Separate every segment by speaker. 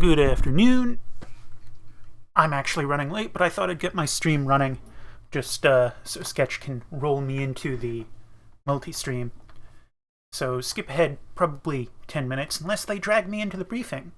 Speaker 1: Good afternoon. I'm actually running late, but I thought I'd get my stream running just so Sketch can roll me into the multi-stream. So skip ahead probably 10 minutes unless they drag me into the briefing.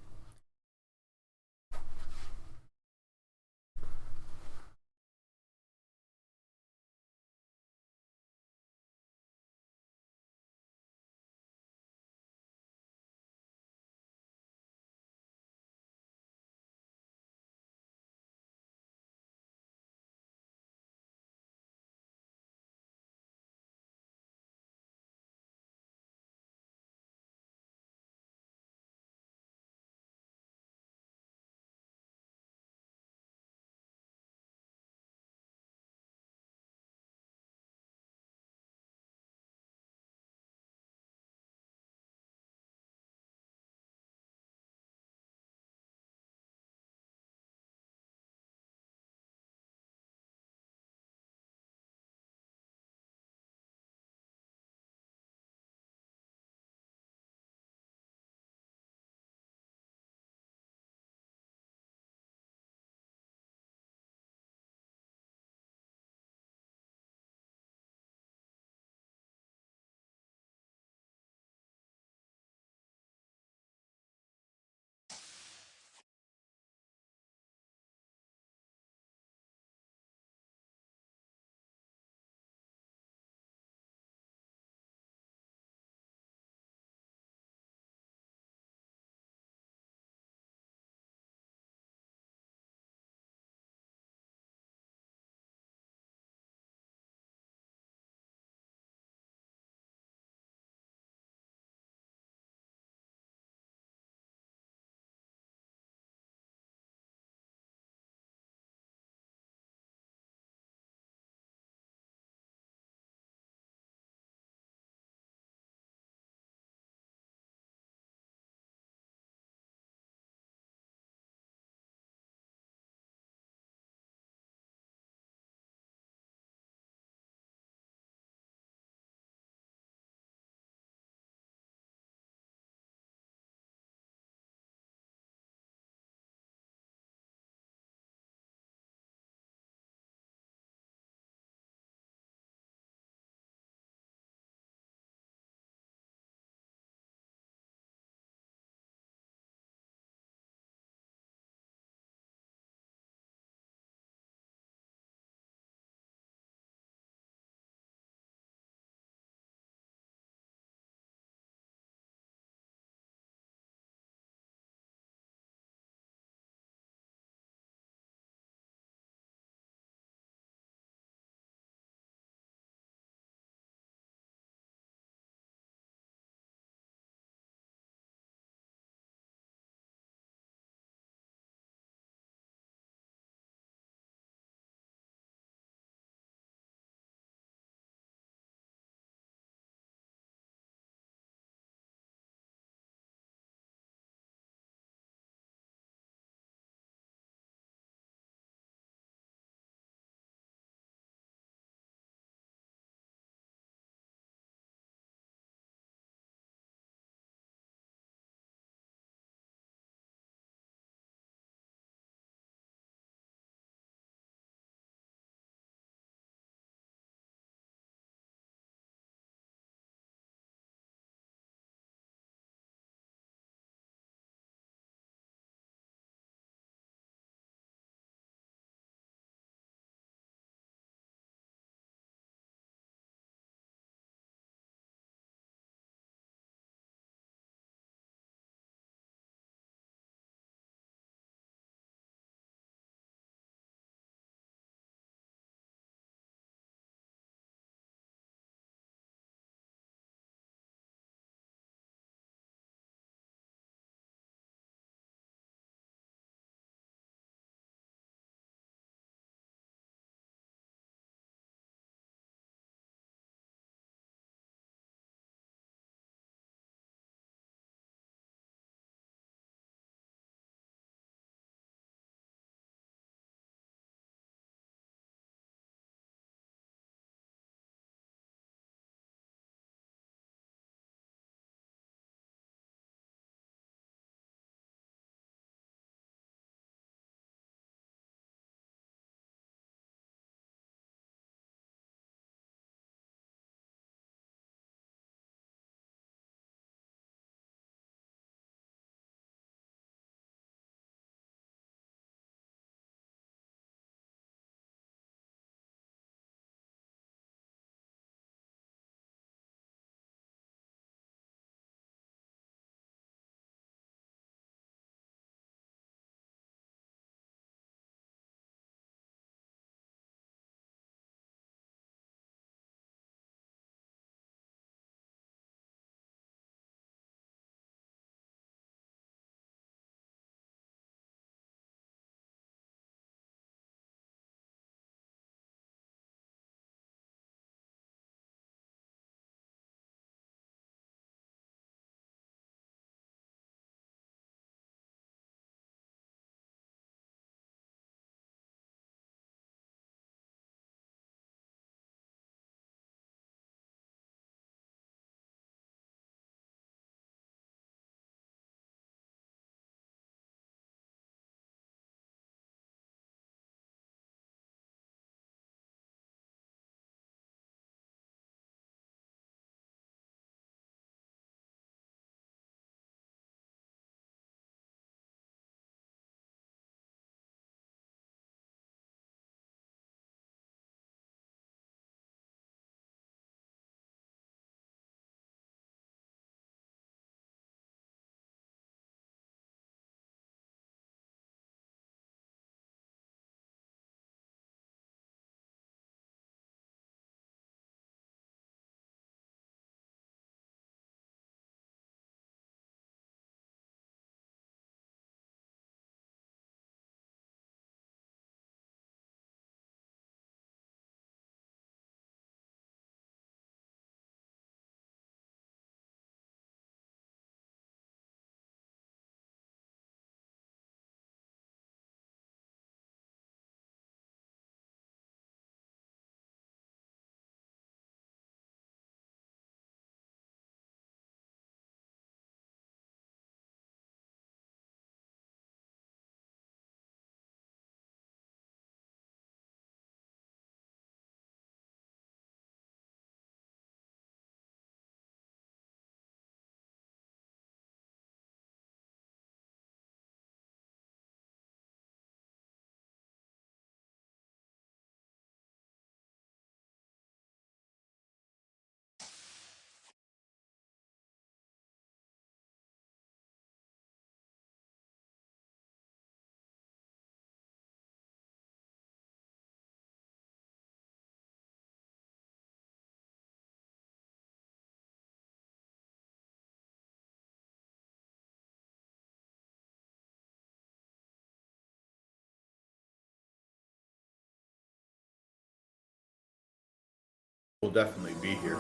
Speaker 2: We'll definitely be here.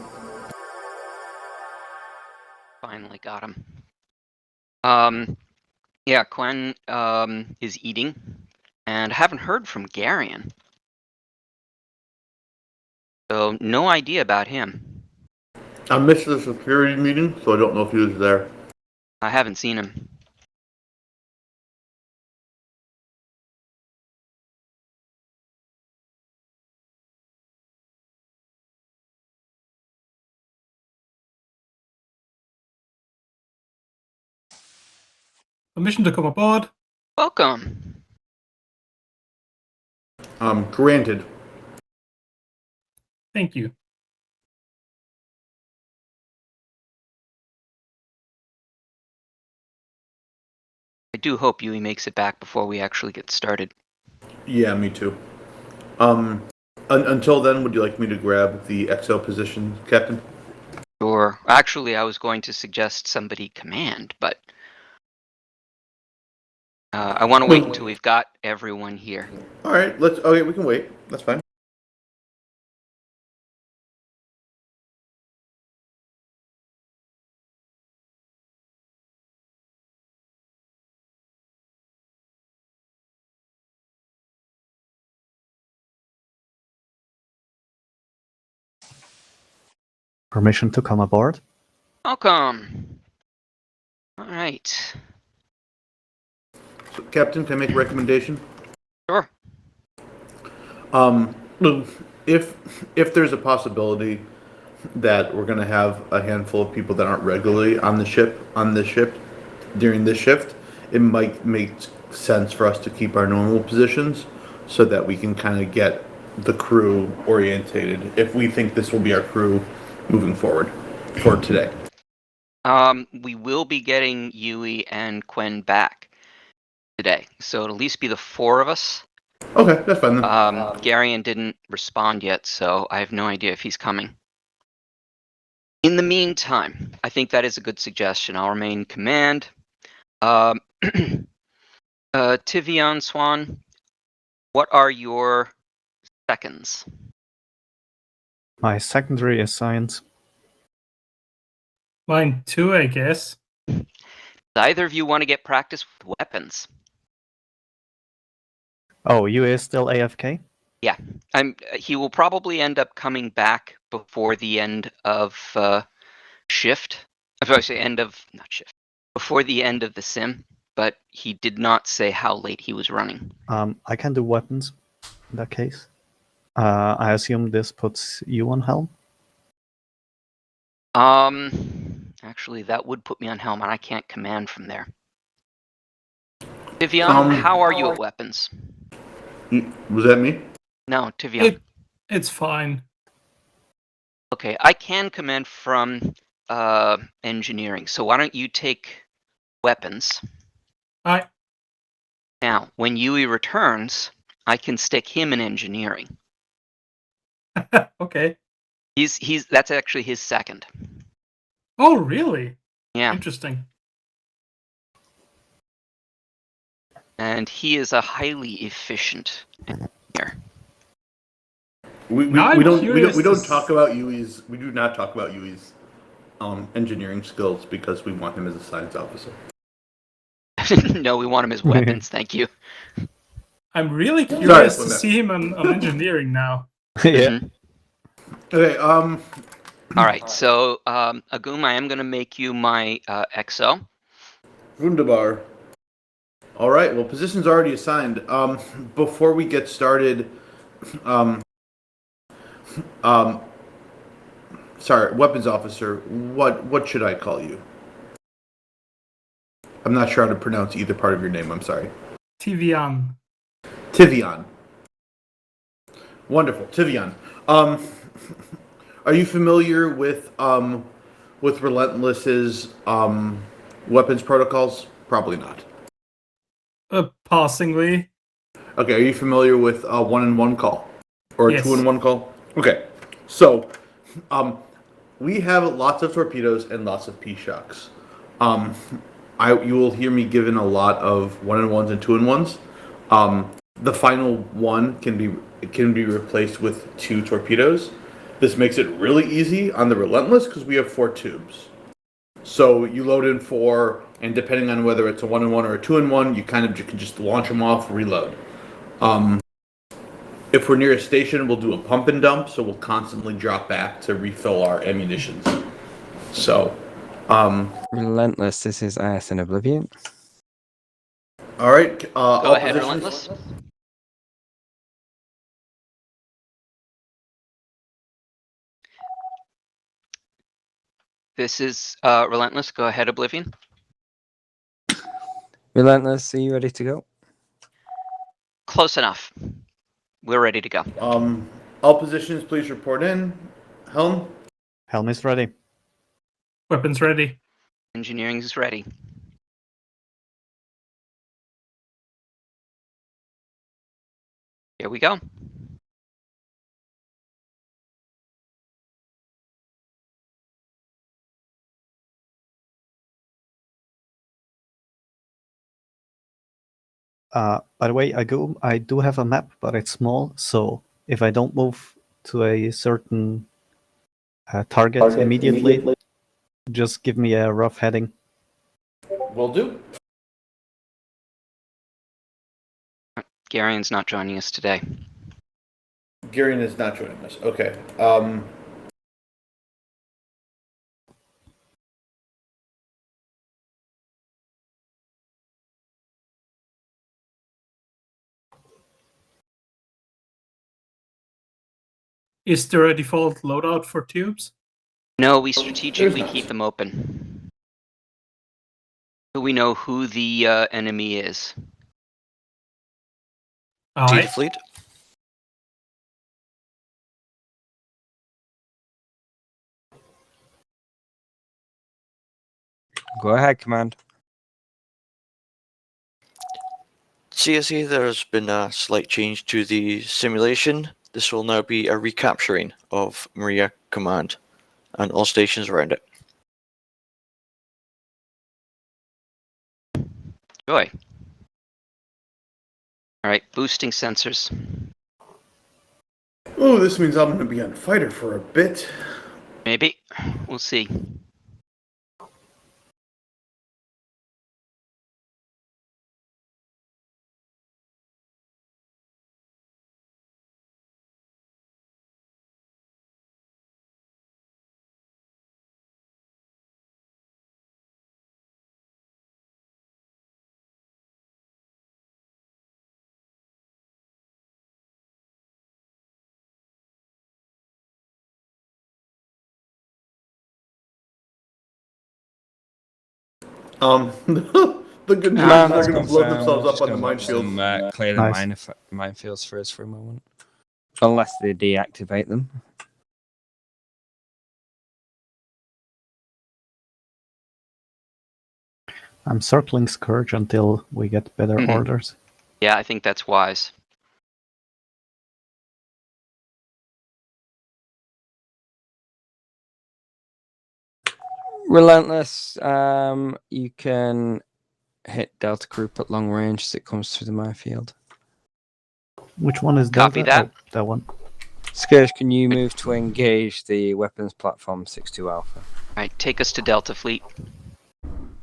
Speaker 3: Finally got him. Yeah, Quen is eating, and I haven't heard from Garion. So no idea about him.
Speaker 2: I missed the security meeting, so I don't know if he was there.
Speaker 3: I haven't seen him.
Speaker 4: Permission to come aboard.
Speaker 3: Welcome.
Speaker 2: Granted.
Speaker 4: Thank you.
Speaker 3: I do hope Yui makes it back before we actually get started.
Speaker 2: Yeah, me too. Until then, would you like me to grab the XO position, Captain?
Speaker 3: Sure. Actually, I was going to suggest somebody command, but I want to wait until we've got everyone here.
Speaker 2: All right, okay, we can wait. That's fine.
Speaker 5: Permission to come aboard?
Speaker 3: Welcome. All right.
Speaker 2: So, Captain, can I make a recommendation?
Speaker 3: Sure.
Speaker 2: If there's a possibility that we're going to have a handful of people that aren't regularly on this ship during this shift, it might make sense for us to keep our normal positions so that we can kind of get the crew orientated if we think this will be our crew moving forward for today.
Speaker 3: We will be getting Yui and Quen back today, so it'll at least be the four of us.
Speaker 2: Okay, that's fine then.
Speaker 3: Garion didn't respond yet, so I have no idea if he's coming. In the meantime, I think that is a good suggestion. I'll remain in command. Tivion Swan, what are your seconds?
Speaker 5: My secondary is science.
Speaker 4: Mine too, I guess.
Speaker 3: Do either of you want to get practice with weapons?
Speaker 5: Oh, you is still AFK?
Speaker 3: Yeah, he will probably end up coming back before the end of shift. I say not shift. Before the end of the sim, but he did not say how late he was running.
Speaker 5: I can do weapons in that case. I assume this puts you on helm?
Speaker 3: Actually, that would put me on helm, and I can't command from there. Tivion, how are you at weapons?
Speaker 2: Was that me?
Speaker 3: No, Tivion.
Speaker 4: It's fine.
Speaker 3: Okay, I can command from engineering, so why don't you take weapons?
Speaker 4: Alright.
Speaker 3: Now, when Yui returns, I can stick him in engineering.
Speaker 4: Okay.
Speaker 3: That's actually his second.
Speaker 4: Oh, really?
Speaker 3: Yeah.
Speaker 4: Interesting.
Speaker 3: And he is a highly efficient engineer.
Speaker 2: We don't talk about Yui's. We do not talk about Yui's engineering skills because we want him as a science officer.
Speaker 3: No, we want him as weapons. Thank you.
Speaker 4: I'm really curious to see him on engineering now.
Speaker 5: Yeah.
Speaker 2: Okay.
Speaker 3: All right. So, Agum, I am going to make you my XO.
Speaker 2: Wunderbar. All right. Well, position's already assigned. Before we get started, sorry, weapons officer. What should I call you? I'm not sure how to pronounce either part of your name. I'm sorry.
Speaker 4: Tivion.
Speaker 2: Tivion. Wonderful, Tivion. Are you familiar with Relentless's weapons protocols? Probably not.
Speaker 4: Passingly.
Speaker 2: Okay, are you familiar with a 1-in-1 call or a
Speaker 4: Yes.
Speaker 2: 2-in-1 call? Okay, so we have lots of torpedoes and lots of P-shocks. You will hear me given a lot of 1-in-1s and 2-in-1s. The final one can be replaced with 2 torpedoes. This makes it really easy on the Relentless because we have 4 tubes. So you load in 4, and depending on whether it's a 1-in-1 or a 2-in-1, you kind of can just launch them off, reload. If we're near a station, we'll do a pump and dump, so we'll constantly drop back to refill our ammunitions. So,
Speaker 6: Relentless, this is TSN Oblivion.
Speaker 2: all right.
Speaker 3: Go ahead, Relentless. This is Relentless. Go ahead, Oblivion.
Speaker 6: Relentless, are you ready to go?
Speaker 3: Close enough. We're ready to go.
Speaker 2: All positions, please report in. Helm?
Speaker 5: Helm is ready.
Speaker 4: Weapons ready.
Speaker 3: Engineering is ready. Here we go.
Speaker 5: By the way, I do have a map, but it's small, so if I don't move to a certain target immediately, just give me a rough heading.
Speaker 2: Will do.
Speaker 3: Garion's not joining us today.
Speaker 2: Garion is not joining us. Okay.
Speaker 4: Is there a default loadout for tubes?
Speaker 3: No, we strategically keep them open. So we know who the enemy is.
Speaker 4: Aye.
Speaker 7: Fleet.
Speaker 6: Go ahead, Command.
Speaker 7: CSE, there's been a slight change to the simulation. This will now be a recapturing of Maria Command and all stations around it.
Speaker 3: Joy. All right, boosting sensors.
Speaker 2: Oh, this means I'm going to be on fighter for a bit.
Speaker 3: Maybe. We'll see.
Speaker 2: The good news is
Speaker 6: Command,
Speaker 2: they're
Speaker 6: that's
Speaker 2: going to blow
Speaker 6: confirmed.
Speaker 2: themselves
Speaker 6: Just
Speaker 2: up on the
Speaker 6: gonna watch them,
Speaker 2: minefield.
Speaker 6: clear the
Speaker 5: Nice.
Speaker 6: minefields for us for a moment. Unless they deactivate them.
Speaker 5: I'm circling Scourge until we get better
Speaker 3: Mhm.
Speaker 5: orders.
Speaker 3: Yeah, I think that's wise.
Speaker 6: Relentless, you can hit Delta Group at long range as it comes through the minefield.
Speaker 5: Which one is
Speaker 3: Copy
Speaker 5: Delta?
Speaker 3: that.
Speaker 5: Oh, that one.
Speaker 6: Scourge, can you move to engage the weapons platform 6-2 Alpha?
Speaker 3: All right, take us to Delta Fleet.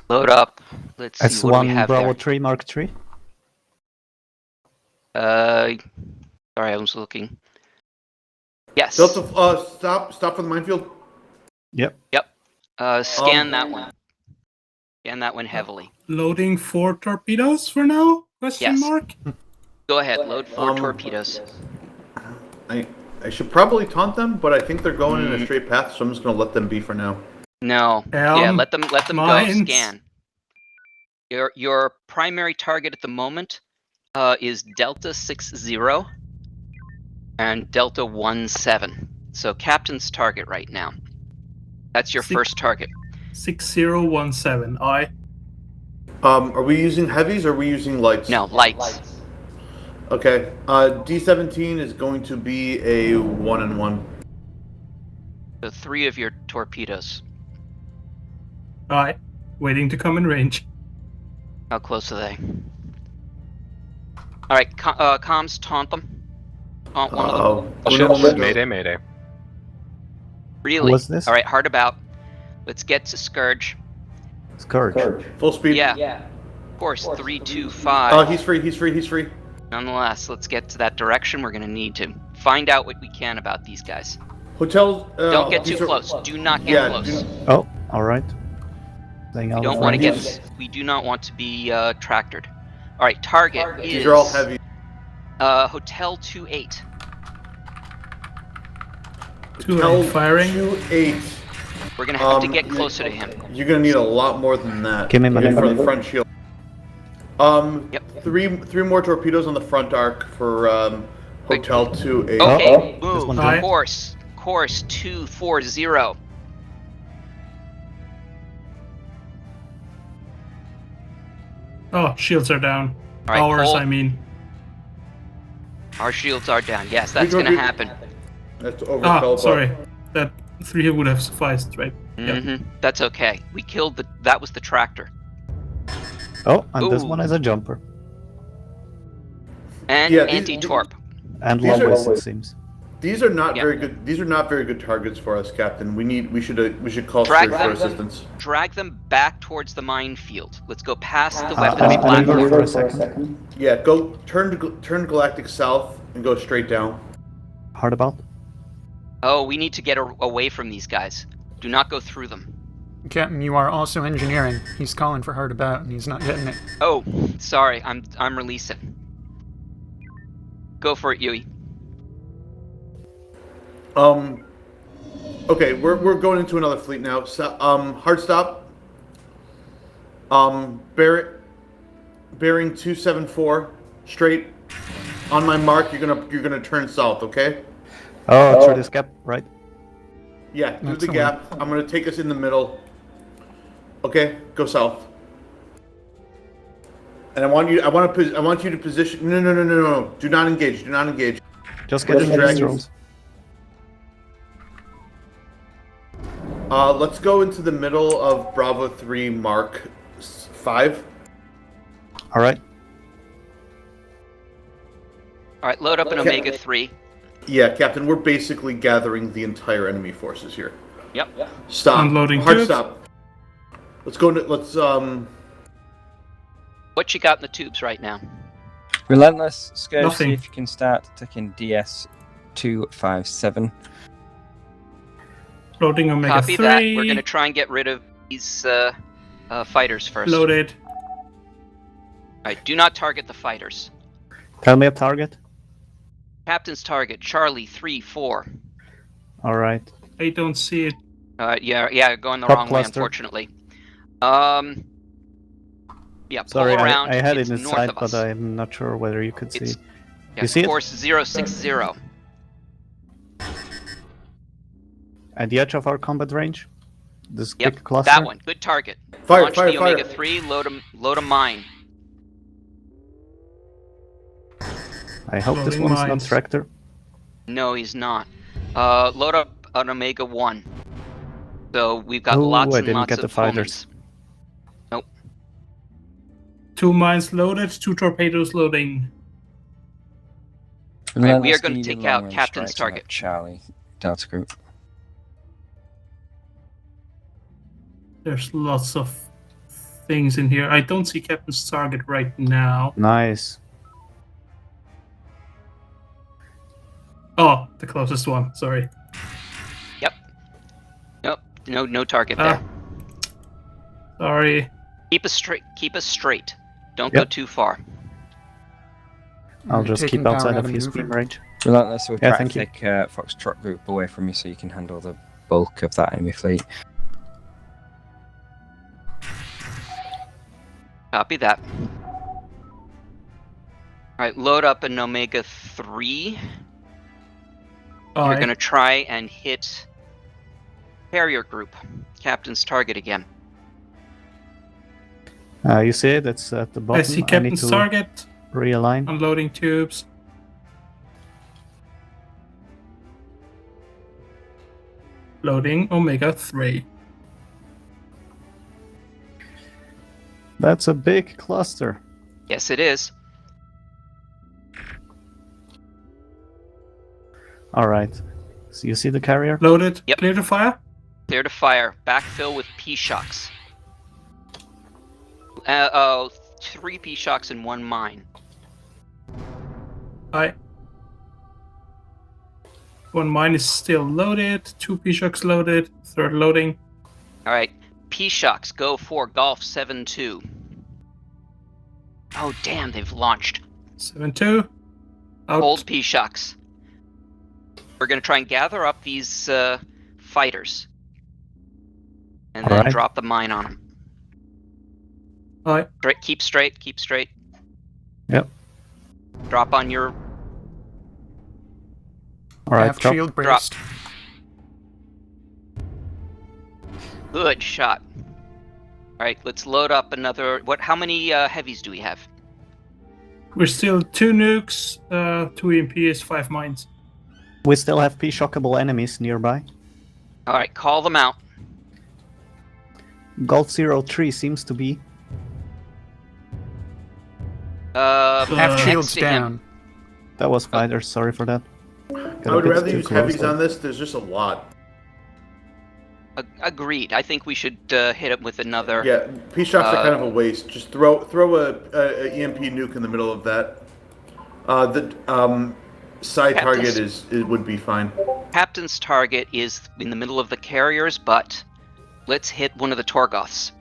Speaker 3: Load up. Let's see what do we
Speaker 5: S1
Speaker 3: have
Speaker 5: Bravo
Speaker 3: there.
Speaker 5: 3 Mark 3.
Speaker 3: Sorry, I was looking. Yes.
Speaker 2: Delta, stop for the minefield.
Speaker 5: Yep.
Speaker 3: Scan that one. Scan that one heavily.
Speaker 4: Loading 4 torpedoes for now? Question
Speaker 3: Yes.
Speaker 4: mark?
Speaker 3: Go ahead, load 4 torpedoes.
Speaker 2: I should probably taunt them, but I think they're going in a straight path, so I'm just going to let them be for now.
Speaker 3: No. Yeah, let them go.
Speaker 4: Mines.
Speaker 3: Scan. Your primary target at the moment is Delta 60 and Delta 17. So Captain's target right now. That's your first target.
Speaker 4: 6017. Aye.
Speaker 2: Are we using heavies or are we using lights?
Speaker 3: No, lights.
Speaker 2: Okay. D17 is going to be a 1-in-1.
Speaker 3: So 3 of your torpedoes.
Speaker 4: Aye. Waiting to come in range.
Speaker 3: How close are they? All right, comms, taunt them. Taunt one of them.
Speaker 2: Mayday.
Speaker 3: Really?
Speaker 5: What's this?
Speaker 3: All right, hard about. Let's get to Scourge.
Speaker 5: Scourge.
Speaker 2: Full speed.
Speaker 3: Yeah. Course 325.
Speaker 2: Oh, he's free.
Speaker 3: Nonetheless, let's get to that direction. We're going to need to find out what we can about these guys.
Speaker 2: Hotels.
Speaker 3: Don't get too
Speaker 2: these are-
Speaker 3: close. Do not get
Speaker 2: Yeah,
Speaker 3: close.
Speaker 5: Oh, all right. Staying out
Speaker 3: We
Speaker 5: of
Speaker 3: don't want to
Speaker 5: range.
Speaker 3: get. We do not want to be tractored. All right, target is.
Speaker 2: These are all heavy.
Speaker 3: Hotel 28.
Speaker 2: Hotel
Speaker 4: firing.
Speaker 2: 2-8.
Speaker 3: We're gonna have to get closer to him.
Speaker 2: You're gonna need a lot more than that.
Speaker 5: Give me my
Speaker 2: for
Speaker 5: number.
Speaker 2: the front shield.
Speaker 3: Yep.
Speaker 2: Three more torpedoes on the front arc for Hotel 2-8.
Speaker 3: Okay,
Speaker 5: This
Speaker 3: move.
Speaker 5: one
Speaker 4: good.
Speaker 3: Course 240.
Speaker 4: Oh, shields are down.
Speaker 3: All right,
Speaker 4: Ours,
Speaker 3: hold.
Speaker 4: I mean.
Speaker 3: Our shields are down. Yes, that's
Speaker 2: We
Speaker 3: gonna
Speaker 2: don't do-
Speaker 3: happen.
Speaker 2: That's overkill. but-
Speaker 4: Sorry. That 3 would have sufficed, right? Yep.
Speaker 3: Hmm. That's okay. We killed the. That was the tractor.
Speaker 5: Oh, and this
Speaker 3: Ooh.
Speaker 5: one is a jumper.
Speaker 3: And
Speaker 2: Yeah, these-
Speaker 3: anti-torp.
Speaker 5: And
Speaker 2: These are-
Speaker 5: long ways, it seems.
Speaker 2: These are not
Speaker 3: Yeah.
Speaker 2: very good. These are not very good targets for us, Captain. We should call
Speaker 3: Drag
Speaker 2: straight for
Speaker 3: them.
Speaker 2: assistance.
Speaker 3: Drag them back towards the minefield. Let's go past the
Speaker 5: I
Speaker 3: weapons
Speaker 5: need to maneuver
Speaker 3: platform.
Speaker 5: for a second.
Speaker 2: Yeah, go turn Galactic south and go straight down.
Speaker 5: Hard about.
Speaker 3: Oh, we need to get away from these guys. Do not go through them.
Speaker 1: Captain, you are also engineering. He's calling for hard about, and he's not getting it.
Speaker 3: Oh, sorry. I'm releasing. Go for it, Yui.
Speaker 2: Okay, we're going into another fleet now. So, hard stop. Bearing 274 straight. On my mark, you're gonna turn south. Okay.
Speaker 5: Oh, through this gap, right?
Speaker 2: Yeah, through
Speaker 1: That's
Speaker 2: the
Speaker 1: the
Speaker 2: gap. I'm gonna take us in the middle. Okay, go south. And I want you to position. No. Do not engage.
Speaker 5: Just
Speaker 2: We're
Speaker 5: get
Speaker 2: just
Speaker 5: in these
Speaker 2: dragging-
Speaker 5: drones.
Speaker 2: Let's go into the middle of Bravo 3 Mark 5.
Speaker 5: All right.
Speaker 3: All right, load up an
Speaker 2: Okay.
Speaker 3: Omega 3.
Speaker 2: Yeah, Captain, we're basically gathering the entire enemy forces here.
Speaker 3: Yep.
Speaker 2: Stop.
Speaker 4: Unloading
Speaker 2: Hard
Speaker 4: tubes.
Speaker 2: stop. Let's
Speaker 3: What you got in the tubes right now?
Speaker 6: Relentless, Scourge,
Speaker 4: Nothing.
Speaker 6: see if you can start taking DS 257.
Speaker 4: Loading Omega
Speaker 3: Copy
Speaker 4: 3.
Speaker 3: that. We're gonna try and get rid of these fighters first.
Speaker 4: Loaded.
Speaker 3: All right, do not target the fighters.
Speaker 5: Tell me a target.
Speaker 3: Captain's target, Charlie 3-4.
Speaker 5: All right.
Speaker 4: I don't see it.
Speaker 3: Yeah, going the
Speaker 5: Top
Speaker 3: wrong
Speaker 5: cluster.
Speaker 3: way, unfortunately. Yeah, pull
Speaker 5: Sorry,
Speaker 3: around.
Speaker 5: I had
Speaker 3: it's
Speaker 5: it in
Speaker 3: north
Speaker 5: sight,
Speaker 3: of
Speaker 5: but
Speaker 3: us.
Speaker 5: I'm not sure whether you could see
Speaker 3: It's-
Speaker 5: it.
Speaker 3: Yeah,
Speaker 5: You see it?
Speaker 3: course 060.
Speaker 5: At the edge of our combat range. This
Speaker 3: Yep,
Speaker 5: big cluster.
Speaker 3: that one. Good target.
Speaker 2: Fire,
Speaker 3: Launch
Speaker 2: fire,
Speaker 3: the
Speaker 2: fire.
Speaker 3: Omega 3. Load a mine.
Speaker 5: I hope this
Speaker 4: Loading
Speaker 5: one's not
Speaker 4: mines.
Speaker 5: tractor.
Speaker 3: No, he's not. Load up an Omega 1. So we've got
Speaker 5: Oh,
Speaker 3: lots
Speaker 5: I
Speaker 3: and
Speaker 5: didn't
Speaker 3: lots
Speaker 5: get the
Speaker 3: of
Speaker 5: fighters.
Speaker 3: homings.
Speaker 4: 2 mines loaded, 2 torpedoes loading.
Speaker 3: Right, we are
Speaker 6: Relentless,
Speaker 3: gonna
Speaker 6: need
Speaker 3: take
Speaker 6: a
Speaker 3: out
Speaker 6: long-range
Speaker 3: Captain's
Speaker 6: strikes on that
Speaker 3: target.
Speaker 6: Charlie Delta Group.
Speaker 4: There's lots of things in here. I don't see Captain's target right now.
Speaker 5: Nice.
Speaker 4: Oh, the closest one. Sorry.
Speaker 3: Nope. No target
Speaker 4: Ah.
Speaker 3: there.
Speaker 4: Sorry.
Speaker 3: Keep us straight. Don't go
Speaker 5: Yep.
Speaker 3: too far.
Speaker 5: I'll just
Speaker 1: Taking
Speaker 5: keep
Speaker 1: power
Speaker 5: outside
Speaker 1: out
Speaker 5: of his
Speaker 1: maneuver.
Speaker 5: beam range.
Speaker 6: Relentless, we'll
Speaker 5: Yeah,
Speaker 6: try
Speaker 5: thank
Speaker 6: to
Speaker 5: you.
Speaker 6: take Foxtrot Group away from you so you can handle the bulk of that enemy fleet.
Speaker 3: Copy that. Alright, load up an Omega 3. You're
Speaker 4: Aye.
Speaker 3: gonna try and hit Carrier Group. Captain's target again.
Speaker 5: You see it? It's at the bottom.
Speaker 4: I see
Speaker 5: need
Speaker 4: Captain's
Speaker 5: to
Speaker 4: target.
Speaker 5: realign.
Speaker 4: Unloading tubes. Loading Omega 3.
Speaker 5: That's a big cluster.
Speaker 3: Yes, it is.
Speaker 5: All right. So you see the carrier?
Speaker 4: Loaded.
Speaker 3: Yep.
Speaker 4: Clear to fire.
Speaker 3: Clear to fire. Backfill with P-shocks. 3 P-shocks and 1 mine.
Speaker 4: Aye. 1 mine is still loaded. 2 P-shocks loaded. 3rd loading.
Speaker 3: All right. P-shocks go for Golf 7-2. Oh, damn, they've launched.
Speaker 4: 7-2. Out.
Speaker 3: Hold P-shocks. We're going to try and gather up these fighters. And then
Speaker 5: Alright.
Speaker 3: drop the mine on them.
Speaker 4: Aye.
Speaker 3: Keep straight, keep straight.
Speaker 5: Yep.
Speaker 3: Drop on your...
Speaker 5: Alright,
Speaker 1: Half
Speaker 5: drop.
Speaker 1: shield braced.
Speaker 3: Good shot. Alright, let's load up another... How many heavies do we have?
Speaker 4: We're still 2 nukes, 2 EMPs, 5 mines.
Speaker 5: We still have P-shockable enemies nearby.
Speaker 3: Alright, call them out.
Speaker 5: Golf 03 seems to be.
Speaker 1: Half
Speaker 3: next
Speaker 1: shields
Speaker 3: to him.
Speaker 1: down.
Speaker 5: That was fighters, sorry for that.
Speaker 2: I would rather use heavies on this. There's just a lot.
Speaker 3: Agreed. I think we should hit it with another...
Speaker 2: Yeah, P-shocks are kind of a waste. Just throw a EMP nuke in the middle of that. The side target would be fine.
Speaker 3: Captain's target is in the middle of the carriers, but let's hit one of the Torgoths.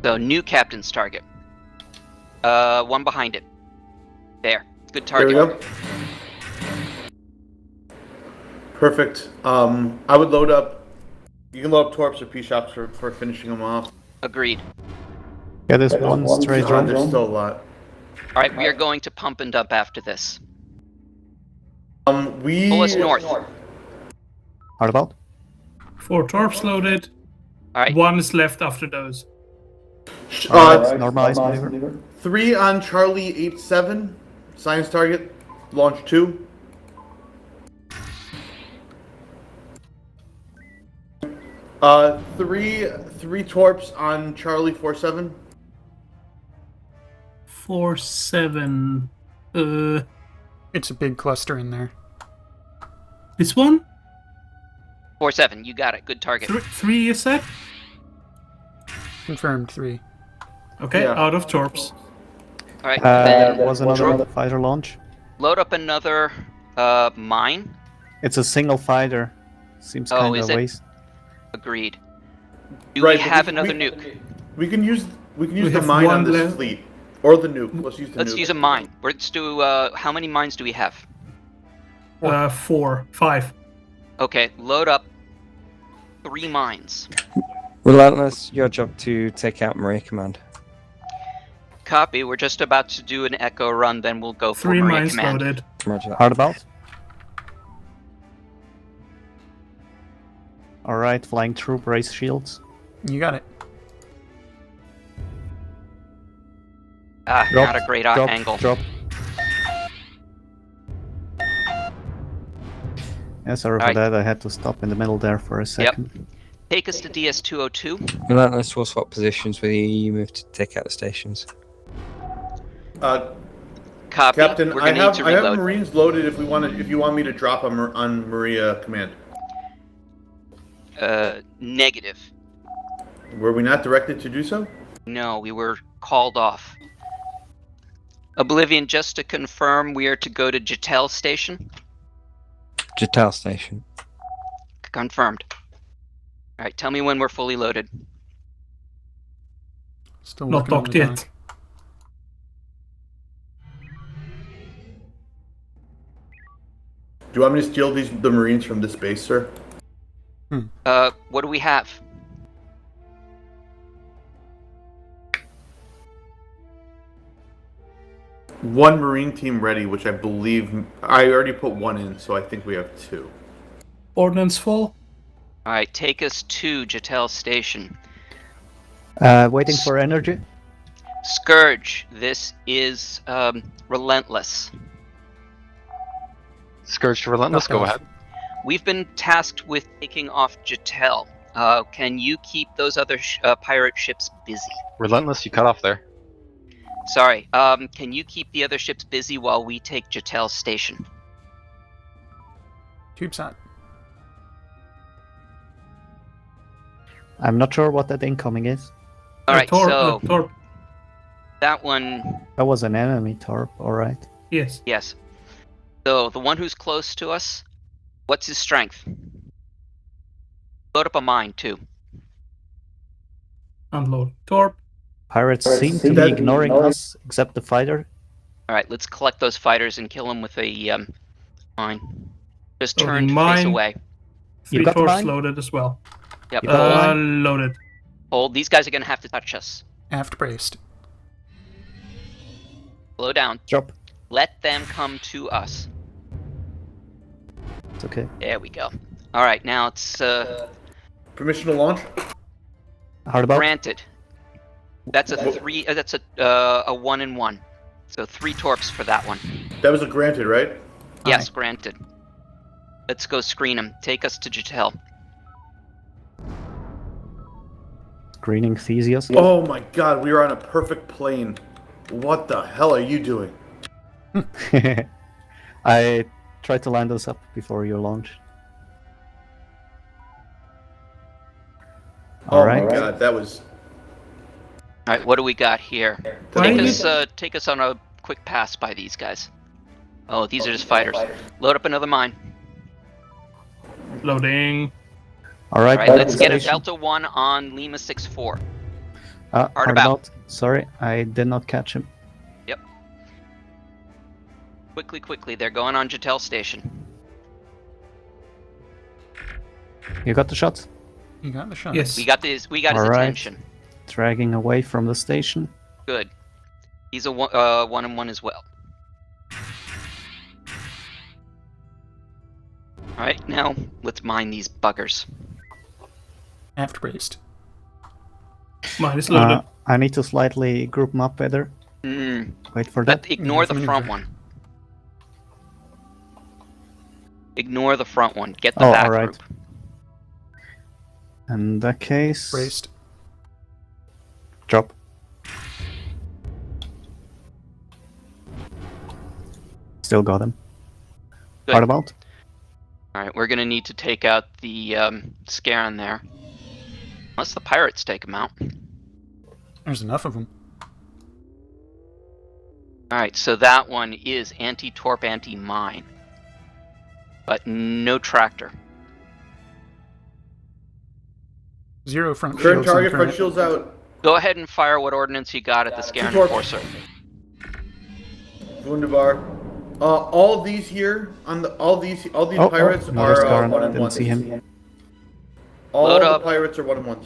Speaker 3: So, new captain's target. One behind it. There. Good target.
Speaker 2: There we go. Perfect. I would load up. You can load up Torps or P-shocks for finishing them off.
Speaker 3: Agreed.
Speaker 5: Yeah, there's one stray drone.
Speaker 2: There's still a lot.
Speaker 3: Alright, we are going to pump and dump after this.
Speaker 2: We...
Speaker 3: Pull us north.
Speaker 5: How about?
Speaker 4: 4 torps loaded.
Speaker 3: Alright.
Speaker 4: 1 is left after those.
Speaker 5: Normalized maneuver.
Speaker 2: 3 on Charlie 87. Science target. Launch 2. Three torps on Charlie 47.
Speaker 4: 4-7.
Speaker 1: It's a big cluster in there.
Speaker 4: This one?
Speaker 3: 4-7, you got it. Good target.
Speaker 4: 3 you said?
Speaker 1: Confirmed 3.
Speaker 4: Okay,
Speaker 2: Yeah.
Speaker 4: out of torps.
Speaker 3: Alright, then
Speaker 5: Was another fighter launch?
Speaker 3: load up another mine.
Speaker 5: It's a single fighter. Seems
Speaker 3: Oh,
Speaker 5: kind
Speaker 3: is
Speaker 5: of
Speaker 3: it?
Speaker 5: a waste.
Speaker 3: Agreed. Do
Speaker 2: Right,
Speaker 3: we
Speaker 2: but
Speaker 3: have another nuke?
Speaker 2: We can use the
Speaker 4: have
Speaker 2: mine on
Speaker 4: one
Speaker 2: this
Speaker 4: left.
Speaker 2: fleet. Or the nuke. Let's use the
Speaker 3: Let's
Speaker 2: nuke.
Speaker 3: use a mine. Let's do, how many mines do we have?
Speaker 4: 4, 5.
Speaker 3: Okay, load up 3 mines.
Speaker 6: Relentless, your job to take out Maria Command.
Speaker 3: Copy, we're just about to do an echo run, then we'll go for
Speaker 4: 3
Speaker 3: Maria
Speaker 4: mines
Speaker 3: Command.
Speaker 4: loaded.
Speaker 6: Roger that.
Speaker 5: Hard about? Alright, flying troop, raise shields.
Speaker 1: You got it.
Speaker 3: Ah,
Speaker 5: Drop,
Speaker 3: not a great
Speaker 5: drop,
Speaker 3: angle.
Speaker 5: drop. Yeah, sorry for
Speaker 3: Alright.
Speaker 5: that. I had to stop in the middle there for a second.
Speaker 3: Take us to DS-202.
Speaker 6: Relentless will swap positions with you. You move to take out the stations.
Speaker 3: Copy.
Speaker 2: Captain,
Speaker 3: we're
Speaker 2: I
Speaker 3: gonna need to
Speaker 2: have
Speaker 3: reload.
Speaker 2: Marines loaded if you want me to drop on Maria Command.
Speaker 3: Negative.
Speaker 2: Were we not directed to do so?
Speaker 3: No, we were called off. Oblivion, just to confirm, we are to go to Jetel Station?
Speaker 6: Jetal Station.
Speaker 3: Confirmed. Alright, tell me when we're fully loaded.
Speaker 1: Still
Speaker 4: Not
Speaker 1: working on
Speaker 4: docked
Speaker 1: the
Speaker 4: yet.
Speaker 1: dock.
Speaker 2: Do you want me to steal the Marines from this base, sir?
Speaker 3: What do we have?
Speaker 2: One Marine team ready, which I believe I already put 1 in, so I think we have 2.
Speaker 4: Ordnance full.
Speaker 3: Alright, take us to Jetel Station.
Speaker 5: Waiting for energy.
Speaker 3: Scourge, this is Relentless.
Speaker 8: Scourge to Relentless, go ahead.
Speaker 3: We've been tasked with taking off Jetel. Can you keep those other pirate ships busy?
Speaker 8: Relentless, you cut off there.
Speaker 3: Sorry, can you keep the other ships busy while we take Jetel Station?
Speaker 1: CubeSat.
Speaker 5: I'm not sure what that incoming is.
Speaker 3: All right, so
Speaker 4: Torp.
Speaker 3: that one,
Speaker 5: That was an enemy torp, alright.
Speaker 4: Yes.
Speaker 3: yes. So the one who's close to us, what's his strength? Load up a mine too.
Speaker 4: Unload. Torp.
Speaker 5: Pirates seem to be ignoring us, except the fighter.
Speaker 3: All right, let's collect those fighters and kill them with a mine. Just turn
Speaker 4: Loading
Speaker 3: to
Speaker 4: mine.
Speaker 3: face away.
Speaker 4: 3
Speaker 5: got the
Speaker 4: torps
Speaker 5: mine?
Speaker 4: loaded as well.
Speaker 3: Yep.
Speaker 5: You got the mine?
Speaker 4: Loaded.
Speaker 3: Hold. These guys are gonna have to touch us.
Speaker 1: Aft braced.
Speaker 3: Slow down.
Speaker 5: Drop.
Speaker 3: Let them come to us.
Speaker 5: It's okay.
Speaker 3: There we go. All right, now it's
Speaker 2: Permission to launch?
Speaker 5: Hard about?
Speaker 3: granted. That's a 3. That's a 1 and 1. So 3 torps for that one.
Speaker 2: That was a granted, right?
Speaker 3: Yes, granted. Let's go screen him. Take us to Jatel.
Speaker 5: Screening Theseus.
Speaker 2: Oh my god, we were on a perfect plane. What the hell are you doing?
Speaker 5: I tried to line those up before your launch.
Speaker 2: Oh
Speaker 5: Alright.
Speaker 2: my god, that was...
Speaker 3: All right, what do we got here?
Speaker 4: Why
Speaker 3: Take us on a quick pass by these guys. Oh, these are just fighters. Load up another mine.
Speaker 4: Loading.
Speaker 5: Alright,
Speaker 3: All right, let's get a Delta 1 on Lima 6-4.
Speaker 5: hard
Speaker 3: about.
Speaker 5: about. Sorry, I did not catch him.
Speaker 3: Yep. Quickly, they're going on Jatel Station.
Speaker 5: You got the shots?
Speaker 1: You got the shot.
Speaker 4: Yes.
Speaker 3: We got his
Speaker 5: All right.
Speaker 3: attention.
Speaker 5: Dragging away from the station.
Speaker 3: Good. He's a 1 and 1 as well. All right, now let's mine these buggers.
Speaker 1: Aft braced.
Speaker 4: Mine is loaded.
Speaker 5: I need to slightly group them up better. Wait for that.
Speaker 3: But ignore the
Speaker 1: maneuver.
Speaker 3: front one. Ignore the front one. Get the
Speaker 5: Oh,
Speaker 3: back
Speaker 5: alright.
Speaker 3: group.
Speaker 5: In that case,
Speaker 1: Braced.
Speaker 5: drop. Still got him.
Speaker 3: Good.
Speaker 5: Hard about?
Speaker 3: All right, we're gonna need to take out the Scaran there. Unless the pirates take him out.
Speaker 1: There's enough of them.
Speaker 3: All right, so that one is anti-torp, anti-mine. But no tractor.
Speaker 1: 0 front
Speaker 2: Current
Speaker 1: shields.
Speaker 2: target,
Speaker 1: and
Speaker 2: front shields out.
Speaker 3: Go ahead and fire what ordnance you got at the Scaran
Speaker 2: Torp.
Speaker 3: Enforcer.
Speaker 2: Wunderbar. All these here, all these pirates
Speaker 5: another
Speaker 2: are
Speaker 5: Scaran.
Speaker 2: 1 and
Speaker 5: Didn't
Speaker 2: 1s.
Speaker 5: see him.
Speaker 2: All
Speaker 3: Load
Speaker 2: the
Speaker 3: up.
Speaker 2: pirates are 1 and 1s.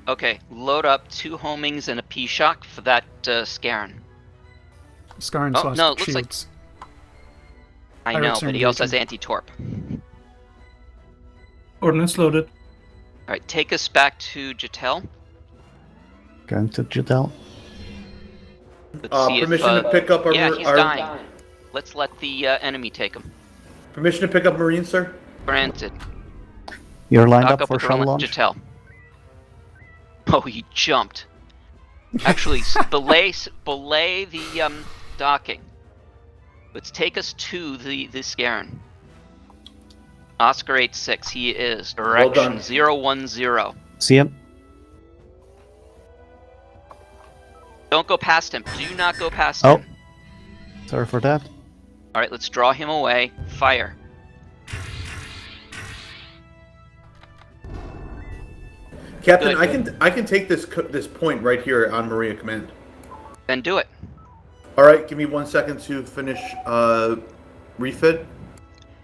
Speaker 3: Okay, load up 2 homings and a P-shock for that Scaran.
Speaker 1: Scaran's
Speaker 3: Oh,
Speaker 1: lost
Speaker 3: no, it looks like-
Speaker 1: shields.
Speaker 3: I know,
Speaker 1: Pirates are
Speaker 3: but he also has
Speaker 1: engaging.
Speaker 3: anti-torp.
Speaker 4: Ordnance loaded.
Speaker 3: All right, take us back to Jatel.
Speaker 5: Going to Jadel.
Speaker 3: Let's see
Speaker 2: Permission
Speaker 3: if,
Speaker 2: to pick up our...
Speaker 3: yeah, he's
Speaker 2: our
Speaker 3: dying. Let's let the enemy take him.
Speaker 2: Permission to pick up Marines, sir?
Speaker 3: Granted.
Speaker 5: You're lined
Speaker 3: Dock
Speaker 5: up for
Speaker 3: with
Speaker 5: shuttle launch?
Speaker 3: Jatel. Oh, he jumped. Actually, belay the docking. Let's take us to the Scaran. Oscar 86, he is. Direction
Speaker 2: done.
Speaker 3: 010.
Speaker 5: See him?
Speaker 3: Don't go past him. Do not go past
Speaker 5: Oh.
Speaker 3: him.
Speaker 5: Sorry for that.
Speaker 3: Alright, let's draw him away. Fire.
Speaker 2: Captain,
Speaker 3: Good.
Speaker 2: I can take this point right here on Maria Command.
Speaker 3: Then do it.
Speaker 2: All right, give me 1 second to finish refit,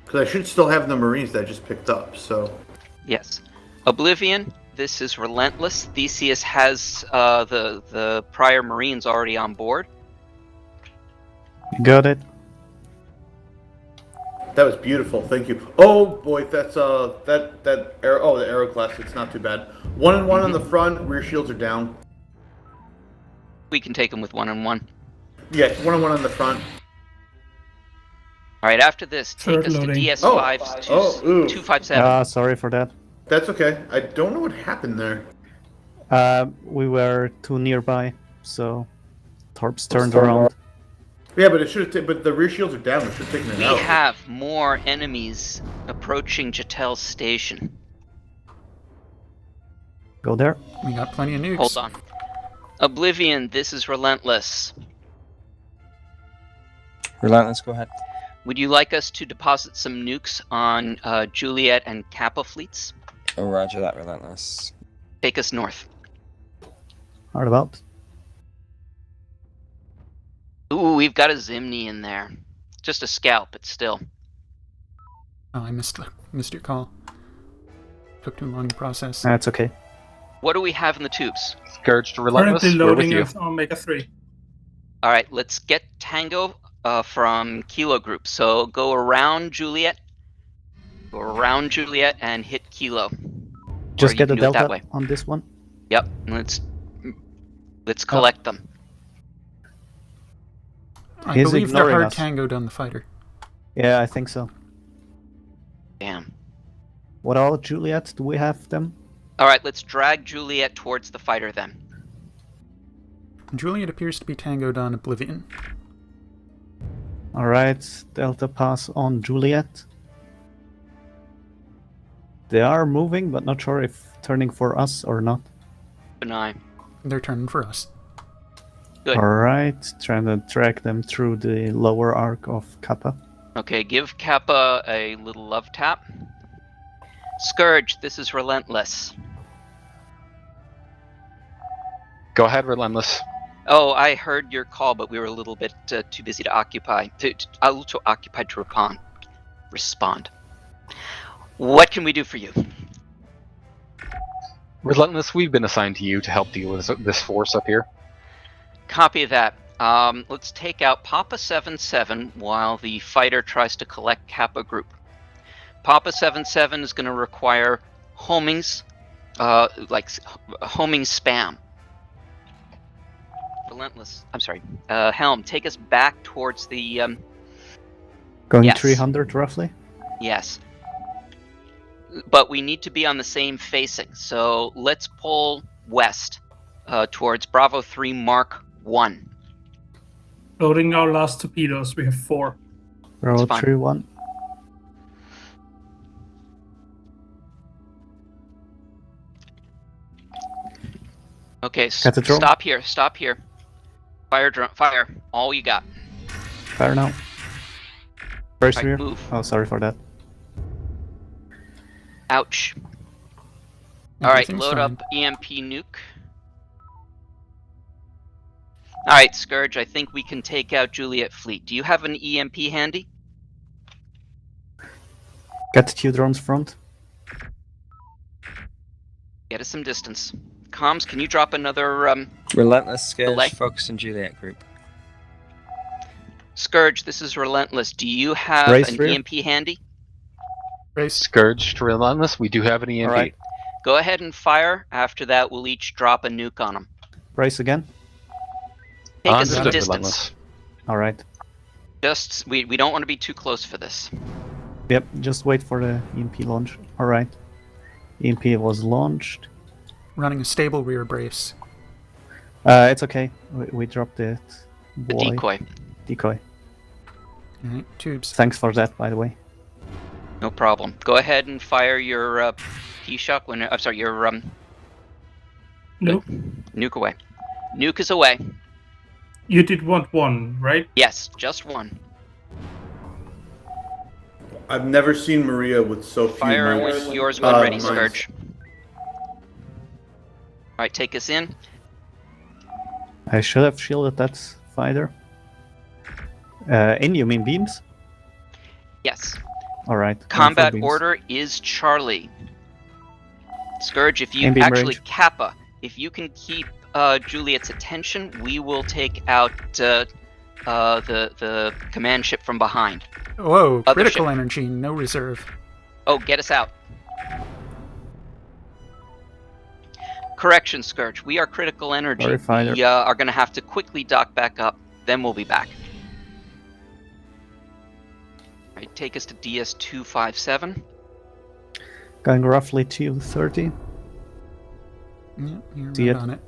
Speaker 2: because I should still have the Marines that I just picked up. So
Speaker 3: Yes. Oblivion, this is Relentless. Theseus has the prior Marines already on board.
Speaker 5: You got it.
Speaker 2: that was beautiful. Thank you. Oh boy, that's that arrow. Oh, the arrow class. It's not too bad. 1 and 1 on the front. Rear shields are down.
Speaker 3: We can take him with 1-on-1.
Speaker 2: Yeah, 1 and 1 on the front.
Speaker 3: Alright, after this, take
Speaker 4: Third
Speaker 3: us to
Speaker 4: loading.
Speaker 3: DS5
Speaker 2: ooh.
Speaker 3: 257.
Speaker 5: Sorry for that.
Speaker 2: That's okay. I don't know what happened there.
Speaker 5: We were too nearby, so Torps turned around.
Speaker 2: Yeah, but it should have. But the rear shields are down. It should have taken it
Speaker 3: We
Speaker 2: out.
Speaker 3: have more enemies approaching Jatel's station.
Speaker 5: Go there.
Speaker 1: We got plenty of nukes.
Speaker 3: Hold on. Oblivion, this is Relentless.
Speaker 6: Relentless, go ahead.
Speaker 3: Would you like us to deposit some nukes on Juliet and Kappa fleets?
Speaker 6: Oh, roger that, Relentless.
Speaker 3: Take us north.
Speaker 5: Hard about.
Speaker 3: Ooh, we've got a Zimni in there. Just a scout, but still.
Speaker 1: Oh, I missed your call. Took too long to process.
Speaker 5: That's okay.
Speaker 3: What do we have in the tubes?
Speaker 8: Scourge to Relentless.
Speaker 4: Currently
Speaker 8: We're with
Speaker 4: loading
Speaker 8: you.
Speaker 4: it on Omega 3.
Speaker 3: All right, let's get Tango from Kilo Group. So go around Juliet. Go around Juliet and hit Kilo.
Speaker 5: Just
Speaker 3: you
Speaker 5: get a
Speaker 3: can do it that
Speaker 5: delta
Speaker 3: way.
Speaker 5: on this one.
Speaker 3: Yep. Let's collect them.
Speaker 1: I
Speaker 5: He's
Speaker 1: believe they're
Speaker 5: ignoring
Speaker 1: hard
Speaker 5: us.
Speaker 1: tangoed on the fighter.
Speaker 5: Yeah, I think so.
Speaker 3: Damn.
Speaker 5: What all, Juliet? Do we have them?
Speaker 3: All right, let's drag Juliet towards the fighter then.
Speaker 1: Juliet appears to be tangoed on Oblivion.
Speaker 5: Alright, Delta pass on Juliet. They are moving, but not sure if turning for us or not.
Speaker 3: An eye.
Speaker 1: They're turning for us.
Speaker 3: Good.
Speaker 5: Alright, trying to drag them through the lower arc of Kappa.
Speaker 3: Okay, give Kappa a little love tap. Scourge, this is Relentless.
Speaker 8: Go ahead, Relentless.
Speaker 3: Oh, I heard your call, but we were a little bit too busy to occupy. A little too occupied to respond. What can we do for you?
Speaker 8: Relentless, we've been assigned to you to help deal with this force up here.
Speaker 3: Copy that. Let's take out Papa 7-7 while the fighter tries to collect Kappa Group. Papa 7-7 is going to require homings, like homing spam. Relentless. I'm sorry. Helm, take us back towards the.
Speaker 5: Going
Speaker 3: Yes.
Speaker 5: 300 roughly?
Speaker 3: Yes. But we need to be on the same facing, so let's pull west towards Bravo 3 Mark 1.
Speaker 4: Loading our last torpedoes. We have 4.
Speaker 5: Roll
Speaker 3: fine.
Speaker 5: 3-1.
Speaker 3: Okay,
Speaker 5: Got the drone?
Speaker 3: stop here. Stop here. Fire drone. Fire. All you got.
Speaker 5: Fire now. First
Speaker 3: Right,
Speaker 5: rear.
Speaker 3: move.
Speaker 5: Oh, sorry for that.
Speaker 3: Ouch. All right,
Speaker 1: Everything's
Speaker 3: load
Speaker 1: fine.
Speaker 3: up EMP nuke. All right, Scourge, I think we can take out Juliet Fleet. Do you have an EMP handy?
Speaker 5: Get the 2 drones front.
Speaker 3: Get us some distance. Comms, can you drop another
Speaker 6: Relentless, Scourge,
Speaker 3: Delay.
Speaker 6: focus on Juliet Group.
Speaker 3: Scourge? This is Relentless. Do you have
Speaker 5: Race
Speaker 3: an
Speaker 5: rear.
Speaker 3: EMP handy?
Speaker 1: Race.
Speaker 8: Scourge to Relentless, we do have an EMP.
Speaker 5: Alright.
Speaker 3: Go ahead and fire. After that, we'll each drop a nuke on them.
Speaker 5: Brace again.
Speaker 3: Take us some
Speaker 8: Understood,
Speaker 3: distance.
Speaker 8: Relentless.
Speaker 5: Alright.
Speaker 3: Just we don't want to be too close for this.
Speaker 5: Yep, just wait for the EMP launch. Alright. EMP was launched.
Speaker 1: Running a stable rear brace.
Speaker 5: It's okay. We dropped it.
Speaker 3: The
Speaker 5: Boy.
Speaker 3: decoy.
Speaker 5: Decoy.
Speaker 1: Alright, tubes.
Speaker 5: Thanks for that, by the way.
Speaker 3: No problem. Go ahead and fire your P-shock when I'm sorry, your
Speaker 4: Nope.
Speaker 3: nuke away. Nuke is away.
Speaker 4: You did want 1, right?
Speaker 3: Yes, just one.
Speaker 2: I've never seen Maria with so few
Speaker 3: Fire
Speaker 2: mics.
Speaker 3: when yours when ready,
Speaker 2: Mine's-
Speaker 3: Scourge. Alright, take us in.
Speaker 5: I should have shielded that fighter. In, you mean beams?
Speaker 3: Yes.
Speaker 5: Alright.
Speaker 3: Combat order is Charlie. Scourge, if you
Speaker 5: And beam
Speaker 3: actually
Speaker 5: range.
Speaker 3: Kappa, if you can keep Juliet's attention, we will take out the command ship from behind.
Speaker 1: Whoa,
Speaker 3: Other
Speaker 1: critical
Speaker 3: ship.
Speaker 1: energy, no reserve.
Speaker 3: Oh, get us out. Correction, Scourge. We are critical energy.
Speaker 5: Sorry, fighter.
Speaker 3: We are going to have to quickly dock back up. Then we'll be back. Alright, take us to DS-257.
Speaker 5: Going roughly 230.
Speaker 1: Yeah, you're
Speaker 5: See
Speaker 1: right
Speaker 5: it.
Speaker 1: on it.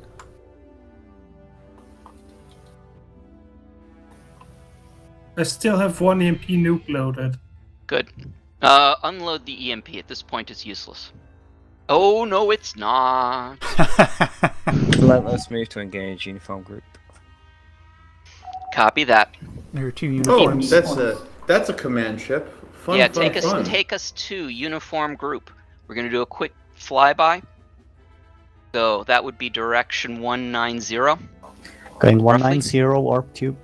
Speaker 4: I still have one EMP nuke loaded.
Speaker 3: Good. Unload the EMP. At this point, it's useless. Oh, no, it's not.
Speaker 6: Relentless move to engage uniform group.
Speaker 3: Copy that.
Speaker 1: There are 2
Speaker 2: Oh,
Speaker 1: uniforms.
Speaker 2: that's a command ship. Fun,
Speaker 3: Yeah,
Speaker 2: fun, fun.
Speaker 3: take us to uniform group. We're going to do a quick flyby. So that would be direction 190.
Speaker 5: Going
Speaker 3: Roughly?
Speaker 5: 190 warp tube.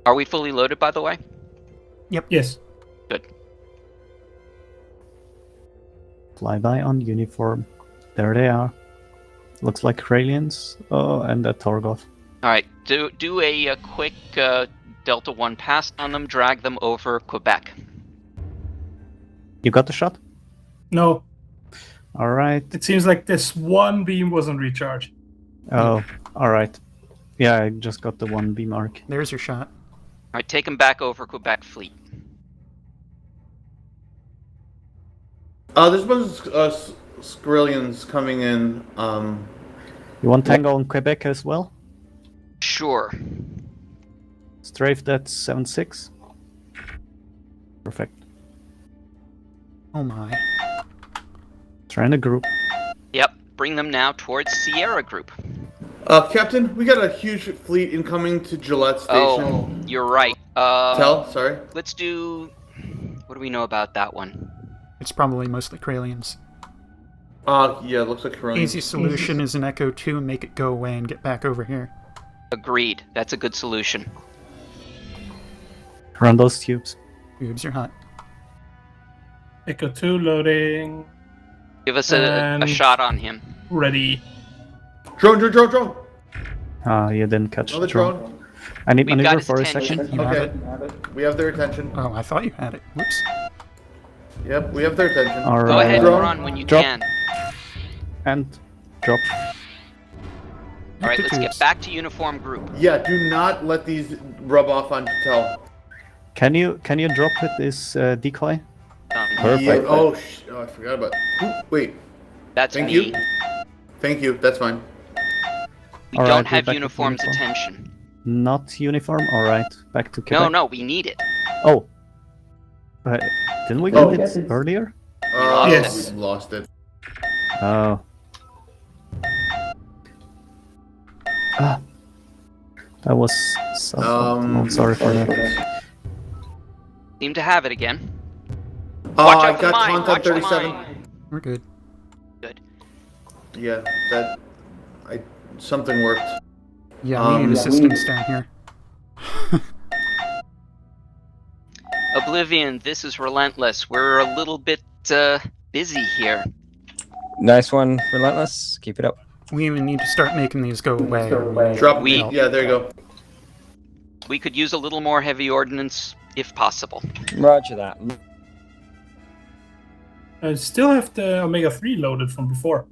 Speaker 3: Are we fully loaded, by the way?
Speaker 4: Yes.
Speaker 3: Good.
Speaker 5: Flyby on uniform. There they are. Looks like Kralians. Oh, and a Torgoth.
Speaker 3: All right, do a quick Delta 1 pass on them, drag them over Quebec.
Speaker 5: You got the shot?
Speaker 4: No.
Speaker 5: Alright.
Speaker 4: It seems like this one beam wasn't recharged.
Speaker 5: Oh, alright. Yeah, I just got the 1 beam arc.
Speaker 1: There's your shot.
Speaker 3: All right, take them back over Quebec fleet.
Speaker 2: There's a bunch of Skrillians coming in.
Speaker 5: You want Tango on Quebec as well?
Speaker 3: Sure.
Speaker 5: Strafe that 7-6. Perfect.
Speaker 1: Oh my.
Speaker 5: Trying a group.
Speaker 3: Yep, bring them now towards Sierra Group.
Speaker 2: Captain, we got a huge fleet incoming to Gillette Station.
Speaker 3: Oh, you're right.
Speaker 2: Sorry.
Speaker 3: Let's do... What do we know about that one?
Speaker 1: It's probably mostly Kralians.
Speaker 2: Yeah, it looks like Corona.
Speaker 1: Easy solution is an Echo 2 and make it go away and get back over here.
Speaker 3: Agreed. That's a good solution.
Speaker 5: Run those tubes.
Speaker 1: Boobs are hot.
Speaker 4: Echo 2 loading.
Speaker 3: Give us a shot on him.
Speaker 4: Ready.
Speaker 2: Drone!
Speaker 5: You didn't catch
Speaker 2: Another
Speaker 5: the drone.
Speaker 2: drone.
Speaker 5: I need
Speaker 3: We've got
Speaker 5: maneuver
Speaker 3: his
Speaker 5: for a
Speaker 3: attention.
Speaker 5: second.
Speaker 1: You have
Speaker 2: Okay,
Speaker 1: it?
Speaker 2: we have their attention.
Speaker 1: Oh, I thought you had it. Whoops.
Speaker 2: Yep, we have their attention.
Speaker 5: Alright.
Speaker 3: Go ahead and
Speaker 2: Drone.
Speaker 3: run when you
Speaker 5: Drop.
Speaker 3: can.
Speaker 5: And drop.
Speaker 3: All right,
Speaker 1: Hit the
Speaker 3: let's get
Speaker 1: tubes.
Speaker 3: back to uniform group.
Speaker 2: Yeah, do not let these rub off on Patel.
Speaker 5: Can you drop with this decoy? Perfect.
Speaker 2: Yeah, I forgot about. Wait,
Speaker 3: That's
Speaker 2: thank
Speaker 3: me.
Speaker 2: you. Thank you. That's fine.
Speaker 3: We
Speaker 5: All
Speaker 3: don't
Speaker 5: right, we're
Speaker 3: have
Speaker 5: back with
Speaker 3: uniform's
Speaker 5: uniform.
Speaker 3: attention.
Speaker 5: Not uniform. All right, back to Quebec.
Speaker 3: No, we need it.
Speaker 5: Oh, didn't we get it earlier?
Speaker 3: lost
Speaker 4: Yes.
Speaker 2: We lost it.
Speaker 5: Oh. That was so. I'm sorry for that.
Speaker 3: Seem to have it again.
Speaker 2: Oh,
Speaker 3: Watch
Speaker 2: I
Speaker 3: out for the
Speaker 2: got
Speaker 3: mine,
Speaker 2: contact
Speaker 3: watch the
Speaker 2: 37.
Speaker 3: mine.
Speaker 1: We're good.
Speaker 2: Yeah, something worked.
Speaker 1: Yeah, we need assistance down here.
Speaker 3: Oblivion, this is Relentless. We're a little bit busy here.
Speaker 6: Nice one, Relentless. Keep it up.
Speaker 1: We even need to start making these go away.
Speaker 2: Drop.
Speaker 3: We-
Speaker 2: Yeah, there you go.
Speaker 3: We could use a little more heavy ordnance if possible.
Speaker 6: Roger that.
Speaker 4: I still have the Omega 3 loaded from before.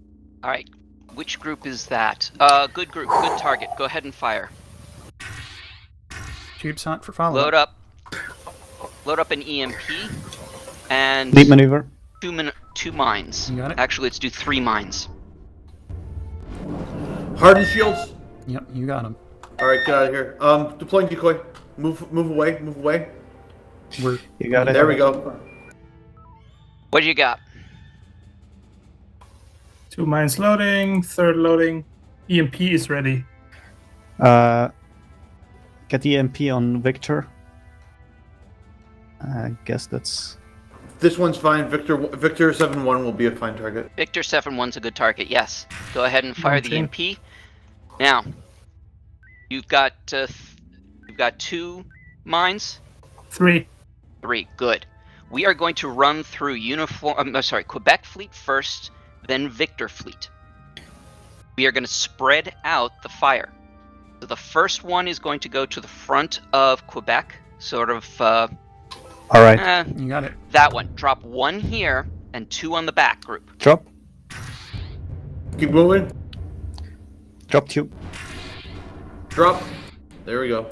Speaker 3: All right, which group is that? Good group, good target. Go ahead and fire.
Speaker 1: Tubes hot for follow.
Speaker 3: Load up an EMP and
Speaker 5: Deep maneuver.
Speaker 3: 2 mines.
Speaker 1: You got it?
Speaker 3: Actually, let's do 3 mines.
Speaker 2: Hardened shields.
Speaker 1: Yep, you got him.
Speaker 2: All right, get out of here. Deploying decoy. Move away.
Speaker 1: We're
Speaker 5: You got it.
Speaker 2: There we go.
Speaker 3: What do you got?
Speaker 4: 2 mines loading, 3rd loading. EMP is ready.
Speaker 5: Get the EMP on Victor. I guess that's.
Speaker 2: This one's fine. Victor 7-1 will be a fine target.
Speaker 3: Victor 7-1's a good target. Yes. Go ahead and fire the
Speaker 4: Okay.
Speaker 3: EMP. Now, you've got 2 mines.
Speaker 4: 3.
Speaker 3: 3. Good. We are going to run through Quebec Fleet first, then Victor Fleet. We are going to spread out the fire. So the first one is going to go to the front of Quebec, sort of
Speaker 5: All right.
Speaker 1: you got it.
Speaker 3: that one. Drop 1 here and 2 on the back group.
Speaker 5: Drop.
Speaker 2: Keep moving.
Speaker 5: Drop tube.
Speaker 2: Drop. There we go.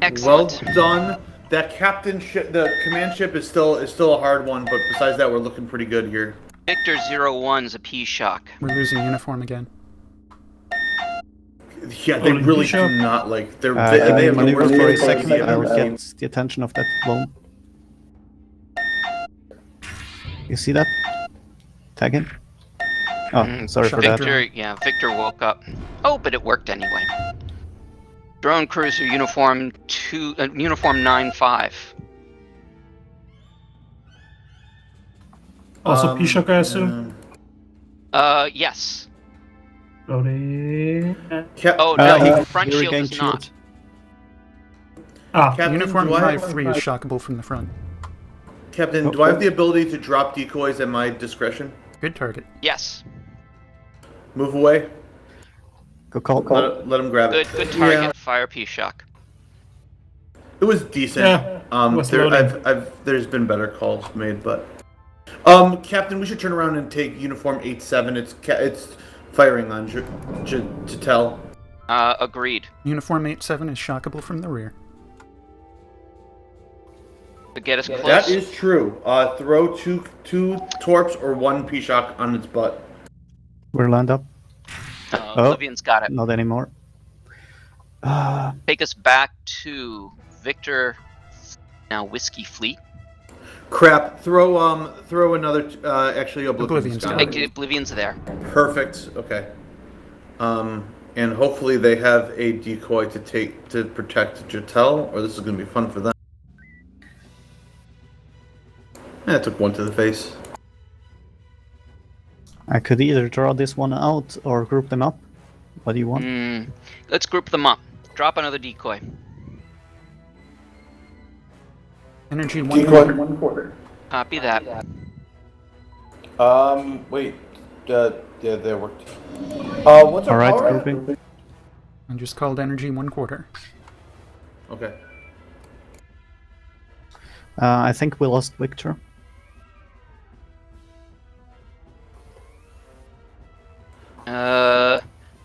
Speaker 3: Excellent.
Speaker 2: Well done. That captain ship, the command ship is still a hard one, but besides that, we're looking pretty good here.
Speaker 3: Victor 01's a P-shock.
Speaker 1: We're losing uniform again.
Speaker 2: Yeah, they
Speaker 4: Holy
Speaker 2: really
Speaker 4: bishop.
Speaker 2: do not like. They
Speaker 5: Can you
Speaker 2: have the
Speaker 5: maneuver
Speaker 2: worst
Speaker 5: for a
Speaker 2: idea
Speaker 5: second?
Speaker 2: I've
Speaker 5: I'll
Speaker 2: ever seen.
Speaker 5: get the attention of that clone. You see that? Tag him. Oh, sorry for that.
Speaker 3: Victor woke up. Oh, but it worked anyway. Drone cruiser uniform uniform 9-5.
Speaker 4: Also P-Shock, I assume.
Speaker 3: Yes.
Speaker 4: Loading.
Speaker 3: Oh no,
Speaker 5: He
Speaker 3: front shield
Speaker 5: regained
Speaker 3: is not.
Speaker 4: Ah,
Speaker 2: Captain,
Speaker 1: Uniform
Speaker 2: do I have,
Speaker 1: 5-3 is shockable from the front.
Speaker 2: Captain, do I have the ability to drop decoys at my discretion?
Speaker 1: Good target.
Speaker 3: Yes.
Speaker 2: Move away.
Speaker 5: Go call.
Speaker 2: Let him grab it.
Speaker 3: Good target.
Speaker 2: Yeah,
Speaker 3: Fire P-Shock.
Speaker 2: it was decent.
Speaker 4: Yeah, was
Speaker 2: there,
Speaker 4: loading.
Speaker 2: there's been better calls made, but Captain, we should turn around and take uniform 8-7. It's firing on Jatel.
Speaker 3: Agreed.
Speaker 1: Uniform 8-7 is shockable from the rear.
Speaker 3: To get us close.
Speaker 2: That is true. Throw two torps or one P-Shock on its butt.
Speaker 5: We're lined up.
Speaker 3: Oblivion's got it.
Speaker 5: Not anymore.
Speaker 3: Take us back to Victor. Now Whiskey Fleet.
Speaker 2: Crap. Throw another. Actually, Oblivion's got it.
Speaker 3: Oblivion's there.
Speaker 2: Perfect. Okay. And hopefully they have a decoy to protect Jatel, or this is going to be fun for them. I took one to the face.
Speaker 5: I could either draw this one out or group them up. What do you want?
Speaker 3: Let's group them up. Drop another decoy.
Speaker 1: Energy 1/4.
Speaker 3: Copy that.
Speaker 2: Wait. Yeah, that worked. What's our
Speaker 5: All right,
Speaker 2: power?
Speaker 5: grouping.
Speaker 1: I just called energy 1/4.
Speaker 2: Okay.
Speaker 5: I think we lost Victor.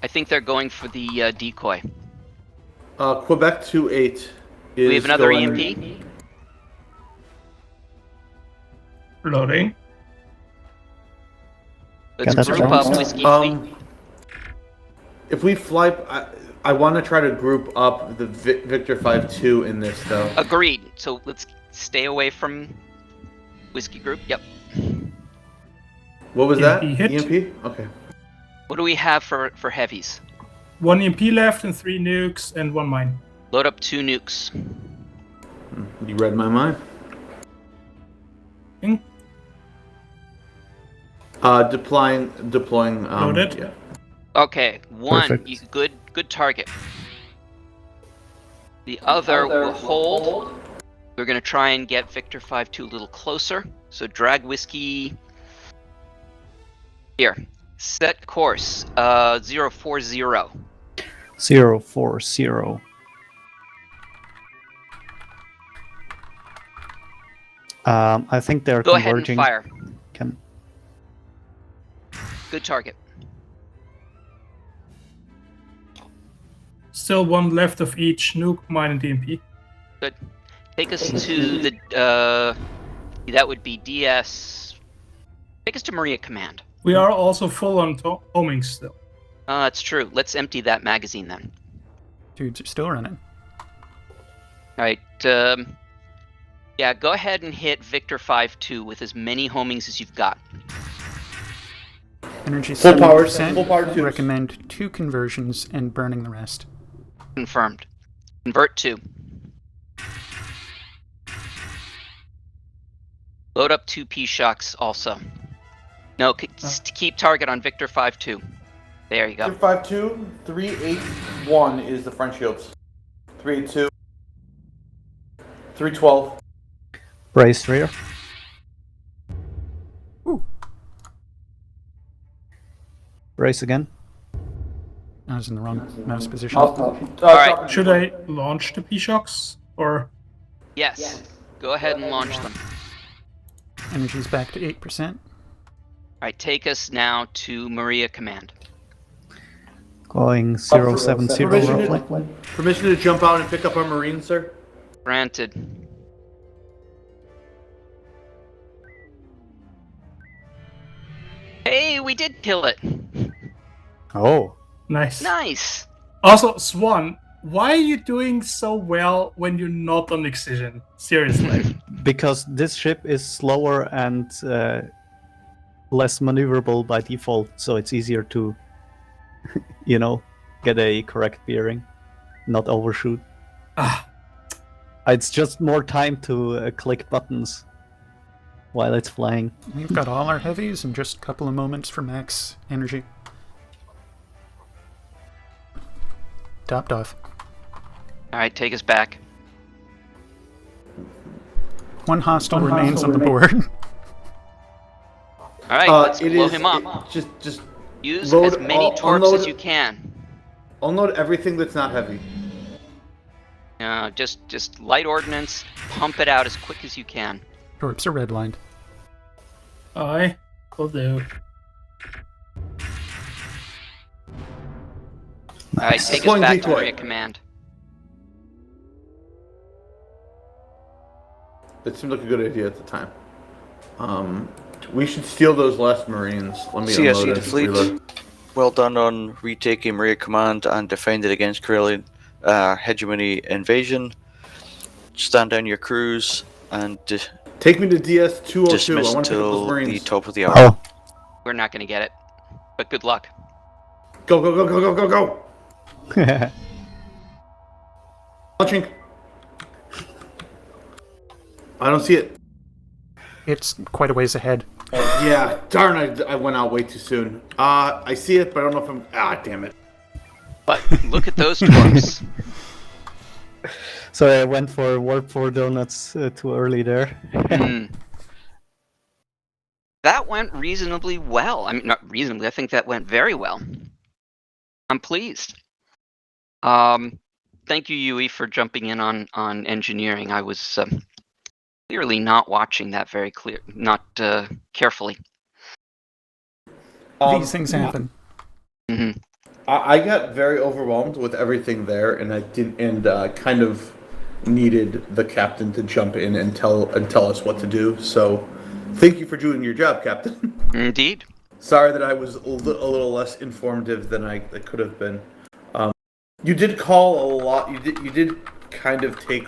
Speaker 3: I think they're going for the decoy.
Speaker 2: Quebec 2-8 is.
Speaker 3: We have another
Speaker 2: going-
Speaker 3: EMP.
Speaker 4: Loading.
Speaker 3: Let's
Speaker 5: that's
Speaker 3: group
Speaker 5: right.
Speaker 3: up Whiskey Fleet.
Speaker 2: If we fly, I want to try to group up the Victor 5-2 in this though.
Speaker 3: Agreed. So let's stay away from Whiskey Group. Yep.
Speaker 2: What was that?
Speaker 4: EMP hit.
Speaker 2: EMP? Okay.
Speaker 3: What do we have for heavies?
Speaker 4: 1 EMP left and 3 nukes and 1 mine.
Speaker 3: Load up 2 nukes.
Speaker 2: You read my mind. Deploying.
Speaker 4: Loaded.
Speaker 2: Yeah.
Speaker 3: Okay, one.
Speaker 5: Perfect.
Speaker 3: Good target. The other will hold. We're gonna try and get Victor 5-2 a little closer. So drag Whiskey. Here. Set course. 040.
Speaker 5: 040. I think they're
Speaker 3: Go ahead and
Speaker 5: converging.
Speaker 3: fire.
Speaker 5: Can
Speaker 3: Good target.
Speaker 4: Still 1 left of each nuke, mine, and EMP.
Speaker 3: Good. Take us to the. That would be DS. Take us to Maria Command.
Speaker 4: We are also full on homing still.
Speaker 3: That's true. Let's empty that magazine then.
Speaker 1: Dudes are still running.
Speaker 3: Alright, yeah, go ahead and hit Victor 5-2 with as many homings as you've got.
Speaker 1: Energy
Speaker 2: Full power,
Speaker 1: 70%.
Speaker 2: full power tubes.
Speaker 1: Recommend 2 conversions and burning the rest.
Speaker 3: Confirmed. Convert 2. Load up 2 P-Shocks also. No, keep target on Victor 5-2. There you go.
Speaker 2: Victor 5-2, 381 is the front shields. 382. 312.
Speaker 5: brace rear.
Speaker 1: Ooh.
Speaker 5: Brace again.
Speaker 1: I was in the wrong mouse position.
Speaker 3: Alright.
Speaker 4: Should I launch the P-Shocks? Or
Speaker 3: Yes. Go ahead and launch them.
Speaker 1: Energy's back to 8%.
Speaker 3: Alright, take us now to Maria Command.
Speaker 5: Going 070 roughly.
Speaker 2: Permission to jump out and pick up our Marines, sir?
Speaker 3: Granted. Hey, we did kill it.
Speaker 5: Oh,
Speaker 4: nice.
Speaker 3: Nice.
Speaker 4: Also, Swan, why are you doing so well when you're not on Excision? Seriously.
Speaker 5: Because this ship is slower and less maneuverable by default, so it's easier to, get a correct bearing, not overshoot.
Speaker 4: Ah,
Speaker 5: It's just more time to click buttons while it's flying.
Speaker 1: We've got all our heavies and just a couple of moments for max energy. Topped off.
Speaker 3: All right, take us back.
Speaker 1: One hostile remains on the board.
Speaker 3: All right, let's
Speaker 2: it
Speaker 3: blow
Speaker 2: is-
Speaker 3: him up.
Speaker 2: Just
Speaker 3: Use
Speaker 2: load
Speaker 3: as many
Speaker 2: all-
Speaker 3: torps
Speaker 2: unload-
Speaker 3: as you can.
Speaker 2: unload everything that's not heavy.
Speaker 3: Just light ordnance. Pump it out as quick as you can.
Speaker 1: Torps are redlined.
Speaker 4: I will do.
Speaker 3: All right, take us
Speaker 2: Deploying
Speaker 3: back to
Speaker 2: decoy.
Speaker 3: Maria Command.
Speaker 2: That seemed like a good idea at the time. We should steal those last Marines. Let me
Speaker 7: CSE
Speaker 2: unload
Speaker 7: to
Speaker 2: and
Speaker 7: fleet.
Speaker 2: reload.
Speaker 7: Well done on retaking Maria Command and defended against Corellian hegemony invasion. Stand down your crews and
Speaker 2: Take me to DS-202. I
Speaker 7: dismiss
Speaker 2: want to pick up those
Speaker 7: till the
Speaker 2: Marines.
Speaker 7: top of the hour.
Speaker 5: Oh,
Speaker 3: We're not going to get it, but good luck.
Speaker 2: Go, go, go, go, go, go, go! Launching. I don't see it.
Speaker 1: It's quite a ways ahead.
Speaker 2: Yeah, darn, I went out way too soon. I see it, but I don't know if I'm... damn it.
Speaker 3: But look at those torps.
Speaker 5: sorry, I went for warp 4 donuts too early there.
Speaker 3: Hmm. That went reasonably well. I mean, not reasonably. I think that went very well. I'm pleased. Thank you, Yui, for jumping in on engineering. I was clearly not watching that very carefully.
Speaker 1: These things happen.
Speaker 3: Mm-hmm.
Speaker 2: I got very overwhelmed with everything there, and I didn't, and kind of needed the captain to jump in and tell us what to do. So, thank you for doing your job, Captain.
Speaker 3: Indeed.
Speaker 2: Sorry that I was a little less informative than I could have been. You did call a lot. You did kind of take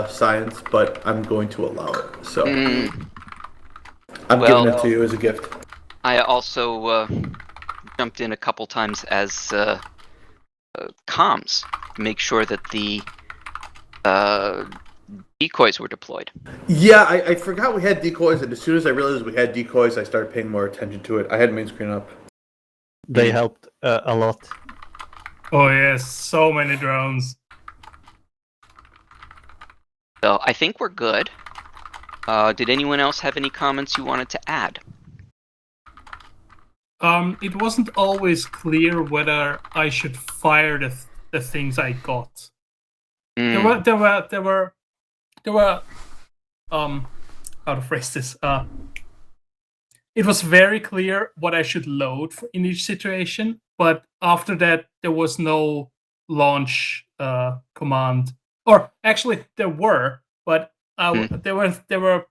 Speaker 2: science, but I'm going to allow it. So I'm giving it to you as a gift.
Speaker 3: I also jumped in a couple times as comms to make sure that the decoys were deployed.
Speaker 2: Yeah, I forgot we had decoys, and as soon as I realized we had decoys, I started paying more attention to it. I had main screen up.
Speaker 5: They helped a lot.
Speaker 4: Oh yes, so many drones.
Speaker 3: So I think we're good. Did anyone else have any comments you wanted to add?
Speaker 4: It wasn't always clear whether I should fire the things I got. There were how to phrase this. It was very clear what I should load in each situation, but after that there was no launch command. Or actually there were, but there were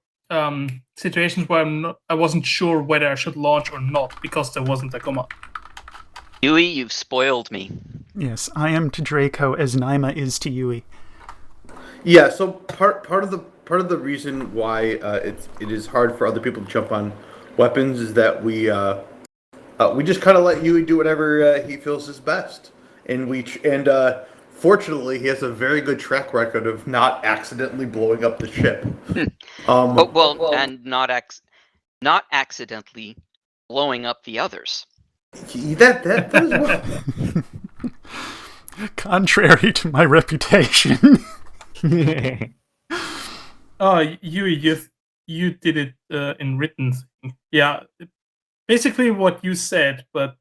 Speaker 4: situations where I wasn't sure whether I should launch or not because there wasn't a command.
Speaker 3: Yui, you've spoiled me.
Speaker 1: Yes, I am to Draco as Naima is to Yui.
Speaker 2: Yeah, so part of the reason why it is hard for other people to jump on weapons is that we just kind of let Yui do whatever he feels is best, and fortunately he has a very good track record of not accidentally blowing up the ship.
Speaker 3: And not accidentally blowing up the others.
Speaker 2: That as well.
Speaker 1: Contrary to my reputation.
Speaker 4: Oh, Yui, you did it in written thing. Yeah, basically what you said, but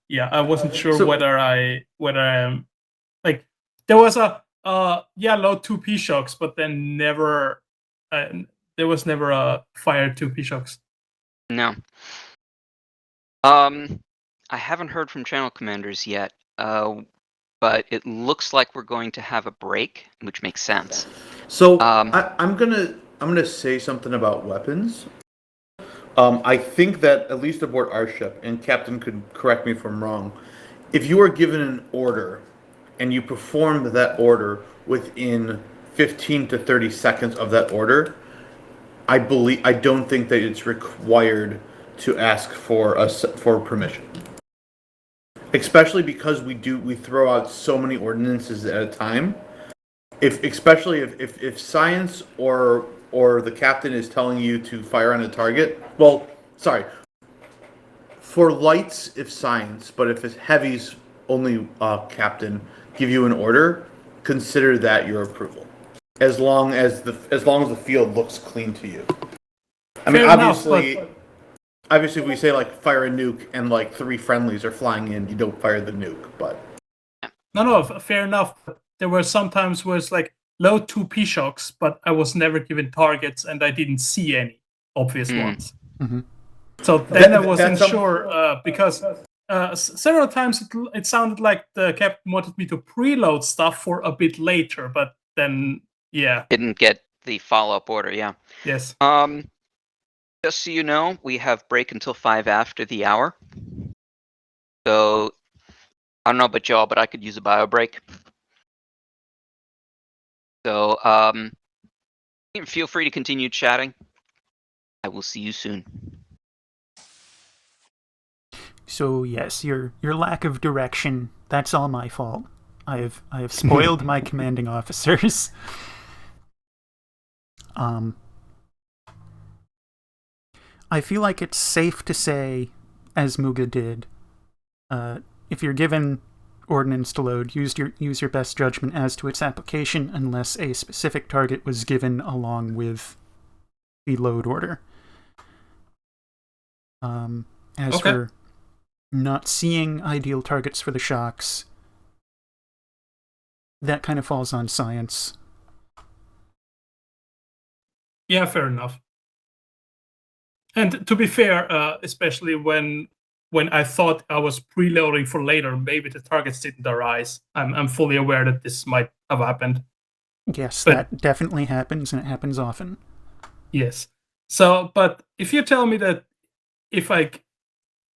Speaker 4: yeah, I wasn't sure whether I am like there was a load 2 P shocks, but then never there was never a fire 2 P shocks.
Speaker 3: No. I haven't heard from channel commanders yet, but it looks like we're going to have a break, which makes sense.
Speaker 2: So I'm gonna say something about weapons. I think that at least aboard our ship, and Captain could correct me if I'm wrong, if you are given an order and you perform that order within 15 to 30 seconds of that order, I don't think that it's required to ask for permission. Especially because we throw out so many ordinances at a time. Especially if science or the captain is telling you to fire on a target. Well, sorry. For lights, if science, but if it's heavies, only captain give you an order, consider that your approval. As long as the field looks clean to you. I mean, obviously, if we say like fire a nuke and like 3 friendlies are flying in, you don't fire the nuke. But
Speaker 4: no, fair enough. There were some times where it's like load 2 P-shocks, but I was never given targets and I didn't see any obvious ones.
Speaker 1: Mm-hmm.
Speaker 4: So then I wasn't sure because several times it sounded like the captain wanted me to preload stuff for a bit later, but then
Speaker 3: didn't get the follow-up order. Yeah.
Speaker 4: Yes.
Speaker 3: Just so you know, we have break until 5 after the hour. So I don't know about y'all, but I could use a bio break. So feel free to continue chatting. I will see you soon.
Speaker 1: So yes, your lack of direction, that's all my fault. I have spoiled my commanding officers. I feel like it's safe to say, as Muga did, if you're given ordnance to load, use your best judgment as to its application unless a specific target was given along with the load order. As for not seeing ideal targets for the shocks, that kind of falls on science.
Speaker 4: Yeah, fair enough. And to be fair, especially when I thought I was preloading for later, maybe the targets didn't arise. I'm fully aware that this might have happened.
Speaker 1: Yes, that definitely happens, and it happens often.
Speaker 4: Yes. So, but if you tell me that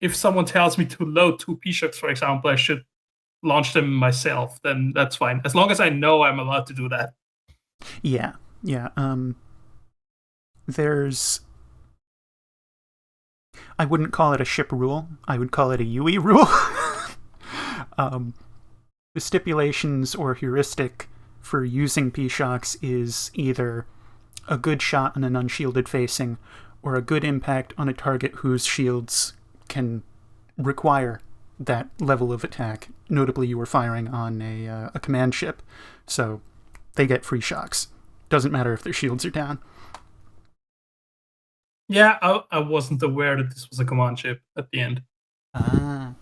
Speaker 4: if someone tells me to load 2 P-shocks, for example, I should launch them myself, then that's fine. As long as I know I'm allowed to do that.
Speaker 1: Yeah. There's... I wouldn't call it a ship rule. I would call it a UE rule. The stipulations or heuristic for using P-shocks is either a good shot on an unshielded facing or a good impact on a target whose shields can require that level of attack. Notably, you were firing on a command ship, so they get free shocks. Doesn't matter if their shields are down.
Speaker 4: Yeah, I wasn't aware that this was a command ship at the end.
Speaker 1: Ah.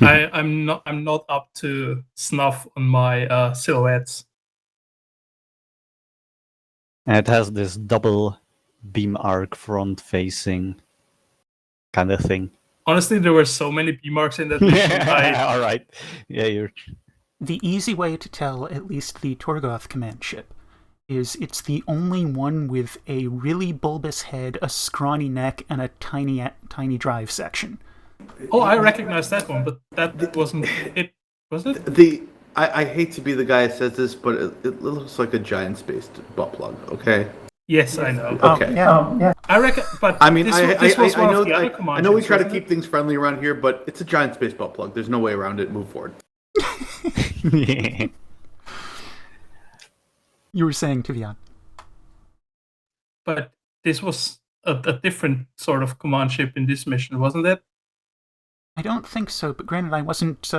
Speaker 4: I'm not up to snuff on my silhouettes.
Speaker 5: And it has this double beam arc front facing kind of thing.
Speaker 4: Honestly, there were so many beam arcs in that mission.
Speaker 5: All right. Yeah, you're...
Speaker 1: The easy way to tell at least the Torgoth command ship is it's the only one with a really bulbous head, a scrawny neck, and a tiny drive section.
Speaker 4: Oh, I recognize that one, but that wasn't it, was it?
Speaker 2: I hate to be the guy that says this, but it looks like a giant space butt plug, okay?
Speaker 4: Yes, I know.
Speaker 2: Okay.
Speaker 1: Yeah.
Speaker 4: I reckon, but
Speaker 2: I mean,
Speaker 4: this was one of the other command
Speaker 2: I know we
Speaker 4: ships,
Speaker 2: try to
Speaker 4: wasn't
Speaker 2: keep things friendly around here, but it's a giant space butt plug. There's no way around it. Move forward.
Speaker 5: Yeah.
Speaker 1: You were saying, Tivian.
Speaker 4: But this was a different sort of command ship in this mission, wasn't it?
Speaker 1: I don't think so, but granted, I wasn't...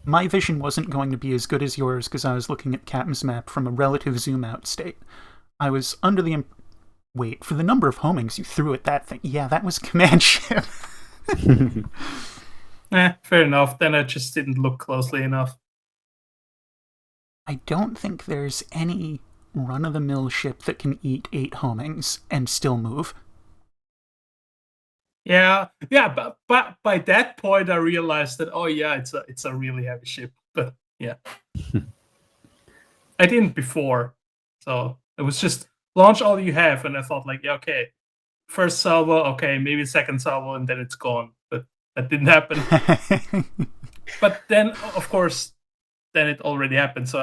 Speaker 1: my vision wasn't going to be as good as yours because I was looking at Captain's map from a relative zoom-out state. I was under the... Wait, for the number of homings you threw at that thing, yeah, that was a command ship.
Speaker 4: Fair enough. Then I just didn't look closely enough.
Speaker 1: I don't think there's any run-of-the-mill ship that can eat 8 homings and still move.
Speaker 4: Yeah, but by that point I realized that it's a really heavy ship. But yeah, I didn't before, so it was just launch all you have, and I thought like, yeah, okay, first salvo, okay, maybe second salvo, and then it's gone. But that didn't happen. But then, of course, then it already happened, so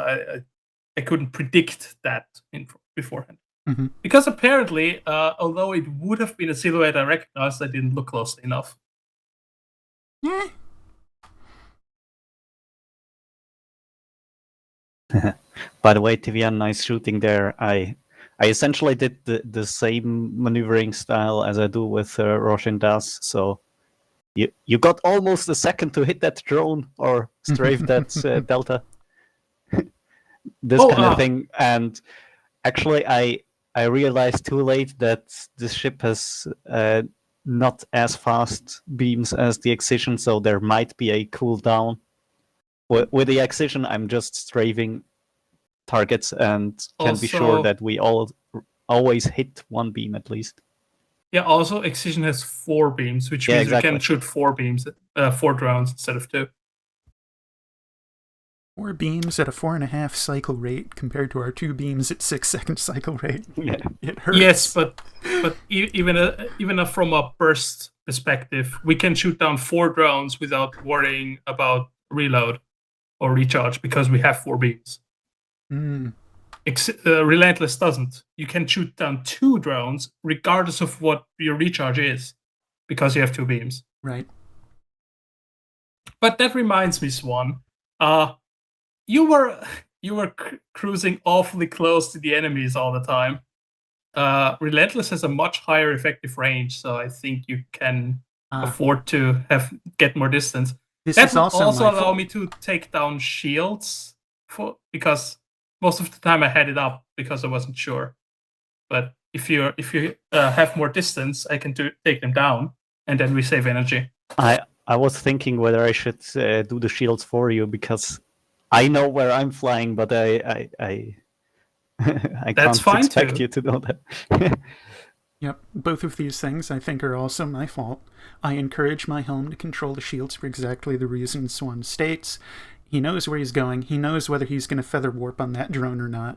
Speaker 4: I couldn't predict that beforehand.
Speaker 1: Mm-hmm.
Speaker 4: Because apparently, although it would have been a silhouette I recognized, I didn't look closely enough.
Speaker 1: Yeah.
Speaker 5: By the way, Tivian, nice shooting there. I essentially did the same maneuvering style as I do with Roshan Das. So you got almost a second to hit that drone or strafe that delta. This kind of thing. And actually, I realized too late that this ship has not as fast beams as the Excision, so there might be a cooldown. With the Excision, I'm just strafing targets and can be sure that we always hit one beam at least.
Speaker 4: Yeah, also Excision has 4 beams, which means we can shoot 4 beams, 4 drones instead of 2.
Speaker 1: 4 beams at a 4.5 cycle rate compared to our 2 beams at 6 second cycle rate.
Speaker 5: Yeah.
Speaker 1: It hurts.
Speaker 4: Yes, but even from a burst perspective, we can shoot down 4 drones without worrying about reload or recharge because we have 4 beams. Relentless doesn't. You can shoot down 2 drones regardless of what your recharge is because you have 2 beams.
Speaker 1: Right.
Speaker 4: But that reminds me, Swan. You were cruising awfully close to the enemies all the time. Relentless has a much higher effective range, so I think you can afford to get more distance. That will also allow me to take down shields because most of the time I had it up because I wasn't sure. But if you have more distance, I can take them down, and then we save energy.
Speaker 5: I was thinking whether I should do the shields for you because I know where I'm flying, but I can't expect you to know that.
Speaker 1: Yep, both of these things I think are also my fault. I encourage my helm to control the shields for exactly the reasons Swan states. He knows where he's going. He knows whether he's going to feather warp on that drone or not.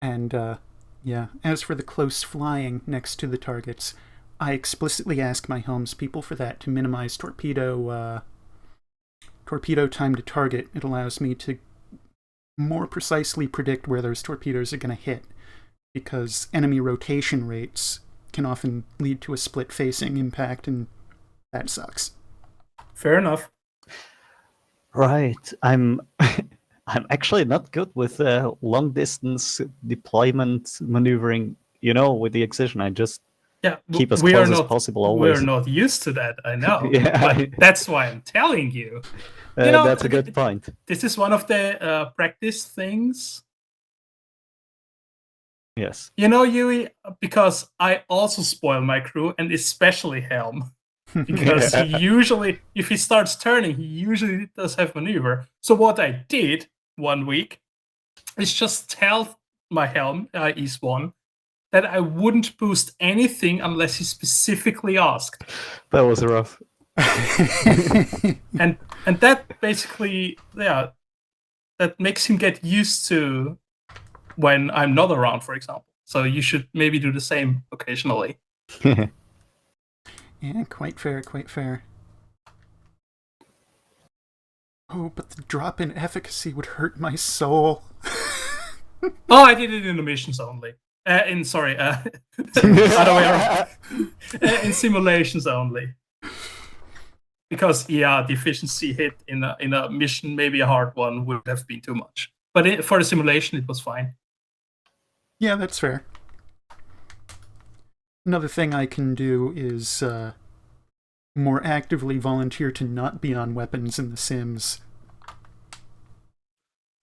Speaker 1: And, yeah, as for the close flying next to the targets, I explicitly ask my helms people for that to minimize torpedo time to target. It allows me to more precisely predict where those torpedoes are going to hit, because enemy rotation rates can often lead to a split-facing impact, and that sucks.
Speaker 4: Fair enough.
Speaker 5: Right. I'm actually not good with long-distance deployment maneuvering, with the Excision. I just keep as close as possible always.
Speaker 4: We're not used to that, I know.
Speaker 5: Yeah.
Speaker 4: But that's why I'm telling you.
Speaker 5: That's a good point.
Speaker 4: This is one of the practice things.
Speaker 5: Yes.
Speaker 4: Yui, because I also spoil my crew, and especially Helm. Because he usually, if he starts turning, he usually does have maneuver. So what I did one week is just tell my Helm, i.e. Swan, that I wouldn't boost anything unless he specifically asked.
Speaker 5: That was rough.
Speaker 4: and that basically, that makes him get used to when I'm not around, for example. So you should maybe do the same occasionally.
Speaker 1: Yeah, quite fair, quite fair. Oh, but the drop in efficacy would hurt my soul.
Speaker 4: Oh, I did it in the missions only. Other way around. In simulations only. Because, the efficiency hit in a mission, maybe a hard one, would have been too much. But for the simulation, it was fine.
Speaker 1: Yeah, that's fair. Another thing I can do is more actively volunteer to not be on weapons in the sims.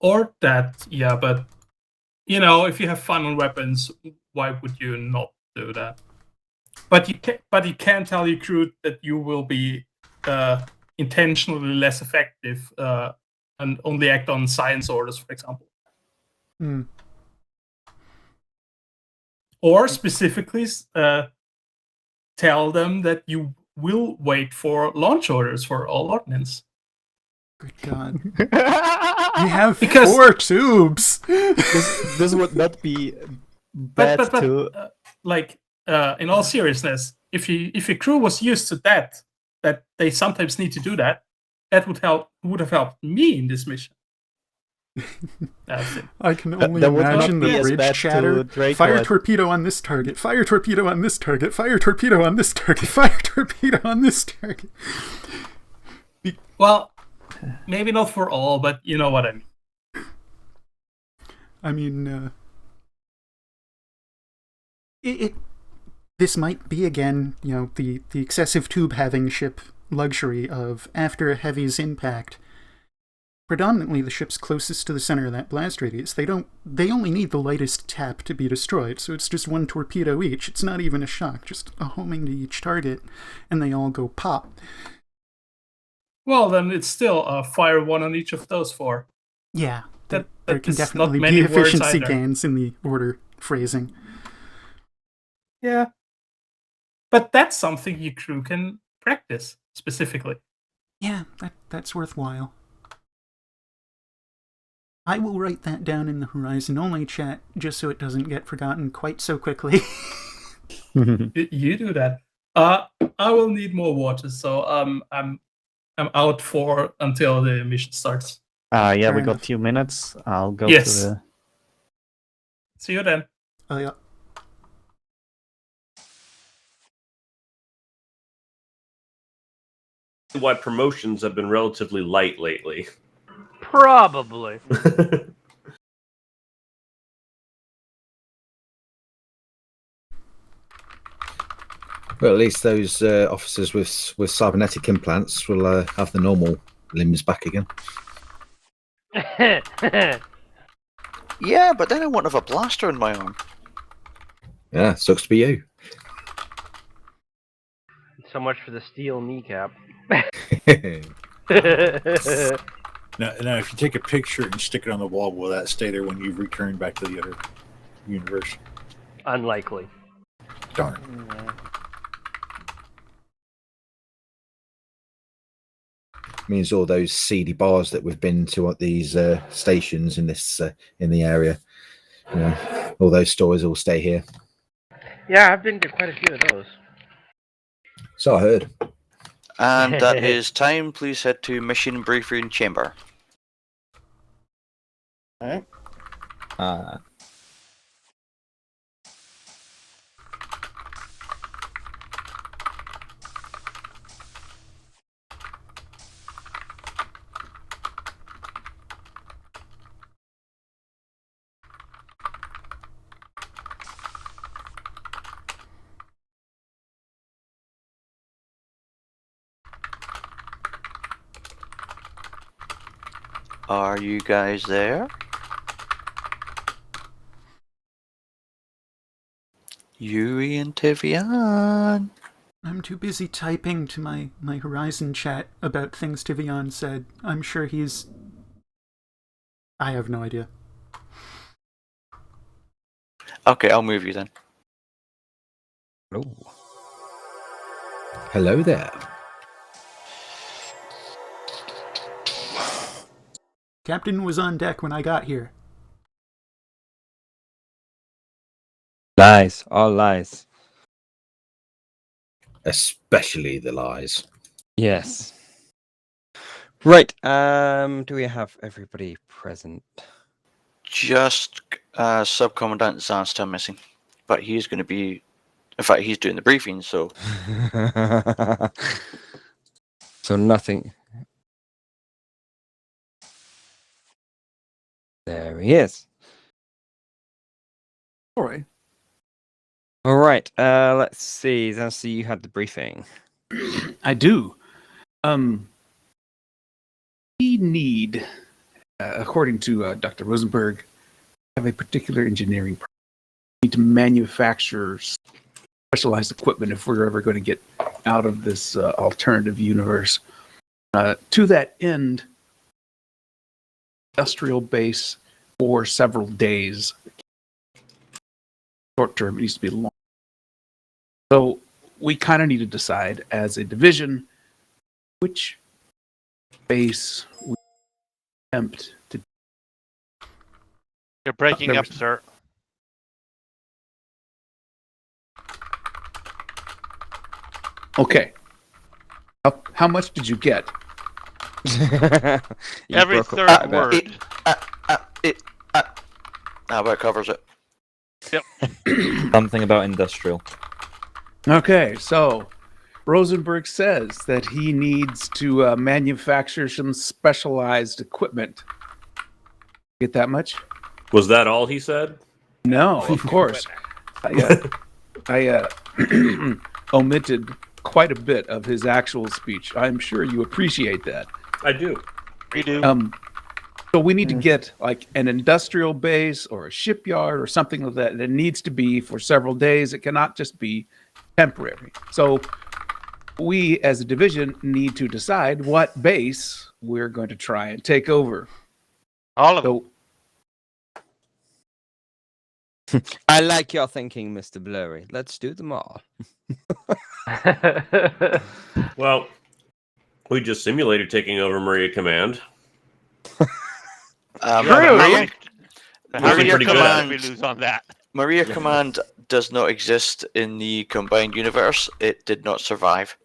Speaker 4: Or that, but, if you have fun on weapons, why would you not do that? But you can tell your crew that you will be intentionally less effective and only act on science orders, for example. Or specifically tell them that you will wait for launch orders for all ordnance.
Speaker 1: Good God. We have 4 tubes!
Speaker 5: This would not be bad to...
Speaker 4: in all seriousness, if your crew was used to that, that they sometimes need to do that. That would have helped me in this mission. I think.
Speaker 1: I can only
Speaker 5: That would not
Speaker 1: imagine
Speaker 5: be
Speaker 1: the
Speaker 5: as
Speaker 1: bridge
Speaker 5: bad
Speaker 1: chatter.
Speaker 5: to Draco
Speaker 1: Fire
Speaker 5: as-
Speaker 1: torpedo on this target. Fire torpedo on this target. Fire torpedo on this target. Fire torpedo on this target.
Speaker 4: Well, maybe not for all, but you know what I mean.
Speaker 1: I mean, this might be again, the excessive tube having ship luxury of after a heavy's impact. Predominantly, the ship's closest to the center of that blast radius. They only need the lightest tap to be destroyed, so it's just one torpedo each. It's not even a shock, just a homing to each target, and they all go pop.
Speaker 4: Well, then it's still fire one on each of those 4.
Speaker 1: Yeah,
Speaker 4: That
Speaker 1: there can
Speaker 4: is
Speaker 1: definitely
Speaker 4: not many
Speaker 1: be
Speaker 4: words
Speaker 1: efficiency
Speaker 4: either.
Speaker 1: gains in the order phrasing.
Speaker 4: Yeah. But that's something your crew can practice specifically.
Speaker 1: Yeah, that's worthwhile. I will write that down in the Horizon only chat just so it doesn't get forgotten quite so quickly.
Speaker 4: You do that. I will need more water, so I'm out for until the mission starts.
Speaker 5: Yeah,
Speaker 1: Fair
Speaker 5: we got
Speaker 1: enough.
Speaker 5: 2 minutes. I'll go
Speaker 4: Yes.
Speaker 5: to the...
Speaker 4: See you then.
Speaker 1: Oh yeah.
Speaker 9: Why promotions have been relatively light lately.
Speaker 10: Probably.
Speaker 11: Well, at least those officers with cybernetic implants will have the normal limbs back again.
Speaker 7: Yeah, but then I won't have a blaster in my arm.
Speaker 11: Yeah, sucks to be you.
Speaker 10: So much for the steel kneecap.
Speaker 12: Now, if you take a picture and stick it on the wall, will that stay there when you've returned back to the other universe?
Speaker 10: Unlikely.
Speaker 12: Darn.
Speaker 11: Means all those seedy bars that we've been to at these stations in this in the area, all those stores all stay here.
Speaker 10: Yeah, I've been to quite a few of those.
Speaker 11: So I heard.
Speaker 7: And that is time. Please head to mission briefing chamber.
Speaker 10: Alright.
Speaker 7: Are you guys there? Yuri and Tivian.
Speaker 1: I'm too busy typing to my Horizon chat about things Tivian said. I'm sure he's... I have no idea.
Speaker 7: Okay, I'll move you then.
Speaker 6: Oh.
Speaker 11: Hello there.
Speaker 1: Captain was on deck when I got here.
Speaker 6: Lies. All lies.
Speaker 11: Especially the lies.
Speaker 6: Yes. Right. Do we have everybody present?
Speaker 7: Just Subcommandant Zan's still missing. But he's going to be... In fact, he's doing the briefing, so...
Speaker 6: So nothing. There he is.
Speaker 12: All right.
Speaker 6: All right. Let's see. Zancy, you had the briefing.
Speaker 12: I do. We need, according to Dr. Rosenberg, have a particular engineering problem. We need to manufacture specialized equipment if we're ever going to get out of this alternative universe. To that end, industrial base for several days. Short term, it needs to be long. So we kind of need to decide as a division which base we attempt to.
Speaker 13: You're breaking up, sir.
Speaker 12: Okay. How much did you get?
Speaker 6: You
Speaker 13: Every
Speaker 6: broke up
Speaker 13: third
Speaker 6: quite a bit.
Speaker 13: word.
Speaker 7: Now that covers it.
Speaker 14: Something about industrial.
Speaker 12: Okay, so Rosenberg says that he needs to manufacture some specialized equipment. Get that much?
Speaker 9: Was that all he said?
Speaker 12: No, of course. I omitted quite a bit of his actual speech. I'm sure you appreciate that.
Speaker 9: I do.
Speaker 13: We do.
Speaker 12: So we need to get like an industrial base or a shipyard or something like that. It needs to be for several days. It cannot just be temporary. So we as a division need to decide what base we're going to try and take over.
Speaker 13: All of them.
Speaker 12: So
Speaker 6: I like your thinking, Mr. Blurry. Let's do them all.
Speaker 9: Well, we just simulated taking over Maria Command.
Speaker 7: Maria,
Speaker 13: How many
Speaker 9: pretty good at
Speaker 13: commands
Speaker 9: it.
Speaker 13: we lose on that?
Speaker 7: Maria Command does not exist in the combined universe. It did not survive.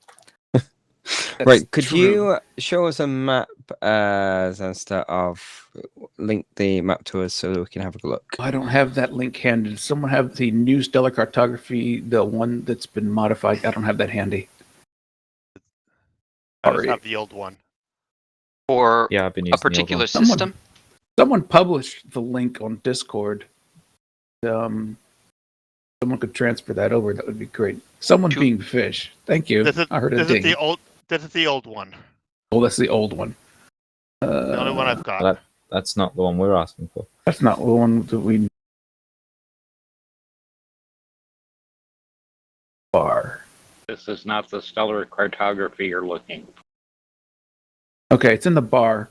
Speaker 6: Right, could
Speaker 12: true.
Speaker 6: you show us a map, Zanster, of link the map to us so that we can have a look?
Speaker 12: I don't have that link handy. Does someone have the new stellar cartography, the one that's been modified? I don't have that handy.
Speaker 13: I just
Speaker 12: Sorry.
Speaker 13: have the old one.
Speaker 3: For
Speaker 14: Yeah, I've been using
Speaker 3: a particular
Speaker 12: Someone-
Speaker 3: system?
Speaker 12: Someone published the link on Discord. Someone could transfer that over. That would be great. Someone
Speaker 3: To-
Speaker 12: being fish. Thank you.
Speaker 13: This is,
Speaker 12: I heard a
Speaker 13: this
Speaker 12: ding.
Speaker 13: is the old. This is the old one.
Speaker 12: Oh, that's the old one.
Speaker 13: The only one I've got.
Speaker 14: Well, that's not the one we're asking for.
Speaker 12: That's not the one that we are.
Speaker 15: This is not the stellar cartography you're looking for.
Speaker 12: Okay, it's in the bar.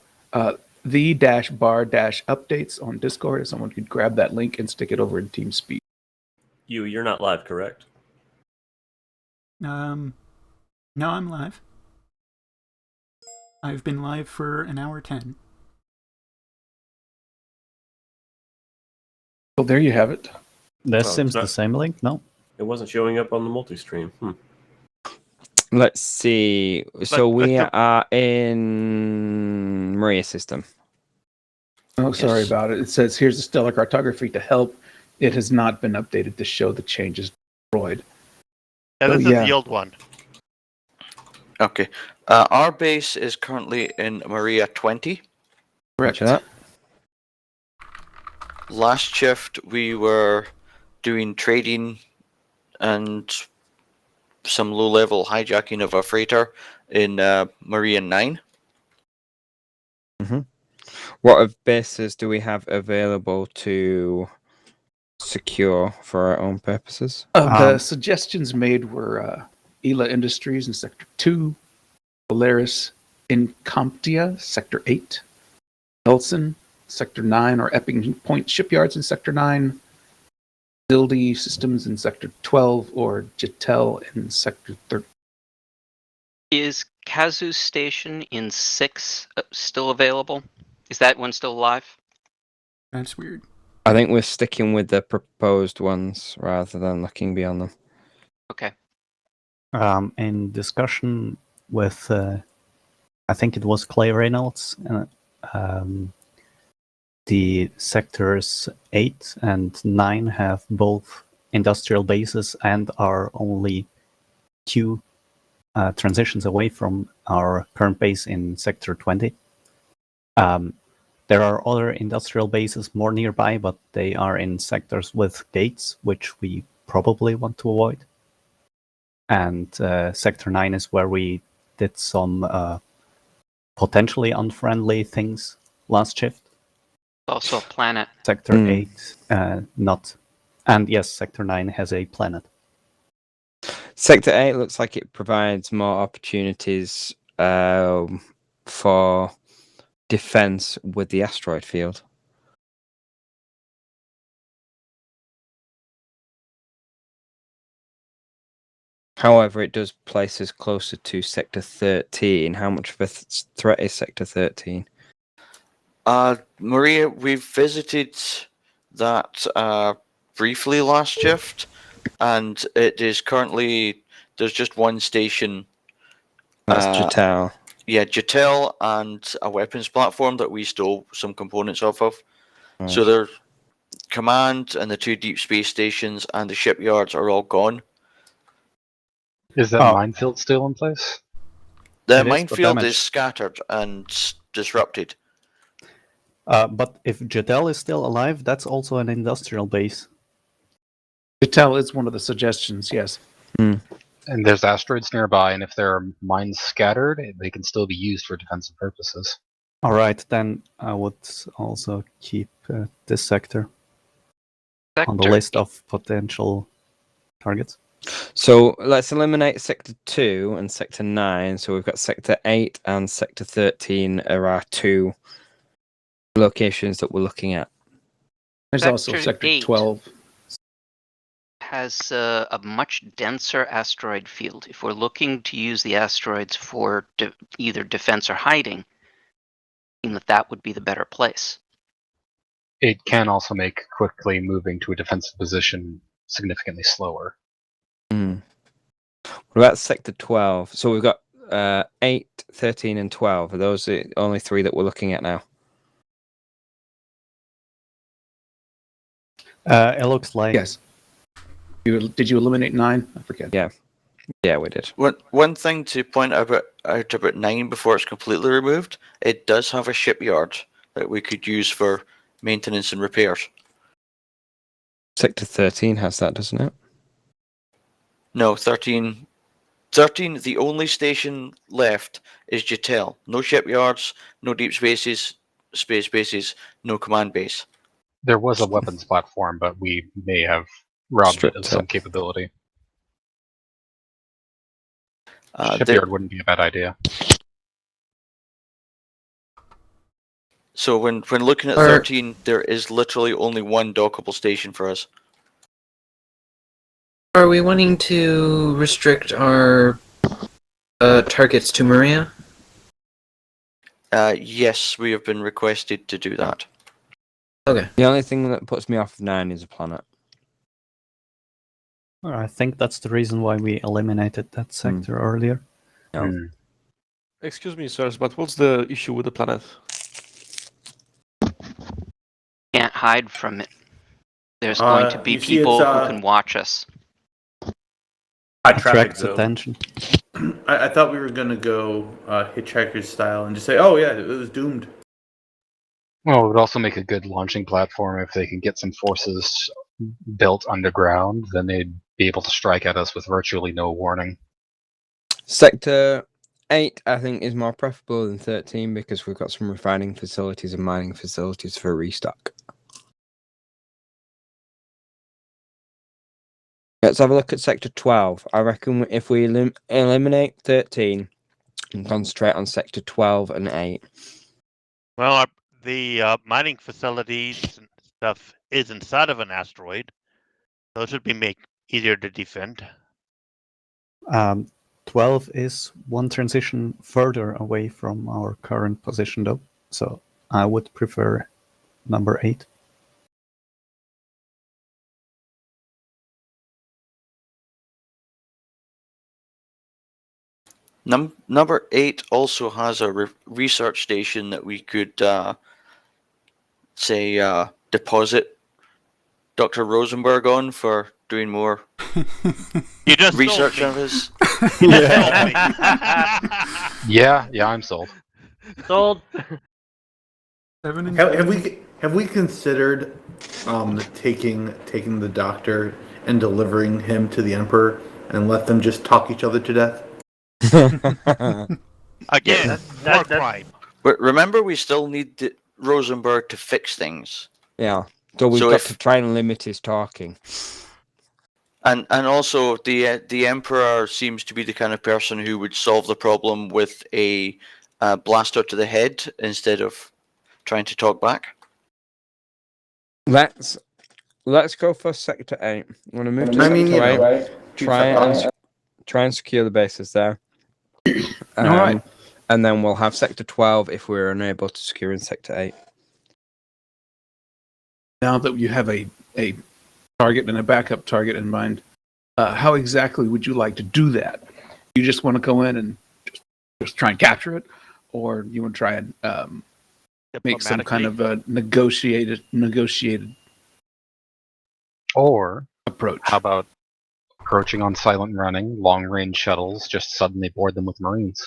Speaker 12: The-bar-updates on Discord. If someone could grab that link and stick it over in TeamSpeak.
Speaker 9: You're not live, correct?
Speaker 1: No, I'm live. I've been live for an hour 10.
Speaker 12: So there you have it.
Speaker 5: This
Speaker 9: Oh,
Speaker 5: seems
Speaker 9: it's not-
Speaker 5: the same link, no?
Speaker 9: It wasn't showing up on the multi-stream.
Speaker 6: Let's see. So
Speaker 13: But
Speaker 6: we
Speaker 13: the-
Speaker 6: are in Maria system.
Speaker 12: Oh, sorry
Speaker 7: Yes.
Speaker 12: about it. It says here's the stellar cartography to help. It has not been updated to show the changes destroyed.
Speaker 13: Yeah, this
Speaker 12: Oh,
Speaker 13: is
Speaker 12: yeah.
Speaker 13: the old one.
Speaker 7: Okay. Our base is currently in Maria 20.
Speaker 12: Correct.
Speaker 6: Roger that.
Speaker 7: Last shift, we were doing trading and some low-level hijacking of a freighter in Maria 9.
Speaker 6: What of bases do we have available to secure for our own purposes?
Speaker 12: The suggestions made were Ela Industries in Sector 2, Polaris Incomptia, Sector 8, Nelson, Sector 9, or Epping Point Shipyards in Sector 9, Zildi Systems in Sector 12, or Jetel in Sector 13.
Speaker 3: Is Kazu Station in 6 still available? Is that one still alive?
Speaker 1: That's weird.
Speaker 6: I think we're sticking with the proposed ones rather than looking beyond them.
Speaker 3: Okay.
Speaker 5: In discussion with, I think it was Clay Reynolds, the sectors 8 and 9 have both industrial bases and are only 2 transitions away from our current base in Sector 20. There are other industrial bases more nearby, but they are in sectors with gates, which we probably want to avoid. And Sector 9 is where we did some potentially unfriendly things last shift.
Speaker 3: Also a planet.
Speaker 5: Sector 8, not. And yes, Sector 9 has a planet.
Speaker 6: Sector 8 looks like it provides more opportunities for defense with the asteroid field. However, it does place us closer to Sector 13. How much of a threat is Sector 13?
Speaker 7: Maria, we visited that briefly last shift, and it is currently, there's just one station
Speaker 6: That's Jatel.
Speaker 7: Yeah, Jatel and a weapons platform that we stole some components off of.
Speaker 6: Right.
Speaker 7: So their command and the 2 deep space stations and the shipyards are all gone.
Speaker 8: Is that minefield still in place?
Speaker 7: The
Speaker 5: It is, but
Speaker 7: minefield
Speaker 5: damaged.
Speaker 7: is scattered and disrupted.
Speaker 5: But if Jadel is still alive, that's also an industrial base.
Speaker 12: Jatel is one of the suggestions, yes.
Speaker 8: And there's asteroids nearby, and if there are mines scattered, they can still be used for defensive purposes.
Speaker 5: All right, then I would also keep this sector on the list of potential targets.
Speaker 6: So let's eliminate Sector 2 and Sector 9. So we've got Sector 8 and Sector 13 are our 2 locations that we're looking at.
Speaker 12: There's also Sector
Speaker 3: 8
Speaker 12: 12.
Speaker 3: has a much denser asteroid field. If we're looking to use the asteroids for either defense or hiding, I think that would be the better place.
Speaker 8: It can also make quickly moving to a defensive position significantly slower.
Speaker 6: What about Sector 12? So we've got 8, 13, and 12. Are those the only 3 that we're looking at now?
Speaker 5: It looks like...
Speaker 12: Yes. Did you eliminate 9? I forget.
Speaker 6: Yeah, we did.
Speaker 7: One thing to point out about 9 before it's completely removed, it does have a shipyard that we could use for maintenance and repairs.
Speaker 6: Sector 13 has that, doesn't it?
Speaker 7: No, 13, the only station left is Jatel. No shipyards, no deep space bases, no command base.
Speaker 8: There was a weapons platform, but we may have robbed it of some capability. Shipyard wouldn't be a bad idea.
Speaker 7: So when looking at 13, there is literally only one dockable station for us.
Speaker 16: Are we wanting to restrict our targets to Maria?
Speaker 7: Yes, we have been requested to do that.
Speaker 16: Okay.
Speaker 6: The only thing that puts me off of 9 is a planet.
Speaker 5: Well, I think that's the reason why we eliminated that sector earlier.
Speaker 6: Yeah.
Speaker 17: Excuse me, sirs, but what's the issue with the planet?
Speaker 3: Can't hide from it. There's going to be people who can watch us.
Speaker 5: Attracts attention.
Speaker 2: I thought we were going to go Hitchhiker's style and just say, oh yeah, it was doomed.
Speaker 8: Well, it would also make a good launching platform if they can get some forces built underground. Then they'd be able to strike at us with virtually no warning.
Speaker 6: Sector 8, I think, is more preferable than 13 because we've got some refining facilities and mining facilities for restock. Let's have a look at Sector 12. I reckon if we eliminate 13 and concentrate on Sector 12 and 8.
Speaker 13: Well, the mining facilities and stuff is inside of an asteroid. Those would be easier to defend.
Speaker 5: 12 is one transition further away from our current position, though. So I would prefer number 8.
Speaker 7: Number 8 also has a research station that we could, deposit Dr. Rosenberg on for doing more research on his.
Speaker 8: Yeah, I'm sold.
Speaker 10: Sold.
Speaker 2: Have we considered taking the doctor and delivering him to the Emperor and let them just talk each other to death?
Speaker 13: Again, war crime.
Speaker 7: But remember, we still need Rosenberg to fix things.
Speaker 6: Yeah, so we've got to try and limit his talking.
Speaker 7: And also, the Emperor seems to be the kind of person who would solve the problem with a blaster to the head instead of trying to talk back.
Speaker 6: Let's go for Sector 8. I'm going to move to Sector 8. Try and secure the bases there.
Speaker 12: All right.
Speaker 6: And then we'll have Sector 12 if we're unable to secure in Sector 8.
Speaker 12: Now that you have a target and a backup target in mind, how exactly would you like to do that? You just want to go in and just just try and capture it, or you want to try and make some kind of a negotiated
Speaker 8: Or
Speaker 12: approach.
Speaker 8: how about approaching on silent running, long range shuttles, just suddenly board them with Marines?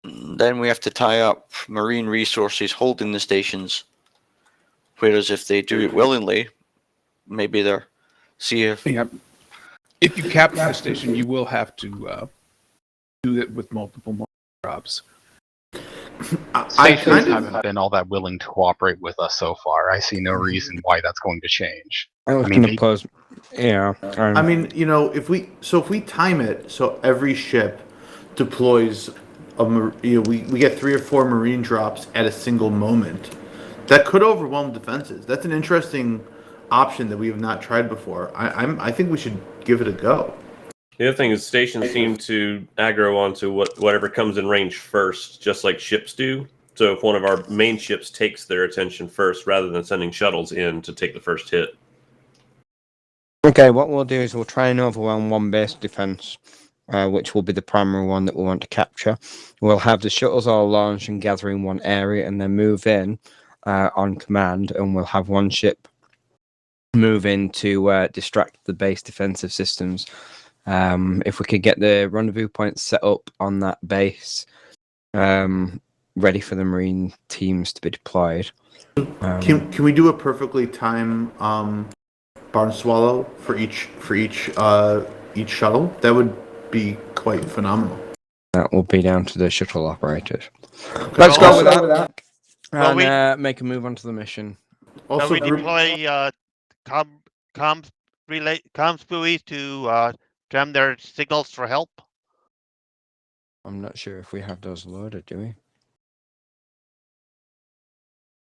Speaker 7: Then we have to tie up Marine resources holding the stations. Whereas if they do it willingly, maybe they're see if
Speaker 12: If you capture the station, you will have to do it with multiple drops.
Speaker 8: Stations haven't been all that willing to cooperate with us so far. I see no reason why that's going to change.
Speaker 6: I mean, yeah.
Speaker 2: I mean, if we time it so every ship deploys we get 3 or 4 Marine drops at a single moment, that could overwhelm defenses. That's an interesting option that we have not tried before. I think we should give it a go.
Speaker 9: The other thing is stations seem to aggro onto whatever comes in range first, just like ships do. So if one of our main ships takes their attention first, rather than sending shuttles in to take the first hit.
Speaker 6: Okay, what we'll do is we'll try and overwhelm one base defense, which will be the primary one that we want to capture. We'll have the shuttles all launched and gather in one area, and then move in on command, and we'll have one ship move in to distract the base defensive systems. If we could get the rendezvous points set up on that base, ready for the Marine teams to be deployed.
Speaker 2: Can we do a perfectly timed barn swallow for each shuttle? That would be quite phenomenal.
Speaker 6: That will be down to the shuttle operators. Let's go with that. And make a move onto the mission.
Speaker 13: Also, we deploy comms buoys to jam their signals for help?
Speaker 6: I'm not sure if we have those loaded, do we?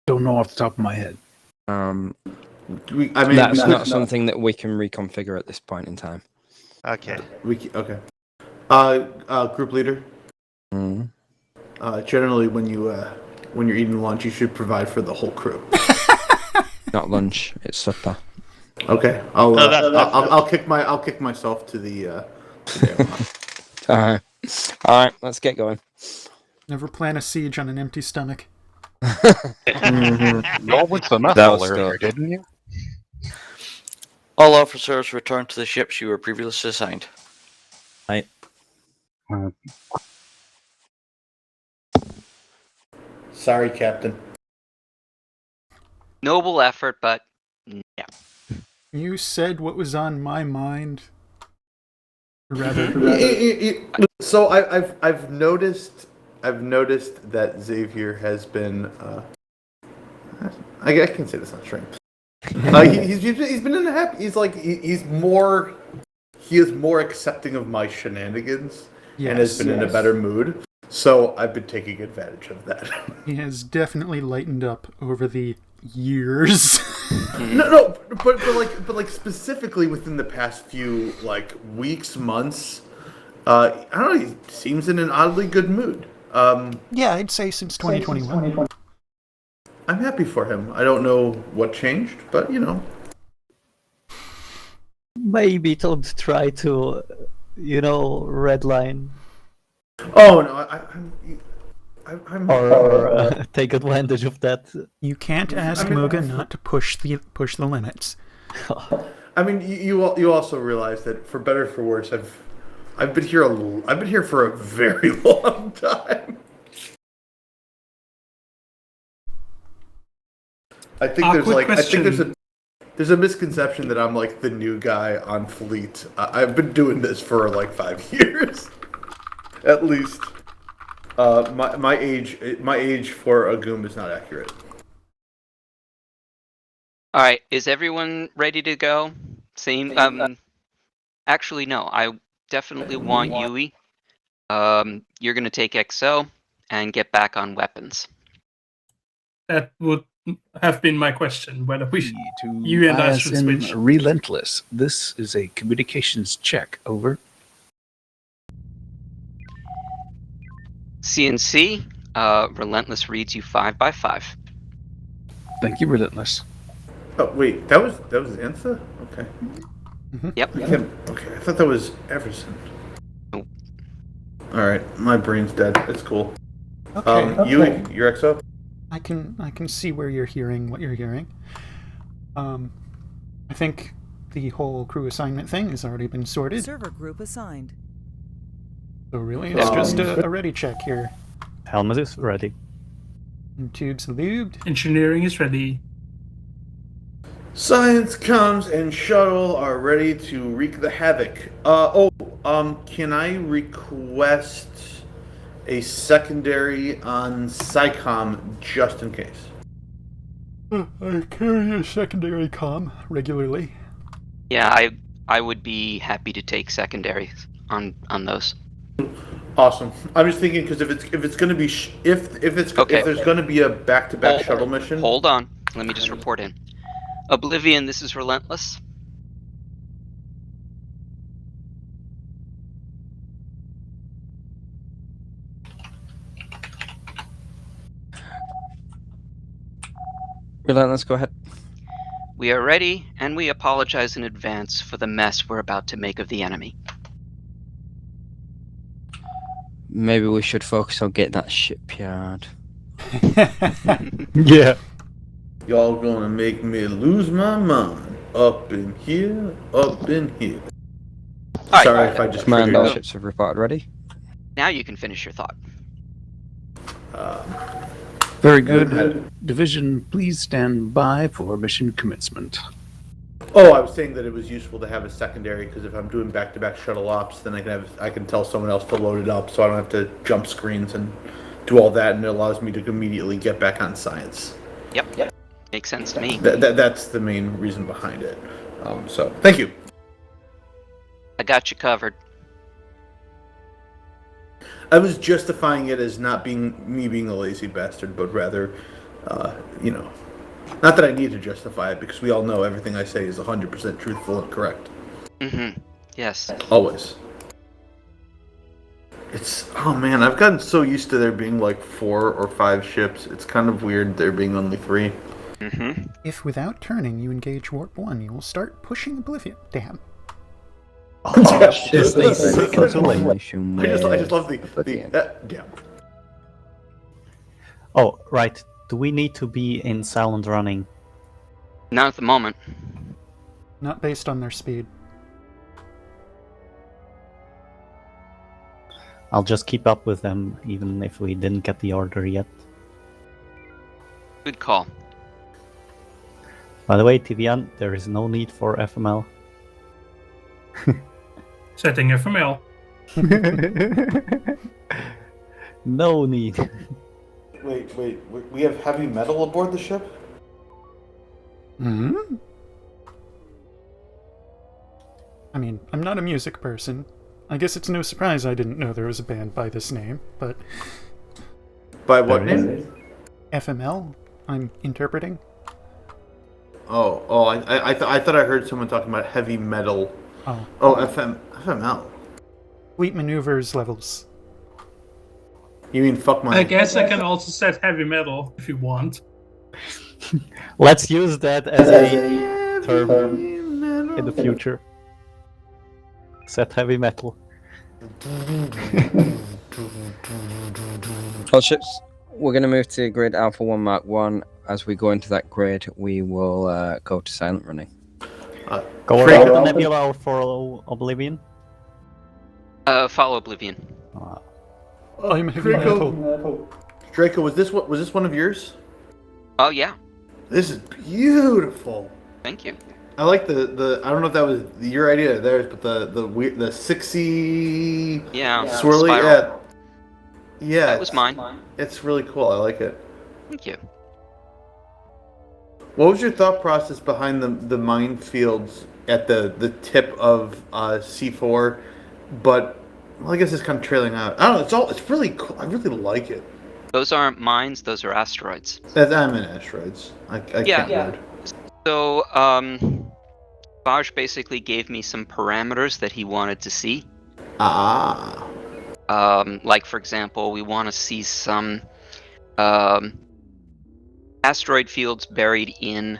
Speaker 12: Don't know off the top of my head.
Speaker 6: That's not something that we can reconfigure at this point in time.
Speaker 13: Okay.
Speaker 2: Okay. Group leader.
Speaker 6: Mm-hmm.
Speaker 2: Generally, when you're eating lunch, you should provide for the whole crew.
Speaker 6: Not lunch; it's supper.
Speaker 2: Okay, I'll kick myself to the.
Speaker 6: All right, let's get going.
Speaker 1: Never plan a siege on an empty stomach.
Speaker 8: You all went to the mess hall earlier, didn't you?
Speaker 7: All officers return to the ships you were previously assigned.
Speaker 5: Right.
Speaker 2: Sorry, Captain.
Speaker 3: Noble effort, but yeah.
Speaker 1: You said what was on my mind. Rather.
Speaker 2: So I've noticed that Xavier has been. I can say this on stream. He's been in a happy. He is more accepting of my shenanigans and has been in a better mood. So I've been taking advantage of that.
Speaker 1: He has definitely lightened up over the years.
Speaker 2: but specifically within the past few weeks, months, I don't know. He seems in an oddly good mood.
Speaker 1: Yeah, I'd say since 2021.
Speaker 2: I'm happy for him. I don't know what changed, but
Speaker 5: Maybe don't try to, redline.
Speaker 2: Oh no, I'm
Speaker 5: or take advantage of that.
Speaker 1: You can't ask Muga not to push the limits.
Speaker 2: I mean, you also realize that for better or for worse, I've been here for a very long time. I think there's a misconception that I'm like the new guy on Fleet. I've been doing this for 5 years, at least. My age for a Goom is not accurate.
Speaker 3: All right, is everyone ready to go? Same. Actually, no. I definitely want Yui. You're gonna take XO and get back on weapons.
Speaker 4: That would have been my question, whether you and I should switch.
Speaker 12: Relentless. This is a communications check. Over.
Speaker 3: CNC, Relentless reads you 5 by 5.
Speaker 12: Thank you, Relentless.
Speaker 2: Oh wait, that was Ansa? Okay.
Speaker 3: Yep.
Speaker 2: Okay, I thought that was Everson. All right, my brain's dead. It's cool.
Speaker 1: Okay.
Speaker 2: Yui, your XO?
Speaker 1: I can see where you're hearing what you're hearing. I think the whole crew assignment thing has already been sorted.
Speaker 18: Server group assigned.
Speaker 1: So really, it's just a ready check here.
Speaker 5: Helmet is ready.
Speaker 1: And tubes lubed.
Speaker 4: Engineering is ready.
Speaker 2: Science comes and shuttle are ready to wreak the havoc. Can I request a secondary on SciComm just in case?
Speaker 1: I carry a secondary comm regularly.
Speaker 3: Yeah, I would be happy to take secondaries on those.
Speaker 2: Awesome. I'm just thinking because if it's going to be if there's going to be a back-to-back shuttle mission.
Speaker 3: Hold on. Let me just report in. Oblivion, this is Relentless.
Speaker 6: Relentless, go ahead.
Speaker 3: We are ready, and we apologize in advance for the mess we're about to make of the enemy.
Speaker 6: Maybe we should focus on getting that shipyard.
Speaker 5: Yeah.
Speaker 2: Y'all gonna make me lose my mind. Up in here, up in here.
Speaker 3: All
Speaker 2: Sorry
Speaker 3: right,
Speaker 2: if I just
Speaker 6: Command,
Speaker 2: triggered
Speaker 6: all
Speaker 2: you.
Speaker 6: ships have reported ready.
Speaker 3: now you can finish your thought.
Speaker 12: Very good. Division, please stand by for mission commencement.
Speaker 2: Oh, I was saying that it was useful to have a secondary because if I'm doing back-to-back shuttle ops, then I can tell someone else to load it up, so I don't have to jump screens and do all that, and it allows me to immediately get back on science.
Speaker 3: Yep. Makes sense to me.
Speaker 2: That's the main reason behind it. So thank you.
Speaker 3: I got you covered.
Speaker 2: I was justifying it as not being me being a lazy bastard, but rather, not that I need to justify it because we all know everything I say is 100% truthful and correct.
Speaker 3: Mm-hmm. Yes.
Speaker 2: Always. Oh man, I've gotten so used to there being like 4 or 5 ships. It's kind of weird there being only 3.
Speaker 3: Mm-hmm.
Speaker 1: If without turning you engage Warp 1, you will start pushing Oblivion. Damn.
Speaker 6: Just
Speaker 2: I just love yeah.
Speaker 5: Oh, right. Do we need to be in silent running?
Speaker 3: Not at the moment.
Speaker 1: Not based on their speed.
Speaker 5: I'll just keep up with them, even if we didn't get the order yet.
Speaker 3: Good call.
Speaker 5: By the way, TVN, there is no need for FML.
Speaker 4: Setting FML.
Speaker 5: No need.
Speaker 2: Wait, we have heavy metal aboard the ship?
Speaker 1: Hmm? I mean, I'm not a music person. I guess it's no surprise I didn't know there was a band by this name, but...
Speaker 2: By what name?
Speaker 1: FML, I'm interpreting.
Speaker 2: I thought I heard someone talking about heavy metal.
Speaker 1: Oh,
Speaker 2: FML.
Speaker 1: Fleet maneuvers levels.
Speaker 2: You mean fuck my...
Speaker 4: I guess I can also set heavy metal if you want.
Speaker 5: Let's use that as a term in the future. Set heavy metal.
Speaker 6: All ships, we're going to move to grid Alpha 1 Mark 1. As we go into that grid, we will go to silent running.
Speaker 5: Go around the nebula or follow Oblivion?
Speaker 3: Follow Oblivion.
Speaker 1: I'm heavy metal.
Speaker 2: Draco, was this one of yours?
Speaker 3: Oh yeah.
Speaker 2: This is beautiful.
Speaker 3: Thank you.
Speaker 2: I like the I don't know if that was your idea of theirs, but the 6-y swirly.
Speaker 3: Spiral.
Speaker 2: Yeah.
Speaker 3: That was mine.
Speaker 2: It's really cool. I like it.
Speaker 3: Thank you.
Speaker 2: What was your thought process behind the minefields at the tip of C4, but well, I guess it's kind of trailing out. I don't know. It's really cool. I really like it.
Speaker 3: Those aren't mines. Those are asteroids.
Speaker 2: I'm in asteroids. I can't read.
Speaker 3: So, Baj basically gave me some parameters that he wanted to see. Like, for example, we want to see some asteroid fields buried in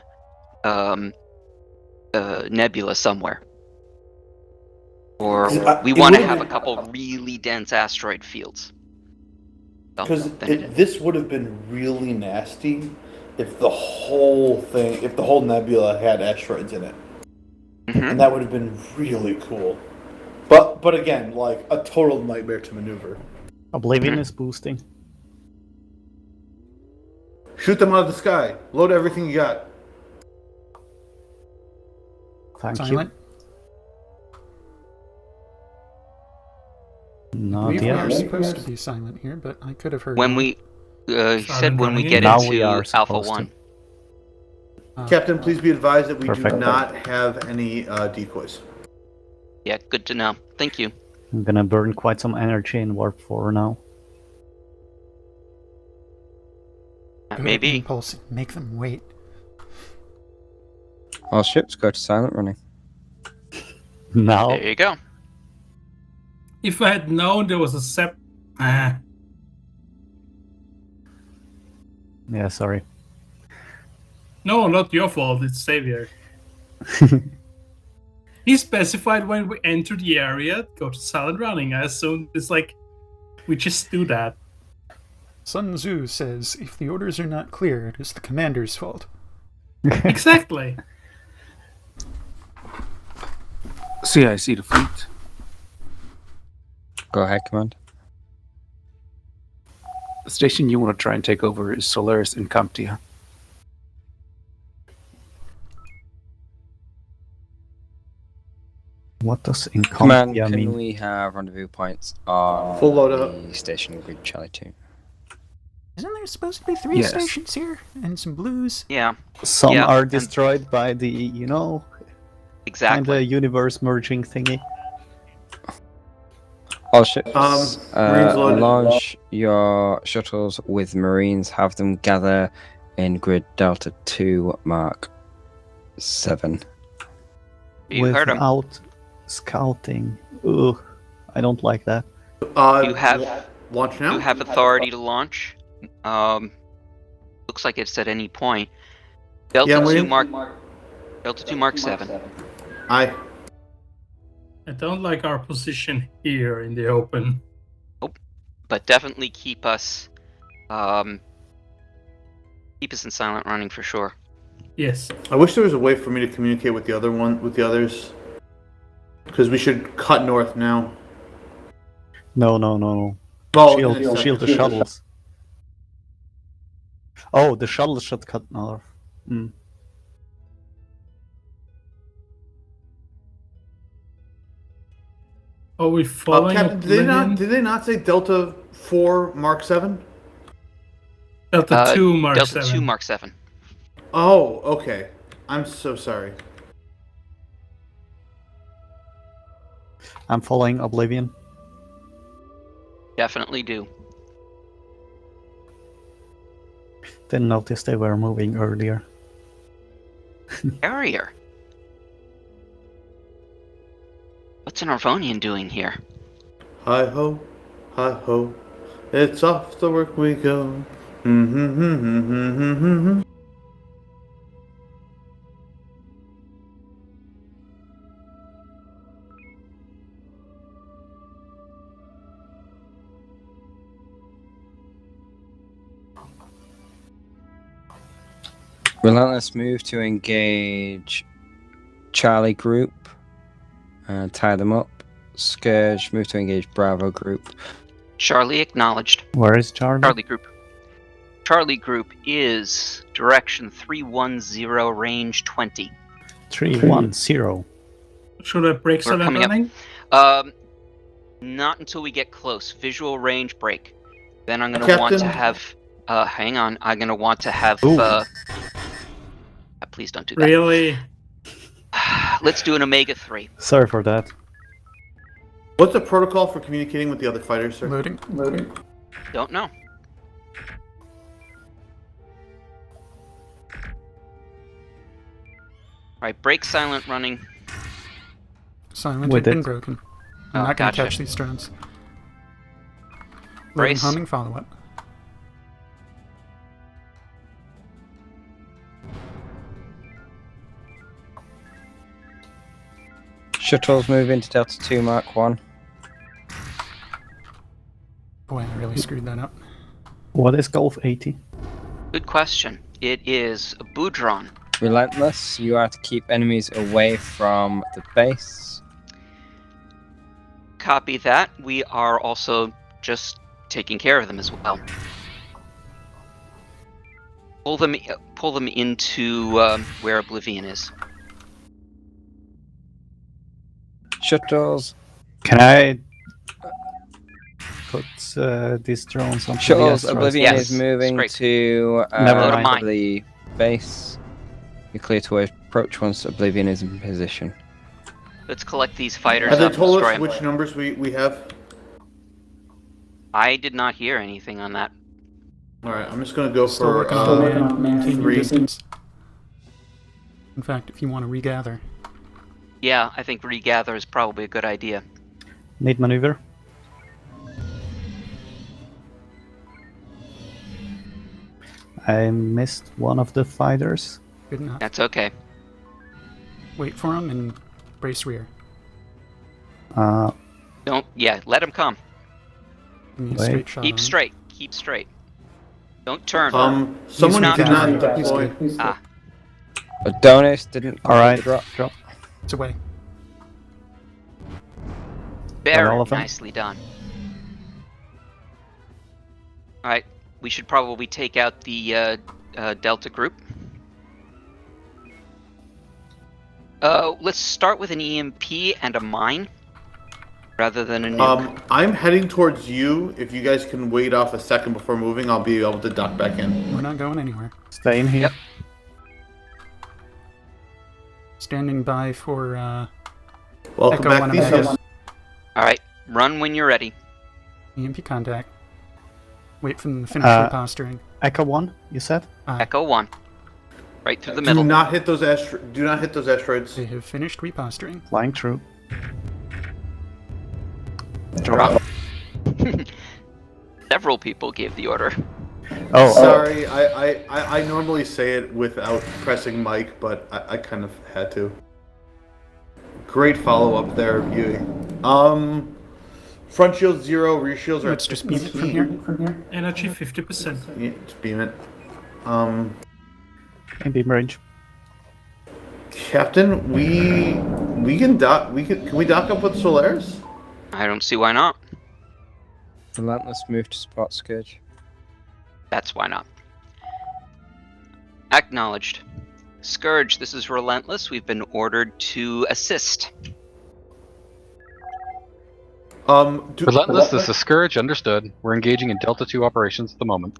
Speaker 3: nebula somewhere. Or
Speaker 2: 'Cause
Speaker 3: we
Speaker 2: it
Speaker 3: want to
Speaker 2: would've
Speaker 3: have a
Speaker 2: been-
Speaker 3: couple really dense asteroid fields. Well,
Speaker 2: Because
Speaker 3: then it is.
Speaker 2: this would have been really nasty if the whole thing, if the whole nebula had asteroids in it,
Speaker 3: Mhm.
Speaker 2: and that would have been really cool. But again, like a total nightmare to maneuver.
Speaker 5: Oblivion is boosting.
Speaker 2: Shoot them out of the sky. Load everything you got.
Speaker 5: Thank
Speaker 1: Silent.
Speaker 5: you.
Speaker 1: I
Speaker 5: Not
Speaker 1: believe we are
Speaker 5: yet.
Speaker 1: supposed to be silent here, but I could have heard
Speaker 3: When
Speaker 1: wrong.
Speaker 3: we he said when we
Speaker 4: running
Speaker 3: get
Speaker 5: Now
Speaker 3: into
Speaker 5: we are
Speaker 3: Alpha
Speaker 5: supposed to.
Speaker 3: 1.
Speaker 2: Captain, please be advised that we do
Speaker 5: Perfecto.
Speaker 2: not have any decoys.
Speaker 3: Yeah, good to know. Thank you.
Speaker 5: I'm gonna burn quite some energy in Warp 4 now.
Speaker 3: That
Speaker 1: Go
Speaker 3: may
Speaker 1: to
Speaker 3: be.
Speaker 1: impulse. Make them wait.
Speaker 6: All ships go to silent running.
Speaker 5: Now?
Speaker 3: There you go.
Speaker 4: If I had known there was a
Speaker 5: Yeah, sorry.
Speaker 4: No, not your fault. It's Xavier. He specified when we enter the area, go to silent running. I assume it's like we just do that.
Speaker 1: Sun Tzu says, if the orders are not clear, it is the commander's fault.
Speaker 4: Exactly.
Speaker 12: CIC to fleet.
Speaker 6: Go ahead, Command.
Speaker 12: The station you want to try and take over is Solaris and Comptia.
Speaker 5: What does
Speaker 6: Command,
Speaker 5: Incomptia
Speaker 6: can
Speaker 5: mean?
Speaker 6: we have rendezvous points on
Speaker 2: Full load up.
Speaker 6: the station grid Charlie 2?
Speaker 1: Isn't there supposed to be 3
Speaker 12: Yes.
Speaker 1: stations here? And some blues?
Speaker 3: Yeah,
Speaker 5: Some
Speaker 3: Yeah,
Speaker 5: are
Speaker 3: and-
Speaker 5: destroyed by the,
Speaker 3: exactly.
Speaker 5: kinda universe merging thingy.
Speaker 6: All ships,
Speaker 2: Marines loaded.
Speaker 6: launch your shuttles with Marines. Have them gather in grid Delta 2 Mark 7.
Speaker 3: You heard him.
Speaker 5: Without scouting. Ugh, I don't like that.
Speaker 3: You have
Speaker 2: launch now.
Speaker 3: you have authority to launch. Looks like it's at any point. Delta
Speaker 2: Yeah,
Speaker 3: 2
Speaker 2: waiting.
Speaker 3: Mark 7.
Speaker 2: Aye.
Speaker 4: I don't like our position here in the open.
Speaker 3: But definitely keep us in silent running for sure.
Speaker 4: Yes.
Speaker 2: I wish there was a way for me to communicate with the others. Because we should cut north now.
Speaker 5: No.
Speaker 2: Well,
Speaker 5: Shield the shuttles. Oh, the shuttles should cut north. Hmm.
Speaker 4: Are we following
Speaker 2: Captain,
Speaker 4: Oblivion?
Speaker 2: did they not say Delta 4 Mark 7?
Speaker 4: Delta 2 Mark
Speaker 3: Delta
Speaker 4: 7.
Speaker 3: 2 Mark 7.
Speaker 2: Oh, okay. I'm so sorry.
Speaker 5: I'm following Oblivion.
Speaker 3: Definitely do.
Speaker 5: Didn't notice they were moving earlier.
Speaker 3: Carrier. What's an Arvonian doing here?
Speaker 2: Hi ho, it's off to work we go.
Speaker 6: Relentless move to engage Charlie Group. Tie them up. Scourge, move to engage Bravo Group.
Speaker 3: Charlie acknowledged.
Speaker 5: Where is Charlie?
Speaker 3: Charlie Group. Charlie Group is direction 310, range 20.
Speaker 5: 310.
Speaker 4: Should I break
Speaker 3: We're
Speaker 4: silent
Speaker 3: coming up.
Speaker 4: running?
Speaker 3: Not until we get close. Visual range break. Then I'm gonna want to
Speaker 2: Captain?
Speaker 3: have. Hang on. I'm gonna want to have.
Speaker 5: Ooh.
Speaker 3: Please don't do that.
Speaker 4: Really?
Speaker 3: Let's do an Omega 3.
Speaker 5: Sorry for that.
Speaker 2: What's the protocol for communicating with the other fighters, sir?
Speaker 1: Loading.
Speaker 3: Don't know. Alright, break silent running.
Speaker 1: Silent
Speaker 5: With
Speaker 1: had been
Speaker 5: it.
Speaker 1: broken. I'm
Speaker 3: Oh,
Speaker 1: not going to
Speaker 3: gotcha.
Speaker 1: catch these drones. Loading
Speaker 3: Brace.
Speaker 1: homing follow-up.
Speaker 6: Shuttles move into Delta 2 Mark 1.
Speaker 1: Boy, I really screwed that up.
Speaker 5: What is Golf 80?
Speaker 3: Good question. It is a Boudron.
Speaker 6: Relentless, you are to keep enemies away from the base.
Speaker 3: Copy that. We are also just taking care of them as well. Pull them into where Oblivion is.
Speaker 6: Shuttles.
Speaker 5: Can I put these drones on
Speaker 6: Shuttles,
Speaker 5: the asteroid?
Speaker 6: Oblivion
Speaker 3: Yes,
Speaker 6: is moving
Speaker 3: scrape.
Speaker 6: to
Speaker 5: Never
Speaker 3: Go to mine.
Speaker 6: the base. You're clear to approach once Oblivion is in position.
Speaker 3: Let's collect these fighters
Speaker 2: Have they
Speaker 3: up,
Speaker 2: told
Speaker 3: destroy
Speaker 2: us
Speaker 3: 'em.
Speaker 2: which numbers we have?
Speaker 3: I did not hear anything on that.
Speaker 2: Alright, I'm just gonna go
Speaker 1: Still
Speaker 2: for
Speaker 1: working on maintain your
Speaker 2: 3.
Speaker 1: distance. In fact, if you want to regather.
Speaker 3: Yeah, I think regather is probably a good idea.
Speaker 5: Need maneuver. I missed one of the fighters.
Speaker 1: Good enough.
Speaker 3: That's okay.
Speaker 1: Wait for him and brace rear.
Speaker 3: Let him come.
Speaker 1: Give me a
Speaker 5: Wait.
Speaker 1: straight shot
Speaker 3: Keep
Speaker 1: on him.
Speaker 3: straight. Keep straight. Don't turn.
Speaker 2: Someone
Speaker 3: not
Speaker 2: did not
Speaker 3: turn.
Speaker 2: deploy.
Speaker 3: Ah,
Speaker 6: Adonis didn't complete
Speaker 5: Alright,
Speaker 6: the drop.
Speaker 5: drop.
Speaker 1: It's away.
Speaker 3: very
Speaker 5: all of them?
Speaker 3: nicely done. Alright, we should probably take out the Delta group. Let's start with an EMP and a mine, rather than a nuke.
Speaker 2: I'm heading towards you. If you guys can wait off a second before moving, I'll be able to duck back in.
Speaker 1: We're not going anywhere.
Speaker 5: Stay in here.
Speaker 3: Yep.
Speaker 1: Standing by for
Speaker 2: Welcome
Speaker 1: Echo
Speaker 2: back,
Speaker 1: one
Speaker 2: Theseus.
Speaker 1: Omega.
Speaker 3: Alright, run when you're ready.
Speaker 1: EMP contact. Wait for them to finish reposturing.
Speaker 5: Echo 1, you said?
Speaker 3: Echo 1. Right through the
Speaker 2: Do
Speaker 3: middle.
Speaker 2: not hit those asteroids.
Speaker 1: They have finished reposturing.
Speaker 5: Flying through.
Speaker 3: Drop. Several people gave the order.
Speaker 5: Oh,
Speaker 2: Sorry, I normally say it without pressing mic, but I kind of had to. Great follow up there, Yui. Front shield 0, rear shields are
Speaker 1: Let's just beam it from here.
Speaker 4: Energy 50%.
Speaker 2: Yeah, just beam it.
Speaker 5: in beam range.
Speaker 2: Captain, we can dock. Can we dock up with Solaris?
Speaker 3: I don't see why not.
Speaker 6: Relentless move to support Scourge.
Speaker 3: That's why not. Acknowledged. Scourge, this is Relentless. We've been ordered to assist.
Speaker 8: Relentless, this is Scourge, understood. We're engaging in Delta 2 operations at the moment.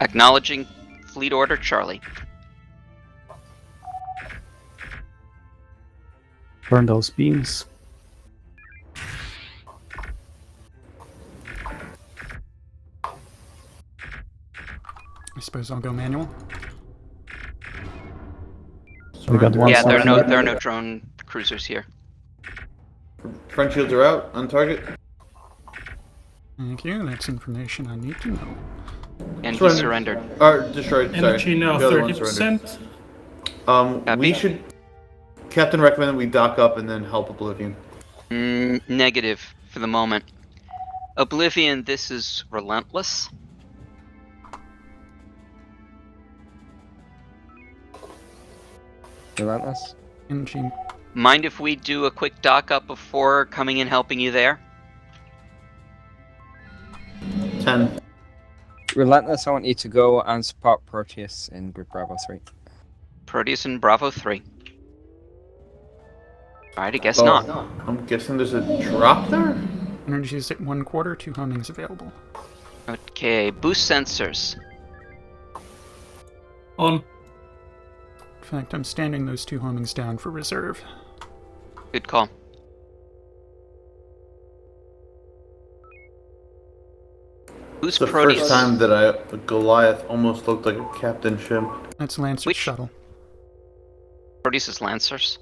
Speaker 3: Acknowledging Fleet Order Charlie.
Speaker 5: Burn those beams.
Speaker 1: I suppose I'll go manual.
Speaker 5: We got one.
Speaker 3: Yeah, there are
Speaker 5: side.
Speaker 3: no drone cruisers here.
Speaker 2: Front shields are out on target.
Speaker 1: Thank you. That's information I need to know.
Speaker 3: And he
Speaker 2: Surrender.
Speaker 3: surrendered.
Speaker 2: Or destroyed.
Speaker 4: Energy
Speaker 2: sorry.
Speaker 4: now
Speaker 2: The other one surrendered.
Speaker 4: 30%.
Speaker 3: Copy.
Speaker 2: We should. Captain recommended we dock up and then help Oblivion.
Speaker 3: Negative for the moment. Oblivion, this is Relentless.
Speaker 6: Relentless.
Speaker 1: Energy.
Speaker 3: Mind if we do a quick dock up before coming and helping you there?
Speaker 2: 10.
Speaker 6: Relentless, I want you to go and support Proteus in Grid Bravo 3.
Speaker 3: Proteus and Bravo 3. Alright, I guess
Speaker 2: Oh,
Speaker 3: not.
Speaker 2: I'm guessing there's a drop there?
Speaker 1: Energy is at 1/4. 2 homings available.
Speaker 3: Okay, boost sensors.
Speaker 4: On.
Speaker 1: In fact, I'm standing those 2 homings down for reserve.
Speaker 3: Good call. Who's
Speaker 2: It's the
Speaker 3: Proteus?
Speaker 2: first time that a Goliath almost looked like a captain ship.
Speaker 1: That's Lancer's
Speaker 3: Which-
Speaker 1: shuttle.
Speaker 3: Proteus is Lancers?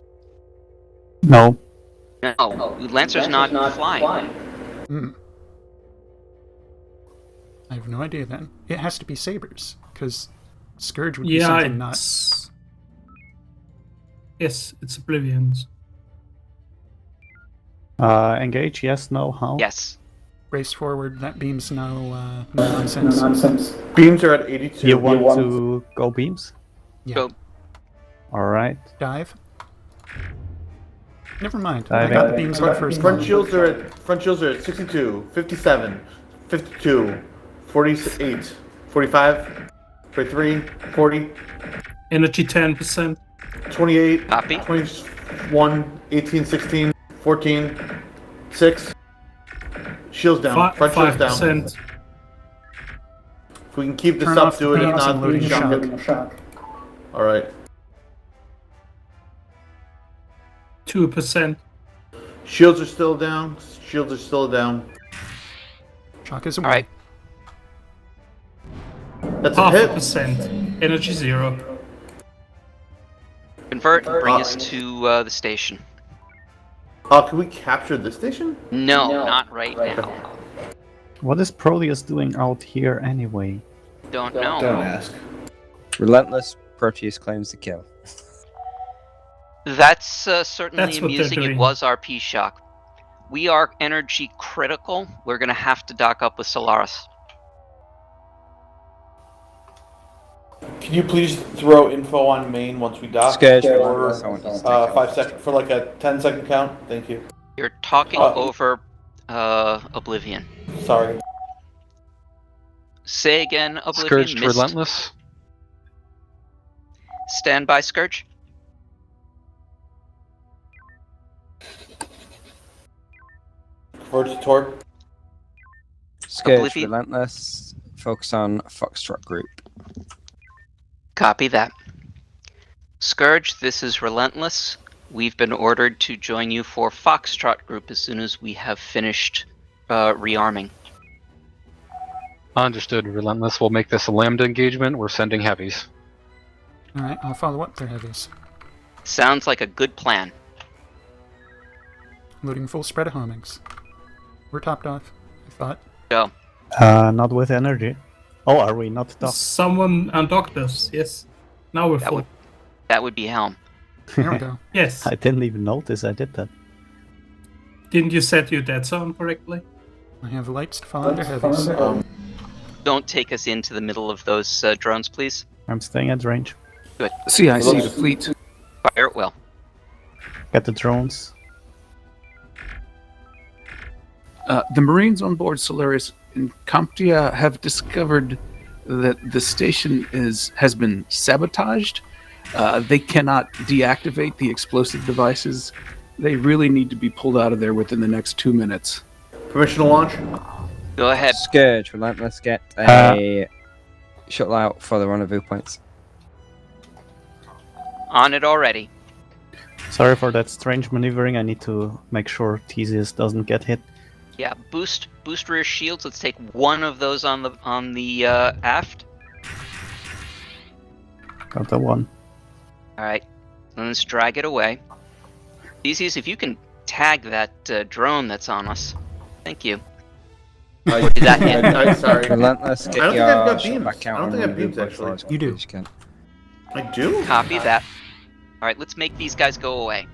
Speaker 5: No.
Speaker 3: No, Lancer's not flying.
Speaker 1: Hmm. I have no idea then. It has to be Sabres, because Scourge would be
Speaker 4: Yeah,
Speaker 1: something not.
Speaker 4: it's... Yes, it's Oblivion's.
Speaker 5: Engage, yes, no, how?
Speaker 3: Yes.
Speaker 1: Race forward. That beam's no nonsense.
Speaker 2: Beams are at 82.
Speaker 5: You want to go beams?
Speaker 1: Yeah.
Speaker 3: Go.
Speaker 5: Alright.
Speaker 1: Dive. Never mind.
Speaker 5: Diving.
Speaker 1: I got the beams on the first
Speaker 2: Front
Speaker 1: column.
Speaker 2: shields are at 62, 57, 52, 48, 45, 43, 40,
Speaker 4: Energy 10%.
Speaker 2: 28,
Speaker 3: Copy.
Speaker 2: 21, 18, 16, 14, 6. Shields down. Front shields down.
Speaker 4: 5%.
Speaker 2: If we can keep this
Speaker 1: Turn
Speaker 2: up,
Speaker 1: off the
Speaker 2: do it. If
Speaker 1: beams
Speaker 2: not,
Speaker 1: and loading
Speaker 2: shock. Alright.
Speaker 4: 2%.
Speaker 2: Shields are still down. Shields are still down.
Speaker 1: Shock is away.
Speaker 3: All right.
Speaker 2: That's a hit.
Speaker 4: 0.5%. Energy 0.
Speaker 3: Convert and bring us to the station.
Speaker 2: Can we capture this station?
Speaker 3: No, not right now.
Speaker 5: What is Proteus doing out here anyway?
Speaker 3: Don't know.
Speaker 2: Don't ask.
Speaker 6: Relentless Proteus claims the kill.
Speaker 3: That's certainly
Speaker 4: That's what they're
Speaker 3: amusing. It
Speaker 4: doing.
Speaker 3: was RP shock. We are energy critical. We're going to have to dock up with Solaris.
Speaker 2: Can you please throw info on main once we dock?
Speaker 6: Scourge,
Speaker 2: for
Speaker 6: Relentless, I want to take off.
Speaker 2: 5 seconds, for like a 10-second count? Thank you.
Speaker 3: You're talking over Oblivion.
Speaker 2: Sorry.
Speaker 3: Say again, Oblivion.
Speaker 8: Scourged
Speaker 3: Missed.
Speaker 8: Relentless.
Speaker 3: Stand by, Scourge.
Speaker 2: Convert to Torp.
Speaker 6: Scourge,
Speaker 3: Oblivion.
Speaker 6: Relentless. Focus on Foxtrot group.
Speaker 3: Copy that. Scourge, this is Relentless. We've been ordered to join you for Foxtrot group as soon as we have finished rearming.
Speaker 8: Understood, Relentless. We'll make this a Lambda engagement. We're sending heavies.
Speaker 1: Alright, I'll follow up their heavies.
Speaker 3: Sounds like a good plan.
Speaker 1: Loading full spread of homings. We're topped off, I thought.
Speaker 3: Go.
Speaker 5: Not with energy. Oh, are we not docked?
Speaker 4: Someone undocked us. Yes. Now we're full.
Speaker 3: That would be Helm.
Speaker 1: There we go.
Speaker 4: Yes.
Speaker 5: I didn't even notice I did that.
Speaker 4: Didn't you set your dead zone correctly?
Speaker 1: I have lights to follow their heavies.
Speaker 3: Don't take us into the middle of those drones, please.
Speaker 5: I'm staying at range.
Speaker 3: Good.
Speaker 12: See, I see the fleet.
Speaker 3: Fire it well.
Speaker 5: Get the drones.
Speaker 12: The Marines on board Solaris and Comptia have discovered that the station has been sabotaged. They cannot deactivate the explosive devices. They really need to be pulled out of there within the next 2 minutes.
Speaker 2: Permission to launch?
Speaker 3: Go ahead.
Speaker 6: Scourge, Relentless, get a shuttle out for the rendezvous points.
Speaker 3: On it already.
Speaker 5: Sorry for that strange maneuvering. I need to make sure Theseus doesn't get hit.
Speaker 3: Yeah, boost rear shields. Let's take one of those on the aft.
Speaker 5: Got the one.
Speaker 3: All right, let's drag it away. Theseus, if you can tag that drone that's on us. Thank you. Or did that hit?
Speaker 2: I'm sorry.
Speaker 6: Relentless,
Speaker 2: I
Speaker 6: get
Speaker 2: don't think
Speaker 6: your
Speaker 2: I've got
Speaker 6: shuttle
Speaker 2: beams.
Speaker 6: back out
Speaker 2: I don't
Speaker 6: on
Speaker 2: think I have
Speaker 6: rendezvous
Speaker 2: beams,
Speaker 6: points
Speaker 2: actually.
Speaker 6: as
Speaker 1: You do.
Speaker 6: quickly as you can.
Speaker 2: I do?
Speaker 3: Copy that. All right, let's make these guys go away.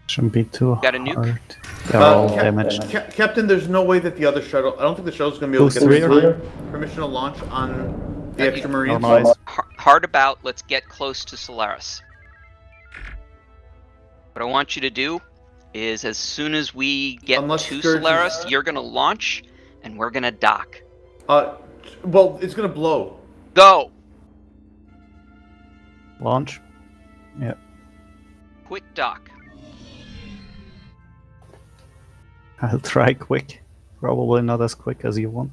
Speaker 5: Shouldn't be too
Speaker 3: Got a nuke?
Speaker 5: hard. They're all
Speaker 2: Cap-
Speaker 5: damaged.
Speaker 2: Captain, there's no way that the other shuttle... I don't think the shuttle's going to be able to
Speaker 5: Boost
Speaker 2: get this
Speaker 5: rear.
Speaker 2: time. Permission to launch on the
Speaker 3: That'd
Speaker 2: extra
Speaker 3: be
Speaker 2: Marines.
Speaker 5: Normalize.
Speaker 3: Hard about. Let's get close to Solaris. What I want you to do is, as soon as we get
Speaker 2: Unless
Speaker 3: to
Speaker 2: Scourge is-
Speaker 3: Solaris, you're gonna launch, and we're gonna dock.
Speaker 2: Well, it's going to blow.
Speaker 3: Go.
Speaker 5: Launch. Yeah.
Speaker 3: Quick dock.
Speaker 5: I'll try quick. Probably not as quick as you want.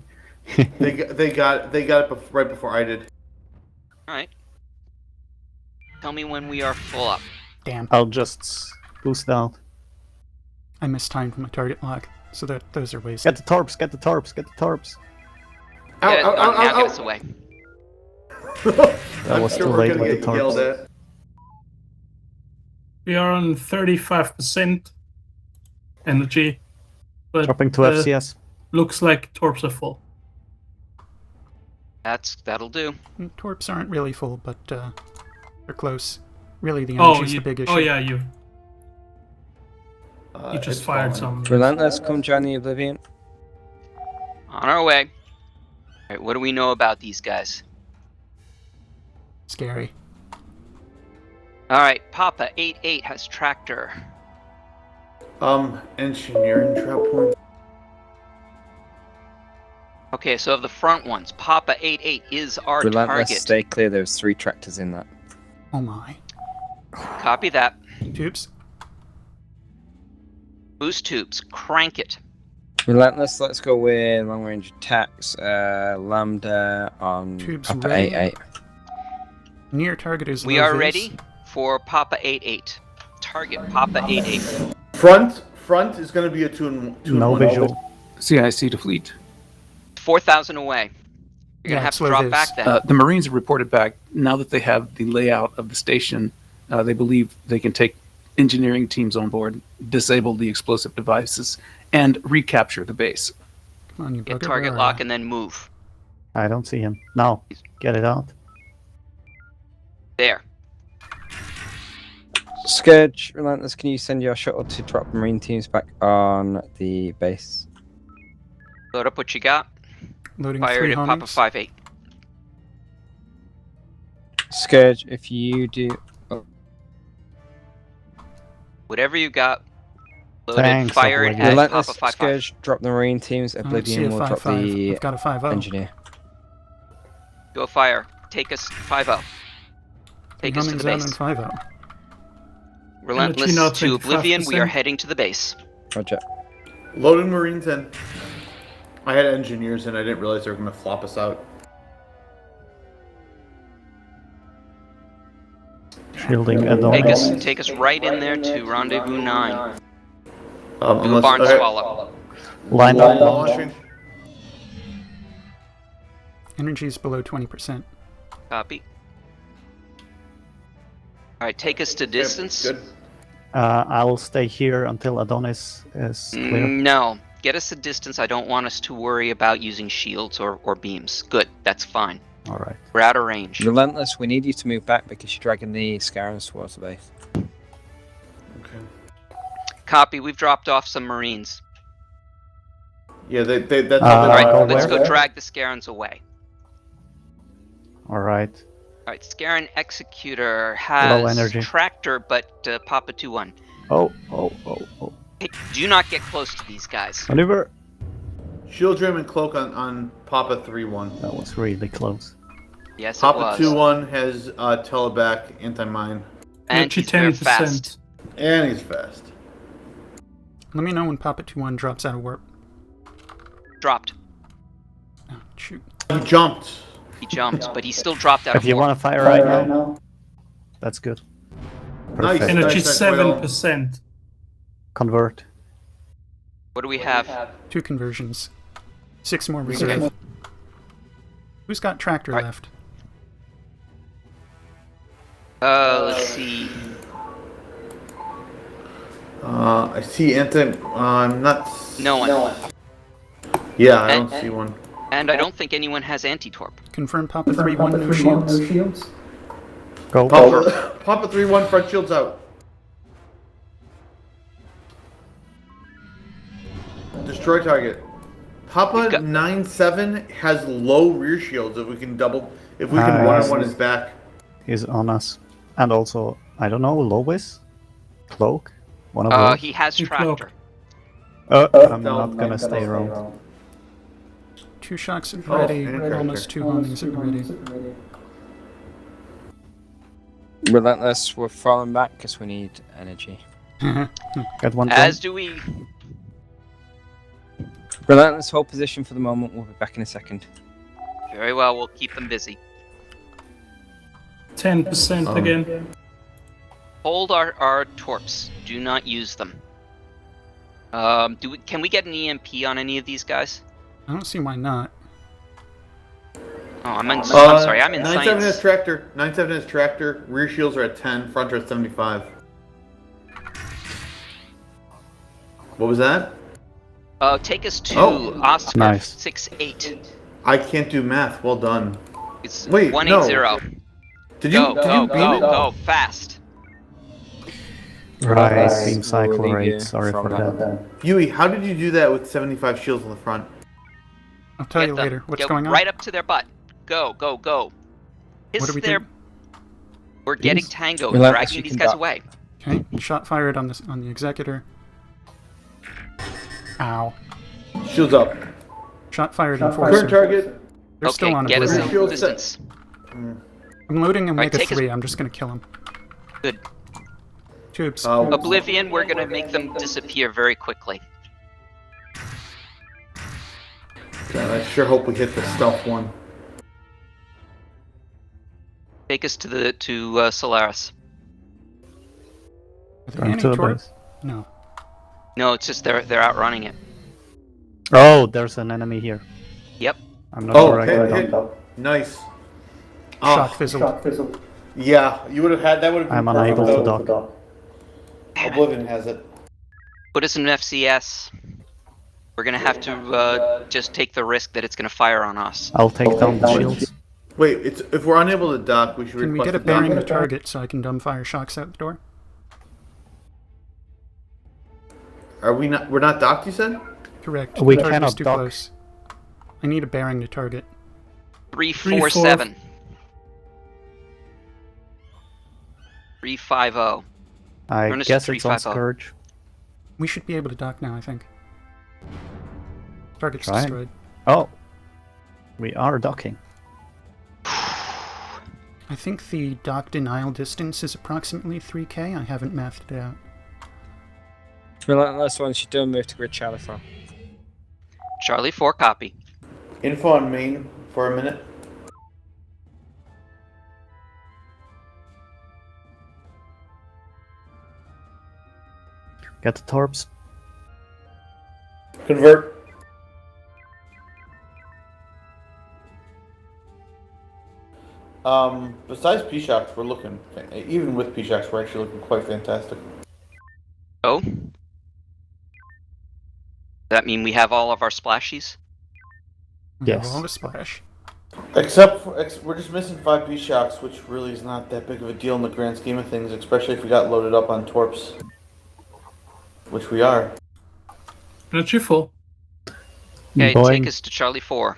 Speaker 2: They got it right before I did.
Speaker 3: All right. Tell me when we are full up.
Speaker 1: Damn,
Speaker 5: I'll just boost out.
Speaker 1: I mistimed my target lock, so that those are wasted.
Speaker 5: Get the torps, get the torps, get the torps.
Speaker 2: Ow,
Speaker 3: Get it,
Speaker 2: ow, ow,
Speaker 3: now
Speaker 2: ow,
Speaker 3: get
Speaker 2: ow.
Speaker 3: us away.
Speaker 5: That was
Speaker 2: I'm sure
Speaker 5: too
Speaker 2: we're
Speaker 5: late
Speaker 2: gonna
Speaker 5: with the
Speaker 2: get
Speaker 5: torps.
Speaker 2: yelled at.
Speaker 4: We are on 35% energy. But
Speaker 5: Dropping to FCS.
Speaker 4: looks like torps are full.
Speaker 3: That'll do.
Speaker 1: Torps aren't really full, but they're close. Really, the
Speaker 4: Oh,
Speaker 1: energy's the big issue.
Speaker 4: oh yeah, you. You just
Speaker 2: it's
Speaker 4: fired
Speaker 2: falling.
Speaker 4: some.
Speaker 6: Relentless, come join the Oblivion.
Speaker 3: On our way. Alright, what do we know about these guys?
Speaker 1: Scary.
Speaker 3: Alright, Papa 88 has tractor.
Speaker 2: Engineering trap point.
Speaker 3: Okay, so of the front ones, Papa 88 is our
Speaker 6: Relentless,
Speaker 3: target.
Speaker 6: stay clear. There's 3 tractors in that.
Speaker 1: Oh my.
Speaker 3: Copy that.
Speaker 1: Tubes.
Speaker 3: Boost tubes, crank it.
Speaker 6: Relentless, let's go with long range attacks. Lambda on
Speaker 1: Tubes
Speaker 6: Papa
Speaker 1: ready.
Speaker 6: 88.
Speaker 1: Near target is
Speaker 3: We
Speaker 1: low
Speaker 3: are
Speaker 1: vis.
Speaker 3: ready for Papa 88. Target Papa 88.
Speaker 2: Front is going to be a 2-in-1.
Speaker 5: No visual.
Speaker 12: CIC to fleet.
Speaker 3: 4,000 away. You're
Speaker 1: Yeah,
Speaker 3: gonna have
Speaker 1: it's
Speaker 3: to
Speaker 1: low
Speaker 3: drop
Speaker 1: vis.
Speaker 3: back then.
Speaker 12: The Marines have reported back now that they have the layout of the station. They believe they can take engineering teams on board, disable the explosive devices, and recapture the base.
Speaker 1: Come on, you
Speaker 3: Get
Speaker 1: bugger,
Speaker 3: target
Speaker 1: where are
Speaker 3: lock
Speaker 1: ya?
Speaker 3: and then move.
Speaker 5: I don't see him. Now, get it out.
Speaker 3: There.
Speaker 6: Scourge, Relentless, can you send your shuttle to drop Marine teams back on the base?
Speaker 3: Load up what you got.
Speaker 1: Loading
Speaker 3: Fire
Speaker 1: 3
Speaker 3: to Papa
Speaker 1: homings.
Speaker 3: 58.
Speaker 6: Scourge, if you do.
Speaker 3: Whatever you got. Loaded.
Speaker 5: Thanks,
Speaker 3: Fire it
Speaker 5: Oblivion.
Speaker 3: at
Speaker 6: Relentless,
Speaker 3: Papa 55.
Speaker 6: Scourge, drop the Marine teams.
Speaker 1: I don't see
Speaker 6: Oblivion
Speaker 1: a
Speaker 6: will drop
Speaker 1: 5-5.
Speaker 6: the
Speaker 1: I've got a 5-0.
Speaker 6: engineer.
Speaker 3: Go fire. Take us 50. Take us to the
Speaker 1: Homings out
Speaker 3: base.
Speaker 1: on 5-0.
Speaker 3: Relentless
Speaker 4: now
Speaker 3: to Oblivion. We are
Speaker 4: 25%.
Speaker 3: heading to the base.
Speaker 6: Roger.
Speaker 2: Loading Marines in. I had engineers and I didn't realize they were going to flop us out.
Speaker 5: Shielding Adonis.
Speaker 3: Take us right in there to Rendezvous 9. Do
Speaker 2: Unless,
Speaker 3: a barn
Speaker 2: okay.
Speaker 3: swallow.
Speaker 5: Line up.
Speaker 2: Launching.
Speaker 1: Energy is below 20%.
Speaker 3: Copy. Alright, take us to distance.
Speaker 2: Good.
Speaker 5: I'll stay here until Adonis is clear.
Speaker 3: No. Get us a distance. I don't want us to worry about using shields or beams. Good. That's fine.
Speaker 5: All right.
Speaker 3: We're out of range.
Speaker 6: Relentless, we need you to move back because you're dragging the Scarans towards the base.
Speaker 2: Okay.
Speaker 3: Copy. We've dropped off some Marines.
Speaker 2: Yeah, that's how they
Speaker 3: Alright,
Speaker 5: go
Speaker 3: let's
Speaker 5: where?
Speaker 3: go drag the Scarans away.
Speaker 5: All right.
Speaker 3: Alright, Scaran Executor
Speaker 5: Low
Speaker 3: has
Speaker 5: energy.
Speaker 3: tractor, but Papa 2-1.
Speaker 5: Oh.
Speaker 3: Hey, do not get close to these guys.
Speaker 5: Maneuver.
Speaker 2: Shield Rim and Cloak on Papa 3-1.
Speaker 5: That was really close.
Speaker 3: Yes, it
Speaker 2: Papa
Speaker 3: was.
Speaker 2: 2-1 has teleback, anti-mine,
Speaker 3: And he's very
Speaker 4: 10%.
Speaker 3: fast.
Speaker 2: and he's fast.
Speaker 1: Let me know when Papa 2-1 drops out of warp.
Speaker 3: Dropped.
Speaker 1: Oh, shoot.
Speaker 2: He jumped.
Speaker 3: He jumped, but he still dropped out
Speaker 5: If
Speaker 3: of
Speaker 5: you
Speaker 3: warp.
Speaker 5: want to fire right now, that's good.
Speaker 2: Nice.
Speaker 5: Perfect.
Speaker 4: Energy
Speaker 2: Nice, nice, right on.
Speaker 4: 7%.
Speaker 5: Convert.
Speaker 3: What do we have?
Speaker 1: 2 conversions. 6 more reserve. Who's got tractor
Speaker 3: Alright.
Speaker 1: left?
Speaker 3: Let's see.
Speaker 2: I see anti. I'm not.
Speaker 3: No one.
Speaker 2: Yeah, I don't see one.
Speaker 3: And I don't think anyone has anti-torp.
Speaker 1: Confirm Papa 3-1, no shields.
Speaker 5: Go.
Speaker 2: Papa 3-1, front shields out. Destroy target. Papa
Speaker 3: We've got-
Speaker 2: 9-7 has low rear shields. If we can one-on-one his back.
Speaker 5: He's on us. And also, I don't know, Lois? Cloak? One of those?
Speaker 3: He has
Speaker 4: You
Speaker 3: tractor.
Speaker 5: I'm not gonna stay around.
Speaker 1: 2 shocks at ready.
Speaker 2: and tractor.
Speaker 1: Almost 2 homings at ready.
Speaker 6: Relentless, we're falling back because we need energy.
Speaker 5: Got one
Speaker 3: As do we.
Speaker 6: Relentless, hold position for the moment. We'll be back in a second.
Speaker 3: Very well, we'll keep them busy.
Speaker 4: 10% again.
Speaker 3: Hold our torps. Do not use them. Can we get an EMP on any of these guys?
Speaker 1: I don't see why not.
Speaker 3: Oh, I'm sorry, I'm in
Speaker 2: 9-7 has
Speaker 3: science.
Speaker 2: tractor. 9-7 has tractor. Rear shields are at 10. Front are at 75. What was that?
Speaker 3: Take us to
Speaker 2: Oh.
Speaker 3: Oscar
Speaker 5: Nice.
Speaker 3: 68.
Speaker 2: I can't do math. Well done.
Speaker 3: It's
Speaker 2: Wait,
Speaker 3: 180.
Speaker 2: Did you?
Speaker 3: Go,
Speaker 2: did
Speaker 3: go,
Speaker 2: you beam
Speaker 3: go,
Speaker 2: it?
Speaker 3: go, fast.
Speaker 5: Right, beam
Speaker 6: We'll
Speaker 5: cycle
Speaker 6: relieve you
Speaker 5: rate. Sorry
Speaker 6: from
Speaker 5: for that.
Speaker 2: Yui, how did you do that with 75 shields on the front?
Speaker 1: I'll tell
Speaker 3: Get
Speaker 1: you
Speaker 3: them.
Speaker 1: later. What's
Speaker 3: Get
Speaker 1: going on?
Speaker 3: right up to their butt. Go, go, go.
Speaker 1: What
Speaker 3: Hiss
Speaker 1: are we
Speaker 3: their...
Speaker 1: doing?
Speaker 3: We're getting
Speaker 5: Beams?
Speaker 3: Tango,
Speaker 6: Relentless,
Speaker 3: dragging
Speaker 6: you
Speaker 3: these
Speaker 6: can
Speaker 3: guys
Speaker 6: duck.
Speaker 3: away.
Speaker 1: Okay, shot fired on the executor. Ow.
Speaker 2: Shields up.
Speaker 1: Shot fired in
Speaker 2: Current
Speaker 1: Enforcer.
Speaker 2: target.
Speaker 1: They're
Speaker 3: Okay,
Speaker 1: still on
Speaker 3: get us
Speaker 1: Oblivion.
Speaker 3: in
Speaker 2: Shield set.
Speaker 3: distance.
Speaker 1: I'm loading
Speaker 3: Alright,
Speaker 1: Omega
Speaker 3: take us-
Speaker 1: 3. I'm just gonna kill him.
Speaker 3: Good.
Speaker 1: Tubes.
Speaker 3: Oblivion, we're gonna make them disappear very quickly.
Speaker 2: God, I sure hope we hit the stealth one.
Speaker 3: Take us to Solaris.
Speaker 1: Are there
Speaker 5: Going
Speaker 1: any
Speaker 5: to the
Speaker 1: torp?
Speaker 5: base.
Speaker 1: No.
Speaker 3: No, it's just they're outrunning it.
Speaker 5: Oh, there's an enemy here.
Speaker 3: Yep.
Speaker 5: I'm not
Speaker 2: Oh,
Speaker 5: sure I
Speaker 2: hit,
Speaker 5: got
Speaker 2: hit.
Speaker 5: him.
Speaker 2: Nice.
Speaker 1: Shock
Speaker 2: Oh,
Speaker 1: fizzled.
Speaker 2: yeah, you would have had that. Would have been
Speaker 5: I'm
Speaker 2: perfect,
Speaker 5: unable to
Speaker 2: though.
Speaker 5: dock.
Speaker 2: Oblivion has it.
Speaker 3: Put us in FCS. We're gonna have to just take the risk that it's gonna fire on us.
Speaker 5: I'll take down the shields.
Speaker 2: Wait, it's if we're unable to dock, we should
Speaker 1: Can we
Speaker 2: request
Speaker 1: get a
Speaker 2: dock.
Speaker 1: bearing to target so I can dumbfire shocks out the door?
Speaker 2: Are we not? We're not docked. You said.
Speaker 1: Correct.
Speaker 5: We
Speaker 1: The target
Speaker 5: cannot
Speaker 1: is too
Speaker 5: dock.
Speaker 1: close. I need a bearing to target.
Speaker 3: 347. 350.
Speaker 5: I
Speaker 3: Ernest
Speaker 5: guess it's on
Speaker 3: 350.
Speaker 5: Scourge.
Speaker 1: We should be able to dock now, I think. Target's
Speaker 5: Trying.
Speaker 1: destroyed.
Speaker 5: Oh, we are docking.
Speaker 1: I think the dock denial distance is approximately 3k. I haven't mathed it out.
Speaker 6: Relentless, once you're done, move to grid Charlie 4.
Speaker 3: Charlie 4 copy.
Speaker 2: Info on main for a minute.
Speaker 5: Get the torps.
Speaker 2: Convert. Besides P-Shocks, we're looking, even with P-Shocks, we're actually looking quite fantastic.
Speaker 3: Oh? Does that mean we have all of our splashies?
Speaker 1: We have
Speaker 5: Yes.
Speaker 1: all the splash.
Speaker 2: Except for, we're just missing 5 P-Shocks, which really is not that big of a deal in the grand scheme of things, especially if we got loaded up on Torps. Which we are.
Speaker 4: Not you full.
Speaker 3: Okay,
Speaker 5: Boeing.
Speaker 3: take us to Charlie 4.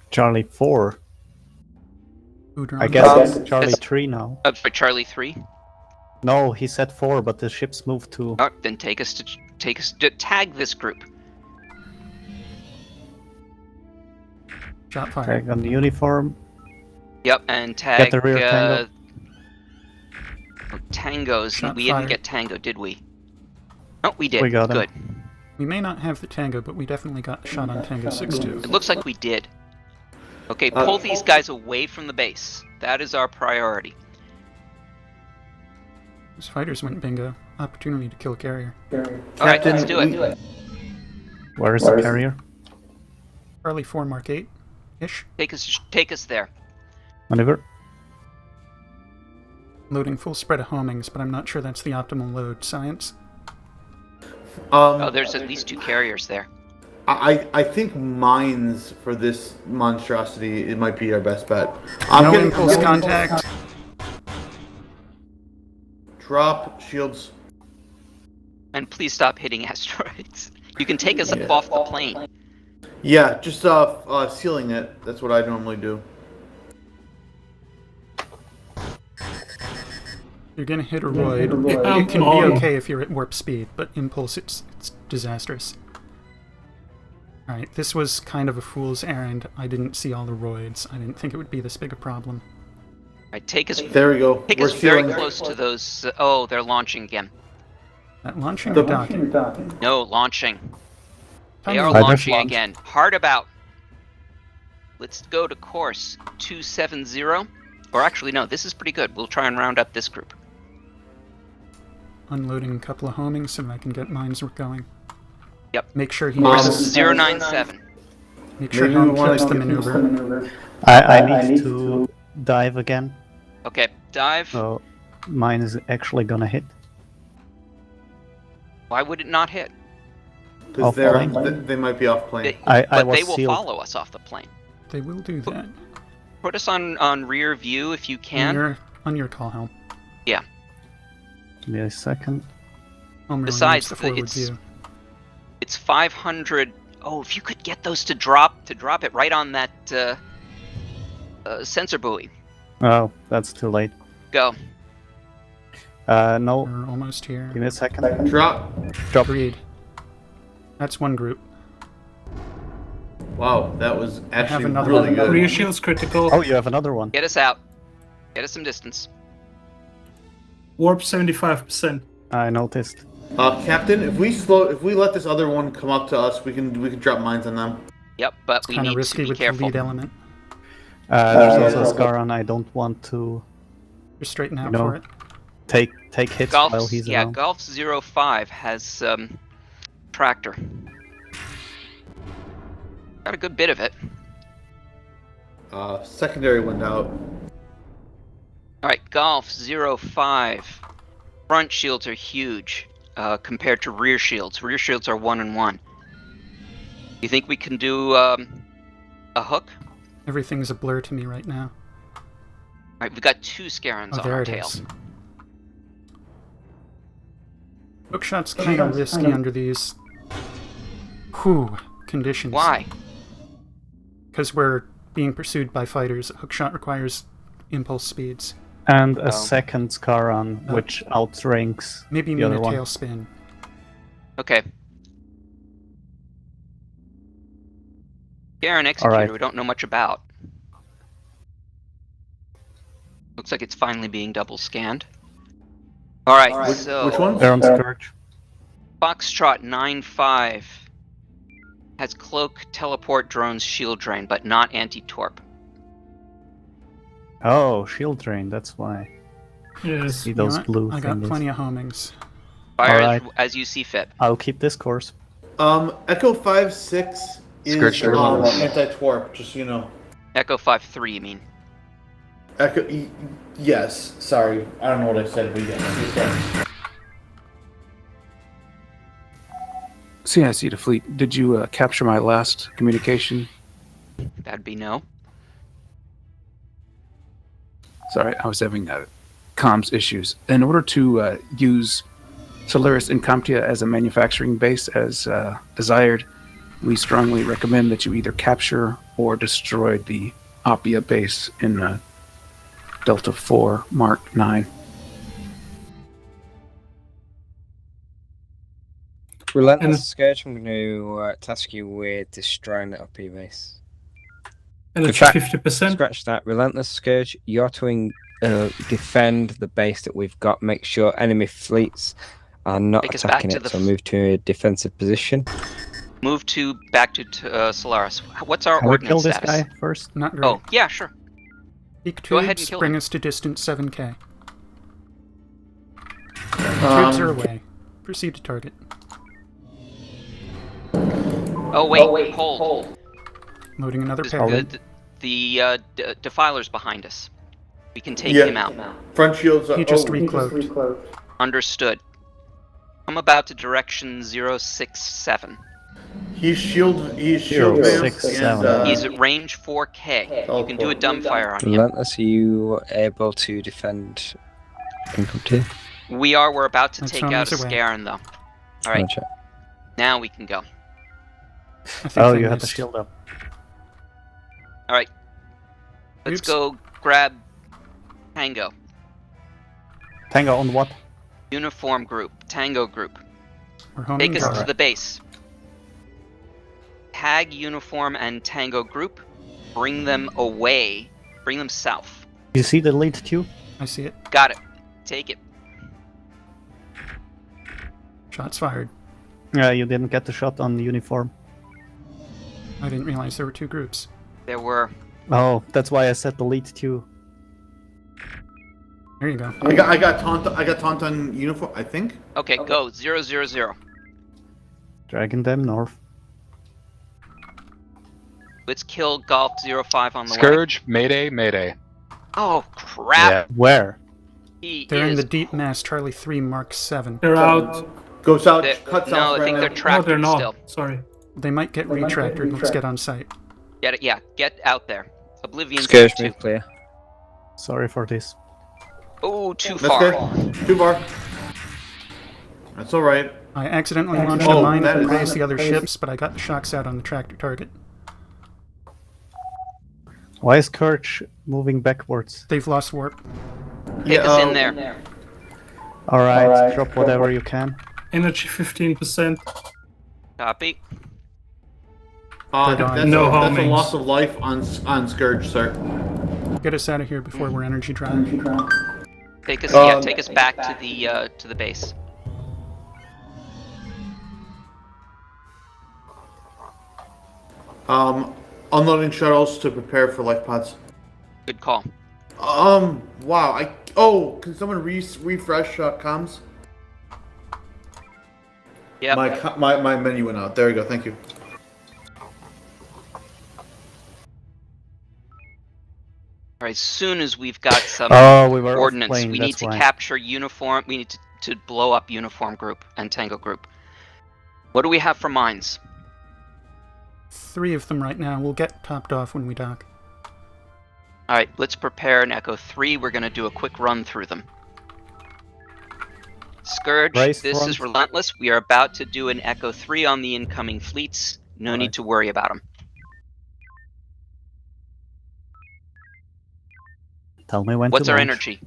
Speaker 5: Charlie 4.
Speaker 1: Food
Speaker 5: I
Speaker 1: run.
Speaker 5: guess it's Charlie
Speaker 3: It's-
Speaker 5: 3 now.
Speaker 3: For Charlie 3?
Speaker 5: No, he said 4, but the ship's moved to...
Speaker 3: Oh, then take us to tag this group.
Speaker 1: Shot fired.
Speaker 5: Tag on the uniform.
Speaker 3: Yep, and tag
Speaker 5: the rear tango.
Speaker 3: Tangos.
Speaker 1: Shot
Speaker 3: We didn't
Speaker 1: fired.
Speaker 3: get Tango, did we? Oh, we did.
Speaker 5: We got him.
Speaker 3: Good.
Speaker 1: We may not have the Tango, but we definitely got the shot on Tango 6-2.
Speaker 3: It looks like we did. Okay, pull these guys away from the base. That is our priority.
Speaker 1: Those fighters went bingo. Opportunity to kill a carrier.
Speaker 3: Alright, let's do it.
Speaker 5: Where is the carrier?
Speaker 1: Charlie 4 Mark 8-ish.
Speaker 3: Take us there.
Speaker 5: Maneuver.
Speaker 1: Loading full spread of homings, but I'm not sure that's the optimal load. Science?
Speaker 3: Oh, there's at least 2 carriers there.
Speaker 2: I think mines for this monstrosity, it might be our best bet.
Speaker 1: No impulse contact.
Speaker 2: Drop shields.
Speaker 3: And please stop hitting asteroids. You can take us up off the plane.
Speaker 2: Yeah, just sealing it. That's what I normally do.
Speaker 1: You're gonna hit a roid. It can be okay if you're at warp speed, but impulse, it's disastrous. Alright, this was kind of a fool's errand. I didn't see all the roids. I didn't think it would be this big a problem.
Speaker 3: Alright, take us.
Speaker 2: There we go.
Speaker 3: Take
Speaker 2: We're
Speaker 3: us very
Speaker 2: sealing.
Speaker 3: close to those. Oh, they're launching again.
Speaker 1: That launching or docking?
Speaker 3: No, launching. They
Speaker 1: Time
Speaker 3: are
Speaker 1: to
Speaker 3: launching
Speaker 5: launch.
Speaker 3: again. Hard about. Let's go to course 270. Or actually, no, this is pretty good. We'll try and round up this group.
Speaker 1: Unloading a couple of homings so that I can get mines going.
Speaker 3: Yep.
Speaker 1: Make sure he
Speaker 3: Course
Speaker 1: knows.
Speaker 3: 097.
Speaker 1: Make sure
Speaker 2: Maybe we
Speaker 1: Helm
Speaker 2: wanna
Speaker 1: keeps the
Speaker 2: keep
Speaker 1: maneuver.
Speaker 5: I need to dive again.
Speaker 3: Okay, dive.
Speaker 5: So mine is actually gonna hit.
Speaker 3: Why would it not hit?
Speaker 2: Because they might be off plane.
Speaker 5: I
Speaker 3: But
Speaker 5: was
Speaker 3: they will
Speaker 5: sealed.
Speaker 3: follow us off the plane.
Speaker 1: They will do that.
Speaker 3: Put us on rear view if you can.
Speaker 1: On your call, Helm.
Speaker 5: Give me a second.
Speaker 1: Homer
Speaker 3: Besides,
Speaker 1: needs the forward view.
Speaker 3: it's 500. Oh, if you could get those to drop it right on that sensor buoy.
Speaker 5: Oh, that's too late.
Speaker 3: Go.
Speaker 5: No.
Speaker 1: We're almost here.
Speaker 5: Give me a second.
Speaker 2: Drop.
Speaker 1: Agreed. That's one group.
Speaker 2: Wow, that was actually
Speaker 1: another
Speaker 2: really
Speaker 1: one.
Speaker 2: good.
Speaker 4: Rear shield's critical.
Speaker 5: Oh, you have another one.
Speaker 3: Get us out. Get us some distance.
Speaker 4: Warp 75%.
Speaker 5: I noticed.
Speaker 2: Captain, if we let this other one come up to us, we can drop mines on them.
Speaker 3: Yep, but
Speaker 1: It's
Speaker 3: we
Speaker 1: kind of
Speaker 3: need
Speaker 1: risky
Speaker 3: to be
Speaker 1: with
Speaker 3: careful.
Speaker 1: the lead element.
Speaker 5: There's also a Scaran. I don't want to
Speaker 1: You're straighten out
Speaker 5: No.
Speaker 1: for it.
Speaker 5: take hits while he's around.
Speaker 3: Golf 05 has tractor. Got a good bit of it.
Speaker 2: Secondary went out.
Speaker 3: Alright, Golf 05. Front shields are huge compared to rear shields. Rear shields are 1 and 1. You think we can do a hook?
Speaker 1: Everything's a blur to me right now.
Speaker 3: Alright, we've got 2 Scarans
Speaker 1: Oh,
Speaker 3: on
Speaker 1: there
Speaker 3: our
Speaker 1: it
Speaker 3: tail.
Speaker 1: is. Hookshot's kind of risky under these conditions.
Speaker 3: Why?
Speaker 1: Because we're being pursued by fighters. Hookshot requires impulse speeds.
Speaker 5: And a second Scaran,
Speaker 1: Oh.
Speaker 5: which outranks
Speaker 1: Maybe
Speaker 5: the
Speaker 1: mean
Speaker 5: other
Speaker 1: a
Speaker 5: one.
Speaker 1: tail spin.
Speaker 3: Okay. Garen Executor,
Speaker 5: Alright.
Speaker 3: we don't know much about. Looks like it's finally being double scanned. Alright, so...
Speaker 2: Which one?
Speaker 5: They're on Scourge.
Speaker 3: Foxtrot 9-5 has cloak, teleport, drones, shield drain, but not anti-torp.
Speaker 5: Oh, shield drain, that's why.
Speaker 4: Yes.
Speaker 5: See
Speaker 1: You know
Speaker 5: those
Speaker 1: what?
Speaker 5: blue
Speaker 1: I got
Speaker 5: fingers.
Speaker 1: plenty of homings.
Speaker 3: Fire
Speaker 5: Alright.
Speaker 3: as you see fit.
Speaker 5: I'll keep this course.
Speaker 2: Echo 5-6 is
Speaker 8: Scourge Dragon.
Speaker 2: anti-twarp, just so you know.
Speaker 3: Echo 5-3, you mean?
Speaker 2: Echo, yes. Sorry, I don't know what I said, but yes.
Speaker 12: CIC to fleet. Did you capture my last communication?
Speaker 3: That'd be no.
Speaker 12: Sorry, I was having comms issues. In order to use Solaris and Comptia as a manufacturing base as desired, we strongly recommend that you either capture or destroy the Appia base in Delta 4 Mark 9.
Speaker 6: Relentless Scourge, I'm going to task you with destroying the UP base.
Speaker 4: And
Speaker 6: In
Speaker 4: it's
Speaker 6: fact,
Speaker 4: 50%.
Speaker 6: Scratch that. Relentless Scourge, you're to defend the base that we've got. Make sure enemy fleets are not
Speaker 3: Take us back
Speaker 6: attacking
Speaker 3: to
Speaker 6: it,
Speaker 3: the
Speaker 6: so move to a defensive position.
Speaker 3: Move back to Solaris. What's our
Speaker 5: Can we kill
Speaker 3: ordnance
Speaker 5: this
Speaker 3: status?
Speaker 5: guy first?
Speaker 1: Not great.
Speaker 3: Oh, yeah, sure.
Speaker 1: Peak
Speaker 3: Go ahead and
Speaker 1: tubes
Speaker 3: kill
Speaker 1: bring
Speaker 3: him.
Speaker 1: us to distance 7k. Tubes are away. Proceed to target.
Speaker 3: Oh, wait, hold.
Speaker 1: Loading another
Speaker 3: The,
Speaker 1: payload.
Speaker 3: Defiler's behind us. We can take
Speaker 2: Yeah.
Speaker 3: him out.
Speaker 2: Front shields are...
Speaker 1: He just recloaked.
Speaker 3: Understood. I'm about to direction 067.
Speaker 2: He's shield
Speaker 5: 067.
Speaker 2: and,
Speaker 3: He's at range 4K. You can do a dumbfire on him.
Speaker 6: Relentless, are you able to defend income tier?
Speaker 3: We're about to
Speaker 1: That's
Speaker 3: take
Speaker 1: on
Speaker 3: out a
Speaker 1: his way.
Speaker 3: Scaran, though. Alright,
Speaker 6: Roger.
Speaker 3: now we can go.
Speaker 1: I think
Speaker 5: Oh,
Speaker 1: they
Speaker 5: you had the
Speaker 1: missed.
Speaker 5: shield up.
Speaker 3: Alright. Let's
Speaker 1: Oops.
Speaker 3: go grab Tango.
Speaker 5: Tango on what?
Speaker 3: Uniform group. Tango group.
Speaker 1: We're homing
Speaker 3: Take us
Speaker 1: guard.
Speaker 3: to the base. Tag Uniform and Tango group. Bring them away. Bring them south.
Speaker 5: You see the lead queue?
Speaker 1: I see it.
Speaker 3: Got it. Take it.
Speaker 1: Shots fired.
Speaker 5: Yeah, you didn't get the shot on the uniform.
Speaker 1: I didn't realize there were two groups.
Speaker 3: There were...
Speaker 5: Oh, that's why I said the lead queue.
Speaker 1: There you go.
Speaker 2: I got Tauntaun uniform, I think.
Speaker 3: Okay, go. 000.
Speaker 5: Dragging them north.
Speaker 3: Let's kill Golf 05 on the way.
Speaker 8: Scourge, Mayday, Mayday.
Speaker 3: Oh, crap.
Speaker 8: Yeah.
Speaker 5: Where?
Speaker 3: He
Speaker 1: They're in
Speaker 3: is...
Speaker 1: the deep mass Charlie 3 Mark 7.
Speaker 4: They're out.
Speaker 2: Goes out, cuts
Speaker 3: No,
Speaker 2: out.
Speaker 3: I think they're
Speaker 4: No,
Speaker 3: trapped
Speaker 4: they're not.
Speaker 3: still.
Speaker 4: Sorry.
Speaker 1: They might get retracted. Let's get on site.
Speaker 3: Get it, yeah. Get out there. Oblivion's
Speaker 6: Scourge,
Speaker 3: there, too.
Speaker 6: move clear.
Speaker 5: Sorry for this.
Speaker 3: Oh, too
Speaker 2: That's
Speaker 3: far.
Speaker 2: good. Too far. That's all right.
Speaker 1: I accidentally launched a
Speaker 2: Oh,
Speaker 1: mine
Speaker 2: that
Speaker 1: to
Speaker 2: is-
Speaker 1: raise the other ships, but I got the shocks out on the tractor target.
Speaker 5: Why is Kirch moving backwards?
Speaker 1: They've lost warp.
Speaker 3: Take us in there.
Speaker 5: Alright, drop whatever you can.
Speaker 4: Energy 15%.
Speaker 3: Copy.
Speaker 1: Good on.
Speaker 2: That's,
Speaker 4: No
Speaker 2: that's a
Speaker 4: homings.
Speaker 2: loss of life on Scourge, sir.
Speaker 1: Get us out of here before we're energy dry.
Speaker 3: Take us, take us back to the base.
Speaker 2: Unloading shuttles to prepare for life pods.
Speaker 3: Good call.
Speaker 2: Wow. Can someone refresh comms?
Speaker 3: Yep.
Speaker 2: My menu went out. There we go. Thank you.
Speaker 3: All right. As soon as we've got some
Speaker 5: We were
Speaker 3: ordnance,
Speaker 5: off-plane,
Speaker 3: we need
Speaker 5: that's
Speaker 3: to
Speaker 5: why.
Speaker 3: capture uniform. We need to blow up uniform group and tango group. What do we have for mines?
Speaker 1: 3 of them right now. We'll get topped off when we dock.
Speaker 3: All right. Let's prepare an Echo 3. We're going to do a quick run through them. Scourge,
Speaker 5: Brace
Speaker 3: this is
Speaker 5: front.
Speaker 3: relentless. We are about to do an Echo 3 on the incoming fleets. No need to worry about them.
Speaker 5: Tell me when
Speaker 3: What's
Speaker 5: to
Speaker 3: our
Speaker 5: launch.
Speaker 3: energy?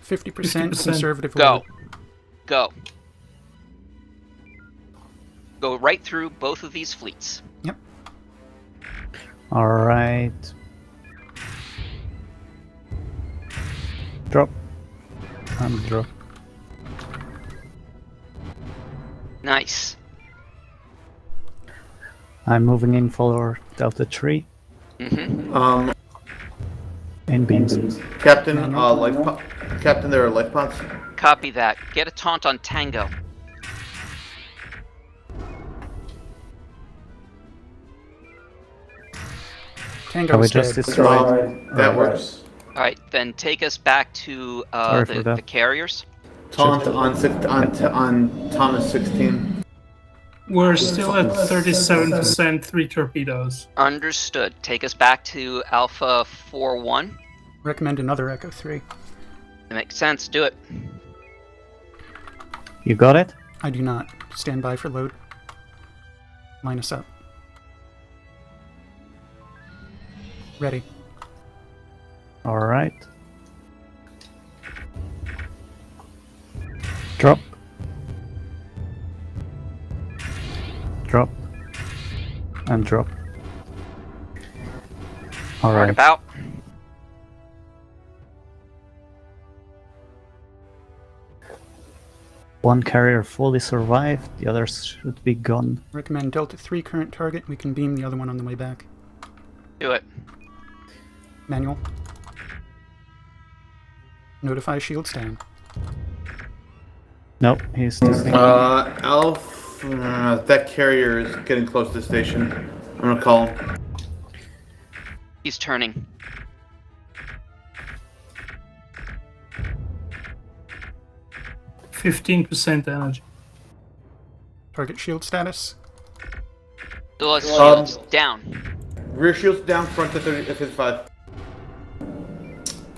Speaker 1: 50% conservative
Speaker 3: Go.
Speaker 1: load.
Speaker 3: Go. Go right through both of these fleets.
Speaker 1: Yep.
Speaker 5: Alright. Drop. And drop.
Speaker 3: Nice.
Speaker 5: I'm moving in for Delta 3.
Speaker 3: Mm-hmm.
Speaker 5: In beams.
Speaker 2: Captain, Captain, there are life pods.
Speaker 3: Copy that. Get a taunt on Tango.
Speaker 1: Tango
Speaker 5: Can we
Speaker 1: is
Speaker 5: just
Speaker 1: dead.
Speaker 5: destroy?
Speaker 2: That works.
Speaker 3: All right, then take us back to
Speaker 5: Sorry for that.
Speaker 3: the carriers.
Speaker 2: Taunt on Thomas 16.
Speaker 4: We're still at 37%, 3 torpedoes.
Speaker 3: Understood. Take us back to Alpha 4-1.
Speaker 1: Recommend another Echo 3.
Speaker 3: That makes sense. Do it.
Speaker 5: You got it?
Speaker 1: I do not. Stand by for load. Line us up. Ready.
Speaker 5: Alright. Drop. Drop. And drop.
Speaker 3: Hard
Speaker 5: Alright.
Speaker 3: about.
Speaker 5: One carrier fully survived, the others should be gone.
Speaker 1: Recommend Delta 3 current target. We can beam the other one on the way back.
Speaker 3: Do it.
Speaker 1: Manual. Notify shields down.
Speaker 5: Nope, he's still
Speaker 2: Alpha, that carrier is getting close to the station. I'm gonna call him.
Speaker 3: He's turning.
Speaker 4: %15 energy.
Speaker 1: Target shield status.
Speaker 3: Still has shields down.
Speaker 2: Rear shields down, front to 55.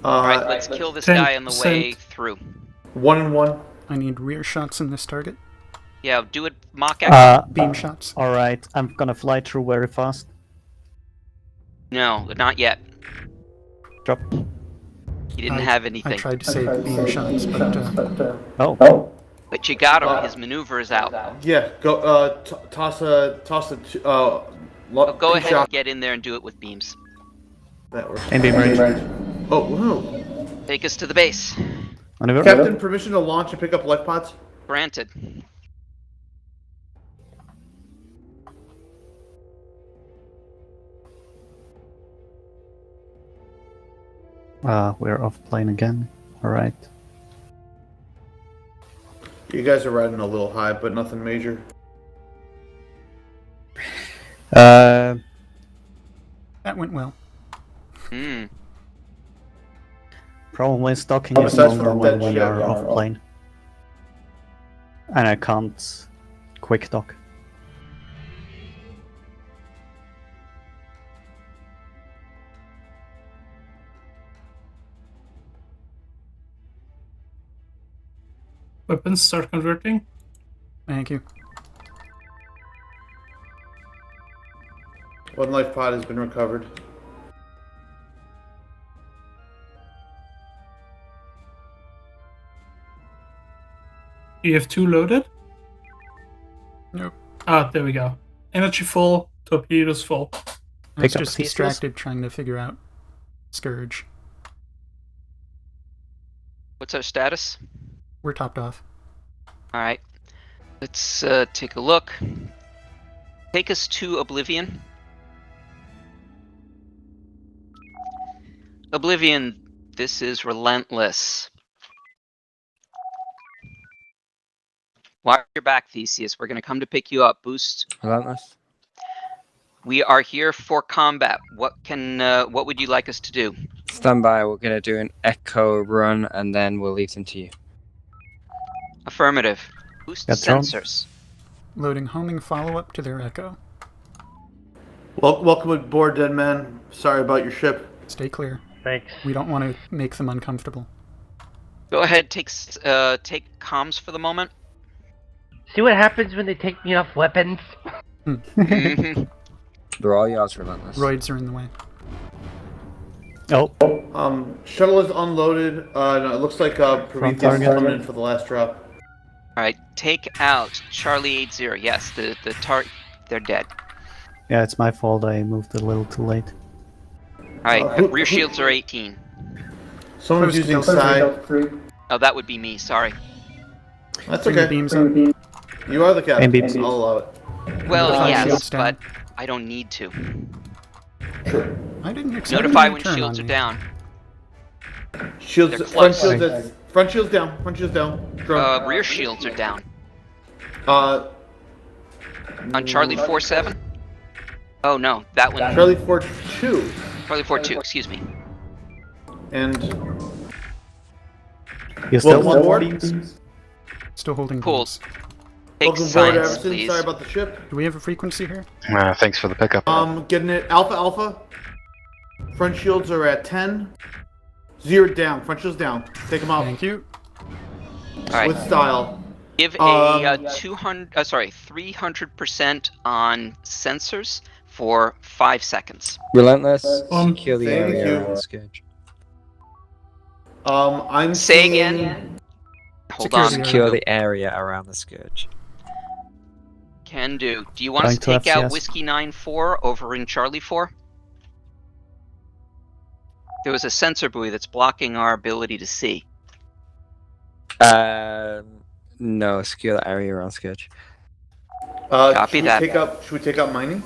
Speaker 3: Alright, let's kill this guy on the way
Speaker 4: 10%.
Speaker 3: through.
Speaker 2: 1 and 1.
Speaker 1: I need rear shots in this target.
Speaker 3: Yeah, do it mock action.
Speaker 1: Beam shots.
Speaker 5: Alright, I'm gonna fly through very fast.
Speaker 3: No, not yet.
Speaker 5: Drop.
Speaker 3: He didn't have
Speaker 1: I
Speaker 3: anything.
Speaker 1: tried to save beam shots, but
Speaker 5: Oh.
Speaker 3: But you got him. His maneuver is out.
Speaker 2: Yeah, go. Toss a.
Speaker 3: Go ahead and get in there and do it with beams.
Speaker 2: That works.
Speaker 5: And beam range.
Speaker 2: Oh, whoa.
Speaker 3: Take us to the base.
Speaker 5: Maneuver.
Speaker 2: Captain, permission to launch and pick up life pods?
Speaker 3: Granted.
Speaker 5: We're off plane again. Alright.
Speaker 2: You guys are riding a little high, but nothing major.
Speaker 1: that went well.
Speaker 3: Hmm.
Speaker 5: Problem with docking is
Speaker 2: Besides
Speaker 5: longer
Speaker 2: from
Speaker 5: when
Speaker 2: that
Speaker 5: we
Speaker 2: ship,
Speaker 5: are
Speaker 2: yeah.
Speaker 5: off plane. And I can't quick dock.
Speaker 4: Weapons start converting.
Speaker 1: Thank you.
Speaker 2: One life pod has been recovered.
Speaker 4: You have 2 loaded?
Speaker 1: Nope.
Speaker 4: Ah, there we go. Energy full, torpedoes full.
Speaker 1: I was
Speaker 5: Pick up
Speaker 1: just
Speaker 5: Theseus?
Speaker 1: distracted trying to figure out Scourge.
Speaker 3: What's our status?
Speaker 1: We're topped off.
Speaker 3: All right. Let's take a look. Take us to Oblivion. Oblivion, this is Relentless. Watch your back, Theseus. We're going to come to pick you up. Boost.
Speaker 6: Relentless.
Speaker 3: We are here for combat. What would you like us to do?
Speaker 6: Stand by. We're gonna do an echo run, and then we'll leave them to you.
Speaker 3: Affirmative. Boost
Speaker 5: Got drones?
Speaker 3: sensors.
Speaker 1: Loading homing follow-up to their echo.
Speaker 2: Welcome aboard, Dead Man. Sorry about your ship.
Speaker 1: Stay clear.
Speaker 10: Thanks.
Speaker 1: We don't want to make them uncomfortable.
Speaker 3: Go ahead. Take comms for the moment.
Speaker 10: See what happens when they take me off weapons?
Speaker 3: Mhm.
Speaker 6: They're all yours, Relentless.
Speaker 1: Roids are in the way.
Speaker 5: Oh,
Speaker 2: Shuttle is unloaded. No, it looks like Prometheus is
Speaker 5: target.
Speaker 2: coming in for the last drop.
Speaker 3: All right. Take out Charlie 80. Yes, the they're dead.
Speaker 5: yeah, it's my fault. I moved a little too late.
Speaker 3: All right. Rear shields are 18.
Speaker 2: Someone's
Speaker 1: Close to
Speaker 2: using
Speaker 1: Delta
Speaker 2: Psi.
Speaker 3: Oh, that would be me. Sorry.
Speaker 2: That's
Speaker 1: Bring the
Speaker 2: okay.
Speaker 1: beams up.
Speaker 2: You are the captain.
Speaker 5: beams.
Speaker 2: I'll allow it.
Speaker 3: Well,
Speaker 1: Notify
Speaker 3: yes,
Speaker 1: shields down.
Speaker 3: but I don't need to.
Speaker 1: I didn't expect
Speaker 3: Notify
Speaker 1: them
Speaker 3: when
Speaker 1: to turn
Speaker 3: shields
Speaker 1: on
Speaker 3: are
Speaker 1: me.
Speaker 3: down.
Speaker 2: Shields,
Speaker 3: They're
Speaker 2: front
Speaker 3: close.
Speaker 2: shields, front shields down. Front shields down. Drone.
Speaker 3: Rear shields are down.
Speaker 2: Uh,
Speaker 3: On Charlie 47? Oh no, that one.
Speaker 2: Charlie 4-2.
Speaker 3: Charlie 42, excuse me.
Speaker 2: And
Speaker 5: You still
Speaker 2: welcome
Speaker 5: want more
Speaker 2: aboard.
Speaker 5: beams?
Speaker 1: Still holding
Speaker 3: Cool.
Speaker 1: beams.
Speaker 3: Take
Speaker 2: Welcome aboard,
Speaker 3: science,
Speaker 2: Everton.
Speaker 3: please.
Speaker 2: Sorry about the ship.
Speaker 1: Do we have a frequency here?
Speaker 8: Thanks for the pickup.
Speaker 2: Getting it. Alpha. Front shields are at 10. 0 down. Front shields down. Take them out.
Speaker 1: Thank you.
Speaker 3: All right.
Speaker 2: With style.
Speaker 3: Give a 300% on sensors for 5 seconds.
Speaker 6: Relentless. Secure the
Speaker 2: Thank
Speaker 6: area
Speaker 2: you.
Speaker 6: around the Scourge.
Speaker 2: I'm
Speaker 3: Say
Speaker 2: seeing...
Speaker 3: again. Hold
Speaker 1: Secure
Speaker 3: on.
Speaker 1: the
Speaker 6: Secure the area around the Scourge.
Speaker 3: Can do. Do you want us to
Speaker 5: Going to
Speaker 3: take out
Speaker 5: FCS.
Speaker 3: Whiskey 9-4 over in Charlie 4? There was a sensor buoy that's blocking our ability to see.
Speaker 6: No, secure the area around Scourge.
Speaker 3: Copy
Speaker 2: should
Speaker 3: that.
Speaker 2: Should we take out mining?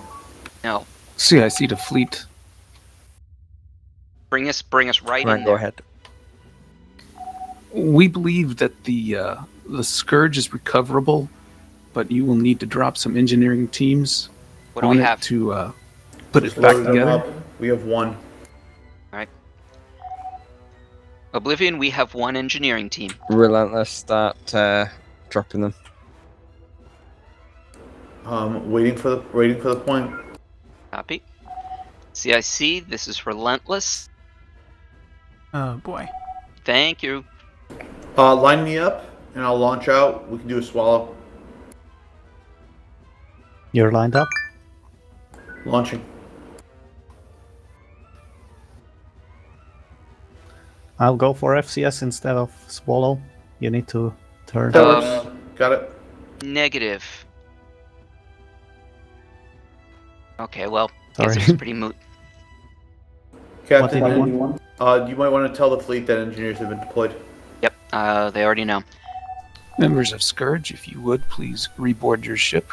Speaker 3: No.
Speaker 12: CIC to fleet.
Speaker 3: Bring us right
Speaker 6: Come on,
Speaker 3: in
Speaker 6: go
Speaker 3: there.
Speaker 6: ahead.
Speaker 12: We believe that the Scourge is recoverable, but you will need to drop some engineering teams
Speaker 3: What do
Speaker 12: on
Speaker 3: we
Speaker 12: it
Speaker 3: have?
Speaker 12: to put it
Speaker 2: Just
Speaker 12: back
Speaker 2: loaded them
Speaker 12: together.
Speaker 2: up. We have 1.
Speaker 3: Oblivion, we have 1 engineering team.
Speaker 6: Relentless, start dropping them.
Speaker 2: Waiting for the point.
Speaker 3: Copy. CIC, this is Relentless.
Speaker 1: Oh boy.
Speaker 3: Thank you.
Speaker 2: Line me up, and I'll launch out. We can do a swallow.
Speaker 5: You're lined up.
Speaker 2: Launching.
Speaker 5: I'll go for FCS instead of Swallow. You need to turn.
Speaker 2: That works. Got it.
Speaker 3: Negative. Okay, well, guess
Speaker 5: Sorry.
Speaker 3: it was pretty moot.
Speaker 2: Captain,
Speaker 5: What did you want?
Speaker 2: you might want to tell the fleet that engineers have been deployed.
Speaker 3: Yep, they already know.
Speaker 12: Members of Scourge, if you would, please reboard your ship.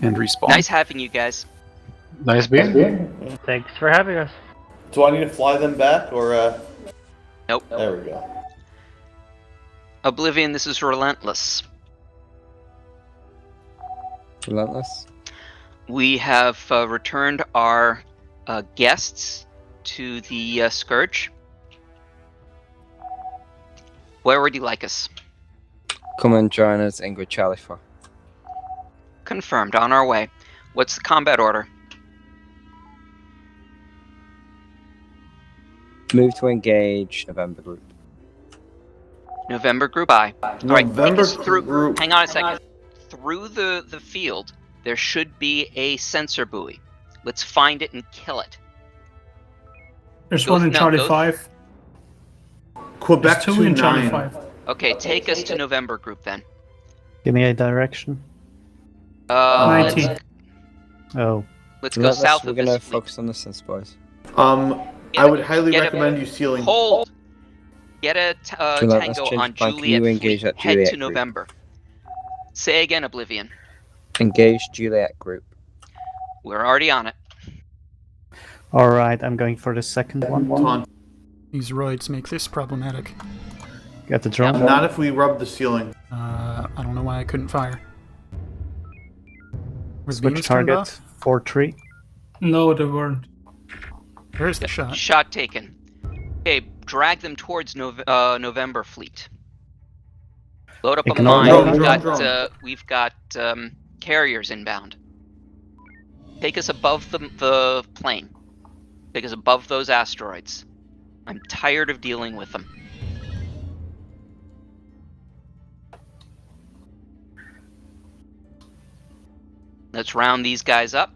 Speaker 12: And respawn.
Speaker 3: Nice having you guys.
Speaker 8: Nice being.
Speaker 10: Thanks for having us.
Speaker 2: Do I need to fly them back, or?
Speaker 3: Nope.
Speaker 2: There we go.
Speaker 3: Oblivion, this is Relentless.
Speaker 6: Relentless.
Speaker 3: We have returned our guests to the Scourge. Where would you like us?
Speaker 6: Come and join us in Good Charlie 4.
Speaker 3: Confirmed. On our way. What's the combat order?
Speaker 6: Move to engage November group.
Speaker 3: November Group I. All right, take
Speaker 2: November
Speaker 3: us through.
Speaker 2: Group.
Speaker 3: Hang on a second. Through the field, there should be a sensor buoy. Let's find it and kill it.
Speaker 4: There's
Speaker 3: Go
Speaker 4: one in
Speaker 3: no,
Speaker 4: Charlie
Speaker 3: go
Speaker 4: 5.
Speaker 2: Quebec
Speaker 4: There's two in Charlie
Speaker 2: 2-9.
Speaker 4: 5.
Speaker 3: Okay, take us to November Group then.
Speaker 5: Give me a direction.
Speaker 3: Let's
Speaker 4: 90.
Speaker 5: Oh,
Speaker 3: go south
Speaker 6: We're
Speaker 3: of
Speaker 6: gonna
Speaker 3: this fleet.
Speaker 6: focus on the sense, boys.
Speaker 2: I would highly
Speaker 3: get a-
Speaker 2: recommend you sealing.
Speaker 3: Hold. Get a
Speaker 6: Juliet, let's
Speaker 3: tango
Speaker 6: change
Speaker 3: on
Speaker 6: plan. Can
Speaker 3: Juliet
Speaker 6: you engage
Speaker 3: fleet.
Speaker 6: that
Speaker 3: Head
Speaker 6: Juliet
Speaker 3: to
Speaker 6: group?
Speaker 3: November. Say again, Oblivion.
Speaker 6: Engage Juliet group.
Speaker 3: We're already on it.
Speaker 5: all right. I'm going for the second one.
Speaker 2: Taunt.
Speaker 1: These roids make this problematic.
Speaker 5: Get the drone.
Speaker 2: Not if we rub the ceiling.
Speaker 1: I don't know why I couldn't fire. Was
Speaker 5: Switch
Speaker 1: beams turned
Speaker 5: target.
Speaker 1: off?
Speaker 5: 4-3.
Speaker 4: No, they weren't.
Speaker 1: Where's the shot?
Speaker 3: Shot taken. Okay, drag them towards November fleet. Load up a
Speaker 5: Ignore
Speaker 3: mine.
Speaker 2: drone.
Speaker 3: We've got carriers inbound. Take us above the plane. Take us above those asteroids. I'm tired of dealing with them. Let's round these guys up.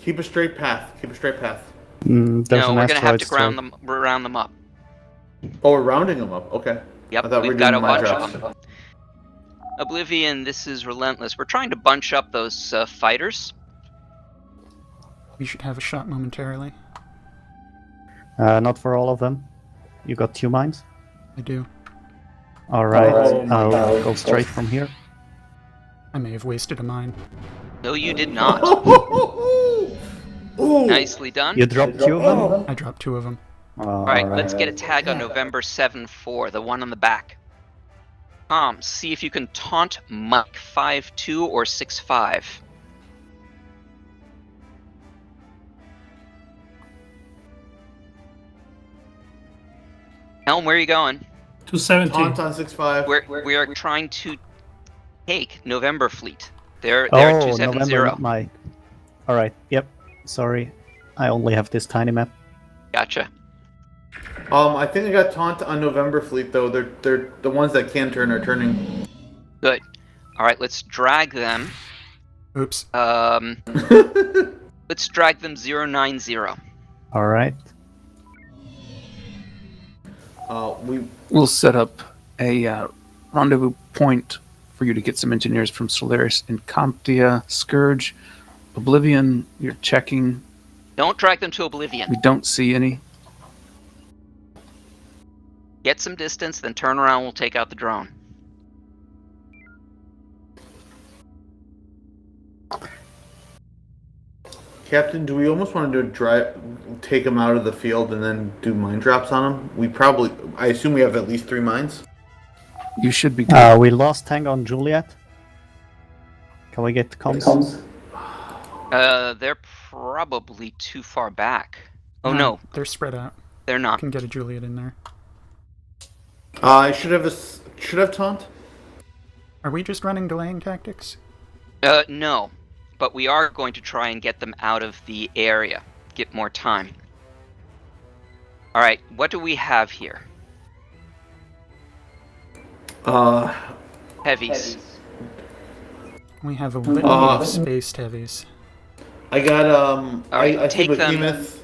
Speaker 2: Keep a straight path. Keep a straight path.
Speaker 5: There's
Speaker 3: No,
Speaker 5: an
Speaker 3: we're gonna have to
Speaker 5: asteroid
Speaker 3: round them up.
Speaker 2: Oh, we're rounding them up. Okay.
Speaker 3: Yep,
Speaker 2: I thought we
Speaker 3: we've
Speaker 2: were
Speaker 3: got
Speaker 2: doing
Speaker 3: a
Speaker 2: mine
Speaker 3: bunch
Speaker 2: drops.
Speaker 3: of them. Oblivion, this is relentless. We're trying to bunch up those fighters.
Speaker 1: We should have a shot momentarily.
Speaker 5: Not for all of them. You got 2 mines?
Speaker 1: I do.
Speaker 5: Alright, I'll go straight from here.
Speaker 1: I may have wasted a mine.
Speaker 3: No, you did not.
Speaker 2: Ooh.
Speaker 3: Nicely done.
Speaker 5: You dropped 2 of them?
Speaker 1: I dropped 2 of them.
Speaker 3: Alright, let's get a tag on November 7-4, the one on the back. Tom, see if you can taunt Mike 5-2 or 6-5. Helm, where are you going?
Speaker 4: 270.
Speaker 2: Taunt on 6-5.
Speaker 3: We are trying to take November Fleet. They're at 270.
Speaker 5: November, not mine. Alright, yep. Sorry. I only have this tiny map.
Speaker 3: Gotcha.
Speaker 2: I think I got taunt on November fleet though. They're the ones that can turn are turning.
Speaker 3: Good. Alright, let's drag them.
Speaker 1: Oops.
Speaker 3: Let's drag them 090.
Speaker 5: Alright.
Speaker 12: We'll set up a rendezvous point for you to get some engineers from Solaris and Comptia, Scourge, Oblivion. You're checking.
Speaker 3: Don't drag them to Oblivion.
Speaker 12: We don't see any.
Speaker 3: Get some distance, then turn around, we'll take out the drone.
Speaker 2: Captain, do we almost want to take them out of the field and then do mine drops on them? I assume we have at least 3 mines.
Speaker 12: You should be good.
Speaker 5: We lost Tango on Juliet. Can we get comms?
Speaker 3: They're probably too far back. Oh no,
Speaker 1: They're spread out.
Speaker 3: they're not.
Speaker 1: Can get a Juliet in there.
Speaker 2: I should have taunt.
Speaker 1: Are we just running delaying tactics?
Speaker 3: No. But we are going to try and get them out of the area. Get more time. Alright, what do we have here? Heavies.
Speaker 1: We have a litany of spaced heavies.
Speaker 2: I got
Speaker 3: Alright,
Speaker 2: I
Speaker 3: take
Speaker 2: think
Speaker 3: them.
Speaker 2: Behemoth.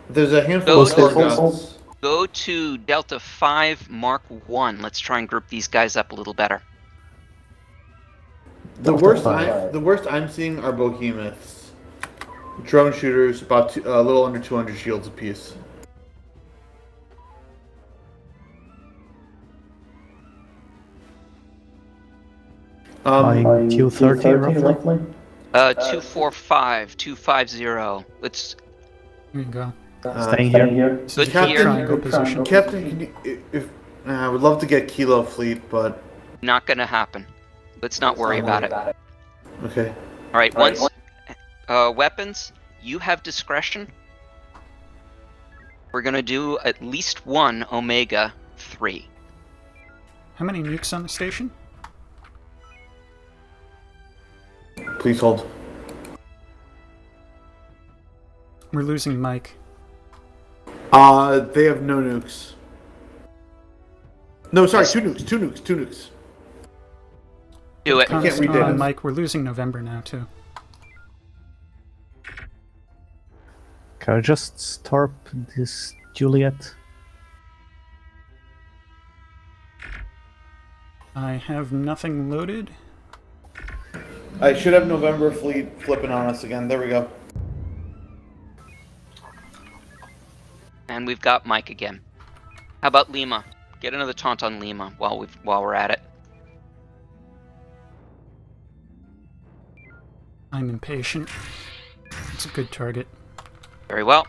Speaker 2: There's a handful of Scorgoths.
Speaker 3: Go to Delta 5 Mark 1. Let's try and group these guys up a little better.
Speaker 2: The worst I'm seeing are behemoths. Drone shooters, about a little under 200 shields apiece.
Speaker 5: Flying 230 roughly?
Speaker 3: 245, 250. Let's.
Speaker 1: Here you go.
Speaker 5: Staying here.
Speaker 3: Good
Speaker 2: Captain,
Speaker 3: here.
Speaker 1: Triangle position.
Speaker 2: Captain, can you, I would love to get Kilo fleet, but
Speaker 3: Not gonna happen. Let's not worry about it.
Speaker 2: okay.
Speaker 3: Alright, once. Weapons, you have discretion. We're gonna do at least one Omega 3.
Speaker 1: How many nukes on the station?
Speaker 2: Please hold.
Speaker 1: We're losing Mike.
Speaker 2: They have no nukes. No, sorry, two nukes.
Speaker 3: Do it.
Speaker 1: Comes
Speaker 2: read that.
Speaker 1: on, Mike, we're losing November now, too.
Speaker 5: Can I just starp this Juliet?
Speaker 1: I have nothing loaded.
Speaker 2: I should have November fleet flipping on us again. There we go.
Speaker 3: And we've got Mike again. How about Lima? Get another taunt on Lima while we're at it.
Speaker 1: I'm impatient. It's a good target.
Speaker 3: Very well.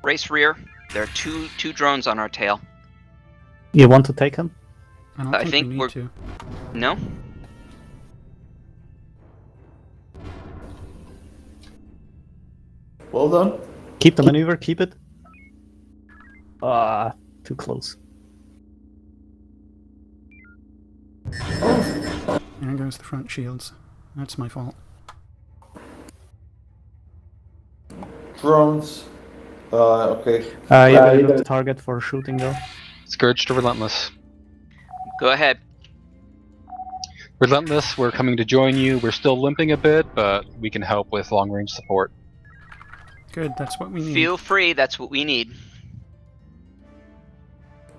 Speaker 3: Race rear. There are two drones on our tail.
Speaker 5: You want to take him?
Speaker 1: I don't
Speaker 3: I
Speaker 1: think
Speaker 3: think
Speaker 1: we need to.
Speaker 3: No?
Speaker 2: Well done.
Speaker 5: Keep the maneuver, keep it. Too close.
Speaker 1: There goes the front shields. That's my fault.
Speaker 2: Drones. Okay.
Speaker 5: You better look the target for shooting though.
Speaker 8: Scourge to Relentless.
Speaker 3: Go ahead.
Speaker 8: Relentless, we're coming to join you. We're still limping a bit, but we can help with long-range support.
Speaker 1: Good, that's what we need.
Speaker 3: Feel free, that's what we need.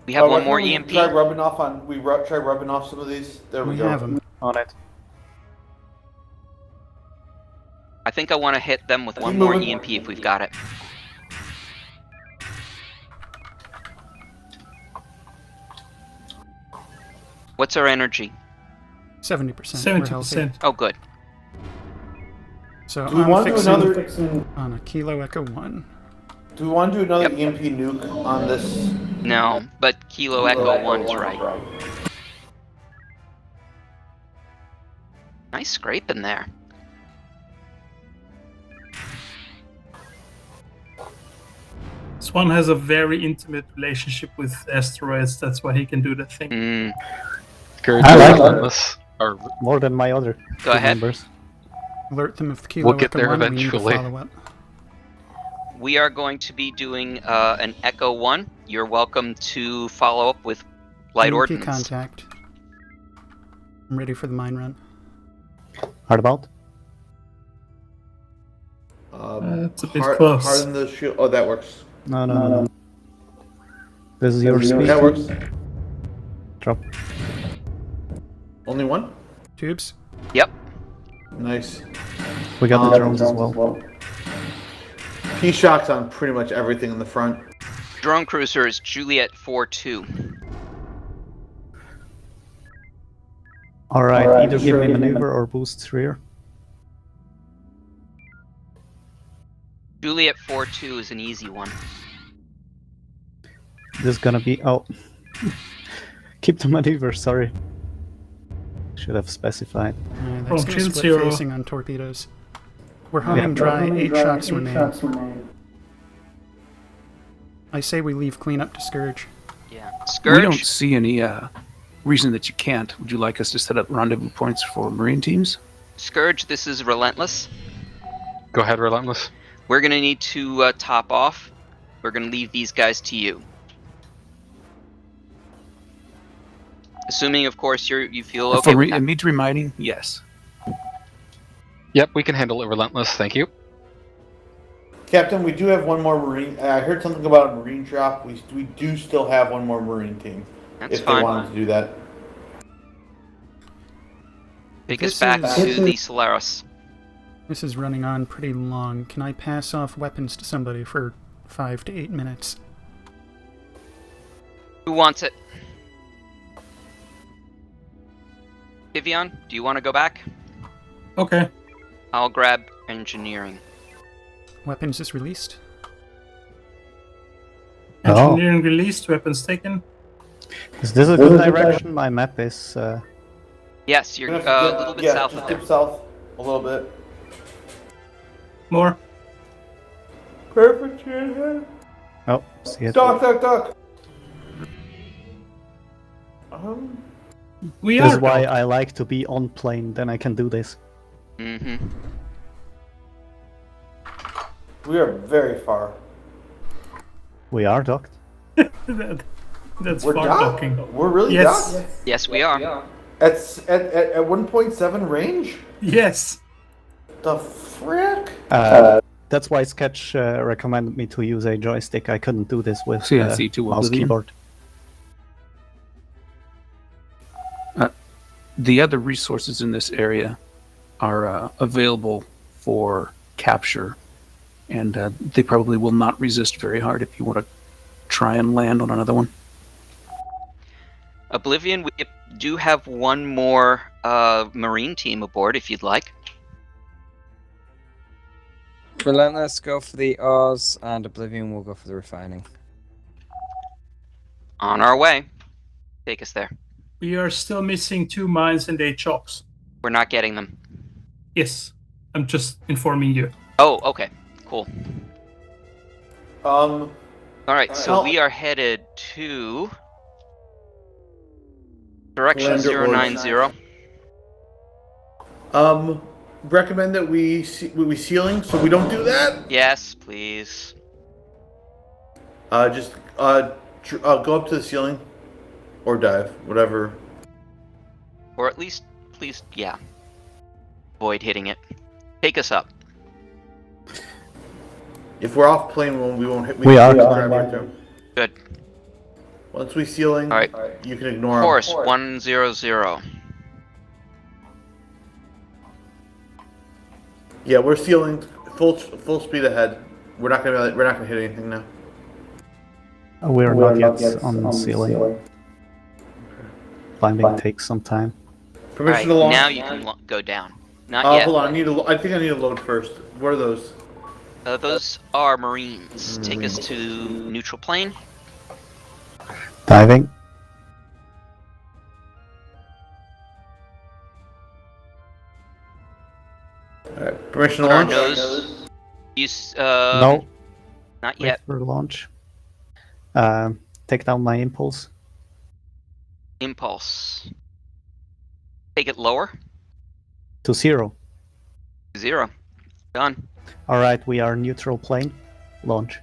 Speaker 3: We have one more EMP.
Speaker 2: Try rubbing off some of these. There we go.
Speaker 1: have them.
Speaker 5: On it.
Speaker 3: I think I want to hit them with one
Speaker 2: Keep
Speaker 3: more
Speaker 2: moving.
Speaker 3: EMP if we've got it. What's our energy?
Speaker 1: 70%. We're healthy.
Speaker 4: 70%.
Speaker 3: Oh, good.
Speaker 1: So
Speaker 2: Do we
Speaker 1: I'm
Speaker 2: want to do
Speaker 1: fixing
Speaker 2: another?
Speaker 1: on a Kilo Echo 1.
Speaker 2: Do we want to do another
Speaker 3: Yep.
Speaker 2: EMP nuke on this?
Speaker 3: No, but Kilo Echo 1's right. Nice scrape in there.
Speaker 4: Swan has a very intimate relationship with asteroids. That's why he can do that thing.
Speaker 3: Mm,
Speaker 8: Scourge
Speaker 5: I
Speaker 8: to
Speaker 5: like
Speaker 8: Relentless. Or
Speaker 5: More than my other
Speaker 3: Go ahead.
Speaker 5: members.
Speaker 1: Alert them of the Kilo
Speaker 8: We'll get
Speaker 1: Echo
Speaker 8: there
Speaker 1: 1. We
Speaker 8: eventually.
Speaker 1: need to follow up.
Speaker 3: we are going to be doing an Echo 1. You're welcome to follow up with light
Speaker 1: EMP
Speaker 3: ordnance.
Speaker 1: contact. I'm ready for the mine run.
Speaker 5: Hard about?
Speaker 4: It's a bit close.
Speaker 2: Harden the shield. Oh, that works.
Speaker 5: No. This is your speed.
Speaker 2: That works.
Speaker 5: Drop.
Speaker 2: Only one?
Speaker 1: Tubes?
Speaker 3: Yep.
Speaker 2: Nice.
Speaker 5: We got the drones as well.
Speaker 2: P-Shock's on pretty much everything in the front.
Speaker 3: Drone cruiser is Juliet 4-2.
Speaker 5: Alright, either give me
Speaker 2: sure.
Speaker 5: maneuver or boost rear.
Speaker 3: Juliet 4-2 is an easy one.
Speaker 5: This is gonna be... Oh. Keep the maneuver, sorry. Should have specified.
Speaker 1: That's
Speaker 4: Oh,
Speaker 1: going to
Speaker 4: shield
Speaker 1: split
Speaker 4: zero.
Speaker 1: facing on torpedoes. We're humming dry. 8 shots remain. I say we leave cleanup to Scourge.
Speaker 3: Yeah.
Speaker 12: We don't
Speaker 3: Scourge?
Speaker 12: see any reason that you can't. Would you like us to set up rendezvous points for Marine teams?
Speaker 3: Scourge, this is Relentless.
Speaker 8: go ahead, Relentless.
Speaker 3: We're going to need to top off. We're going to leave these guys to you. Assuming, of course, you feel okay
Speaker 12: For
Speaker 3: with that.
Speaker 12: immediate remining, yes.
Speaker 8: Yep, we can handle it, Relentless. Thank you.
Speaker 2: Captain, we do have one more Marine. I heard something about a Marine drop. We do still have one more Marine team.
Speaker 3: That's
Speaker 2: if
Speaker 3: fine.
Speaker 2: they wanted to do that.
Speaker 3: Take us
Speaker 1: This
Speaker 3: back
Speaker 1: is-
Speaker 3: to the Solaris.
Speaker 1: This is running on pretty long. Can I pass off weapons to somebody for 5 to 8 minutes?
Speaker 3: Who wants it? Vivian, do you want to go back?
Speaker 4: Okay.
Speaker 3: I'll grab engineering.
Speaker 1: Weapons is released.
Speaker 5: Oh.
Speaker 4: Engineering released, weapons taken.
Speaker 5: Is this a good direction? My map is...
Speaker 3: Yes, you're
Speaker 2: Gonna
Speaker 3: a
Speaker 2: have to
Speaker 3: little bit
Speaker 2: yeah,
Speaker 3: south
Speaker 2: just
Speaker 3: of there.
Speaker 2: dip south a little bit.
Speaker 4: More.
Speaker 2: Perfect. Yeah.
Speaker 5: Oh, see it.
Speaker 2: Duck.
Speaker 4: We
Speaker 5: This
Speaker 4: are.
Speaker 5: is why I like to be on plane, then I can do this.
Speaker 3: Mm-hmm.
Speaker 2: We are very far.
Speaker 5: We are docked.
Speaker 4: That's
Speaker 2: We're
Speaker 4: far
Speaker 2: docked?
Speaker 4: docking.
Speaker 2: We're really
Speaker 4: Yes.
Speaker 2: docked?
Speaker 3: Yes, we are.
Speaker 2: At 1.7 range?
Speaker 4: Yes.
Speaker 2: The frick?
Speaker 5: That's why Sketch recommended me to use a joystick. I couldn't do this with
Speaker 12: See, I see two
Speaker 5: mouse
Speaker 12: Oblivion.
Speaker 5: keyboard.
Speaker 12: The other resources in this area are available for capture, and they probably will not resist very hard if you want to try and land on another one.
Speaker 3: Oblivion, we do have one more Marine team aboard if you'd like.
Speaker 6: Relentless, go for the Oz, and Oblivion will go for the refining.
Speaker 3: On our way. Take us there.
Speaker 4: We are still missing 2 mines and 8 chops.
Speaker 3: We're not getting them.
Speaker 4: Yes. I'm just informing you.
Speaker 3: Oh, okay. Cool.
Speaker 2: Um,
Speaker 3: Alright, so
Speaker 2: Well-
Speaker 3: we are headed to direction
Speaker 2: Lander
Speaker 3: 090.
Speaker 2: recommend that we sealing so we don't do that.
Speaker 3: Yes, please.
Speaker 2: Just go up to the ceiling, or dive, whatever.
Speaker 3: Or at least, please, yeah. Avoid hitting it. Take us up.
Speaker 2: If we're off plane, we won't hit.
Speaker 5: We are.
Speaker 2: grab right there.
Speaker 3: Good.
Speaker 2: Once we ceiling,
Speaker 3: Alright.
Speaker 2: you can ignore 'em.
Speaker 3: Course 100.
Speaker 2: Yeah, we're sealing full speed ahead. We're not gonna hit anything now.
Speaker 5: We're not yet on ceiling. Climbing takes some time.
Speaker 2: Permission
Speaker 3: Alright,
Speaker 2: to launch.
Speaker 3: now you can go down. Not yet.
Speaker 2: Hold on, I think I need to load first. What are those?
Speaker 3: Those are Marines. Take us to neutral plane.
Speaker 5: Diving.
Speaker 2: Alright, permission to
Speaker 3: Put our
Speaker 2: launch.
Speaker 3: nose. Use,
Speaker 5: No.
Speaker 3: Not
Speaker 5: Wait
Speaker 3: yet.
Speaker 5: for launch. Take down my impulse.
Speaker 3: Impulse. Take it lower.
Speaker 5: To 0.
Speaker 3: 0. Done.
Speaker 5: Alright, we are neutral plane. Launch.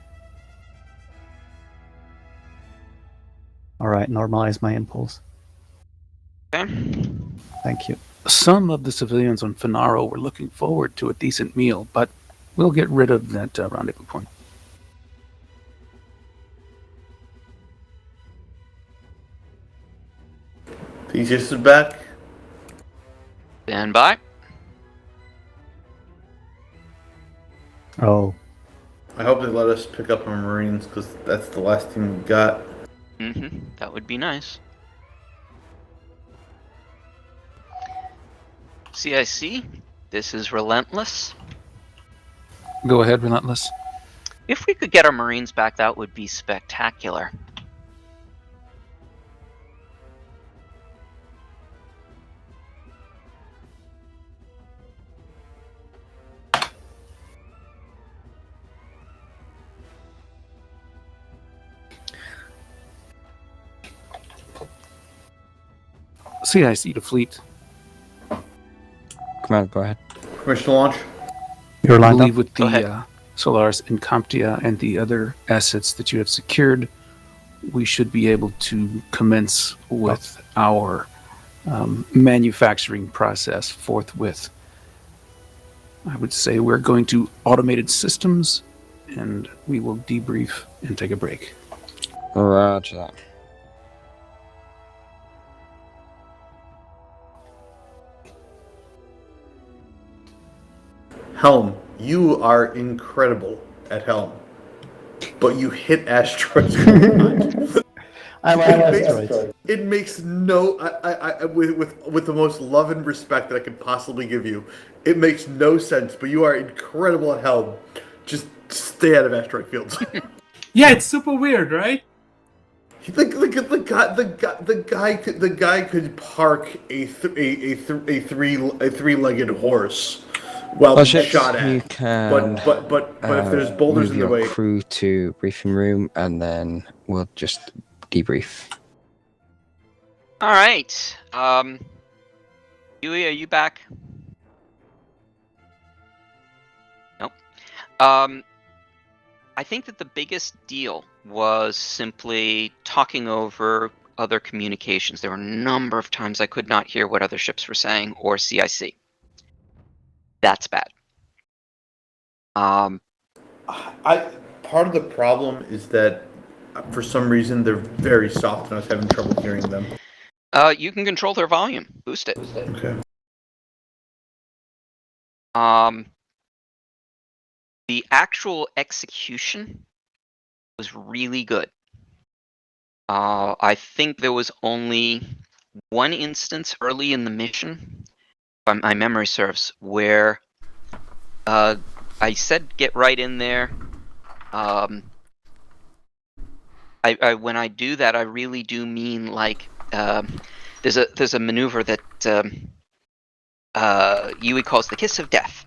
Speaker 5: Alright, normalize my impulse.
Speaker 3: Okay.
Speaker 5: Thank you.
Speaker 12: Some of the civilians on Finaro were looking forward to a decent meal, but we'll get rid of that rendezvous point.
Speaker 2: Theseus is back.
Speaker 3: Stand by.
Speaker 5: Oh.
Speaker 2: I hope they let us pick up our Marines because that's the last team we got.
Speaker 3: That would be nice. CIC, this is Relentless.
Speaker 12: Go ahead, Relentless.
Speaker 3: If we could get our Marines back, that would be spectacular.
Speaker 12: CIC to fleet.
Speaker 6: Commander, go ahead.
Speaker 2: Permission to launch.
Speaker 5: You're
Speaker 12: I
Speaker 5: lined
Speaker 12: believe
Speaker 5: up.
Speaker 12: with
Speaker 3: Go ahead.
Speaker 12: the Solaris Incomptia and the other assets that you have secured, we should be able to commence with our manufacturing process forthwith. I would say we're going to automated systems, and we will debrief and take a break.
Speaker 6: Roger that.
Speaker 2: Helm, you are incredible at Helm, but you hit asteroids.
Speaker 5: I like asteroids.
Speaker 2: It makes no. With the most love and respect that I could possibly give you, it makes no sense. But you are incredible at Helm. Just stay out of asteroid fields.
Speaker 4: Yeah, it's super weird, right?
Speaker 2: The guy could park a three-legged horse while being shot at.
Speaker 6: You can
Speaker 2: But if there's boulders
Speaker 6: move
Speaker 2: in the
Speaker 6: your
Speaker 2: way,
Speaker 6: crew to briefing room, and then we'll just debrief.
Speaker 3: All right. Yui, are you back? Nope. I think that the biggest deal was simply talking over other communications. There were a number of times I could not hear what other ships were saying or CIC. That's bad.
Speaker 2: Part of the problem is that for some reason they're very soft and I was having trouble hearing them.
Speaker 3: You can control their volume. Boost it.
Speaker 2: Okay.
Speaker 3: The actual execution was really good. I think there was only one instance early in the mission, if my memory serves, where I said get right in there. When I do that, I really do mean like there's a maneuver that Yui calls the kiss of death,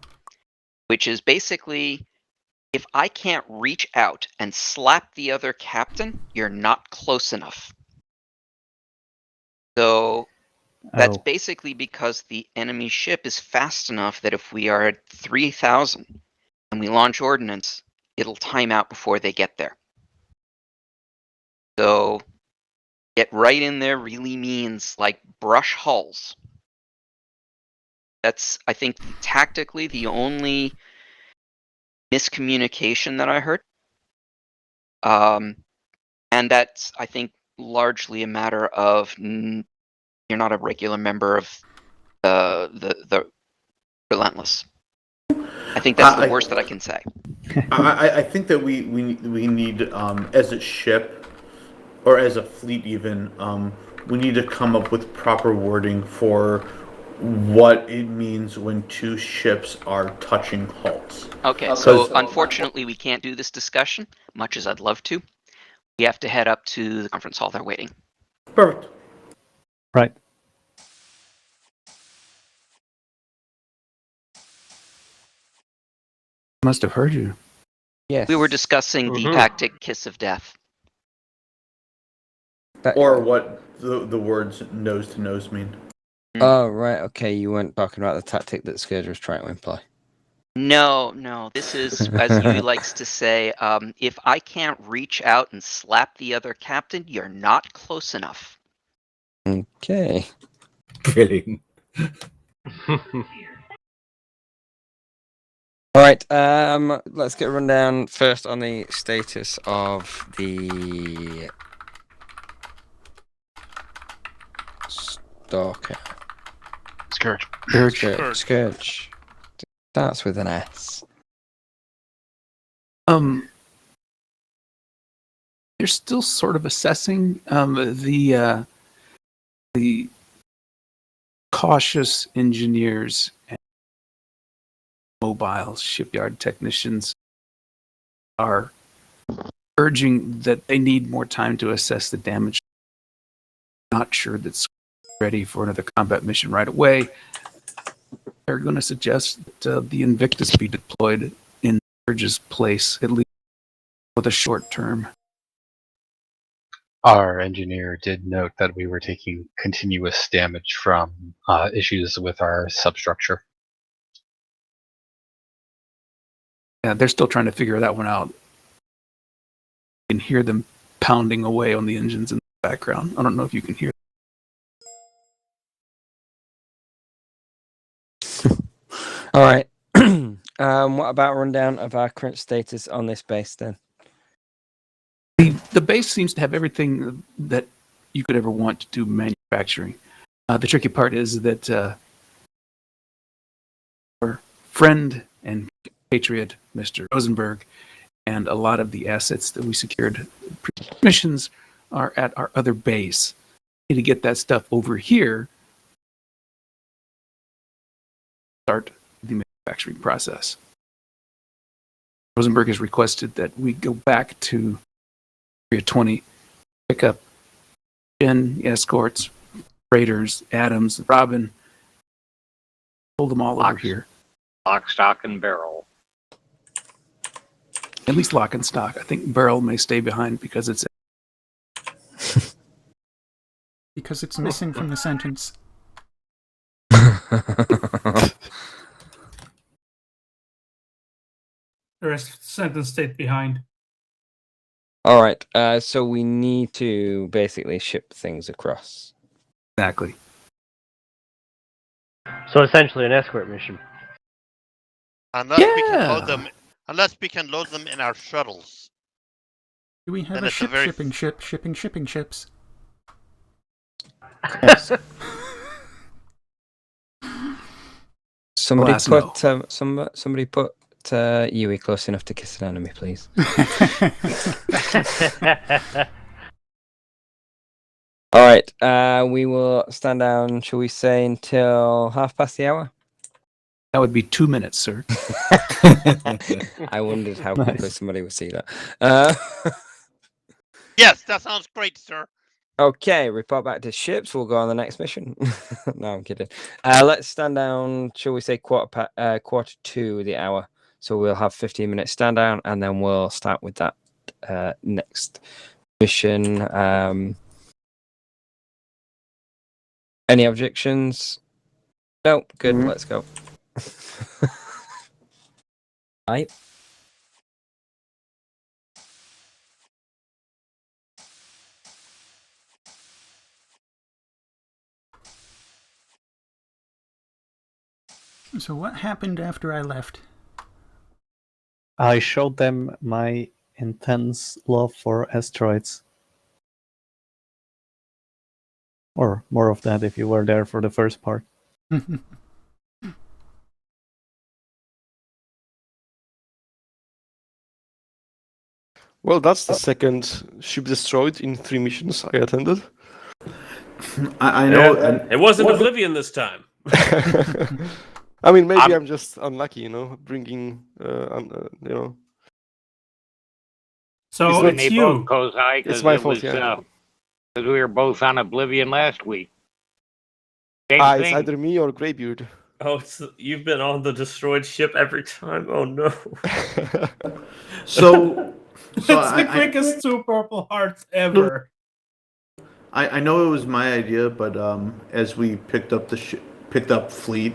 Speaker 3: which is basically if I can't reach out and slap the other captain, you're not close enough. So that's basically because the enemy ship is fast enough that if we are at 3,000 and we launch ordnance, it'll time out before they get there. So get right in there really means like brush hulls. That's, I think, tactically the only miscommunication that I heard. And that's, I think, largely a matter of you're not a regular member of the Relentless. I think that's the worst that I can say.
Speaker 2: I think that we need as a ship or as a fleet even we need to come up with proper wording for what it means when two ships are touching hulls.
Speaker 3: Okay, so unfortunately we can't do this discussion, much as I'd love to. We have to head up to the conference hall. They're waiting.
Speaker 2: Perfect.
Speaker 5: Right.
Speaker 12: Must have heard you.
Speaker 6: Yes.
Speaker 3: We were discussing the tactic kiss of death.
Speaker 2: Or what the words nose to nose mean.
Speaker 6: Oh, right. Okay, you weren't talking about the tactic that Scourge was trying to imply.
Speaker 3: No. This is, as Yui likes to say, if I can't reach out and slap the other captain, you're not close enough.
Speaker 6: Okay.
Speaker 11: Brilliant.
Speaker 6: All right. Let's get a rundown first on the status of the Stalker. Scourge. Starts with an S.
Speaker 12: They're still sort of assessing the cautious engineers and mobile shipyard technicians are urging that they need more time to assess the damage. Not sure that's ready for another combat mission right away. They're going to suggest that the Invictus be deployed in Scourge's place, at least for the short term.
Speaker 8: Our engineer did note that we were taking continuous damage from issues with our substructure.
Speaker 12: Yeah, they're still trying to figure that one out. You can hear them pounding away on the engines in the background. I don't know if you can hear.
Speaker 6: All right. What about a rundown of our current status on this base then?
Speaker 12: The base seems to have everything that you could ever want to do manufacturing. The tricky part is that our friend and patriot, Mr. Rosenberg, and a lot of the assets that we secured missions are at our other base. We need to get that stuff over here. Start the manufacturing process. Rosenberg has requested that we go back to Area 20, pick up Jen, escorts, Raiders, Adams, Robin, pull them all over here.
Speaker 15: Lock, stock, and barrel.
Speaker 12: At least lock and stock. I think barrel may stay behind because it's
Speaker 1: missing from the sentence.
Speaker 4: The rest of the sentence stayed behind.
Speaker 6: All right. So we need to basically ship things across.
Speaker 12: Exactly.
Speaker 10: So essentially an escort mission.
Speaker 13: Unless we can load them. Unless we can load them in our shuttles.
Speaker 1: Do we have
Speaker 13: Then
Speaker 1: a
Speaker 13: it's a
Speaker 1: ship
Speaker 13: very
Speaker 1: shipping ship shipping ships?
Speaker 6: Yes. Somebody
Speaker 12: Alas,
Speaker 6: put somebody put Yui close enough to kiss an enemy, please. All right. We will stand down. Shall we say until 1/2 hour?
Speaker 12: That would be 2 minutes, sir.
Speaker 6: I wondered how
Speaker 5: Nice.
Speaker 6: quickly somebody would see that.
Speaker 13: Yes, that sounds great, sir.
Speaker 6: Okay, report back to ships. We'll go on the next mission. No, I'm kidding. Let's stand down. Shall we say quarter to the hour? So we'll have 15 minutes stand down, and then we'll start with that next mission. Any objections? No. Good. Let's go.
Speaker 5: Aye.
Speaker 1: So what happened after I left?
Speaker 5: I showed them my intense love for asteroids. Or more of that if you were there for the first part.
Speaker 17: Well, that's the second ship destroyed in 3 missions I attended.
Speaker 2: I know.
Speaker 9: It wasn't Oblivion this time.
Speaker 17: I mean, maybe I'm just unlucky, bringing,
Speaker 4: So it's you.
Speaker 15: Kozai,
Speaker 17: It's my fault,
Speaker 15: because we were both on Oblivion last week. Same
Speaker 17: it's
Speaker 15: thing.
Speaker 17: either me or Greybeard.
Speaker 9: Oh, you've been on the destroyed ship every time. Oh no.
Speaker 2: So
Speaker 4: It's the quickest 2 purple hearts ever.
Speaker 2: I know it was my idea, but as we picked up fleet,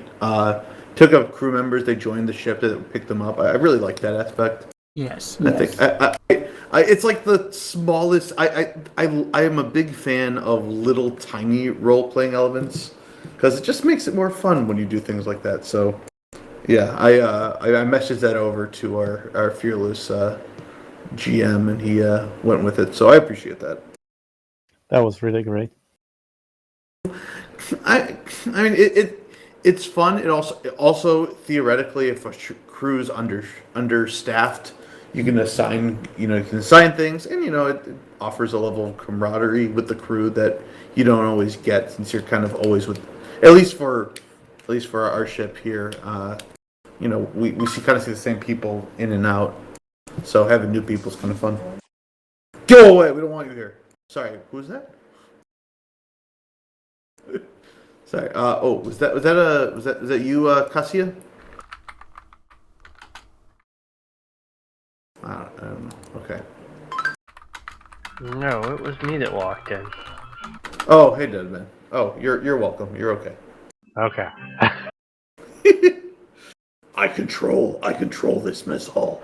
Speaker 2: took up crew members, they joined the ship that picked them up. I really like that aspect.
Speaker 1: Yes.
Speaker 2: I think it's like the smallest. I am a big fan of little tiny role playing elements because it just makes it more fun when you do things like that. So yeah, I messaged that over to our fearless GM, and he went with it. So I appreciate that.
Speaker 5: That was really great.
Speaker 2: I mean it's fun. It also theoretically, if a crew's understaffed, you can assign things, and it offers a level of camaraderie with the crew that you don't always get, since you're kind of always with, at least for our ship here. We see the same people in and out, so having new people is kind of fun. Go away! We don't want you here. Sorry, who's that? Sorry. Was that you, Cassia? I don't know. Okay.
Speaker 10: No, it was me that walked in.
Speaker 2: Oh, hey, Deadman. Oh, you're welcome. You're okay.
Speaker 10: Okay.
Speaker 2: I control this mess hall.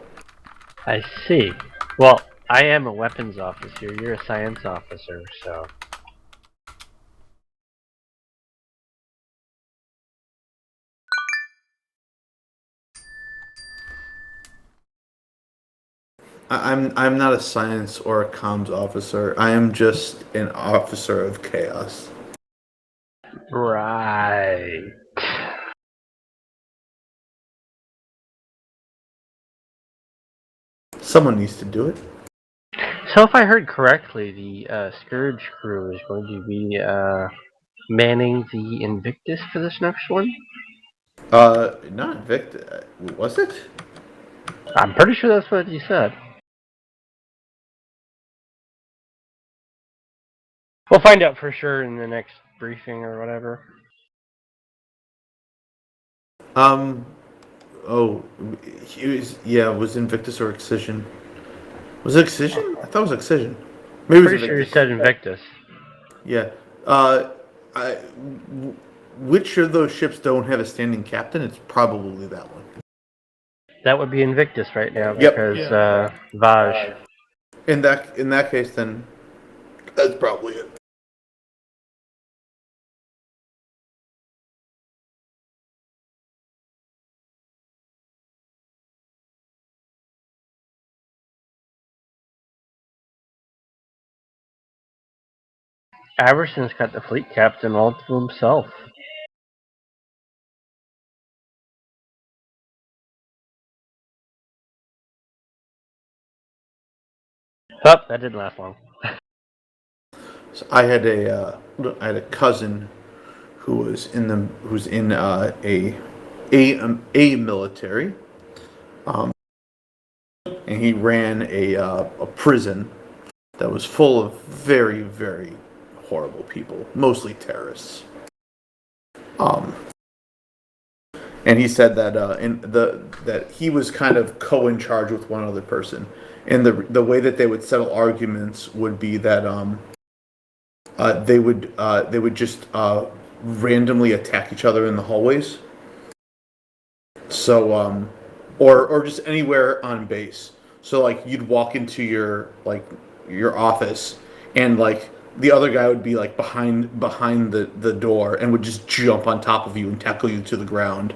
Speaker 10: I see. Well, I am a weapons officer. You're a science officer, so.
Speaker 2: I'm not a science or a comms officer. I am just an officer of chaos.
Speaker 10: Right.
Speaker 2: Someone needs to do it.
Speaker 10: So if I heard correctly, the Scourge crew is going to be manning the Invictus for this next one?
Speaker 2: Not Invictus. Was it?
Speaker 10: I'm pretty sure that's what you said. We'll find out for sure in the next briefing or whatever.
Speaker 2: Oh, it was Invictus or Excision. Was it Excision? I thought it was Excision. Maybe it was
Speaker 10: Pretty sure you
Speaker 2: Invictus.
Speaker 10: said Invictus.
Speaker 2: Yeah. Which of those ships don't have a standing captain? It's probably that one.
Speaker 10: That would be Invictus right now
Speaker 2: Yep.
Speaker 10: because Vaj.
Speaker 2: In that case, then that's probably it.
Speaker 10: Iverson's got the fleet captain all to himself. Oh, that didn't last long.
Speaker 2: So I had a cousin who was who's in a military, and he ran a prison that was full of very, very horrible people, mostly terrorists. Um, and he said that that he was kind of co in charge with one other person, and the way that they would settle arguments would be that they would just randomly attack each other in the hallways. So or just anywhere on base. So like you'd walk into your office, and like the other guy would be like behind the door and would just jump on top of you and tackle you to the ground.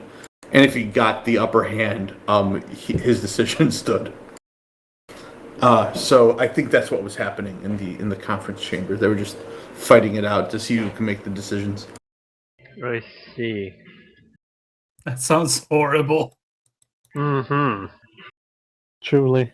Speaker 2: And if he got the upper hand, his decision stood. So I think that's what was happening in the conference chamber. They were just fighting it out to see who can make the decisions.
Speaker 10: I see.
Speaker 4: That sounds horrible.
Speaker 10: Mm-hmm.
Speaker 5: Truly.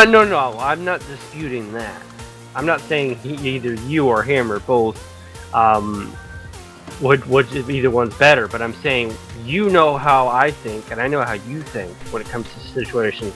Speaker 10: No. I'm not disputing that. I'm not saying either you or him or both would either one's better. But I'm saying you know how I think, and I know how you think when it comes to situations.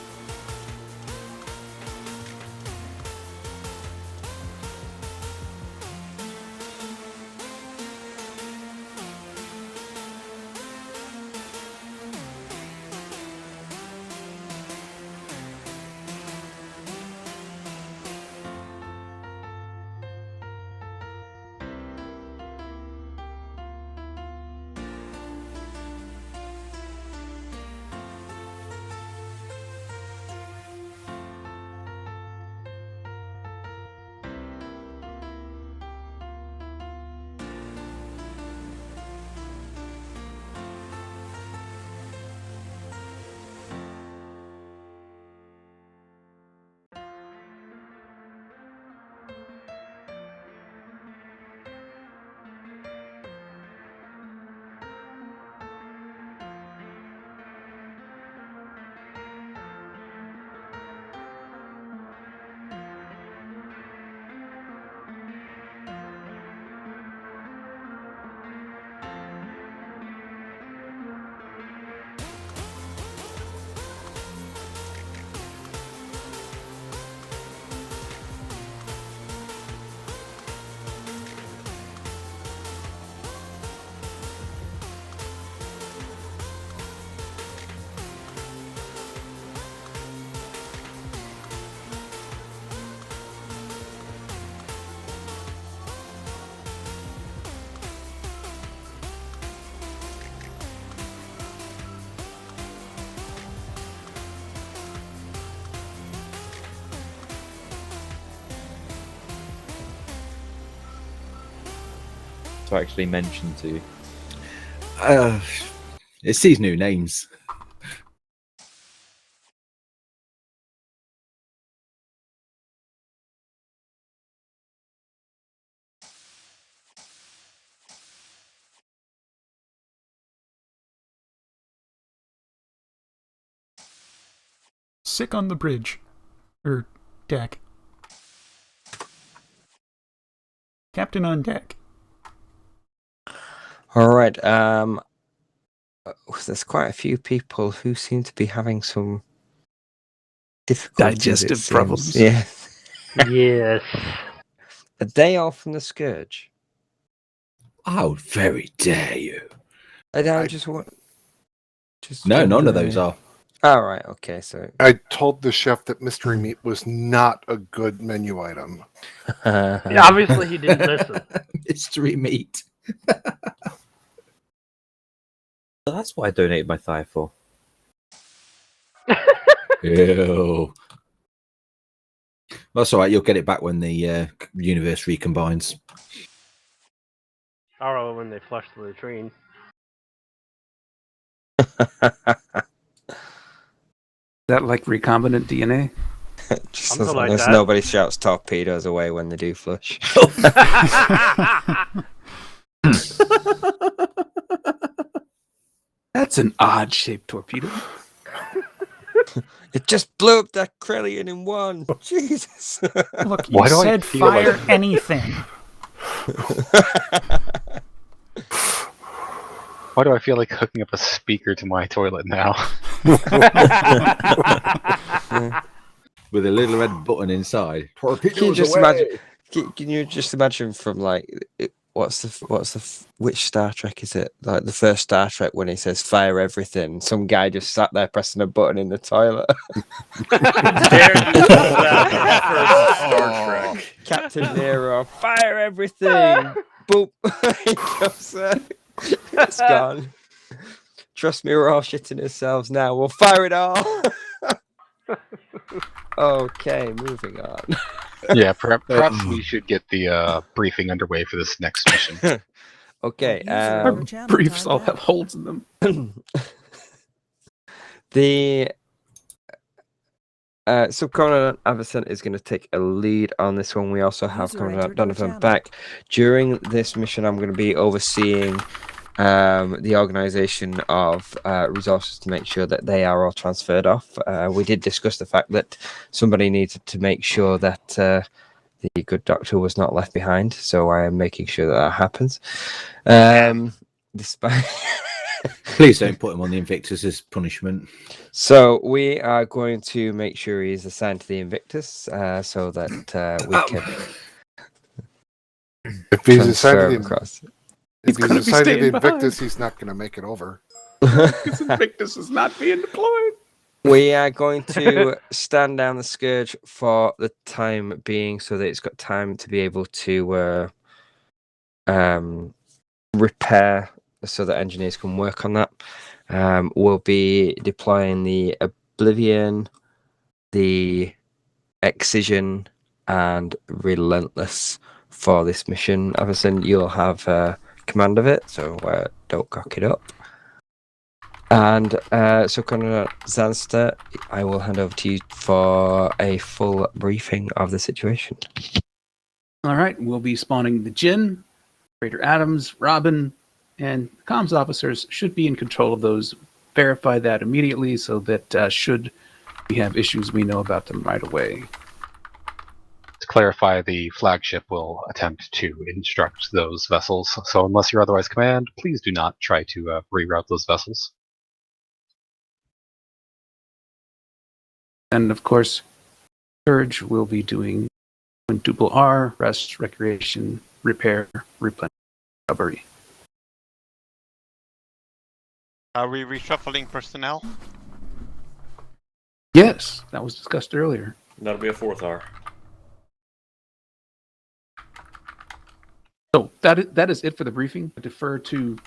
Speaker 14: To actually mention to.
Speaker 11: It's these new names.
Speaker 1: Sick on the bridge. Or deck. Captain on deck.
Speaker 6: All right. There's quite a few people who seem to be having some difficulties.
Speaker 12: Digestive problems.
Speaker 6: Yeah.
Speaker 10: Yes.
Speaker 6: Are they all from the Scourge?
Speaker 11: How very dare you?
Speaker 6: I don't just want. Just
Speaker 11: No, none of those are.
Speaker 6: All right. Okay. So
Speaker 18: I told the chef that mystery meat was not a good menu item.
Speaker 10: Yeah, obviously he didn't listen.
Speaker 11: Mystery meat.
Speaker 14: So that's what I donated my thigh for.
Speaker 11: Ew. That's all right. You'll get it back when the universe recombines.
Speaker 10: Or when they flush the latrine.
Speaker 12: That like recombinant DNA?
Speaker 6: just
Speaker 10: Something
Speaker 6: as long
Speaker 10: like
Speaker 6: as
Speaker 10: that.
Speaker 6: nobody shouts torpedoes away when they do flush.
Speaker 12: That's an odd shaped torpedo.
Speaker 6: It just blew up that Krellian in one. Jesus.
Speaker 1: Look, you
Speaker 8: Why do I
Speaker 1: said
Speaker 8: feel like-
Speaker 1: fire anything.
Speaker 8: Why do I feel like hooking up a speaker to my toilet now?
Speaker 11: with a little red button inside.
Speaker 6: Can you
Speaker 11: Torpedoes
Speaker 6: just
Speaker 11: away!
Speaker 6: imagine? Can you just imagine from like which Star Trek is it? Like the first Star Trek when he says fire everything. Some guy just sat there pressing a button in the toilet.
Speaker 9: First Star Trek.
Speaker 6: Captain Nero, fire everything. Boop. He jumps there. It's gone. Trust me, we're all shitting ourselves now. We'll fire it all. Okay, moving on.
Speaker 8: Yeah, perhaps we should get the briefing underway for this next mission.
Speaker 6: Okay,
Speaker 12: Our briefs all have holes in them.
Speaker 6: the Subcommandant Avison is going to take a lead on this one. We also have Commandant Donovan back. During this mission, I'm going to be overseeing the organisation of resources to make sure that they are all transferred off. We did discuss the fact that somebody needed to make sure that the good doctor was not left behind, so I am making sure that happens. Despite
Speaker 11: Please don't put him on the Invictus as punishment.
Speaker 6: So we are going to make sure he's assigned to the Invictus, so that we can.
Speaker 18: If he's assigned to the
Speaker 6: across.
Speaker 18: If he's assigned to the Invictus, he's not going to make it over.
Speaker 12: Because Invictus is not being deployed.
Speaker 6: We are going to stand down the Scourge for the time being, so that it's got time to be able to repair, so that engineers can work on that. We'll be deploying the Oblivion, the Excision, and Relentless for this mission. Avison, you'll have command of it, so don't cock it up. And so, Colonel Zanster, I will hand over to you for a full briefing of the situation.
Speaker 12: All right, we'll be spawning the Jinn, Raider Adams, Robin, and comms officers should be in control of those. Verify that immediately so that should we have issues, we know about them right away.
Speaker 8: To clarify, the flagship will attempt to instruct those vessels, so unless you're otherwise command, please do not try to reroute those vessels.
Speaker 12: And of course, Surge will be doing quintuple R, rest, recreation, repair, replenish, recovery.
Speaker 13: Are we reshuffling personnel?
Speaker 12: Yes, that was discussed earlier.
Speaker 9: That'll be a 4th R.
Speaker 12: So that is it for the briefing. I defer to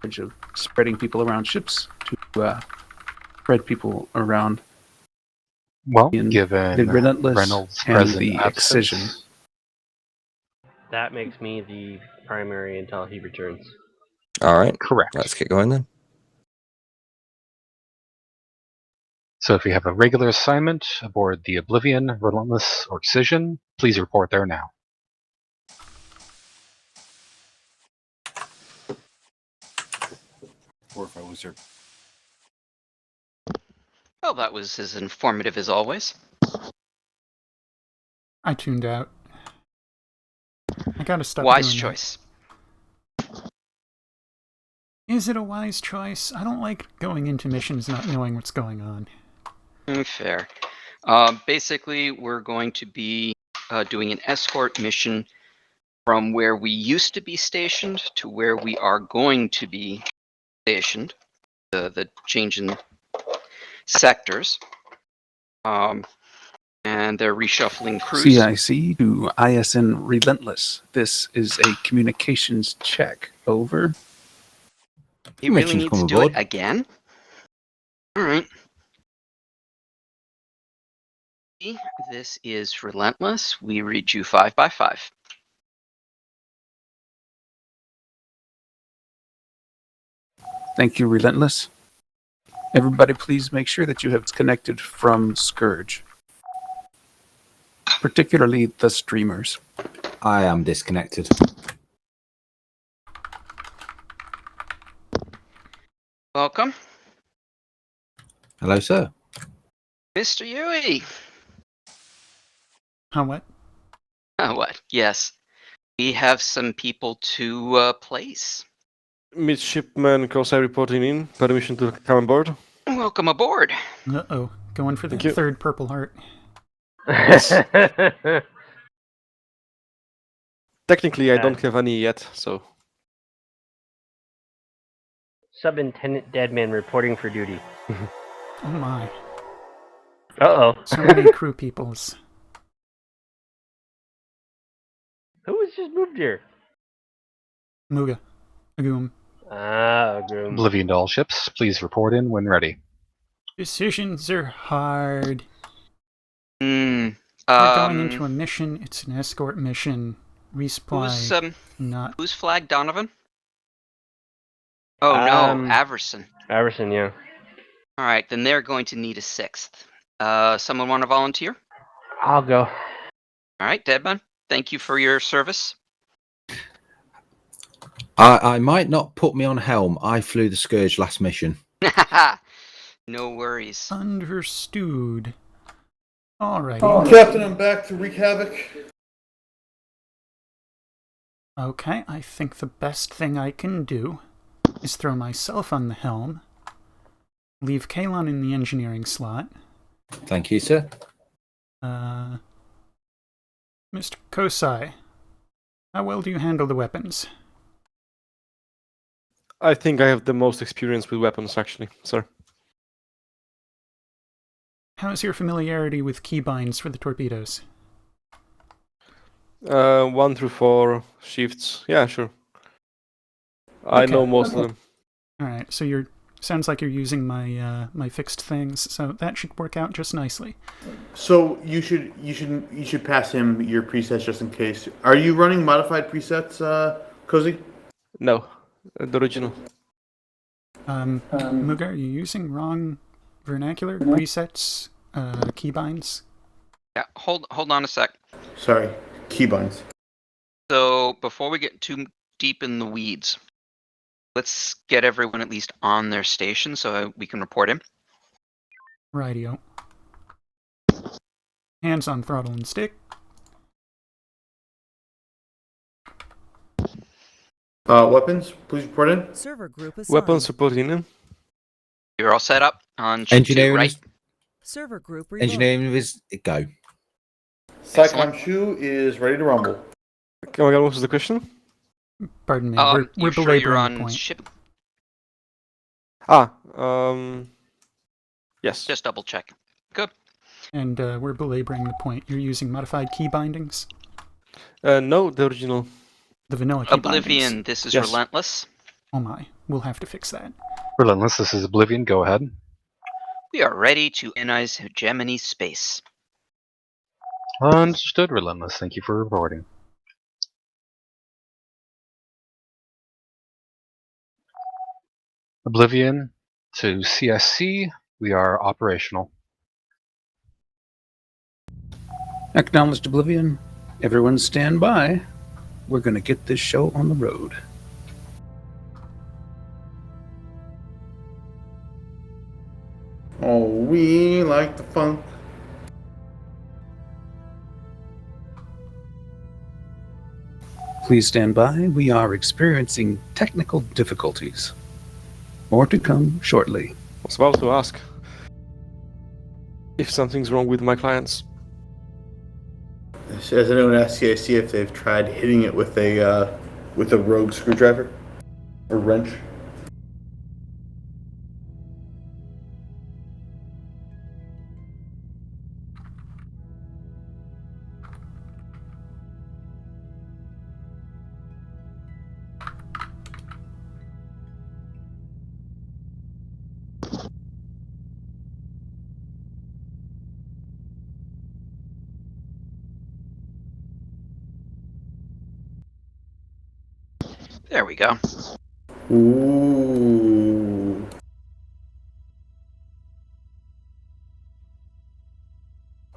Speaker 12: of spreading people around ships to spread people around.
Speaker 8: Well,
Speaker 12: in
Speaker 8: given
Speaker 12: the Relentless
Speaker 8: Reynolds'
Speaker 12: and
Speaker 8: present
Speaker 12: the
Speaker 8: absence,
Speaker 12: Excision.
Speaker 10: That makes me the primary until he returns.
Speaker 6: All right,
Speaker 8: correct.
Speaker 6: let's get going then.
Speaker 8: So if you have a regular assignment aboard the Oblivion, Relentless, or Excision, please report there now.
Speaker 11: Or if I was there.
Speaker 3: Well, that was as informative as always.
Speaker 1: I tuned out. I gotta stop
Speaker 3: Wise
Speaker 1: doing
Speaker 3: choice.
Speaker 1: that. Is it a wise choice? I don't like going into missions not knowing what's going on.
Speaker 3: Fair. Basically, we're going to be doing an escort mission from where we used to be stationed to where we are going to be stationed. The change in sectors. And they're reshuffling crews.
Speaker 12: CIC to ISN Relentless. This is a communications check. Over.
Speaker 3: He really needs to do it again? Alright. This is Relentless. We read you 5 by 5.
Speaker 12: Thank you, Relentless. Everybody, please make sure that you have connected from Scourge. Particularly the streamers.
Speaker 11: I am disconnected.
Speaker 3: Welcome.
Speaker 11: Hello, sir.
Speaker 3: Mr. Yui.
Speaker 1: How what?
Speaker 3: What? Yes. We have some people to place.
Speaker 17: Midshipman Kosai reporting in. Permission to come aboard.
Speaker 3: Welcome aboard.
Speaker 1: Uh-oh. Going for the
Speaker 17: Thank you.
Speaker 1: third purple heart.
Speaker 17: Technically, I don't have any yet, so.
Speaker 10: Subintendent Deadman reporting for duty.
Speaker 1: Oh my.
Speaker 10: Uh-oh.
Speaker 1: So many crew peoples.
Speaker 10: Who has just moved here?
Speaker 1: Muga. Agum.
Speaker 10: Ah, Agum.
Speaker 8: Oblivion to all ships, please report in when ready.
Speaker 1: Decisions are hard.
Speaker 3: Hmm.
Speaker 1: We're going into a mission. It's an escort mission. Resupply. Not.
Speaker 3: Who's flag Donovan? Oh no, Averson.
Speaker 10: Averson, yeah.
Speaker 3: All right, then they're going to need a 6th. Someone want to volunteer?
Speaker 10: I'll go.
Speaker 3: All right, Deadman. Thank you for your service.
Speaker 11: I might not put me on helm. I flew the Scourge last mission.
Speaker 3: No worries.
Speaker 1: Understood. Alrighty.
Speaker 2: Captain, I'm back to wreak havoc.
Speaker 1: Okay, I think the best thing I can do is throw myself on the helm, leave Kalon in the engineering slot.
Speaker 11: Thank you, sir.
Speaker 1: Mr. Kosai, how well do you handle the weapons?
Speaker 17: I think I have the most experience with weapons, actually, sir.
Speaker 1: How's your familiarity with keybinds for the torpedoes?
Speaker 17: 1 through 4 shifts. Yeah, sure. I know most of them.
Speaker 1: Alright, so sounds like you're using my fixed things, so that should work out just nicely.
Speaker 2: So you should pass him your presets just in case. Are you running modified presets, Cozy?
Speaker 17: No, the original.
Speaker 1: Muga, are you using wrong vernacular presets, keybinds?
Speaker 3: Yeah, hold on a sec.
Speaker 2: Sorry, keybinds.
Speaker 3: So before we get too deep in the weeds, let's get everyone at least on their station so we can report in.
Speaker 1: Rightio. Hands on throttle and stick.
Speaker 2: Weapons, please report in.
Speaker 19: Server group assigned.
Speaker 17: Weapons reporting in.
Speaker 3: You're all set up on ship 2,
Speaker 11: Engineering,
Speaker 3: right?
Speaker 19: Server group reload.
Speaker 11: engineering is go.
Speaker 2: Cyclone 2 is ready to rumble.
Speaker 17: Come again, what was the question?
Speaker 1: Pardon me,
Speaker 3: You
Speaker 1: we're
Speaker 3: sure
Speaker 1: belaboring
Speaker 3: you're
Speaker 1: the
Speaker 3: on
Speaker 1: point.
Speaker 3: ship?
Speaker 17: Yes.
Speaker 3: Just double check. Good.
Speaker 1: And we're belaboring the point. You're using modified key bindings?
Speaker 17: No, the original.
Speaker 1: The vanilla key
Speaker 3: Oblivion,
Speaker 1: bindings.
Speaker 3: this is
Speaker 17: Yes.
Speaker 3: Relentless.
Speaker 1: Oh my, we'll have to fix that.
Speaker 8: Relentless, this is Oblivion, go ahead.
Speaker 3: We are ready to ionize hegemony space.
Speaker 8: Understood, Relentless, thank you for reporting. Oblivion to CSC, we are operational.
Speaker 12: Acknowledged, Oblivion. Everyone stand by. We're going to get this show on the road.
Speaker 2: Oh, we like the funk.
Speaker 12: Please stand by. We are experiencing technical difficulties. More to come shortly.
Speaker 17: I was about to ask if something's wrong with my clients.
Speaker 2: Has anyone asked CIC if they've tried hitting it with a rogue screwdriver or wrench?
Speaker 3: There we go.
Speaker 2: Ooh.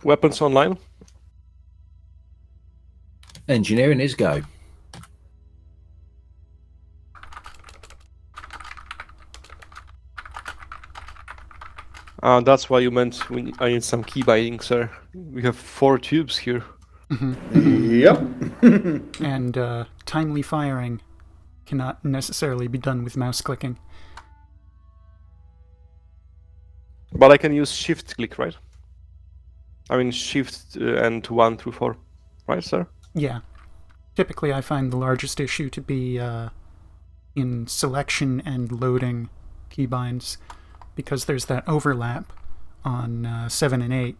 Speaker 17: Weapons online.
Speaker 11: Engineering is go.
Speaker 17: That's why you meant I need some key binding, sir. We have 4 tubes here.
Speaker 2: Yep.
Speaker 1: And timely firing cannot necessarily be done with mouse clicking.
Speaker 17: But I can use shift click, right? I mean shift and 1 through 4, right, sir?
Speaker 1: Yeah. Typically, I find the largest issue to be in selection and loading keybinds, because there's that overlap on 7 and 8.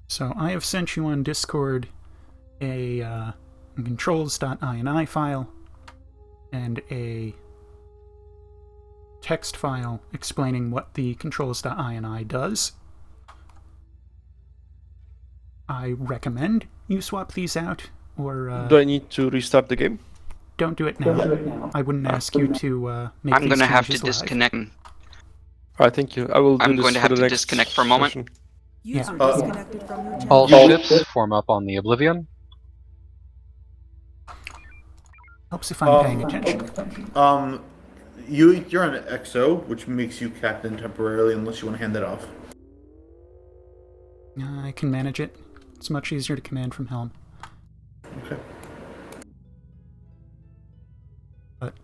Speaker 1: So I have sent you on Discord a controls.ini file and a text file explaining what the controls.ini does. I recommend you swap these out, or
Speaker 17: do I need to restart the game?
Speaker 1: Don't do it now. I wouldn't ask you to make
Speaker 3: I'm
Speaker 1: these
Speaker 3: going to have to
Speaker 1: changes live.
Speaker 3: disconnect.
Speaker 17: Alright, thank you. I will do
Speaker 3: I'm
Speaker 17: this
Speaker 3: going to
Speaker 17: for
Speaker 3: have
Speaker 17: the
Speaker 3: to
Speaker 17: next
Speaker 3: disconnect for a moment.
Speaker 17: session.
Speaker 19: User
Speaker 1: Yeah.
Speaker 19: disconnected from your channel.
Speaker 8: All ships form up on the Oblivion.
Speaker 1: Helps if I'm paying attention.
Speaker 2: You're on an XO, which makes you captain temporarily, unless you want to hand that off.
Speaker 1: I can manage it. It's much easier to command from helm.
Speaker 2: Okay.
Speaker 1: But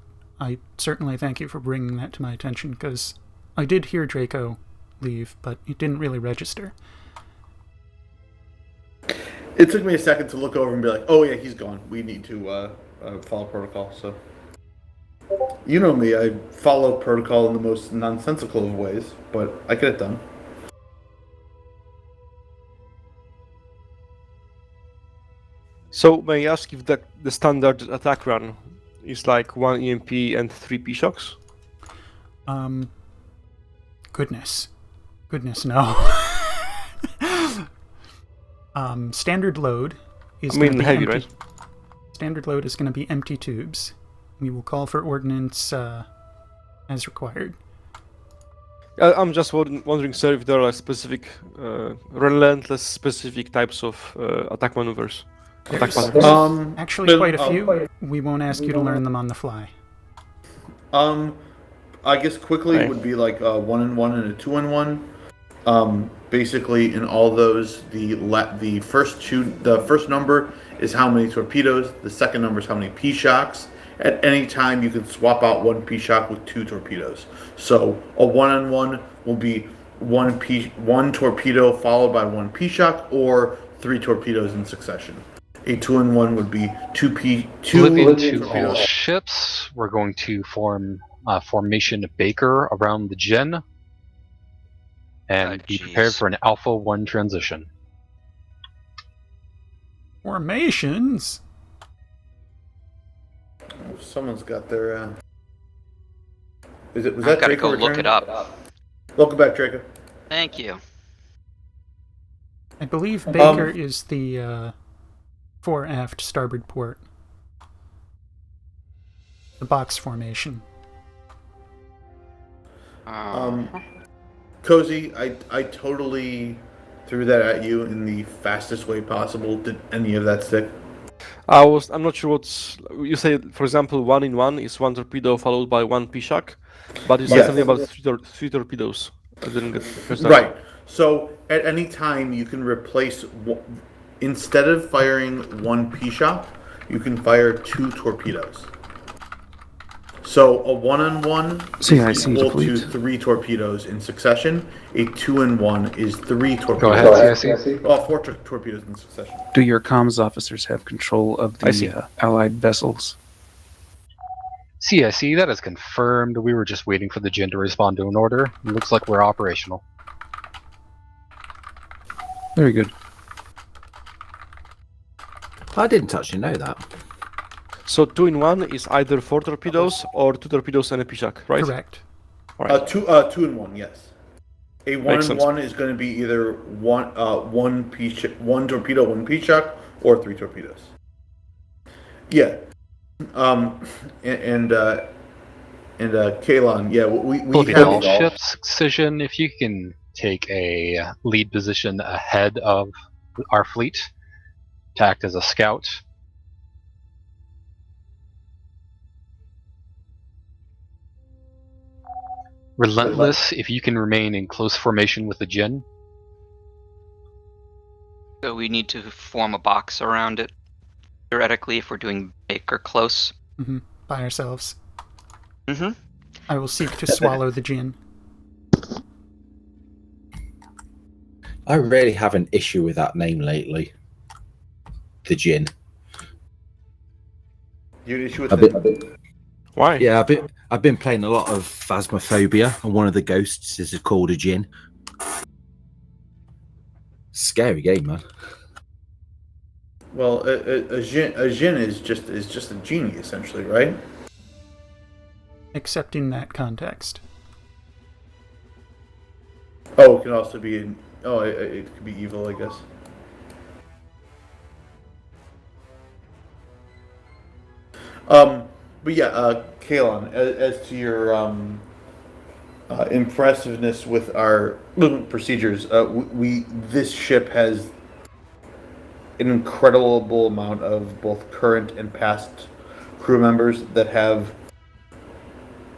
Speaker 1: I certainly thank you for bringing that to my attention, because I did hear Draco leave, but it didn't really register.
Speaker 2: It took me a second to look over and be like, oh yeah, he's gone. We need to follow protocol, so... You know me, I follow protocol in the most nonsensical of ways, but I get it done.
Speaker 17: So may I ask if the standard attack run is like 1 EMP and 3 P shocks?
Speaker 1: Goodness, no. Standard load is going to be
Speaker 17: heavy,
Speaker 1: empty.
Speaker 17: right?
Speaker 1: Standard load is going to be empty tubes. We will call for ordnance as required.
Speaker 17: I'm just wondering, sir, if there are specific, relentless specific types of attack maneuvers. Attack patterns.
Speaker 1: Actually, quite a few. We won't ask you to learn them on the fly.
Speaker 2: I guess quickly it would be like a 1-in-1 and a 2-in-1. Basically, in all those, the first number is how many torpedoes. The second number is how many P shocks. At any time, you can swap out 1 P shock with 2 torpedoes. So a 1-on-1 will be 1 torpedo followed by 1 P shock, or 3 torpedoes in succession. A 2-in-1 would be 2
Speaker 8: Oblivion torpedo ships. We're going to form formation Baker around the gen, and be prepared for an Alpha 1 transition.
Speaker 1: Formations?
Speaker 2: Someone's got their. Was
Speaker 3: I've
Speaker 2: that
Speaker 3: got to
Speaker 2: Draco
Speaker 3: go look
Speaker 2: returning?
Speaker 3: it up.
Speaker 2: Welcome back, Draco.
Speaker 3: Thank you.
Speaker 1: I believe Baker is the fore aft starboard port. The box formation.
Speaker 2: Cozy, I totally threw that at you in the fastest way possible. Did any of that stick?
Speaker 17: I'm not sure what's... You say, for example, 1-in-1 is 1 torpedo followed by 1 P shock, but you said something about 3 torpedoes. I didn't get that.
Speaker 2: Right. So at any time you can replace... Instead of firing 1 P shock, you can fire 2 torpedoes. So a 1-on-1 is equal to 3 torpedoes in succession. A 2-in-1 is 3 torpedoes.
Speaker 8: Go ahead, CSC.
Speaker 2: Oh, 4 torpedoes in succession.
Speaker 12: Do your comms officers have control of the allied vessels?
Speaker 8: CSC, that is confirmed. We were just waiting for the gen to respond to an order. It looks like we're operational.
Speaker 12: Very good.
Speaker 11: I didn't actually know that.
Speaker 17: So 2-in-1 is either 4 torpedoes or 2 torpedoes and a P shock, right?
Speaker 1: Correct.
Speaker 17: Right.
Speaker 2: 2-in-1, yes. A 1-in-1 is going to be either 1 torpedo, 1 P shock, or 3 torpedoes. Yeah. And Kalon, yeah, we have
Speaker 8: all ships excision. If you can take a lead position ahead of our fleet to act as a scout. Relentless, if you can remain in close formation with the Jinn.
Speaker 3: So we need to form a box around it, theoretically, if we're doing big or close.
Speaker 1: By ourselves.
Speaker 3: Mm-hmm.
Speaker 1: I will seek to swallow the Jinn.
Speaker 11: I really have an issue with that name lately. The Jinn.
Speaker 2: You had an issue with
Speaker 11: A bit.
Speaker 17: Why?
Speaker 11: Yeah, I've been playing a lot of Phasmophobia, and one of the ghosts is called a Jinn. Scary game, man.
Speaker 2: Well, a Jinn is just a genie, essentially, right?
Speaker 1: Except in that context.
Speaker 2: Oh, it can also be it could be evil, I guess. But yeah, Kalon, as to your impressiveness with our procedures, this ship has an incredible amount of both current and past crew members that have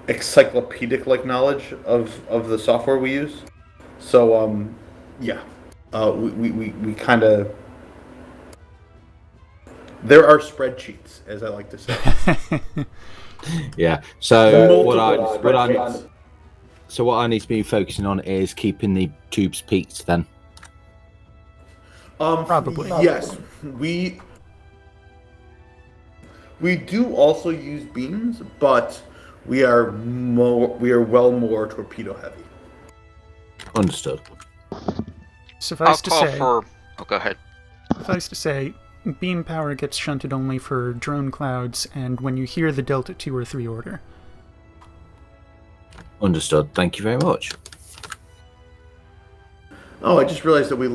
Speaker 2: encyclopedic-like knowledge of the software we use. So, yeah, we kind of. There are spreadsheets, as I like to say.
Speaker 11: Yeah. So what I need to be focusing on is keeping the tubes peaked. Then.
Speaker 1: Probably.
Speaker 2: Yes, we do also use beams, but we are well more torpedo heavy.
Speaker 11: Understood.
Speaker 1: Suffice to say.
Speaker 3: Oh, go ahead.
Speaker 1: Suffice to say, beam power gets shunted only for drone clouds, and when you hear the Delta 2 or 3 order.
Speaker 11: Understood. Thank you very much.
Speaker 2: Oh, I just realized that we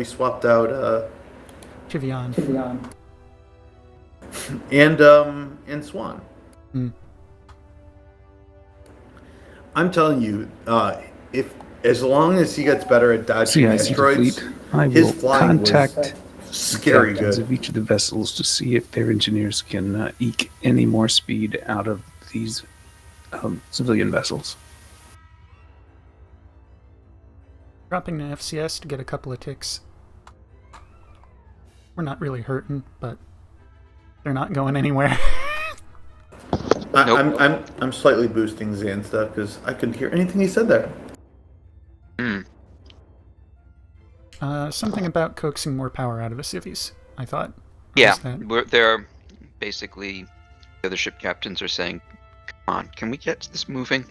Speaker 2: swapped out
Speaker 1: Tivian.
Speaker 2: and Swan.
Speaker 1: Mm.
Speaker 2: I'm telling you, as long as he gets better at dodging asteroids,
Speaker 12: Fleet, I
Speaker 2: his
Speaker 12: will
Speaker 2: flying
Speaker 12: contact
Speaker 2: was scary
Speaker 12: captains
Speaker 2: good.
Speaker 12: of each of the vessels to see if their engineers can eke any more speed out of these civilian vessels.
Speaker 1: Dropping to FCS to get a couple of ticks. We're not really hurting, but they're not going anywhere.
Speaker 3: Nope.
Speaker 2: I'm slightly boosting Zan stuff because I couldn't hear anything he said there.
Speaker 1: Something about coaxing more power out of the civvies, I thought.
Speaker 3: Yeah, they're basically the other ship captains are saying, "Come on, can we get this moving?"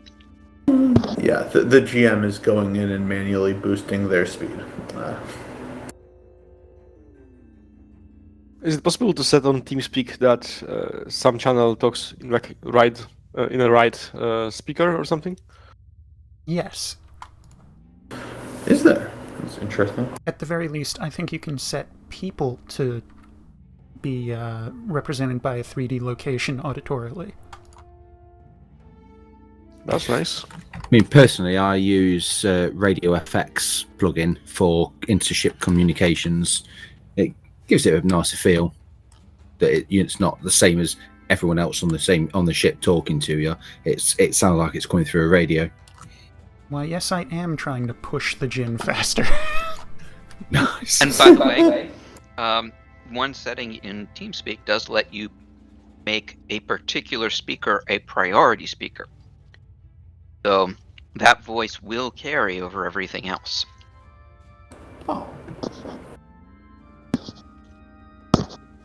Speaker 2: Yeah, the GM is going in and manually boosting their speed.
Speaker 17: Is it possible to set on TeamSpeak that some channel talks in in a right speaker or something?
Speaker 1: Yes.
Speaker 2: Is there? That's interesting.
Speaker 1: At the very least, I think you can set people to be represented by a 3D location auditorily.
Speaker 17: That's nice.
Speaker 11: I mean, personally, I use Radio FX plugin for inter-ship communications. It gives it a nicer feel that it's not the same as everyone else on the ship talking to you. It sounds like it's coming through a radio.
Speaker 1: Why, yes, I am trying to push the Jinn faster.
Speaker 11: Nice.
Speaker 3: And by the way, one setting in TeamSpeak does let you make a particular speaker a priority speaker. So that voice will carry over everything else.
Speaker 2: Oh.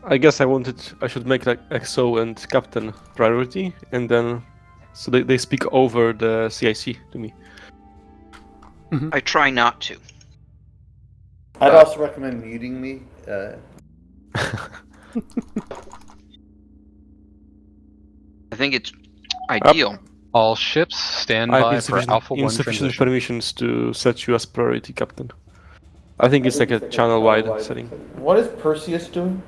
Speaker 17: I guess I should make like XO and Captain priority, and then so they speak over the CIC to me.
Speaker 1: Mm-hmm.
Speaker 3: I try not to.
Speaker 2: I'd also recommend muting me.
Speaker 3: I think it's ideal.
Speaker 8: All ships stand
Speaker 17: I
Speaker 8: by
Speaker 17: have
Speaker 8: for Alpha 1
Speaker 17: insufficient
Speaker 8: transition.
Speaker 17: permissions to set you as priority, Captain. I think it's like a channel-wide setting.
Speaker 2: What is Perseus doing?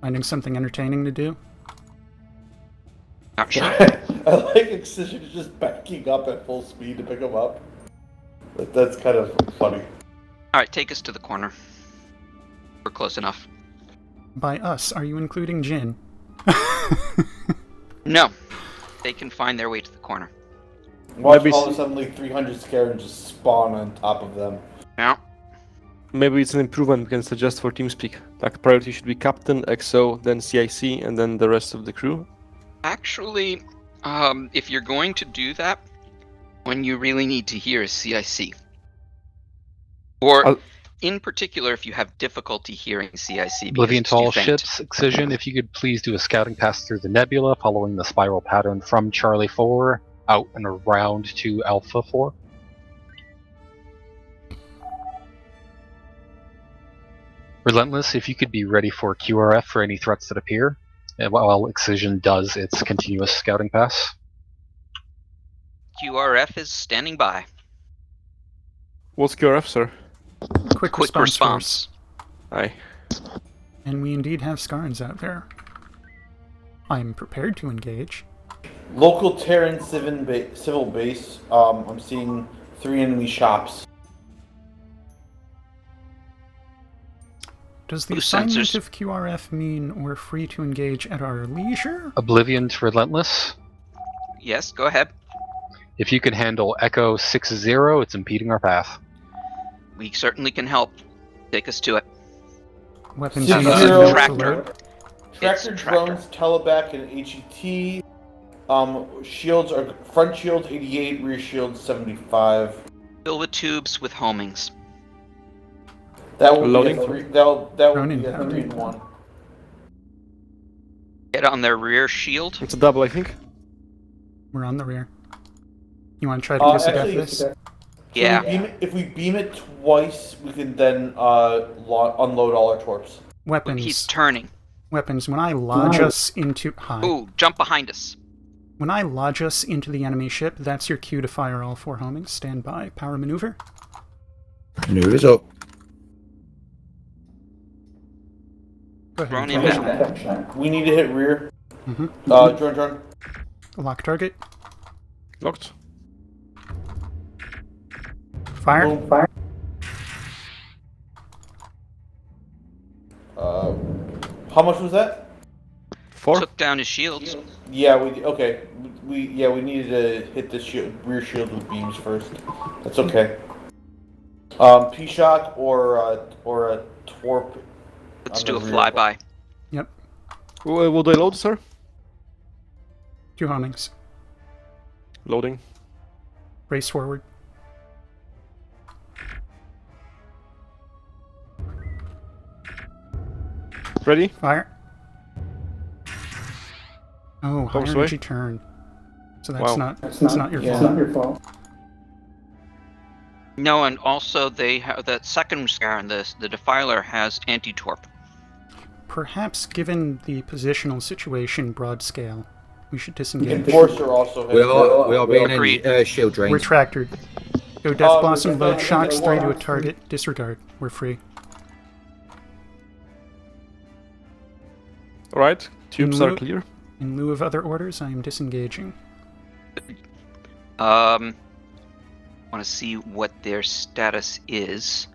Speaker 1: Finding something entertaining to do?
Speaker 3: Not sure.
Speaker 2: I like Excision just backing up at full speed to pick him up. That's kind of funny.
Speaker 3: Alright, take us to the corner. We're close enough.
Speaker 1: By us, are you including Jinn?
Speaker 3: No. they can find their way to the corner.
Speaker 2: Watch all of a sudden like 300 Scarabs just spawn on top of them.
Speaker 3: Yeah.
Speaker 17: Maybe it's an improvement we can suggest for TeamSpeak. Like priority should be Captain, XO, then CIC, and then the rest of the crew.
Speaker 3: Actually, if you're going to do that, when you really need to hear is CIC. Or, in particular, if you have difficulty hearing CIC.
Speaker 8: Oblivion to all
Speaker 3: faint.
Speaker 8: ships, Excision, if you could please do a scouting pass through the nebula, following the spiral pattern from Charlie 4 out and around to Alpha 4. Relentless, if you could be ready for QRF for any threats that appear, while Excision does its continuous scouting pass.
Speaker 3: QRF is standing by.
Speaker 17: What's QRF, sir?
Speaker 1: Quick
Speaker 3: response.
Speaker 1: force.
Speaker 17: Aye.
Speaker 1: And we indeed have Skarns out there. I'm prepared to engage.
Speaker 2: Local Terran civil base. I'm seeing 3 enemy shops.
Speaker 1: Does the
Speaker 3: Blue
Speaker 1: assignment
Speaker 3: sensors.
Speaker 1: of QRF mean we're free to engage at our leisure?
Speaker 8: Oblivion to Relentless.
Speaker 3: Yes, go ahead.
Speaker 8: If you can handle Echo 60, it's impeding our path.
Speaker 3: We certainly can help. Take us to it.
Speaker 1: Weapons
Speaker 2: Six
Speaker 1: used
Speaker 2: zero.
Speaker 1: to
Speaker 3: Tractor.
Speaker 1: alert.
Speaker 2: Tractor drones, teleback, and HET. Shields are front shields 88, rear shields 75.
Speaker 3: Fill the tubes with homings.
Speaker 2: That will
Speaker 17: Loading.
Speaker 2: be a 3. That will
Speaker 1: Drone
Speaker 2: be a
Speaker 1: inbound.
Speaker 2: 3 in 1.
Speaker 3: Get on their rear shield.
Speaker 17: It's a double, I think.
Speaker 1: We're on the rear. You want to try to disadvantage this?
Speaker 3: Yeah.
Speaker 2: If we beam it twice, we can then unload all our torps.
Speaker 1: Weapons.
Speaker 3: He's turning.
Speaker 1: Weapons. When I lodge us into... Hi.
Speaker 3: Ooh, jump behind us.
Speaker 1: When I lodge us into the enemy ship, that's your cue to fire all 4 homings. Stand by. Power maneuver.
Speaker 11: Maneuvers up.
Speaker 1: Go ahead.
Speaker 3: Drone
Speaker 1: and fire.
Speaker 3: inbound.
Speaker 2: We need to hit rear.
Speaker 1: Mm-hmm.
Speaker 2: Drone.
Speaker 1: Lock target.
Speaker 17: Locked.
Speaker 1: Fire.
Speaker 2: How much was that?
Speaker 17: 4.
Speaker 3: Took down his shields.
Speaker 2: Yeah, we needed to hit the rear shield with beams first. That's okay. P-shock or a torp.
Speaker 3: Let's
Speaker 2: on
Speaker 3: do a
Speaker 2: the rear.
Speaker 3: flyby.
Speaker 1: Yep.
Speaker 17: Will they load, sir?
Speaker 1: 2 homings.
Speaker 17: Loading.
Speaker 1: Race forward.
Speaker 17: Ready?
Speaker 1: Fire. Oh, high
Speaker 17: Comes
Speaker 1: energy
Speaker 17: away.
Speaker 1: turn. So
Speaker 17: Wow.
Speaker 1: that's not your fault.
Speaker 3: No, and also they have that second scar on this. The Defiler has anti-torp.
Speaker 1: Perhaps, given the positional situation, broad scale, we should disengage.
Speaker 2: Enforcer also has.
Speaker 11: We are being
Speaker 3: Agreed.
Speaker 11: shield drained.
Speaker 1: We're tractored. Go Death Blossom,
Speaker 2: we're
Speaker 1: load shocks, 3 to a
Speaker 2: one.
Speaker 1: target, disregard. We're free.
Speaker 17: Alright. Tubes are
Speaker 1: Loot.
Speaker 17: clear.
Speaker 1: In lieu of other orders, I am disengaging.
Speaker 3: Want to see what their status is.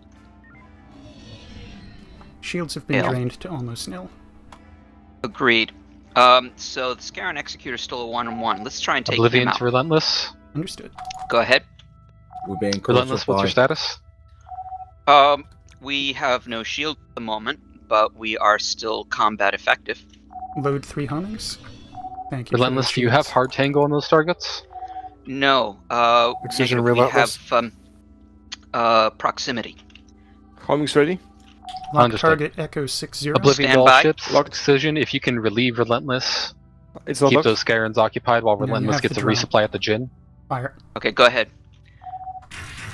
Speaker 1: Shields have been
Speaker 3: Nil.
Speaker 1: drained to almost nil.
Speaker 3: Agreed. So the Scaran Executor is still a 1-on-1. Let's try and take him
Speaker 8: Oblivion
Speaker 3: out.
Speaker 8: to Relentless.
Speaker 1: Understood.
Speaker 3: Go ahead.
Speaker 11: We're being caught
Speaker 8: Relentless,
Speaker 11: up
Speaker 8: what's
Speaker 11: by...
Speaker 8: your status?
Speaker 3: We have no shield at the moment, but we are still combat effective.
Speaker 1: Load 3 homings. Thank you.
Speaker 8: Relentless, do you have hard tango on those targets?
Speaker 3: No.
Speaker 18: Excision
Speaker 3: negative. We
Speaker 18: relentless.
Speaker 3: have proximity.
Speaker 17: Homing's ready.
Speaker 1: Lock
Speaker 8: Understood.
Speaker 1: target Echo 60.
Speaker 8: Oblivion to
Speaker 3: Stand
Speaker 8: all
Speaker 3: by.
Speaker 8: ships.
Speaker 17: Locked.
Speaker 8: Excision, if you can relieve Relentless,
Speaker 17: It's not
Speaker 8: keep
Speaker 17: locked.
Speaker 8: those Scarans occupied while
Speaker 1: No, you
Speaker 8: Relentless
Speaker 1: have
Speaker 8: gets
Speaker 1: the
Speaker 8: a
Speaker 1: drone.
Speaker 8: resupply at the Jinn.
Speaker 1: Fire.
Speaker 3: Okay, go ahead.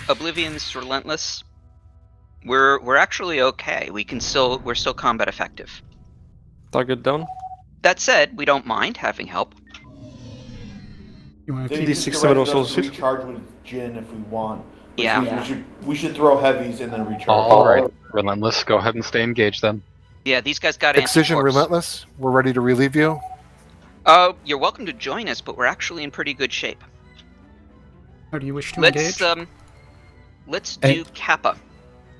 Speaker 3: Oblivion's relentless. We're actually okay. We're still combat effective.
Speaker 17: Target down.
Speaker 3: That said, we don't mind having help.
Speaker 1: You want to
Speaker 2: They
Speaker 1: keep
Speaker 2: just
Speaker 17: D6
Speaker 2: direct
Speaker 17: also
Speaker 2: us to
Speaker 17: sit.
Speaker 2: recharge with Jin if we want. Which
Speaker 3: Yeah.
Speaker 2: means we should throw heavies and then recharge.
Speaker 8: Alright, Relentless, go ahead and stay engaged then.
Speaker 3: Yeah, these guys got
Speaker 18: Excision
Speaker 3: anti-torps.
Speaker 18: relentless. We're ready to relieve you.
Speaker 3: You're welcome to join us, but we're actually in pretty good shape.
Speaker 1: How do you wish to engage?
Speaker 3: Let's do Kappa.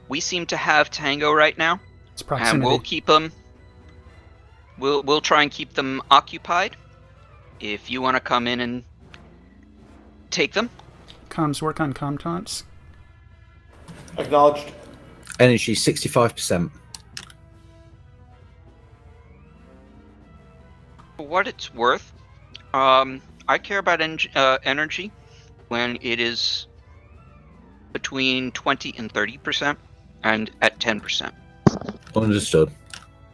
Speaker 3: We seem to have Tango right now,
Speaker 1: It's
Speaker 3: and
Speaker 1: proximity.
Speaker 3: we'll keep them. We'll try and keep them occupied. if you want to come in and take them.
Speaker 1: Comms work on comm taunts.
Speaker 2: Acknowledged.
Speaker 11: Energy 65%.
Speaker 3: For what it's worth, I care about energy when it is between 20 and 30%, and at 10%.
Speaker 11: Understood.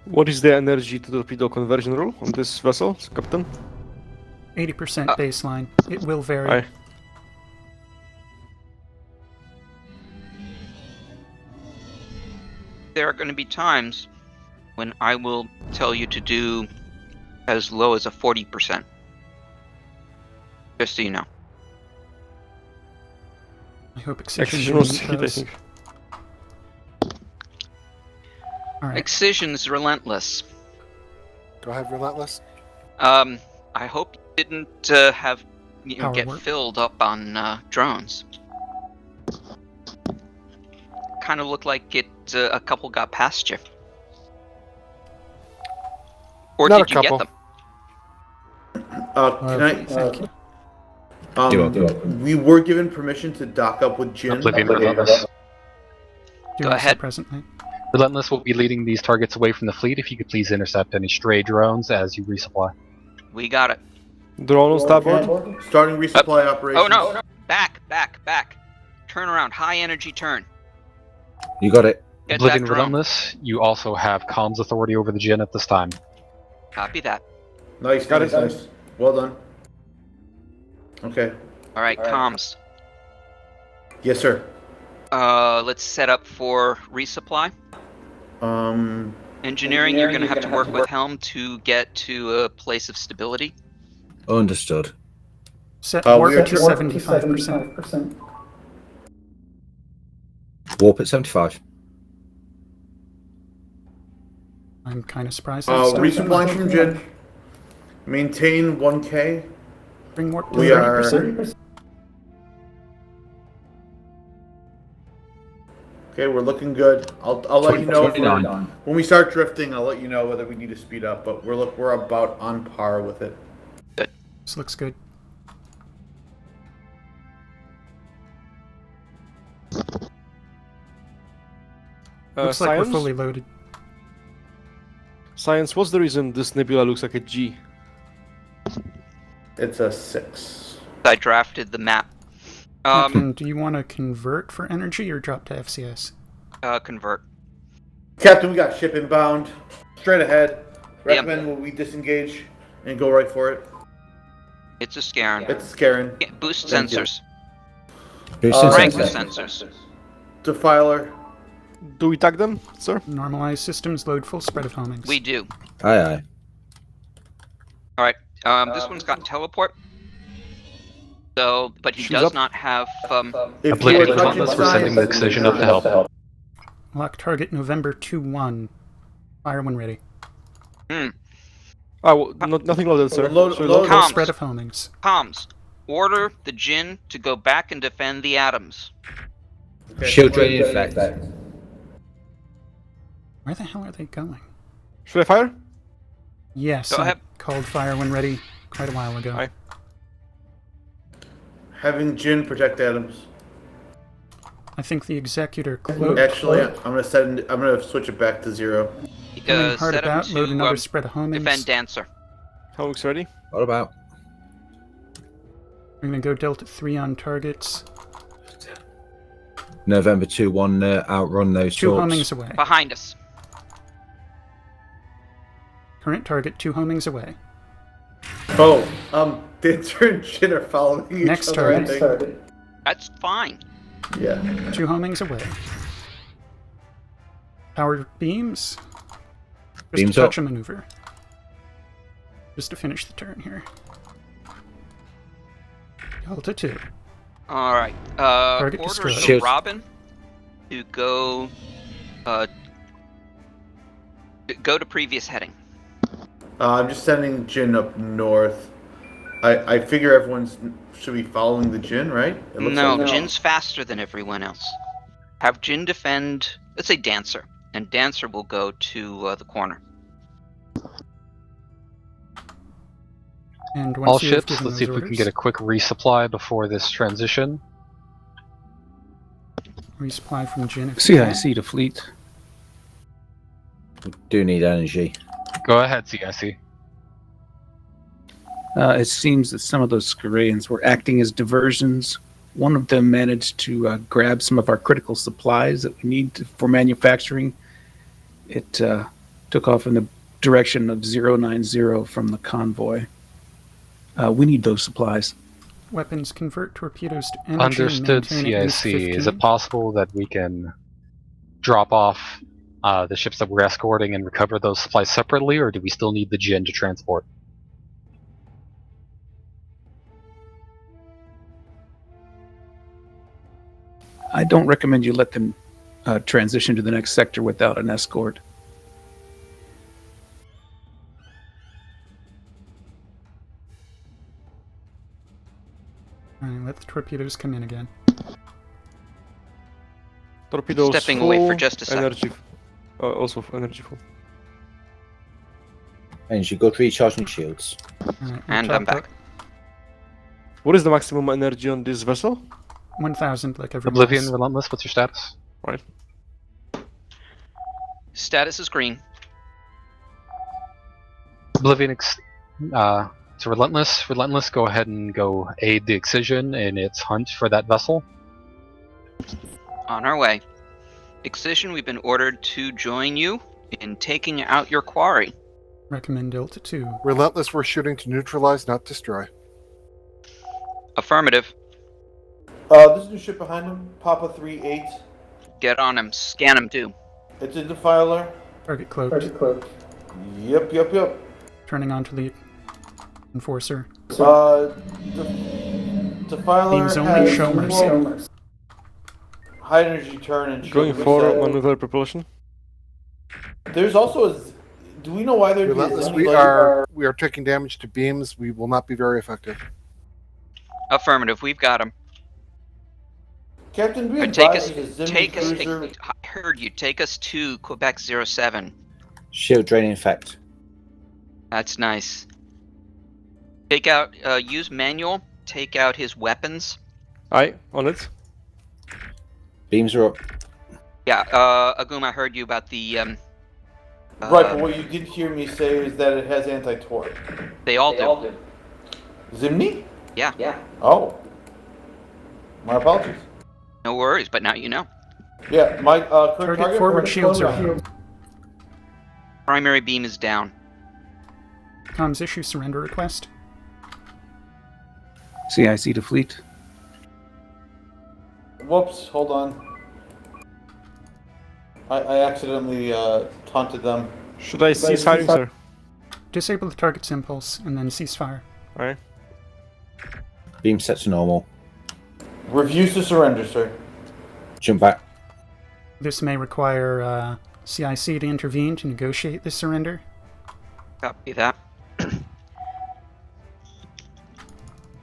Speaker 17: What is the energy to torpedo conversion rule on this vessel, Captain?
Speaker 1: 80% baseline. It will vary.
Speaker 17: Aye.
Speaker 3: There are going to be times when I will tell you to do as low as a 40%. Just so you know.
Speaker 1: I hope Excision
Speaker 17: Excision
Speaker 1: will
Speaker 17: was
Speaker 1: meet
Speaker 17: hit, I
Speaker 1: those.
Speaker 17: think.
Speaker 1: Alright.
Speaker 3: Excision's relentless.
Speaker 18: Do I have Relentless?
Speaker 3: I hope you didn't have
Speaker 1: Power
Speaker 3: get
Speaker 1: work.
Speaker 3: filled up on drones. Kind of looked like it. A couple got past you. Or
Speaker 18: Not
Speaker 3: did
Speaker 18: a
Speaker 3: you get
Speaker 18: couple.
Speaker 3: them?
Speaker 2: Can I?
Speaker 1: Thank you.
Speaker 2: We were given permission to dock up with Jin.
Speaker 8: Oblivion Relentless.
Speaker 1: Doing so
Speaker 3: ahead.
Speaker 1: presently.
Speaker 8: Relentless will be leading these targets away from the fleet. If you could please intercept any stray drones as you resupply.
Speaker 3: We got it.
Speaker 17: Drone on starboard.
Speaker 2: Starting resupply operations.
Speaker 3: Oh no! Back! Turn around. High energy turn.
Speaker 11: You got it.
Speaker 3: Get
Speaker 8: Oblivion
Speaker 3: that drone.
Speaker 8: Relentless, you also have comms authority over the Jin at this time.
Speaker 3: Copy that.
Speaker 2: Nice. Well done. Okay.
Speaker 3: All right, comms.
Speaker 2: Yes, sir.
Speaker 3: Let's set up for resupply. Engineering, you're going to have to work with Helm to get to a place of stability.
Speaker 11: Understood.
Speaker 1: Set
Speaker 2: we
Speaker 1: warp
Speaker 2: are
Speaker 1: to 75%.
Speaker 11: Warp at 75.
Speaker 1: I'm kind of surprised. that's still
Speaker 2: Resupplying from Jin. Maintain 1K.
Speaker 1: Bring warp to
Speaker 2: We
Speaker 1: 30%.
Speaker 2: Okay, we're looking good. I'll let you know when we start drifting. I'll let you know whether we need to speed up, but we're about on par with it.
Speaker 1: This looks good. Looks like we're
Speaker 17: Science?
Speaker 1: fully loaded.
Speaker 17: Science, what's the reason this nebula looks like a G?
Speaker 2: It's a 6.
Speaker 3: I drafted the map.
Speaker 1: Captain, do you want to convert for energy or drop to FCS?
Speaker 3: Convert.
Speaker 2: Captain, we got ship inbound. Straight ahead. Recommend we disengage and go right for it.
Speaker 3: It's a Scaran.
Speaker 2: It's Scaran.
Speaker 3: Boost
Speaker 2: Thank you.
Speaker 3: sensors.
Speaker 11: Boosting
Speaker 3: Rank the
Speaker 11: sensor.
Speaker 3: sensors.
Speaker 2: Defiler.
Speaker 17: Do we tag them, sir?
Speaker 1: Normalize systems, load full spread of homings.
Speaker 3: We do.
Speaker 11: Aye.
Speaker 3: Alright, this one's got teleport. So, but he
Speaker 17: Shoes
Speaker 3: does
Speaker 17: up.
Speaker 3: not have,
Speaker 2: If
Speaker 8: Oblivion
Speaker 2: you are touching
Speaker 8: Relentless, we're sending the Excision up to help.
Speaker 1: Lock target November 2-1. Fire when ready.
Speaker 17: Nothing loaded, sir.
Speaker 2: Load-
Speaker 17: Sorry,
Speaker 2: load-
Speaker 3: Comms.
Speaker 1: Spread of homings.
Speaker 3: Comms. Order the Jin to go back and defend the atoms.
Speaker 11: Shield draining effect.
Speaker 1: Where the hell are they going?
Speaker 17: Should I fire?
Speaker 1: Yes,
Speaker 3: Go
Speaker 1: I
Speaker 3: ahead.
Speaker 1: called fire when ready quite a while ago.
Speaker 17: Aye.
Speaker 2: Having Jin protect Adams.
Speaker 1: I think the executor cloaked.
Speaker 2: Actually, I'm gonna switch it back to 0.
Speaker 1: Coming hard
Speaker 3: Set him
Speaker 1: about, load
Speaker 3: to
Speaker 1: another spread of homings.
Speaker 3: defend Dancer.
Speaker 17: How looks ready?
Speaker 11: What about?
Speaker 1: We're gonna go Delta 3 on targets.
Speaker 11: November 2-1 outrun those
Speaker 1: 2
Speaker 11: talks.
Speaker 1: homings away.
Speaker 3: Behind us.
Speaker 1: Current target 2 homings away.
Speaker 2: Oh, Dancer and Jin are following each
Speaker 1: Next
Speaker 2: other. I
Speaker 1: target.
Speaker 2: think.
Speaker 3: That's fine.
Speaker 2: Yeah.
Speaker 1: 2 homings away. Power beams. Just
Speaker 11: Beams
Speaker 1: a touch
Speaker 11: up.
Speaker 1: of maneuver. Just to finish the turn here. Delta 2.
Speaker 3: Alright.
Speaker 1: Target
Speaker 3: Order
Speaker 1: destroyed.
Speaker 3: the
Speaker 11: Shield.
Speaker 3: Robin to go to previous heading.
Speaker 2: I'm just sending Jin up north. I figure everyone's should be following the Jin, right? It looks
Speaker 3: No,
Speaker 2: like
Speaker 3: Jin's faster than everyone else. Have Jin defend, let's say Dancer, and Dancer will go to the corner.
Speaker 1: And
Speaker 8: All
Speaker 1: once you've
Speaker 8: ships,
Speaker 1: given
Speaker 8: let's see
Speaker 1: those
Speaker 8: if we can
Speaker 1: orders,
Speaker 8: get a quick resupply before this transition.
Speaker 1: resupply from Jin. if you can.
Speaker 12: CIC to fleet.
Speaker 11: We do need energy.
Speaker 8: Go ahead, CIC.
Speaker 12: It seems that some of those Skorians were acting as diversions. One of them managed to grab some of our critical supplies that we need for manufacturing. It took off in the direction of 090 from the convoy. We need those supplies.
Speaker 1: Weapons convert torpedoes to energy.
Speaker 8: Understood,
Speaker 1: and maintain at least
Speaker 8: CIC. Is
Speaker 1: 15.
Speaker 8: it possible that we can drop off the ships that we're escorting and recover those supplies separately, or do we still need the Jin to transport?
Speaker 12: I don't recommend you let them transition to the next sector without an escort.
Speaker 1: Alright, let the torpedoes come in again.
Speaker 17: Torpedoes
Speaker 3: Stepping
Speaker 17: full,
Speaker 3: away for just a second.
Speaker 17: energy, also energy full.
Speaker 11: Energy, go to recharging shields.
Speaker 1: Alright,
Speaker 3: And I'm back.
Speaker 17: What is the maximum energy on this vessel?
Speaker 1: 1,000, like everyone
Speaker 8: Oblivion,
Speaker 1: else.
Speaker 8: Relentless, what's your status?
Speaker 17: Right.
Speaker 3: Status is green.
Speaker 8: Oblivion, to Relentless. Relentless, go ahead and go aid the Excision in its hunt for that vessel.
Speaker 3: On our way. Excision, we've been ordered to join you in taking out your quarry.
Speaker 1: Recommend Delta 2.
Speaker 18: Relentless, we're shooting to neutralize, not destroy.
Speaker 3: Affirmative.
Speaker 2: This new ship behind him, Papa 3-8.
Speaker 3: Get on him. Scan him too.
Speaker 2: It's a defiler.
Speaker 1: Target cloaked.
Speaker 2: Yep.
Speaker 1: Turning on to lead. Enforcer.
Speaker 2: Defiler
Speaker 1: Beams only
Speaker 2: has
Speaker 1: show mercy.
Speaker 2: high energy turn and
Speaker 17: Going
Speaker 2: shield
Speaker 17: for
Speaker 2: reset.
Speaker 17: maneuver propulsion.
Speaker 2: There's also a... Do we know why there's
Speaker 18: Relentless,
Speaker 2: a
Speaker 18: we are taking damage to beams. We will not be very effective.
Speaker 3: Affirmative. We've got him.
Speaker 2: Captain, do we
Speaker 3: Take
Speaker 2: advise
Speaker 3: us.
Speaker 2: the Zimmy
Speaker 3: Take us.
Speaker 2: cruiser...
Speaker 3: I heard you. Take us to Quebec 07.
Speaker 11: Shield draining effect.
Speaker 3: That's nice. Take out. Use manual. Take out his weapons.
Speaker 17: Aye, on it.
Speaker 11: Beams are up.
Speaker 3: Yeah. Agum, I heard you about the.
Speaker 2: Right, but what you did hear me say is that it has anti-torque.
Speaker 3: They all do.
Speaker 2: Zimny?
Speaker 3: Yeah.
Speaker 2: Oh. My apologies.
Speaker 3: No worries, but now you know.
Speaker 2: Yeah, my current
Speaker 1: Target forward shields are up.
Speaker 3: Primary beam is down.
Speaker 1: Comms issue surrender request.
Speaker 12: CIC to fleet.
Speaker 2: Whoops, hold on. I accidentally taunted them.
Speaker 17: Should I cease firing, sir?
Speaker 1: Disable the target's impulse and then cease fire.
Speaker 17: Alright.
Speaker 11: Beam set to normal.
Speaker 2: Refuse to surrender, sir.
Speaker 11: Jump back.
Speaker 1: This may require CIC to intervene to negotiate the surrender.
Speaker 3: Copy that.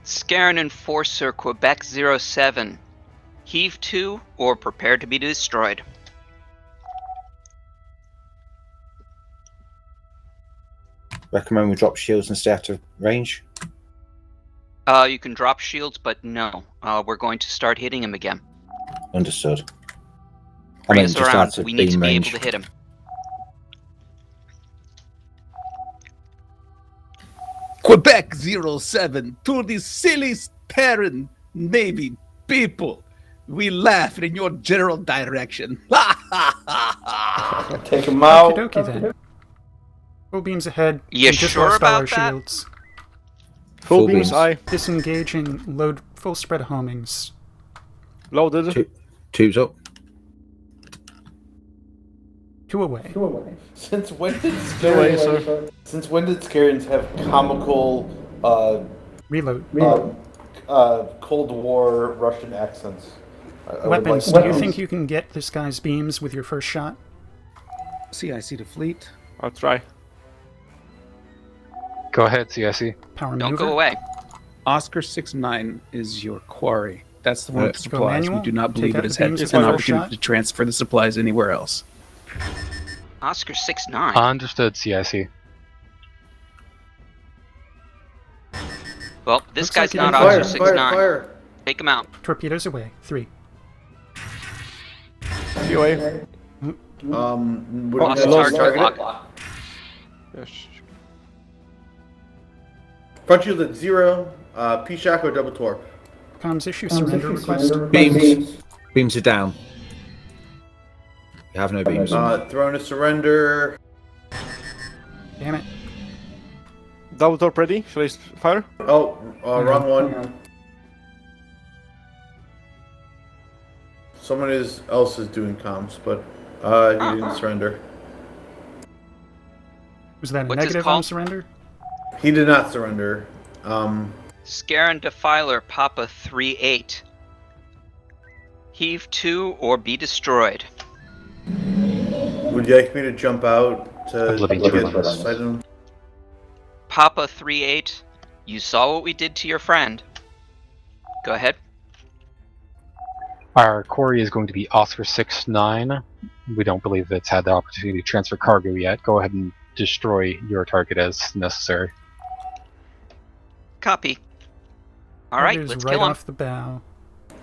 Speaker 3: Scaran Enforcer Quebec 07. Heave to or prepare to be destroyed.
Speaker 11: Recommend we drop shields and stay out of range.
Speaker 3: You can drop shields, but no. We're going to start hitting him again.
Speaker 11: Understood.
Speaker 3: Bring
Speaker 11: mean,
Speaker 3: us
Speaker 11: just
Speaker 3: around.
Speaker 11: out of
Speaker 3: We need to
Speaker 11: beam
Speaker 3: be
Speaker 11: range.
Speaker 3: able to hit him.
Speaker 12: Quebec 07 to the silly Terran Navy people. We laugh in your general direction.
Speaker 2: Take him out.
Speaker 1: Okie dokie then. Full beams ahead.
Speaker 3: You
Speaker 1: We just
Speaker 3: sure
Speaker 1: lost all our
Speaker 3: about that?
Speaker 1: shields.
Speaker 17: Full beams, aye.
Speaker 1: Disengaging. Load full spread homings.
Speaker 17: Loaded.
Speaker 11: Tubes up.
Speaker 1: 2 away.
Speaker 2: Since when did
Speaker 17: Away,
Speaker 2: Scarians,
Speaker 17: sir.
Speaker 2: since when did Scarians have comical
Speaker 1: Reload.
Speaker 2: Cold War Russian accents? I would
Speaker 1: Weapons.
Speaker 2: like
Speaker 1: Do you
Speaker 2: to-
Speaker 1: think you can get this guy's beams with your first shot?
Speaker 12: CIC to fleet.
Speaker 17: I'll try.
Speaker 8: Go ahead, CIC.
Speaker 1: Power
Speaker 3: Don't
Speaker 1: maneuver.
Speaker 3: go away.
Speaker 12: Oscar 69 is your quarry. That's the one with the
Speaker 1: Go
Speaker 12: supplies.
Speaker 1: manual,
Speaker 12: We do not
Speaker 1: take
Speaker 12: believe
Speaker 1: out
Speaker 12: it
Speaker 1: the
Speaker 12: has had
Speaker 1: beams
Speaker 17: with
Speaker 12: an
Speaker 17: my
Speaker 12: opportunity
Speaker 1: shot.
Speaker 12: to transfer the supplies anywhere else.
Speaker 3: Oscar 6-9.
Speaker 8: Understood, CIC.
Speaker 3: Well, this
Speaker 1: Looks
Speaker 3: guy's
Speaker 1: like he
Speaker 3: not
Speaker 1: didn't
Speaker 3: Oscar
Speaker 1: fire.
Speaker 3: 6'9".
Speaker 2: Fire.
Speaker 3: Take him out.
Speaker 1: Torpedoes away. 3.
Speaker 17: POA.
Speaker 3: Lost
Speaker 2: Lost
Speaker 3: target. Lock.
Speaker 17: Yes.
Speaker 2: Front shield at 0. P-Shock or double torp.
Speaker 1: Comms issue. Surrender request.
Speaker 11: Beams are down. You have no beams.
Speaker 2: Throwing a surrender.
Speaker 1: Damn it.
Speaker 17: Double torp ready. Should I fire?
Speaker 2: Oh, wrong one. Someone else is doing comms, but he didn't surrender.
Speaker 1: Was that a
Speaker 3: What's his
Speaker 1: negative
Speaker 3: call?
Speaker 1: on surrender?
Speaker 2: He did not surrender.
Speaker 3: Scaran Defiler Papa 3-8. Heave 2 or be destroyed.
Speaker 2: Would you like me to jump out to
Speaker 8: Oblivion
Speaker 2: get
Speaker 8: to
Speaker 2: this item?
Speaker 3: Papa 3-8, you saw what we did to your friend. Go ahead.
Speaker 8: Our quarry is going to be Oscar 6'9". We don't believe it's had the opportunity to transfer cargo yet. Go ahead and destroy your target as necessary.
Speaker 3: Copy. Alright,
Speaker 1: Torpedoes
Speaker 3: let's
Speaker 1: right
Speaker 3: kill him.
Speaker 1: off the bow.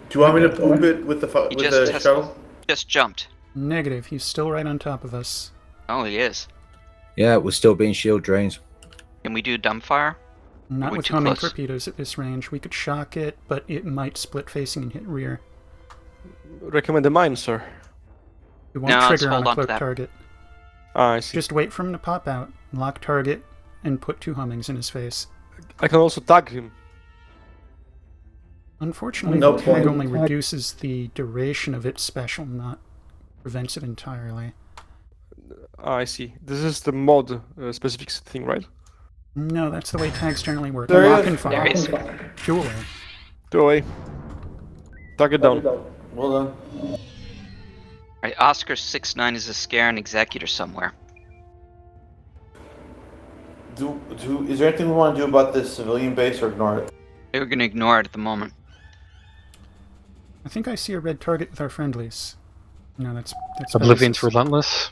Speaker 2: Do you want me to poop it with the
Speaker 3: He
Speaker 2: with
Speaker 3: just
Speaker 2: the
Speaker 3: has-
Speaker 2: shuttle?
Speaker 3: Just jumped.
Speaker 1: Negative. He's still right on top of us.
Speaker 3: Oh, he is.
Speaker 11: Yeah, we're still being shield drained.
Speaker 3: Can we do dumbfire?
Speaker 1: Not
Speaker 3: We're
Speaker 1: with
Speaker 3: too
Speaker 1: homing
Speaker 3: close.
Speaker 1: torpedoes at this range. We could shock it, but it might split facing and hit rear.
Speaker 17: Recommend the mine, sir.
Speaker 1: It won't
Speaker 3: No, let's
Speaker 1: trigger on
Speaker 3: hold
Speaker 1: a
Speaker 3: on to
Speaker 1: cloaked
Speaker 3: that.
Speaker 1: target.
Speaker 17: Ah, I see.
Speaker 1: Just wait for him to pop out, lock target, and put 2 homings in his face.
Speaker 17: I can also tag him.
Speaker 1: Unfortunately,
Speaker 2: No
Speaker 1: the tag
Speaker 2: point.
Speaker 1: only reduces the duration of its special, not prevents it entirely.
Speaker 17: Ah, I see. This is the mod specific thing, right?
Speaker 1: No, that's the way tags generally work.
Speaker 2: There he
Speaker 1: Lock
Speaker 2: is.
Speaker 1: and fire.
Speaker 3: There he is.
Speaker 1: 2 away.
Speaker 17: 2 away. Target down.
Speaker 2: Well done.
Speaker 3: Alright, Oscar 6'9 is a Scaran executor somewhere.
Speaker 2: Is there anything we want to do about this civilian base or ignore it?
Speaker 3: We're gonna ignore it at the moment.
Speaker 1: I think I see a red target with our friendlies. No, that's
Speaker 8: Oblivion's
Speaker 1: Pegasus.
Speaker 8: Relentless.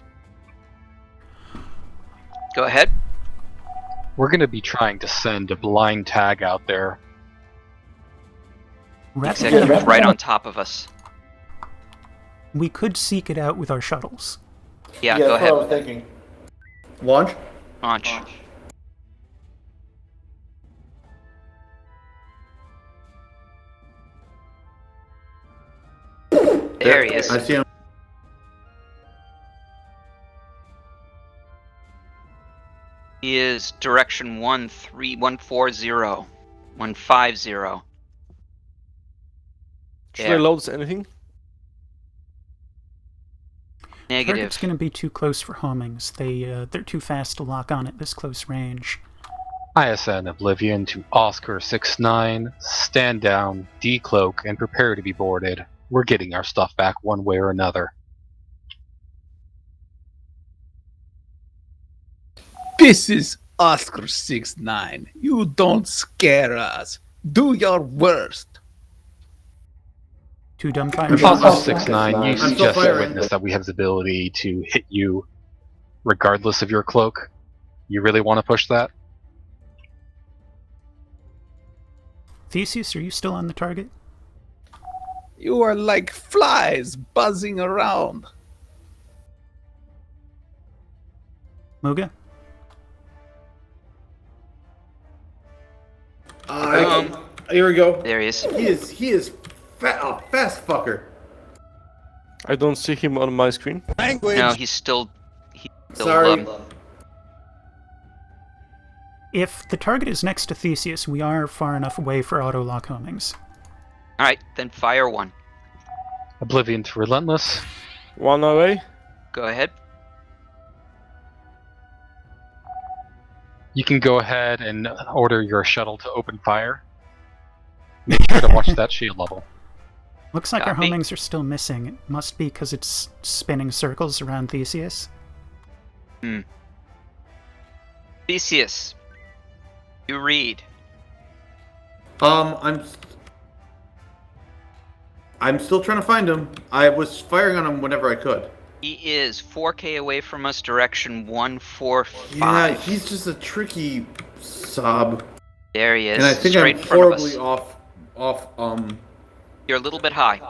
Speaker 3: Go ahead.
Speaker 8: We're going to be trying to send a blind tag out there.
Speaker 3: Executor's right on top of us.
Speaker 1: We could seek it out with our shuttles.
Speaker 3: Yeah,
Speaker 2: that's
Speaker 3: go
Speaker 2: what
Speaker 3: ahead.
Speaker 2: I was thinking. Launch?
Speaker 3: Launch. There he is.
Speaker 2: I see him.
Speaker 3: He is direction 140. 150.
Speaker 17: Should I
Speaker 3: There.
Speaker 17: load anything?
Speaker 3: Negative.
Speaker 1: Target's going to be too close for homings. They're too fast to lock on at this close range.
Speaker 8: ISN Oblivion to Oscar 6'9". Stand down, decloak, and prepare to be boarded. We're getting our stuff back one way or another.
Speaker 12: This is Oscar 6'9". You don't scare us. Do your worst.
Speaker 1: 2 dumbfire
Speaker 8: Oscar
Speaker 1: shots.
Speaker 8: 6'9", you
Speaker 2: still
Speaker 8: suggest
Speaker 2: firing.
Speaker 8: witness that we have the ability to hit you regardless of your cloak. You really want to push that?
Speaker 1: Theseus, are you still on the target?
Speaker 12: You are like flies buzzing around.
Speaker 1: Moga?
Speaker 2: Here we go.
Speaker 3: There he is.
Speaker 2: He is a fast fucker.
Speaker 17: I don't see him on my screen.
Speaker 3: No, he's still.
Speaker 2: Sorry.
Speaker 1: If the target is next to Theseus, we are far enough away for auto-lock homings.
Speaker 3: Alright, then fire 1.
Speaker 8: Oblivion to Relentless.
Speaker 17: 1 away.
Speaker 3: Go ahead.
Speaker 8: You can go ahead and order your shuttle to open fire. Make sure to watch that shield level.
Speaker 1: Looks like our
Speaker 3: Copy.
Speaker 1: homings are still missing. It must be because it's spinning circles around Theseus.
Speaker 3: Theseus. You read.
Speaker 2: I'm still trying to find him. I was firing on him whenever I could.
Speaker 3: He is 4K away from us, direction 145.
Speaker 2: Yeah, he's just a tricky sob.
Speaker 3: There he is.
Speaker 2: And I think
Speaker 3: straight
Speaker 2: I'm
Speaker 3: in front of
Speaker 2: horribly
Speaker 3: us.
Speaker 2: off.
Speaker 3: You're a little bit high.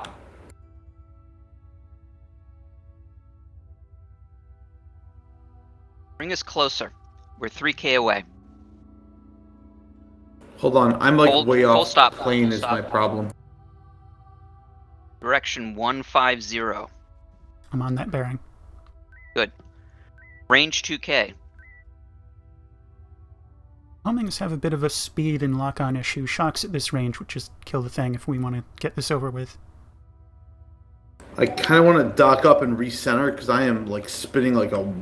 Speaker 3: Bring us closer. We're 3K away.
Speaker 2: Hold on, I'm like
Speaker 3: Hold-
Speaker 2: way
Speaker 3: full
Speaker 2: off
Speaker 3: stop,
Speaker 2: plane
Speaker 3: full
Speaker 2: is
Speaker 3: stop.
Speaker 2: my problem.
Speaker 3: Direction 150.
Speaker 1: I'm on that bearing.
Speaker 3: Good. Range 2K.
Speaker 1: Homings have a bit of a speed and lock-on issue. Shocks at this range would just kill the thing if we want to get this over with.
Speaker 2: I kind of want to dock up and recenter because I am like spinning like a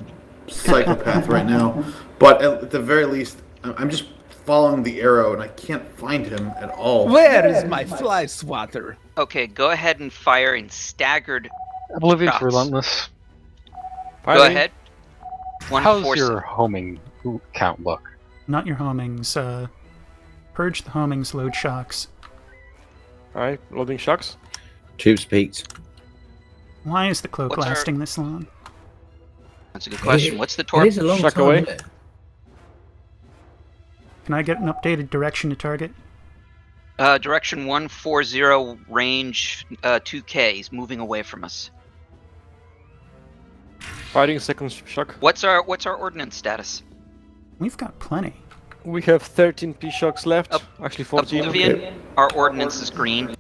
Speaker 2: psychopath right now. But at the very least, I'm just following the arrow and I can't find him at all.
Speaker 12: Where is my fly swatter?
Speaker 3: Okay, go ahead and fire in staggered
Speaker 8: Oblivion's
Speaker 3: shots.
Speaker 8: relentless.
Speaker 3: Go ahead.
Speaker 8: How's
Speaker 3: 140.
Speaker 8: your homing count look?
Speaker 1: Not your homings. Purge the homings, load shocks.
Speaker 17: Alright, loading shocks.
Speaker 11: Tubes peaked.
Speaker 1: Why is the cloak
Speaker 3: What's our-
Speaker 1: lasting this long?
Speaker 3: That's a good question. What's the
Speaker 11: It
Speaker 3: torque?
Speaker 11: is a long
Speaker 17: Shock
Speaker 11: time,
Speaker 17: away.
Speaker 11: isn't it?
Speaker 1: Can I get an updated direction to target?
Speaker 3: Direction 140, range 2K. He's moving away from us.
Speaker 17: Firing second shock.
Speaker 3: What's our ordnance status?
Speaker 1: We've got plenty.
Speaker 17: We have 13 P shocks left. Actually 14.
Speaker 3: Oblivion, our ordnance is green.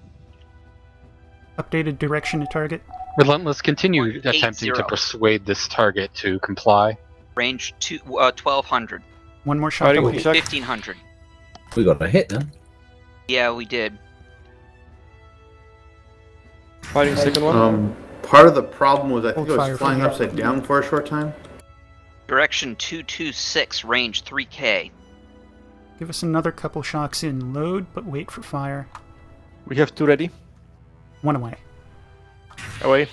Speaker 1: Updated direction to target.
Speaker 8: Relentless, continue
Speaker 3: 180.
Speaker 8: attempting to persuade this target to comply.
Speaker 3: Range 1200.
Speaker 1: One more shot
Speaker 17: Firing
Speaker 1: away.
Speaker 17: P shock.
Speaker 3: 1500.
Speaker 11: We got a hit then.
Speaker 3: Yeah, we did.
Speaker 17: Firing second one.
Speaker 2: Part of the problem was I think
Speaker 1: Hold
Speaker 2: I
Speaker 1: fire
Speaker 2: was
Speaker 1: from
Speaker 2: flying
Speaker 1: here.
Speaker 2: upside down for a short time.
Speaker 3: Direction 226, range 3K.
Speaker 1: Give us another couple shocks in load, but wait for fire.
Speaker 17: We have 2 ready.
Speaker 1: One away.
Speaker 17: Away.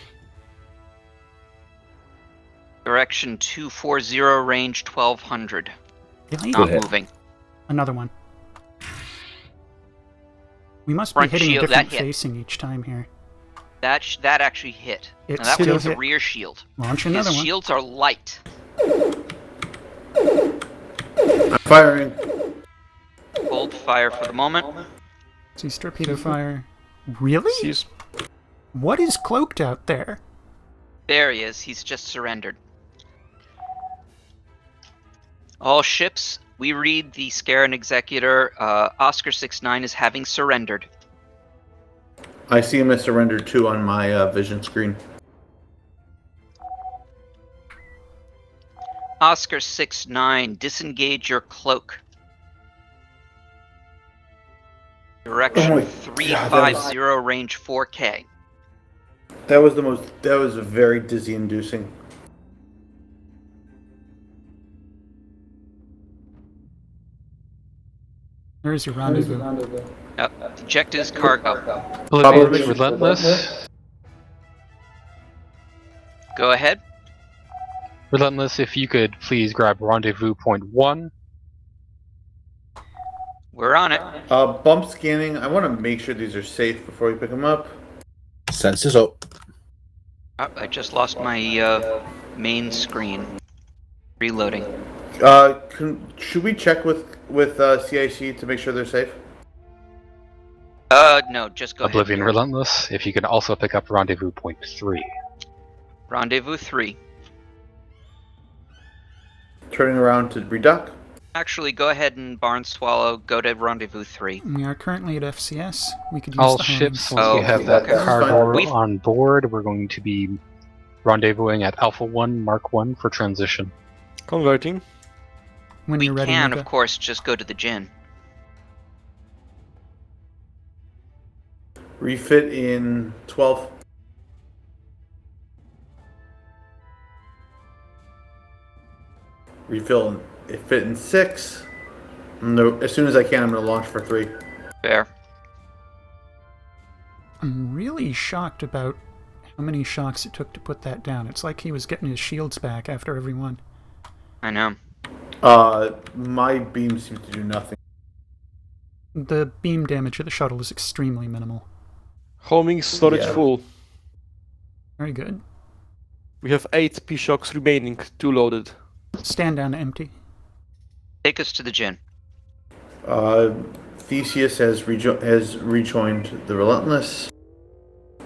Speaker 3: Direction 240, range 1200.
Speaker 1: Really?
Speaker 3: Not
Speaker 11: hit.
Speaker 3: moving.
Speaker 1: Another one. We must
Speaker 3: Front
Speaker 1: be hitting
Speaker 3: shield,
Speaker 1: a different
Speaker 3: that hit.
Speaker 1: facing each time here.
Speaker 3: That actually hit.
Speaker 1: It
Speaker 3: Now that one
Speaker 1: still
Speaker 3: was a
Speaker 1: hit.
Speaker 3: rear shield.
Speaker 1: Launch another
Speaker 3: His
Speaker 1: one.
Speaker 3: shields are light.
Speaker 2: I'm firing.
Speaker 3: Hold fire for the moment.
Speaker 1: Cease torpedo fire. Really?
Speaker 17: Cease.
Speaker 1: What is cloaked out there?
Speaker 3: There he is. He's just surrendered. All ships, we read the Scaran Executor. Oscar 69 is having surrendered.
Speaker 2: I see him as surrendered 2 on my vision screen.
Speaker 3: Oscar 69, disengage your cloak. Direction
Speaker 2: Oh my God,
Speaker 3: 350, range 4K.
Speaker 2: That was very dizzy inducing.
Speaker 1: There's your rendezvous.
Speaker 3: Eject his cargo.
Speaker 8: Oblivion's
Speaker 2: Probably.
Speaker 8: relentless.
Speaker 3: Go ahead.
Speaker 8: Relentless, if you could please grab rendezvous point 1.
Speaker 3: We're on it.
Speaker 2: Bump scanning. I want to make sure these are safe before we pick them up.
Speaker 11: Sensors up.
Speaker 3: I just lost my main screen. Reloading.
Speaker 2: Should we check with CIC to make sure they're safe?
Speaker 3: No, just go
Speaker 8: Oblivion
Speaker 3: ahead.
Speaker 8: relentless, if you can also pick up rendezvous point 3.
Speaker 3: Rendezvous 3.
Speaker 2: Turning around to reduck.
Speaker 3: Actually, go ahead and Barn Swallow, go to Rendezvous 3.
Speaker 1: We are currently at FCS. We could use
Speaker 8: All
Speaker 1: the
Speaker 8: ships,
Speaker 1: homings.
Speaker 8: once we have that
Speaker 3: okay.
Speaker 8: cargo
Speaker 3: We've-
Speaker 8: on board, we're going to be rendezvousing at Alpha 1, Mark 1 for transition.
Speaker 17: Converting.
Speaker 1: When
Speaker 3: We
Speaker 1: you're ready,
Speaker 3: can,
Speaker 1: Mika.
Speaker 3: of course, just go to the gin.
Speaker 2: Refit in 12. Refill it fit in 6. No, as soon as I can, I'm going to launch for 3.
Speaker 3: Fair.
Speaker 1: I'm really shocked about how many shocks it took to put that down. It's like he was getting his shields back after every one.
Speaker 3: I know.
Speaker 2: My beam seems to do nothing.
Speaker 1: The beam damage of the shuttle is extremely minimal.
Speaker 17: Homing storage
Speaker 2: Yeah.
Speaker 17: full.
Speaker 1: Very good.
Speaker 17: We have 8 P shocks remaining, 2 loaded.
Speaker 1: Stand down empty.
Speaker 3: Take us to the gin.
Speaker 2: Theseus has rejoined the Relentless.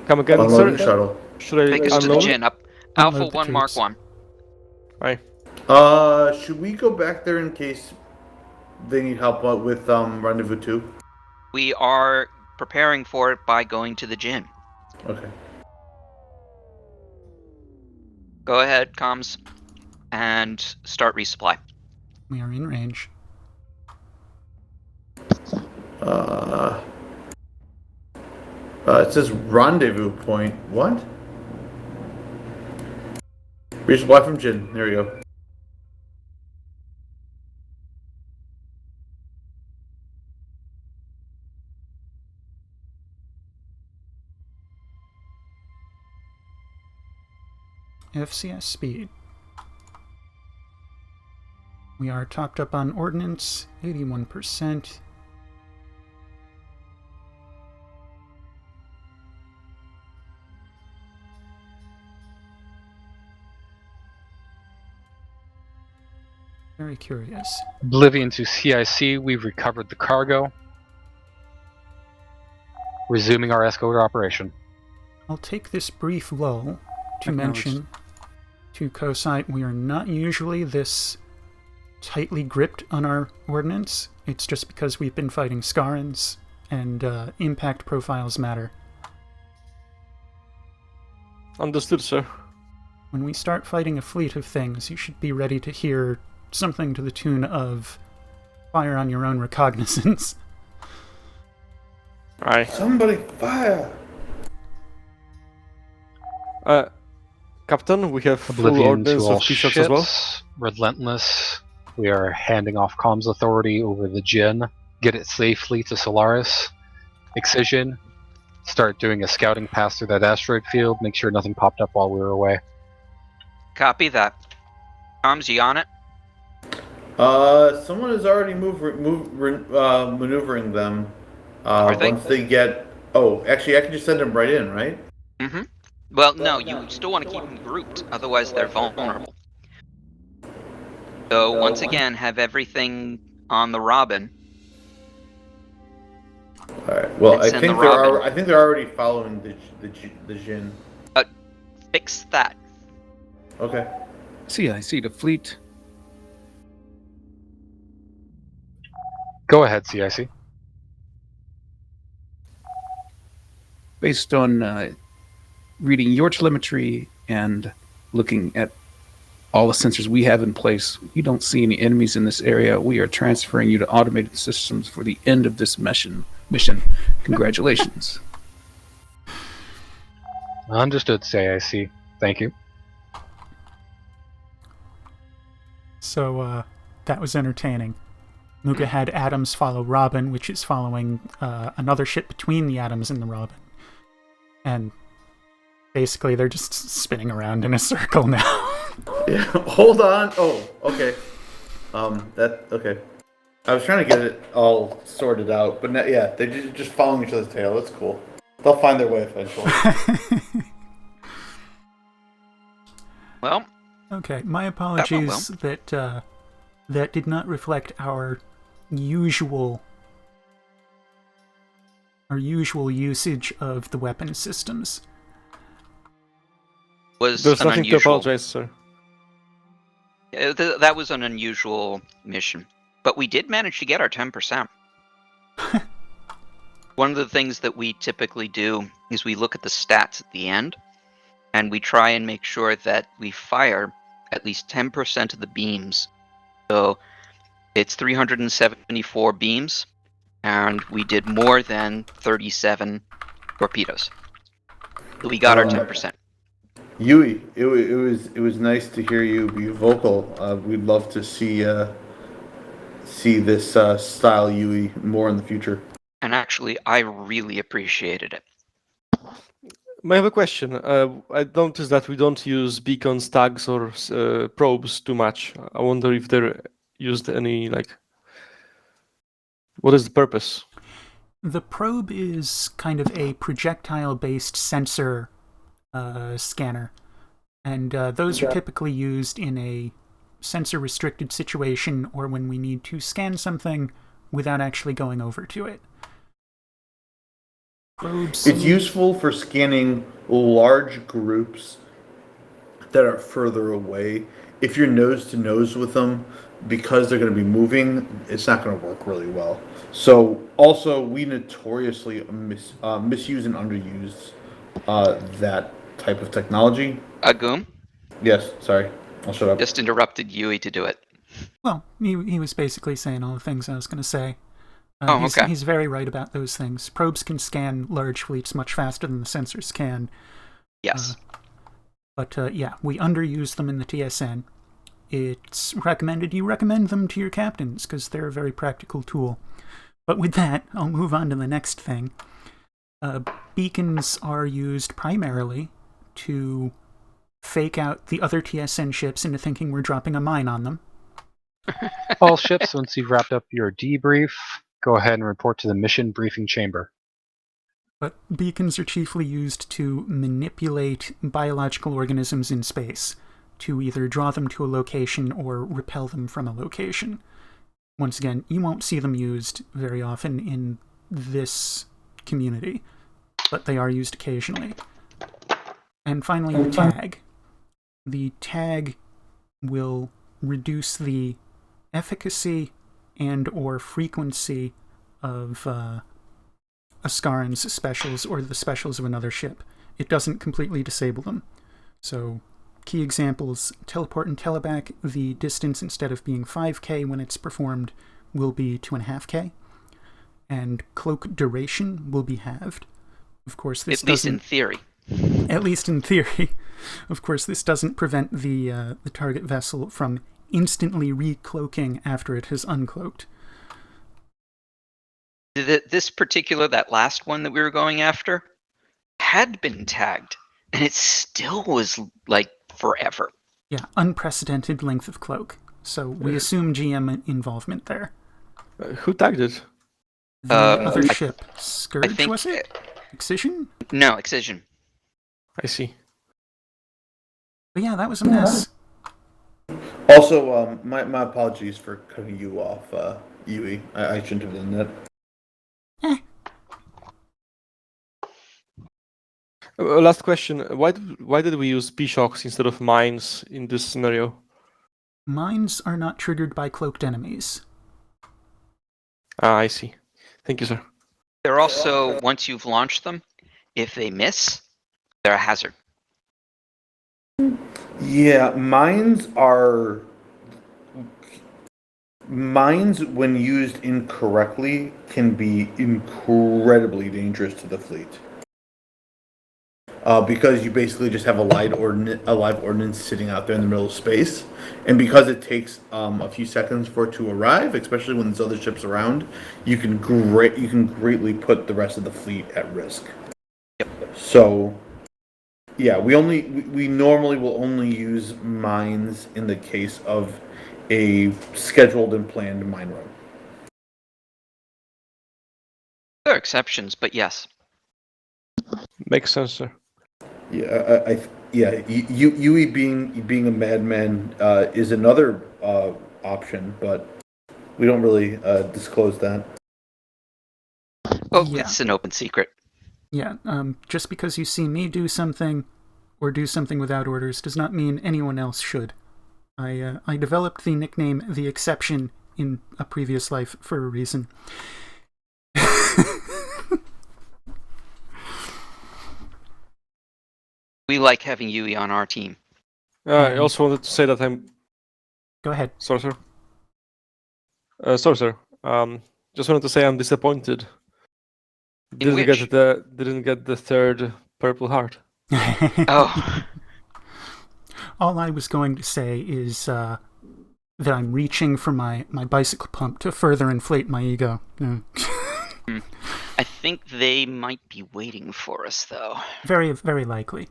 Speaker 17: Come again,
Speaker 2: Unloading
Speaker 17: sir?
Speaker 2: shuttle.
Speaker 17: Should I
Speaker 3: Take us to the
Speaker 17: unload?
Speaker 3: gin. Alpha
Speaker 1: Unload the
Speaker 3: 1 Mark
Speaker 1: troops.
Speaker 3: 1.
Speaker 17: Right.
Speaker 2: Should we go back there in case they need help with Rendezvous 2?
Speaker 3: We are preparing for it by going to the gin.
Speaker 2: Okay.
Speaker 3: Go ahead, comms, and start resupply.
Speaker 1: We are in range.
Speaker 2: It says rendezvous point. What? Resupply from Jin. There we go.
Speaker 1: FCS speed. We are topped up on ordnance, 81%. Very curious.
Speaker 8: Oblivion to CIC, we've recovered the cargo. Resuming our escort operation.
Speaker 1: I'll take this brief lull to
Speaker 12: Acknowledged.
Speaker 1: mention to COSITE we are not usually this tightly gripped on our ordnance. It's just because we've been fighting Scarans, and impact profiles matter.
Speaker 17: Understood, sir.
Speaker 1: When we start fighting a fleet of things, you should be ready to hear something to the tune of fire on your own recognizance.
Speaker 17: Aye.
Speaker 2: Somebody fire!
Speaker 17: Captain, we have full
Speaker 8: Oblivion to
Speaker 17: ordnance
Speaker 8: all
Speaker 17: of P-Shocks as well.
Speaker 8: ships. Relentless. We are handing off comms authority over the Jin. Get it safely to Solaris. Excision. Start doing a scouting pass through that asteroid field. Make sure nothing popped up while we were away.
Speaker 3: Copy that. Comms, you on it?
Speaker 2: Someone is already maneuvering them.
Speaker 3: Are they?
Speaker 2: Once they get... Oh, actually, I can just send them right in, right?
Speaker 3: Mm-hmm. Well, no, you still want to keep them grouped, otherwise they're vulnerable. So once again, have everything on the Robin.
Speaker 2: All right. Well,
Speaker 3: And
Speaker 2: I
Speaker 3: send
Speaker 2: think
Speaker 3: the Robin.
Speaker 2: I think they're already following the Jin.
Speaker 3: Fix that.
Speaker 2: Okay.
Speaker 12: CIC to fleet.
Speaker 8: Go ahead, CIC.
Speaker 12: Based on reading your telemetry and looking at all the sensors we have in place, we don't see any enemies in this area. We are transferring you to automated systems for the end of this mission. Congratulations.
Speaker 8: Understood, CIC. Thank you.
Speaker 1: So, that was entertaining. Muga had Adams follow Robin, which is following another ship between the Adams and the Robin. And basically, they're just spinning around in a circle now.
Speaker 2: Yeah, hold on. Oh, okay. Okay. I was trying to get it all sorted out, but yeah, they're just following each other's tail. That's cool. They'll find their way eventually.
Speaker 3: Well,
Speaker 1: Okay, my apologies that that did not reflect our usual usage of the weapon systems.
Speaker 3: was
Speaker 17: There's
Speaker 3: an
Speaker 17: nothing to
Speaker 3: unusual.
Speaker 17: apologize, sir.
Speaker 3: That was an unusual mission, but we did manage to get our 10%. One of the things that we typically do is we look at the stats at the end, and we try and make sure that we fire at least 10% of the beams. So it's 374 beams, and we did more than 37 torpedoes. So we got our 10%.
Speaker 2: Yui, it was nice to hear you be vocal. We'd love to see this style Yui more in the future.
Speaker 3: And actually, I really appreciated it.
Speaker 17: I have a question. I noticed that we don't use beacons, tags, or probes too much. I wonder if they're used any, like... What is the purpose?
Speaker 1: The probe is kind of a projectile-based sensor scanner, and those are typically used in a sensor-restricted situation or when we need to scan something without actually going over to it. Probes.
Speaker 2: It's useful for scanning large groups that are further away. If you're nose to nose with them, because they're going to be moving, it's not going to work really well. So also, we notoriously misuse and underuse that type of technology.
Speaker 3: Agum
Speaker 2: Yes, sorry, I'll shut up.
Speaker 3: just interrupted Yui to do it.
Speaker 1: Well, he was basically saying all the things I was going to say.
Speaker 3: Okay.
Speaker 1: He's very right about those things. Probes can scan large fleets much faster than the sensors can.
Speaker 3: Yes.
Speaker 1: But yeah, we underuse them in the TSN. It's recommended you recommend them to your captains, because they're a very practical tool. But with that, I'll move on to the next thing. Beacons are used primarily to fake out the other TSN ships into thinking we're dropping a mine on them.
Speaker 8: All ships, once you've wrapped up your debrief, go ahead and report to the mission briefing chamber.
Speaker 1: But beacons are chiefly used to manipulate biological organisms in space, to either draw them to a location or repel them from a location. Once again, you won't see them used very often in this community, but they are used occasionally. And finally, the tag. The tag will reduce the efficacy and or frequency of Askaran's specials or the specials of another ship. It doesn't completely disable them. So, key examples, teleport and teleback, the distance instead of being 5k when it's performed will be 2.5k. And cloak duration will be halved. Of course, this
Speaker 3: At least in theory.
Speaker 1: At least in theory. Of course, this doesn't prevent the target vessel from instantly recloaking after it has uncloaked.
Speaker 3: This particular, that last one that we were going after, had been tagged, and it still was like forever.
Speaker 1: Yeah, unprecedented length of cloak. So we assume GM involvement there.
Speaker 17: Who tagged it?
Speaker 1: The other ship. Scourge, was it? Excision?
Speaker 3: No, Excision.
Speaker 17: I see.
Speaker 1: But yeah, that was a mess.
Speaker 2: Also, my apologies for cutting you off, Yui. I shouldn't have done that.
Speaker 17: Last question. Why did we use P-shocks instead of mines in this scenario?
Speaker 1: Mines are not triggered by cloaked enemies.
Speaker 17: Ah, I see. Thank you, sir.
Speaker 3: They're also, once you've launched them, if they miss, they're a hazard.
Speaker 2: Yeah, mines, when used incorrectly, can be incredibly dangerous to the fleet. Because you basically just have a live ordnance sitting out there in the middle of space, and because it takes a few seconds for it to arrive, especially when there's other ships around, you can greatly put the rest of the fleet at risk.
Speaker 3: Yep.
Speaker 2: So, yeah, we normally will only use mines in the case of a scheduled and planned mine run.
Speaker 3: There are exceptions, but yes.
Speaker 17: Makes sense, sir.
Speaker 2: Yeah, Yui being a madman is another option, but we don't really disclose that.
Speaker 3: Well,
Speaker 1: Yeah.
Speaker 3: it's an open secret.
Speaker 1: Yeah, just because you see me do something or do something without orders does not mean anyone else should. I developed the nickname The Exception in a previous life for a reason.
Speaker 3: We like having Yui on our team.
Speaker 17: I also wanted to say that I'm...
Speaker 1: Go ahead.
Speaker 17: Sorry, sir. Sorry, sir. Just wanted to say I'm disappointed. Didn't get the third purple heart.
Speaker 3: Oh.
Speaker 1: All I was going to say is that I'm reaching for my bicycle pump to further inflate my ego.
Speaker 3: I think they might be waiting for us, though.
Speaker 1: Very, very likely.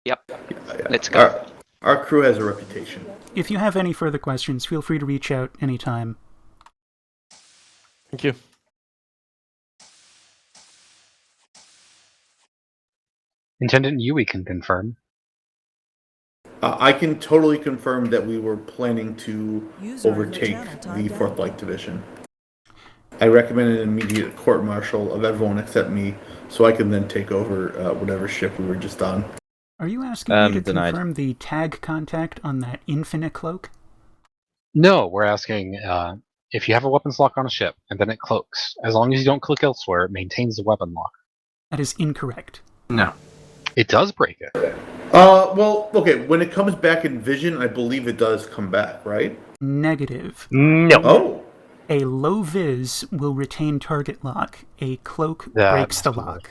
Speaker 3: Yep.
Speaker 2: Yeah.
Speaker 3: Let's go.
Speaker 2: Our crew has a reputation.
Speaker 1: If you have any further questions, feel free to reach out anytime.
Speaker 17: Thank you.
Speaker 8: Intendant Yui can confirm.
Speaker 2: I can totally confirm that we were planning to
Speaker 19: User in your
Speaker 2: overtake
Speaker 19: channel
Speaker 2: the
Speaker 19: timed
Speaker 2: 4th
Speaker 19: out.
Speaker 2: Light Division. I recommend an immediate court-martial of everyone except me, so I can then take over whatever ship we were just on.
Speaker 1: Are you asking me to
Speaker 14: Denied.
Speaker 1: confirm the tag contact on that infinite cloak?
Speaker 8: No, we're asking if you have a weapons lock on a ship and then it cloaks. As long as you don't click elsewhere, it maintains the weapon lock.
Speaker 1: That is incorrect.
Speaker 12: No.
Speaker 8: It does break it.
Speaker 2: Well, okay, when it comes back in vision, I believe it does come back, right?
Speaker 1: Negative.
Speaker 10: No.
Speaker 2: Oh.
Speaker 1: A low vis will retain target lock. A cloak
Speaker 8: That
Speaker 1: breaks the
Speaker 8: must be
Speaker 1: lock.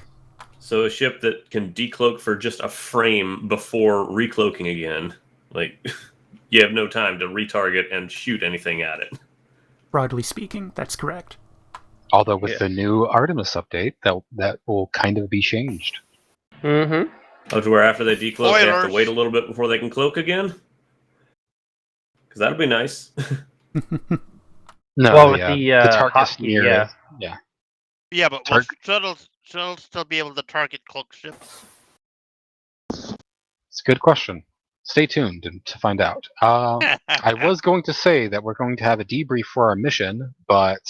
Speaker 9: So a ship that can decloak for just a frame before recloaking again, like you have no time to retarget and shoot anything at it.
Speaker 1: Broadly speaking, that's correct.
Speaker 8: Although with the new Artemis update, that will kind of be changed.
Speaker 10: Mm-hmm.
Speaker 9: Oh, to where after they decloak, they have to
Speaker 13: Spoilers.
Speaker 9: wait a little bit before they can cloak again? Because that'd be nice.
Speaker 8: No,
Speaker 10: Well, with
Speaker 8: yeah,
Speaker 10: the
Speaker 8: target
Speaker 10: hotkey,
Speaker 8: near,
Speaker 10: yeah.
Speaker 13: Yeah, but will shuttles still be able to target cloak ships?
Speaker 8: It's a good question. Stay tuned to find out. I was going to say that we're going to have a debrief for our mission, but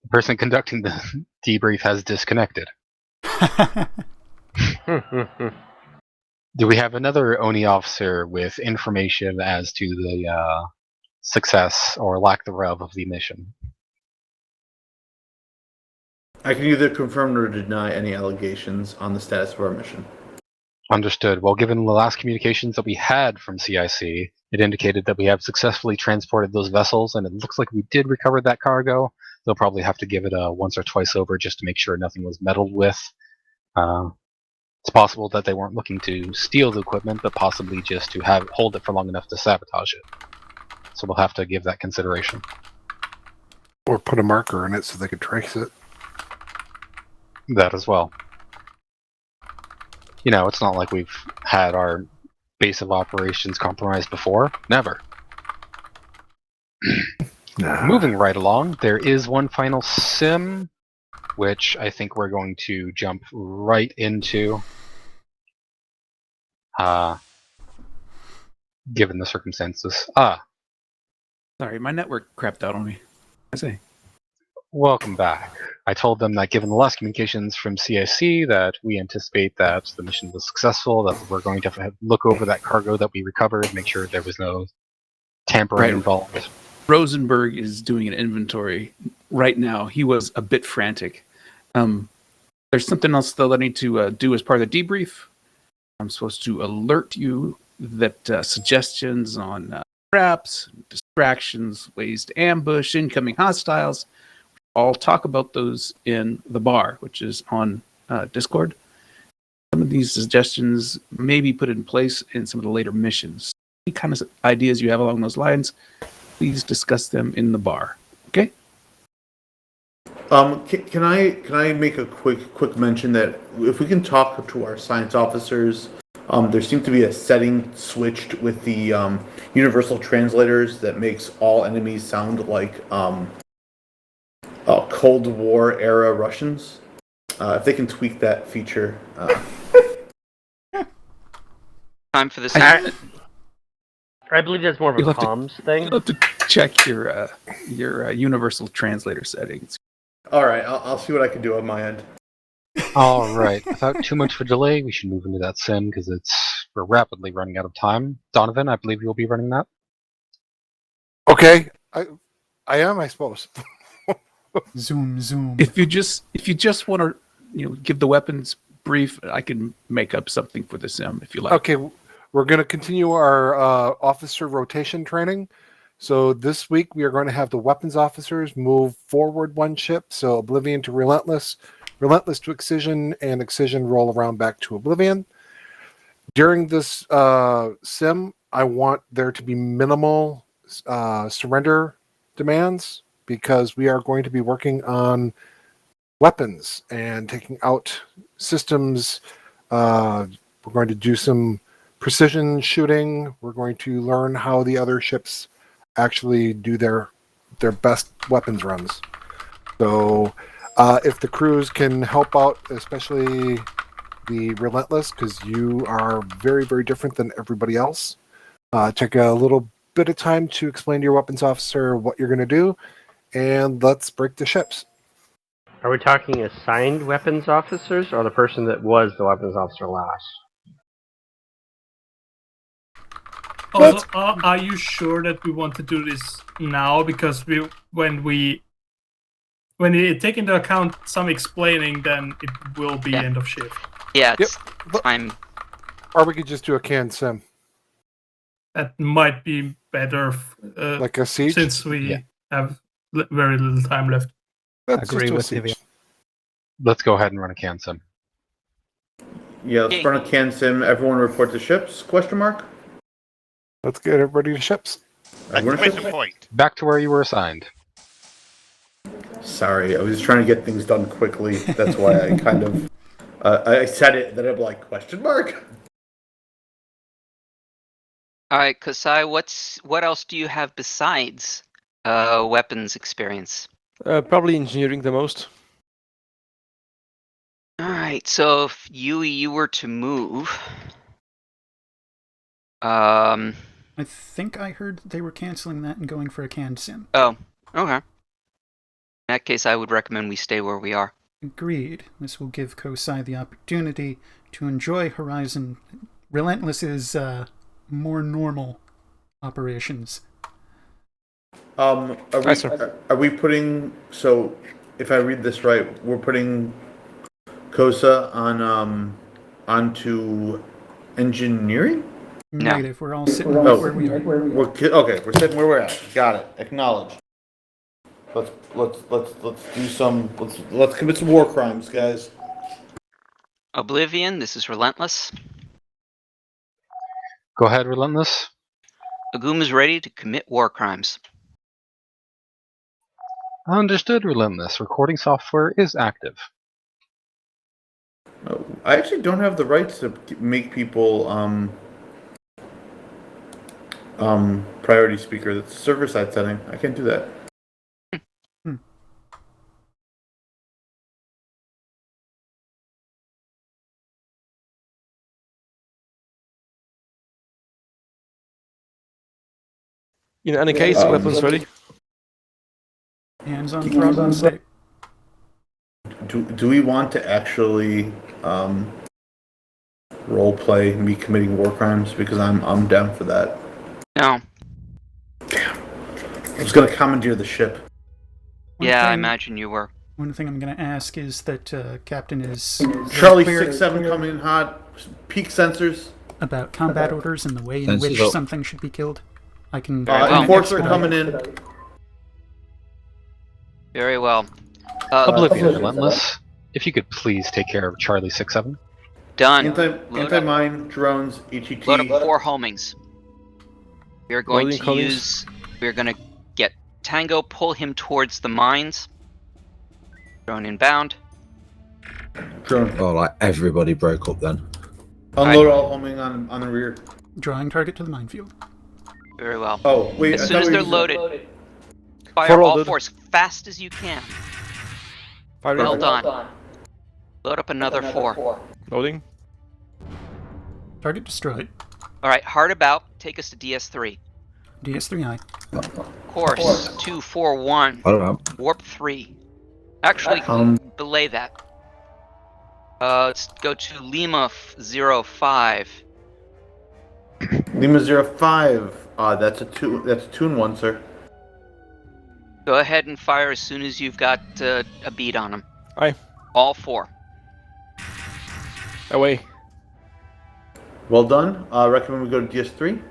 Speaker 8: the person conducting the debrief has disconnected. Do we have another ONI officer with information as to the success or lack thereof of the mission?
Speaker 2: I can either confirm or deny any allegations on the status of our mission.
Speaker 8: Understood. Well, given the last communications that we had from CIC, it indicated that we have successfully transported those vessels, and it looks like we did recover that cargo. They'll probably have to give it a once or twice over just to make sure nothing was meddled with. It's possible that they weren't looking to steal the equipment, but possibly just to hold it for long enough to sabotage it. So we'll have to give that consideration.
Speaker 18: Or put a marker in it so they could trace it.
Speaker 8: That as well. You know, it's not like we've had our base of operations compromised before. Never. Moving right along, there is one final sim, which I think we're going to jump right into. Given the circumstances.
Speaker 12: Sorry, my network crapped out on me. I say.
Speaker 8: Welcome back. I told them that given the last communications from CIC that we anticipate that the mission was successful, that we're going to look over that cargo that we recovered, make sure there was no tampering involved.
Speaker 12: Rosenberg is doing an inventory right now. He was a bit frantic. There's something else, though, that I need to do as part of the debrief. I'm supposed to alert you that suggestions on traps, distractions, ways to ambush, incoming hostiles, I'll talk about those in the bar, which is on Discord. Some of these suggestions may be put in place in some of the later missions. Any kind of ideas you have along those lines, please discuss them in the bar. Okay?
Speaker 2: Can I make a quick mention that if we can talk to our science officers, there seems to be a setting switched with the universal translators that makes all enemies sound like Cold War era Russians. If they can tweak that feature.
Speaker 3: Time for this.
Speaker 10: I believe that's more of a
Speaker 12: You'll have to-
Speaker 10: comms thing.
Speaker 12: You'll have to check your universal translator settings.
Speaker 2: All right, I'll see what I can do on my end.
Speaker 8: All right. Without too much of a delay, we should move into that sim because we're rapidly running out of time. Donovan, I believe you'll be running that.
Speaker 18: Okay, I am, I suppose.
Speaker 1: Zoom.
Speaker 12: If you just want to, give the weapons brief, I can make up something for the sim if you like.
Speaker 18: Okay, we're going to continue our officer rotation training. So this week we are going to have the weapons officers move forward one ship. So Oblivion to Relentless, Relentless to Excision, and Excision roll around back to Oblivion. During this sim, I want there to be minimal surrender demands because we are going to be working on weapons and taking out systems. We're going to do some precision shooting. We're going to learn how the other ships actually do their best weapons runs. So if the crews can help out, especially the Relentless, because you are very, very different than everybody else, take a little bit of time to explain to your weapons officer what you're going to do, and let's break the ships.
Speaker 10: Are we talking assigned weapons officers or the person that was the weapons officer last?
Speaker 4: Also, are you sure that we want to do this now? Because when we take into account some explaining, then it will be end of shift.
Speaker 3: Yeah, it's time.
Speaker 18: Or we could just do a canned sim.
Speaker 4: That might be better,
Speaker 18: like a siege?
Speaker 4: since we have very little time left.
Speaker 18: Let's
Speaker 8: Agree
Speaker 18: just do a
Speaker 8: with
Speaker 18: siege.
Speaker 8: Tivia. Let's go ahead and run a can sim.
Speaker 2: Yeah, let's run a can sim. Everyone report to ships? Question mark.
Speaker 18: Let's get everybody to ships.
Speaker 13: Exclamation point.
Speaker 8: Back to where you were assigned.
Speaker 2: Sorry, I was trying to get things done quickly. That's why I kind of I said it. Then I'm like, question mark.
Speaker 3: All right, Kasai, what else do you have besides weapons experience?
Speaker 17: Probably engineering the most.
Speaker 3: All right, so if you were to move,
Speaker 1: I think I heard they were canceling that and going for a canned sim.
Speaker 3: Oh, okay. In that case, I would recommend we stay where we are.
Speaker 1: Agreed. This will give Kosai the opportunity to enjoy Horizon Relentless's more normal operations.
Speaker 2: Are we putting? So, if I read this right, we're putting Kosa on onto engineering.
Speaker 1: Negative. We're all sitting right where we are.
Speaker 2: We're sitting where we're at. Got it. Acknowledged. Let's do some. Let's commit some war crimes, guys.
Speaker 3: Oblivion, this is Relentless.
Speaker 8: Go ahead, Relentless.
Speaker 3: Agum is ready to commit war crimes.
Speaker 8: Understood, Relentless. Recording software is active.
Speaker 2: I actually don't have the rights to make people priority speaker. That's a server-side setting. I can't do that.
Speaker 17: In any case, weapons ready.
Speaker 1: Hands on throttle and stay.
Speaker 2: Do we want to actually role play me committing war crimes? Because I'm down for that.
Speaker 3: No.
Speaker 2: Damn. I was gonna commandeer the ship.
Speaker 3: I imagine you were.
Speaker 1: One thing I'm going to ask is that Captain is
Speaker 2: Charlie 6-7 coming in hot. Peak sensors.
Speaker 1: About combat orders and the way in which something should be killed. I can.
Speaker 2: Enforcer coming in.
Speaker 3: Very well.
Speaker 8: Oblivion, Relentless. If you could please take care of Charlie 6-7.
Speaker 3: Done.
Speaker 2: Anti-mine, drones, ETT.
Speaker 3: Load up 4 homings. We're going to use... We're going to get Tango, pull him towards the mines. Drone inbound.
Speaker 2: Drone.
Speaker 11: Oh, like everybody broke up then.
Speaker 2: Unload all homing on the rear.
Speaker 1: Drawing target to the minefield.
Speaker 3: Very well.
Speaker 2: Oh, wait.
Speaker 3: As soon as they're loaded, fire all 4 as fast as you can. Well done. Load up another 4.
Speaker 17: Loading.
Speaker 1: Target destroyed.
Speaker 3: Alright, hard about. Take us to DS3.
Speaker 1: DS3I.
Speaker 3: Course 241.
Speaker 11: I don't know.
Speaker 3: Warp 3. Actually, belay that. Let's go to Lima 05.
Speaker 2: Lima 05. That's a 2 and 1, sir.
Speaker 3: Go ahead and fire as soon as you've got a bead on them.
Speaker 17: Aye.
Speaker 3: All 4.
Speaker 17: Away.
Speaker 2: Well done. Recommend we go to DS3.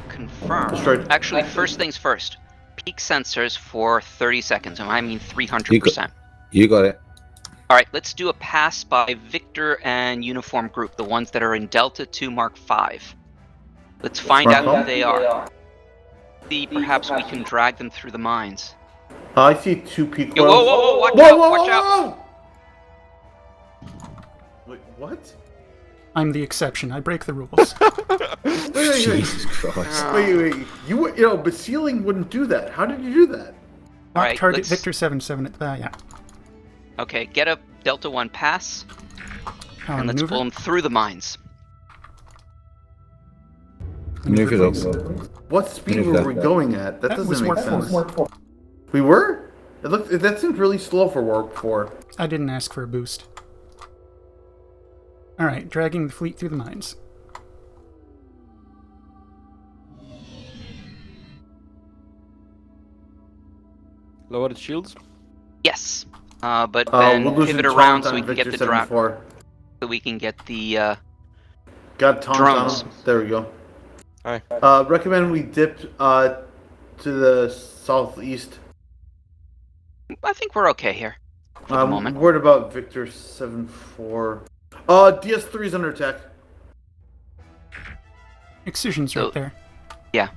Speaker 3: Confirm. Actually, first things first. Peak sensors for 30 seconds. And I mean 300%.
Speaker 11: You got it.
Speaker 3: Alright, let's do a pass by Victor and Uniform Group, the ones that are in Delta 2 Mark 5. Let's find out who they are. See, perhaps we can drag them through the mines.
Speaker 2: I see 2 peak
Speaker 3: Yo,
Speaker 2: wells.
Speaker 3: whoa, watch out!
Speaker 2: Wait, what?
Speaker 1: I'm the exception. I break the rules.
Speaker 2: Wait.
Speaker 11: Jesus Christ.
Speaker 2: Wait. But sealing wouldn't do that. How did you do that?
Speaker 3: Alright,
Speaker 1: target Victor 77. Yeah.
Speaker 3: Okay, get a Delta 1 pass.
Speaker 1: Power
Speaker 3: And let's
Speaker 1: maneuver.
Speaker 3: pull them through the mines.
Speaker 11: Maneuver it up.
Speaker 2: What speed were we going at? That
Speaker 1: was
Speaker 2: doesn't make
Speaker 1: Warp
Speaker 2: sense.
Speaker 1: 4.
Speaker 2: We were? That seems really slow for Warp 4.
Speaker 1: I didn't ask for a boost. Alright, dragging the fleet through the mines.
Speaker 17: Lower the shields.
Speaker 3: Yes. But
Speaker 2: We're
Speaker 3: then
Speaker 2: losing
Speaker 3: pivot around
Speaker 2: taunt
Speaker 3: so
Speaker 2: on
Speaker 3: we can get
Speaker 2: Victor
Speaker 3: the drone.
Speaker 2: 74.
Speaker 3: So we can get the
Speaker 2: Got taunt
Speaker 3: drones.
Speaker 2: on. There we go.
Speaker 17: Aye.
Speaker 2: Recommend we dip to the southeast.
Speaker 3: I think we're okay here for the moment.
Speaker 2: Worried about Victor 74. DS3's under attack.
Speaker 1: Excision's
Speaker 3: So-
Speaker 1: right there.
Speaker 3: Yeah.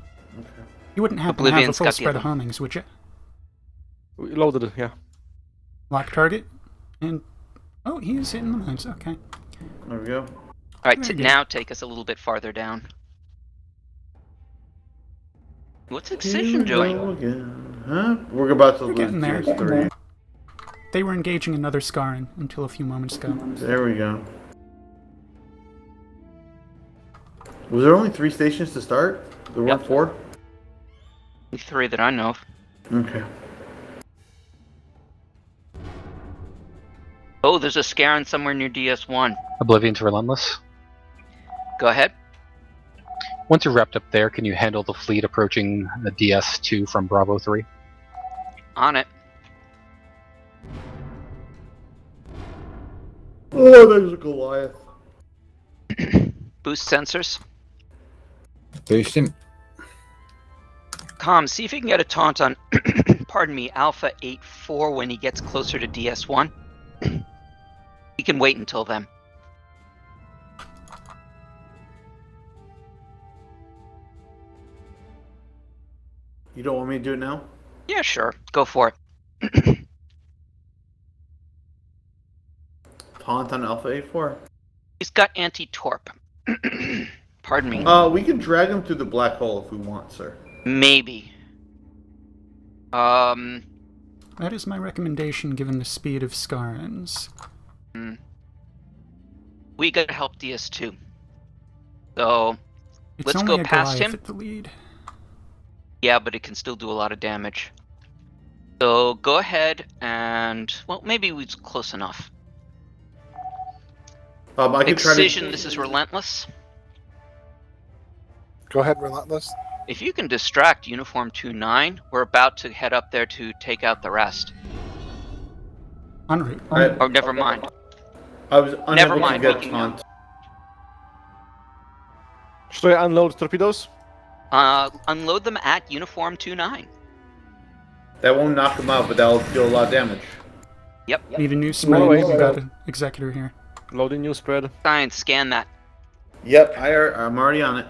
Speaker 1: You wouldn't happen to have a
Speaker 3: Oblivion's
Speaker 1: full
Speaker 3: got the
Speaker 1: spread of
Speaker 3: other-
Speaker 1: homings, would you?
Speaker 17: We loaded it, yeah.
Speaker 1: Lock target, and... Oh, he is hitting the mines, okay.
Speaker 2: There we go.
Speaker 3: Alright,
Speaker 1: Very good.
Speaker 3: now take us a little bit farther down. What's Excision doing?
Speaker 2: Again. Huh? We're about to
Speaker 1: We're
Speaker 2: lose
Speaker 1: getting there.
Speaker 2: DS3.
Speaker 1: They were engaging another Scaran until a few moments ago.
Speaker 2: There we go. Was there only 3 stations to start? There weren't 4?
Speaker 3: 3 that I know of.
Speaker 2: Okay.
Speaker 3: Oh, there's a Scaran somewhere near DS1.
Speaker 8: Oblivion to Relentless.
Speaker 3: Go ahead.
Speaker 8: Once you're wrapped up there, can you handle the fleet approaching the DS2 from Bravo 3?
Speaker 3: On it.
Speaker 2: Oh, there's a Goliath.
Speaker 3: Boost sensors.
Speaker 11: Boost him.
Speaker 3: Com, see if you can get a taunt on, pardon me, Alpha 8-4 when he gets closer to DS1. We can wait until then.
Speaker 2: You don't want me to do it now?
Speaker 3: Yeah, sure. Go for it.
Speaker 2: Taunt on Alpha 84.
Speaker 3: He's got anti-torp. Pardon me.
Speaker 2: We can drag him through the black hole if we want, sir.
Speaker 3: Maybe.
Speaker 1: That is my recommendation given the speed of Scarans.
Speaker 3: We gotta help DS2. So,
Speaker 1: It's
Speaker 3: let's
Speaker 1: only
Speaker 3: go
Speaker 1: a
Speaker 3: past
Speaker 1: Goliath
Speaker 3: him.
Speaker 1: at the lead.
Speaker 3: Yeah, but it can still do a lot of damage. So, go ahead and... Well, maybe we're close enough.
Speaker 2: I could try
Speaker 3: Excision,
Speaker 2: to...
Speaker 3: this is Relentless.
Speaker 18: Go ahead, Relentless.
Speaker 3: If you can distract Uniform 2-9, we're about to head up there to take out the rest.
Speaker 1: En route.
Speaker 3: Or never mind.
Speaker 2: I was
Speaker 3: Never
Speaker 2: unable
Speaker 3: mind,
Speaker 2: to
Speaker 3: we
Speaker 2: get
Speaker 3: can
Speaker 2: taunt.
Speaker 17: Should I unload torpedoes?
Speaker 3: Unload them at Uniform 2-9.
Speaker 2: That won't knock him out, but that'll deal a lot of damage.
Speaker 3: Yep.
Speaker 1: Need a new spread.
Speaker 17: away.
Speaker 1: We've got an Executor here.
Speaker 17: Loading new spread.
Speaker 3: Science, scan that.
Speaker 2: Yep, I'm already on it.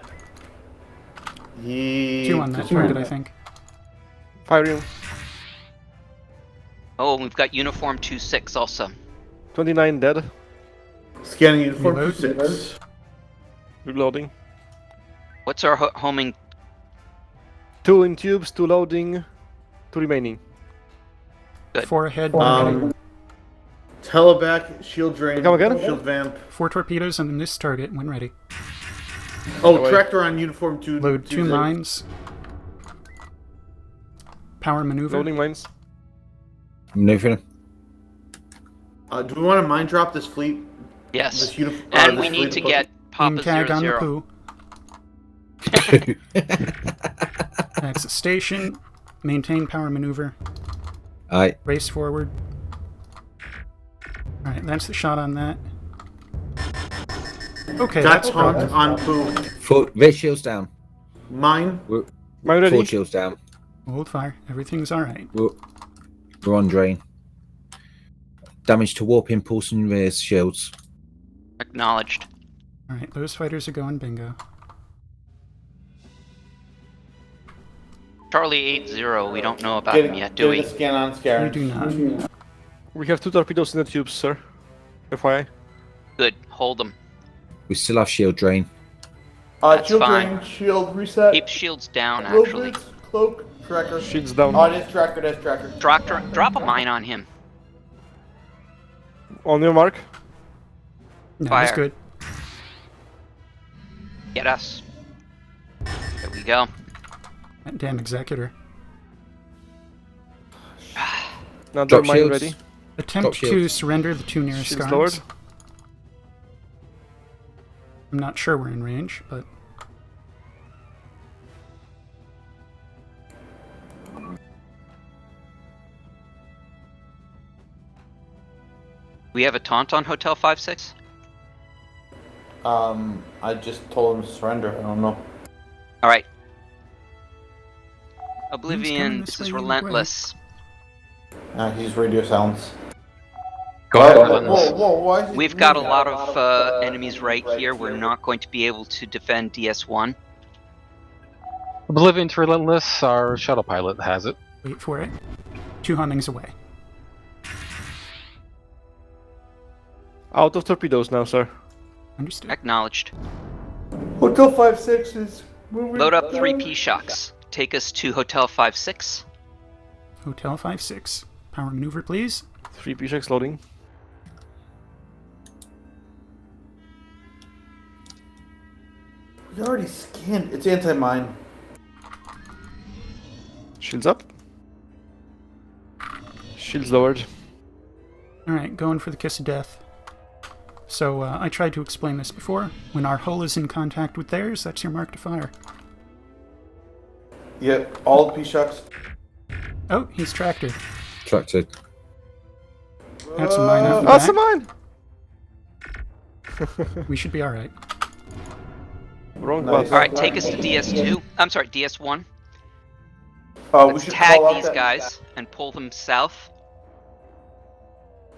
Speaker 2: He...
Speaker 1: 2 on that target, I think.
Speaker 17: Firing.
Speaker 3: Oh, we've got Uniform 2-6 also.
Speaker 17: 29 dead.
Speaker 2: Scanning uniform
Speaker 1: Reload.
Speaker 2: 6.
Speaker 17: Reloading.
Speaker 3: What's our homing?
Speaker 17: 2 in tubes, 2 loading, 2 remaining.
Speaker 3: Good.
Speaker 1: 4 ahead, 1 ready.
Speaker 2: Teleback, shield drain,
Speaker 17: Come again?
Speaker 2: shield vamp.
Speaker 1: 4 torpedoes on this target when ready.
Speaker 2: Oh,
Speaker 17: Away.
Speaker 2: tractor on uniform 2.
Speaker 1: Load 2 mines. Power maneuver.
Speaker 17: Loading mines.
Speaker 11: Maneuvering.
Speaker 2: Do we want to mine drop this fleet?
Speaker 3: Yes.
Speaker 2: This unif-
Speaker 3: And
Speaker 2: this
Speaker 3: we need
Speaker 2: fleet
Speaker 3: to
Speaker 2: of-
Speaker 3: get
Speaker 1: Aim
Speaker 3: Papa
Speaker 1: tag on the
Speaker 3: 00.
Speaker 1: poo. Exit station. Maintain power maneuver.
Speaker 11: Aye.
Speaker 1: Race forward. Alright, that's the shot on that. Okay,
Speaker 2: Got
Speaker 1: that's
Speaker 2: taunt
Speaker 1: progress.
Speaker 2: on poo.
Speaker 11: Four, red shields down.
Speaker 2: Mine.
Speaker 17: Am I ready?
Speaker 11: 4 shields down.
Speaker 1: Hold fire. Everything's alright.
Speaker 11: We're on drain. Damage to warp impulse and rear shields.
Speaker 3: Acknowledged.
Speaker 1: Alright, those fighters are going bingo.
Speaker 3: Charlie 8-0, we don't know about him yet, do we?
Speaker 2: Get a scan on
Speaker 1: You
Speaker 2: Scarab.
Speaker 1: do not.
Speaker 17: We have 2 torpedoes in the tubes, sir. FYI.
Speaker 3: Good, hold them.
Speaker 11: We still have shield drain.
Speaker 3: That's
Speaker 2: Shield
Speaker 3: fine.
Speaker 2: drain, shield reset.
Speaker 3: Keep shields down, actually.
Speaker 2: Rovers, cloak, tracker.
Speaker 17: Shields down.
Speaker 2: Oh, it is tracker, it is tracker.
Speaker 3: Drop a mine on him.
Speaker 17: On your mark.
Speaker 1: No, that's
Speaker 3: Fire.
Speaker 1: good.
Speaker 3: Get us. There we go.
Speaker 1: That damn Executor.
Speaker 17: Another
Speaker 11: Drop
Speaker 17: mine
Speaker 11: shields.
Speaker 17: ready.
Speaker 1: Attempt
Speaker 11: Drop
Speaker 1: to
Speaker 11: shields.
Speaker 1: surrender the 2 nearest
Speaker 17: Shields
Speaker 1: guards.
Speaker 17: lowered.
Speaker 1: I'm not sure we're in range, but
Speaker 3: We have a taunt on Hotel 5-6?
Speaker 2: I just told him to surrender. I don't know.
Speaker 3: Alright.
Speaker 1: coming
Speaker 3: Oblivion,
Speaker 1: this
Speaker 3: this
Speaker 1: way
Speaker 3: is
Speaker 1: either way.
Speaker 3: relentless.
Speaker 2: He's radio silence.
Speaker 8: Go ahead,
Speaker 2: Whoa,
Speaker 8: Relentless.
Speaker 2: why is he
Speaker 3: We've got a
Speaker 2: moving?
Speaker 3: lot of enemies right here. We're not going to be able to defend DS1.
Speaker 8: Oblivion to Relentless, our shuttle pilot has it.
Speaker 1: wait for it. 2 hummings away.
Speaker 17: Out of torpedoes now, sir.
Speaker 1: Understood.
Speaker 3: Acknowledged.
Speaker 2: Hotel 5-6 is moving.
Speaker 3: Load up 3 P-Shocks. Take us to Hotel 5-6.
Speaker 1: Hotel 5-6. Power maneuver, please.
Speaker 17: 3 P-Shocks loading.
Speaker 2: We already scanned. It's anti-mine.
Speaker 17: Shields up. Shields lowered.
Speaker 1: Alright, going for the kiss of death. So, I tried to explain this before. When our hull is in contact with theirs, that's your mark to fire.
Speaker 2: Yeah, all the P-Shocks.
Speaker 1: Oh, he's tractor.
Speaker 11: Tractor.
Speaker 1: That's a mine out the
Speaker 17: That's a
Speaker 1: back.
Speaker 17: mine!
Speaker 1: We should be alright.
Speaker 17: Wrong
Speaker 2: Nice.
Speaker 17: button.
Speaker 3: Alright, take us to DS2. I'm sorry, DS1.
Speaker 2: We
Speaker 3: Let's
Speaker 2: should
Speaker 3: tag
Speaker 2: call out
Speaker 3: these
Speaker 2: that-
Speaker 3: guys and pull them south.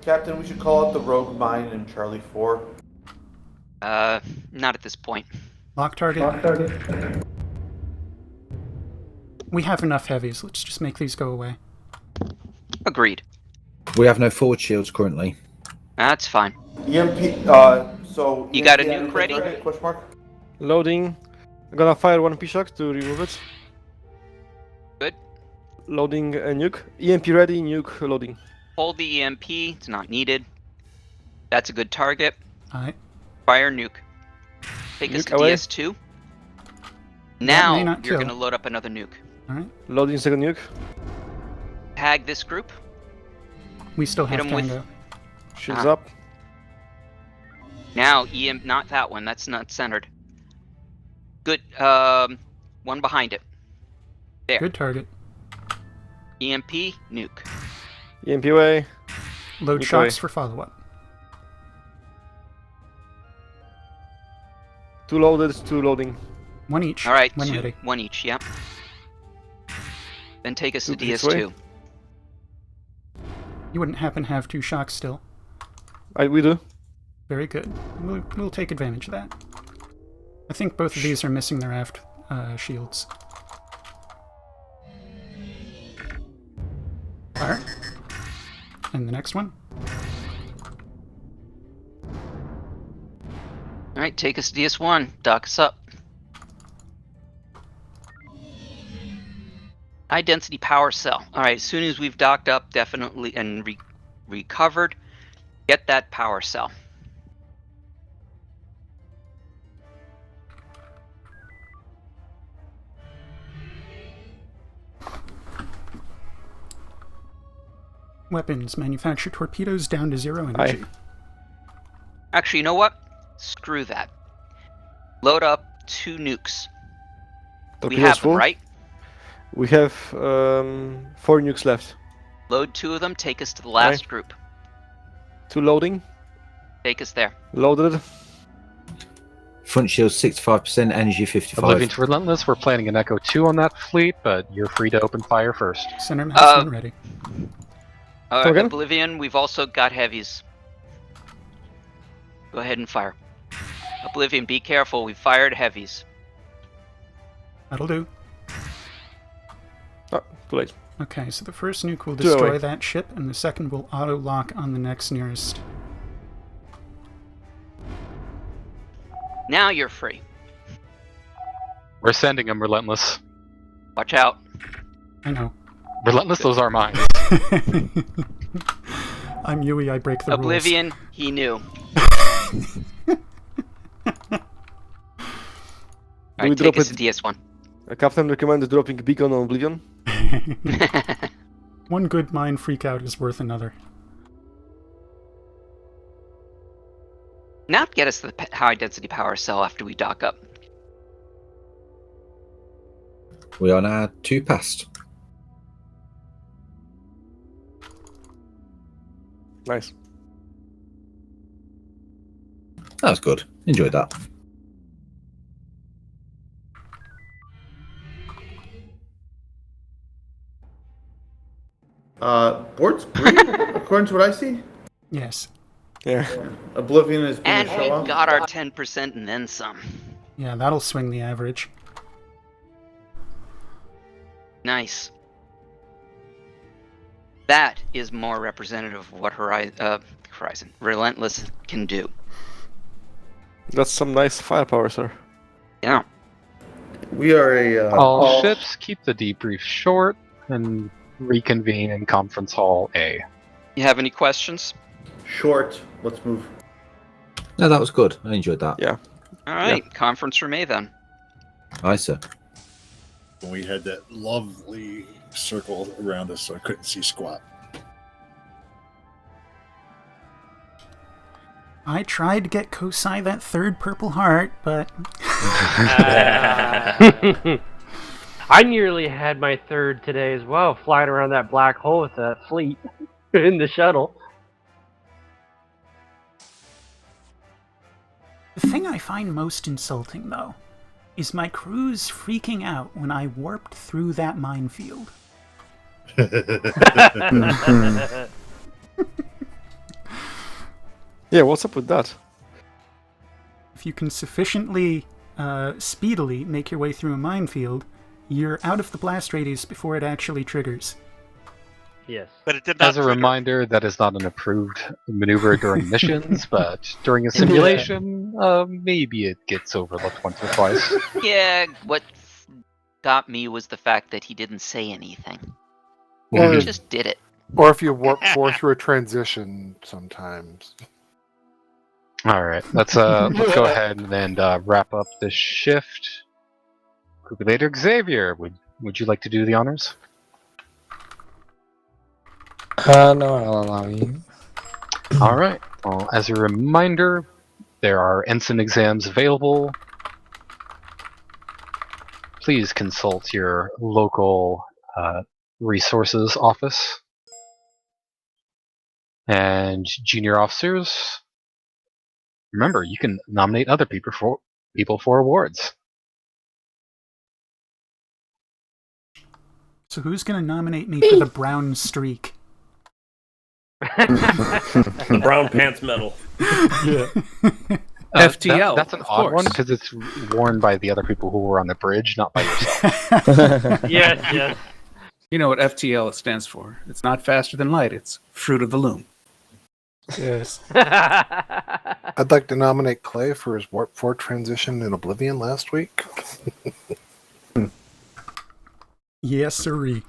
Speaker 2: Captain, we should call out the rogue mine in Charlie 4.
Speaker 3: Not at this point.
Speaker 1: Lock target. We have enough heavies. Let's just make these go away.
Speaker 3: Agreed.
Speaker 11: We have no forward shields currently.
Speaker 3: That's fine.
Speaker 2: EMP, so...
Speaker 3: You got a
Speaker 2: EMP
Speaker 3: nuke ready?
Speaker 2: target, question mark?
Speaker 17: Loading. I'm gonna fire 1 P-Shock to remove it.
Speaker 3: Good.
Speaker 17: Loading a nuke. EMP ready, nuke loading.
Speaker 3: Hold the EMP. It's not needed. That's a good target.
Speaker 1: Alright.
Speaker 3: Fire nuke. Take us
Speaker 17: Nuke
Speaker 3: to
Speaker 17: away.
Speaker 3: DS2.
Speaker 1: may
Speaker 3: Now
Speaker 1: not
Speaker 3: you're
Speaker 1: kill.
Speaker 3: going to load up another nuke.
Speaker 1: Alright.
Speaker 17: Loading second nuke.
Speaker 3: Tag this group.
Speaker 1: We still
Speaker 3: Hit
Speaker 1: have
Speaker 3: 'em with-
Speaker 1: Tango.
Speaker 17: Shields up.
Speaker 3: Now not that one. That's not centered. Good. One behind it. There.
Speaker 1: Good target.
Speaker 3: EMP nuke.
Speaker 17: EMP away.
Speaker 1: Load
Speaker 17: Nuke
Speaker 1: shocks
Speaker 17: away.
Speaker 1: for follow-up.
Speaker 17: 2 loaded, 2 loading.
Speaker 1: 1 each.
Speaker 3: All right.
Speaker 1: When ready.
Speaker 3: 1 each. Yep. Then take us to
Speaker 17: Nuke this
Speaker 3: DS2.
Speaker 17: way.
Speaker 1: You wouldn't happen to have 2 shocks still.
Speaker 17: We do.
Speaker 1: Very good. We'll take advantage of that. I think both of these are missing their aft shields. Fire. And the next one.
Speaker 3: Alright, take us to DS1. Dock us up. High density power cell. Alright, as soon as we've docked up, definitely, and recovered, get that power cell.
Speaker 1: Weapons. Manufacture torpedoes down to 0 energy.
Speaker 3: Actually, you know what? Screw that. Load up 2 nukes. We
Speaker 17: Torpedoes
Speaker 3: have them,
Speaker 17: full.
Speaker 3: right?
Speaker 17: We have 4 nukes left.
Speaker 3: Load 2 of them, take us to the last group.
Speaker 17: 2 loading.
Speaker 3: Take us there.
Speaker 17: Loaded.
Speaker 11: Front shield 65%, energy 55.
Speaker 8: Oblivion to Relentless, we're planning an Echo 2 on that fleet, but you're free to open fire first.
Speaker 1: Center mass when ready.
Speaker 17: Again?
Speaker 3: Oblivion, we've also got heavies. Go ahead and fire. Oblivion, be careful. We fired heavies.
Speaker 1: That'll do.
Speaker 17: Oh, too late.
Speaker 1: Okay, so the first nuke will
Speaker 17: 2
Speaker 1: destroy
Speaker 17: away.
Speaker 1: that ship, and the second will auto-lock on the next nearest.
Speaker 3: Now you're free.
Speaker 8: We're sending them, Relentless.
Speaker 3: Watch out.
Speaker 1: I know.
Speaker 8: Relentless, those are mine.
Speaker 1: I'm Yui, I break the
Speaker 3: Oblivion, he knew.
Speaker 17: Do we
Speaker 3: Alright, take
Speaker 17: drop
Speaker 3: us
Speaker 17: it?
Speaker 3: to DS1.
Speaker 17: Captain recommended dropping beacon on Oblivion.
Speaker 1: One good mind freak out is worth another.
Speaker 3: Now get us the high density power cell after we dock up.
Speaker 11: We are now 2 past.
Speaker 17: Nice.
Speaker 11: That was good. Enjoyed that.
Speaker 2: Board's green, according to what I see.
Speaker 1: Yes.
Speaker 17: Yeah.
Speaker 2: Oblivion is going
Speaker 3: And
Speaker 2: to show
Speaker 3: we
Speaker 2: up.
Speaker 3: got our 10% and then some.
Speaker 1: Yeah, that'll swing the average.
Speaker 3: Nice. That is more representative of what Horizon Relentless can do.
Speaker 17: That's some nice firepower, sir.
Speaker 3: Yeah.
Speaker 2: We are a...
Speaker 8: All ships keep the debrief short and reconvene in Conference Hall A.
Speaker 3: You have any questions?
Speaker 2: Short. Let's move.
Speaker 11: No, that was good. I enjoyed that.
Speaker 17: Yeah.
Speaker 3: All right, Conference room A then.
Speaker 11: Aye, sir.
Speaker 20: When we had that lovely circle around us, so I couldn't see squat.
Speaker 1: I tried to get Kosai that third purple heart, but...
Speaker 10: I nearly had my third today as well, flying around that black hole with that fleet in the shuttle.
Speaker 1: The thing I find most insulting, though, is my crew's freaking out when I warped through that minefield.
Speaker 17: Yeah, what's up with that?
Speaker 1: If you can sufficiently speedily make your way through a minefield, you're out of the blast radius before it actually triggers.
Speaker 10: Yes.
Speaker 13: But it did not
Speaker 8: As a
Speaker 13: trigger.
Speaker 8: reminder, that is not an approved maneuver during missions, but during a simulation, maybe it gets overlooked once or twice.
Speaker 3: Yeah, what got me was the fact that he didn't say anything.
Speaker 18: Or,
Speaker 3: He just did it.
Speaker 18: or if you warp 4 through a transition sometimes.
Speaker 8: All right, let's go ahead and wrap up this shift. Later, Xavier, would you like to do the honors?
Speaker 6: No, I'll allow you.
Speaker 8: All right. Well, as a reminder, there are ensign exams available. Please consult your local resources office. And junior officers, remember, you can nominate other people for awards.
Speaker 1: So who's going to nominate me for the brown streak?
Speaker 9: The brown pants medal.
Speaker 1: Yeah.
Speaker 12: FTL.
Speaker 8: That's an
Speaker 12: of
Speaker 8: odd one
Speaker 12: course.
Speaker 8: because it's worn by the other people who were on the bridge, not by yourself.
Speaker 10: Yes, yes.
Speaker 12: You know what FTL stands for. It's not faster than light. It's fruit of the loom.
Speaker 1: Yes.
Speaker 18: I'd like to nominate Clay for his Warp 4 transition in Oblivion last week.
Speaker 1: Yes, sirree.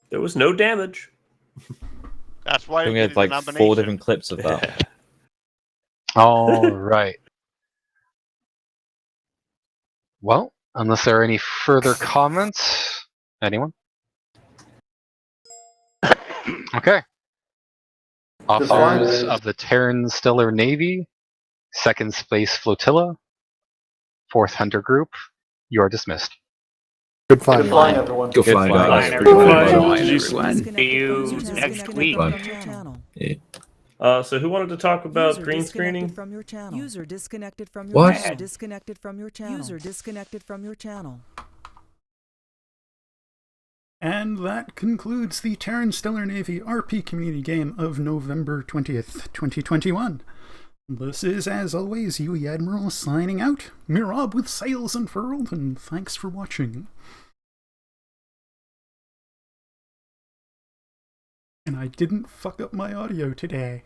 Speaker 9: There was no damage.
Speaker 13: That's why
Speaker 14: We
Speaker 13: we
Speaker 14: had like 4 different clips of that.
Speaker 8: All right. Well, unless there are any further comments, anyone? Okay. Officers of the Terran Stellar Navy, Second Space Flotilla, 4th Hunter Group, you are dismissed.
Speaker 18: Good flying,
Speaker 2: everyone.
Speaker 11: Good flying, guys.
Speaker 12: Good flying.
Speaker 15: See you next week.
Speaker 9: So who wanted to talk about green screening?
Speaker 19: From your channel. User disconnected from your
Speaker 11: What?
Speaker 19: channel. Disconnected from your channel. User disconnected from your channel.
Speaker 1: And that concludes the Terran Stellar Navy RP community game of November 20th, 2021. This is, as always, Yui Admiral signing out. Mirab with sails unfurled, and thanks for watching. And I didn't fuck up my audio today.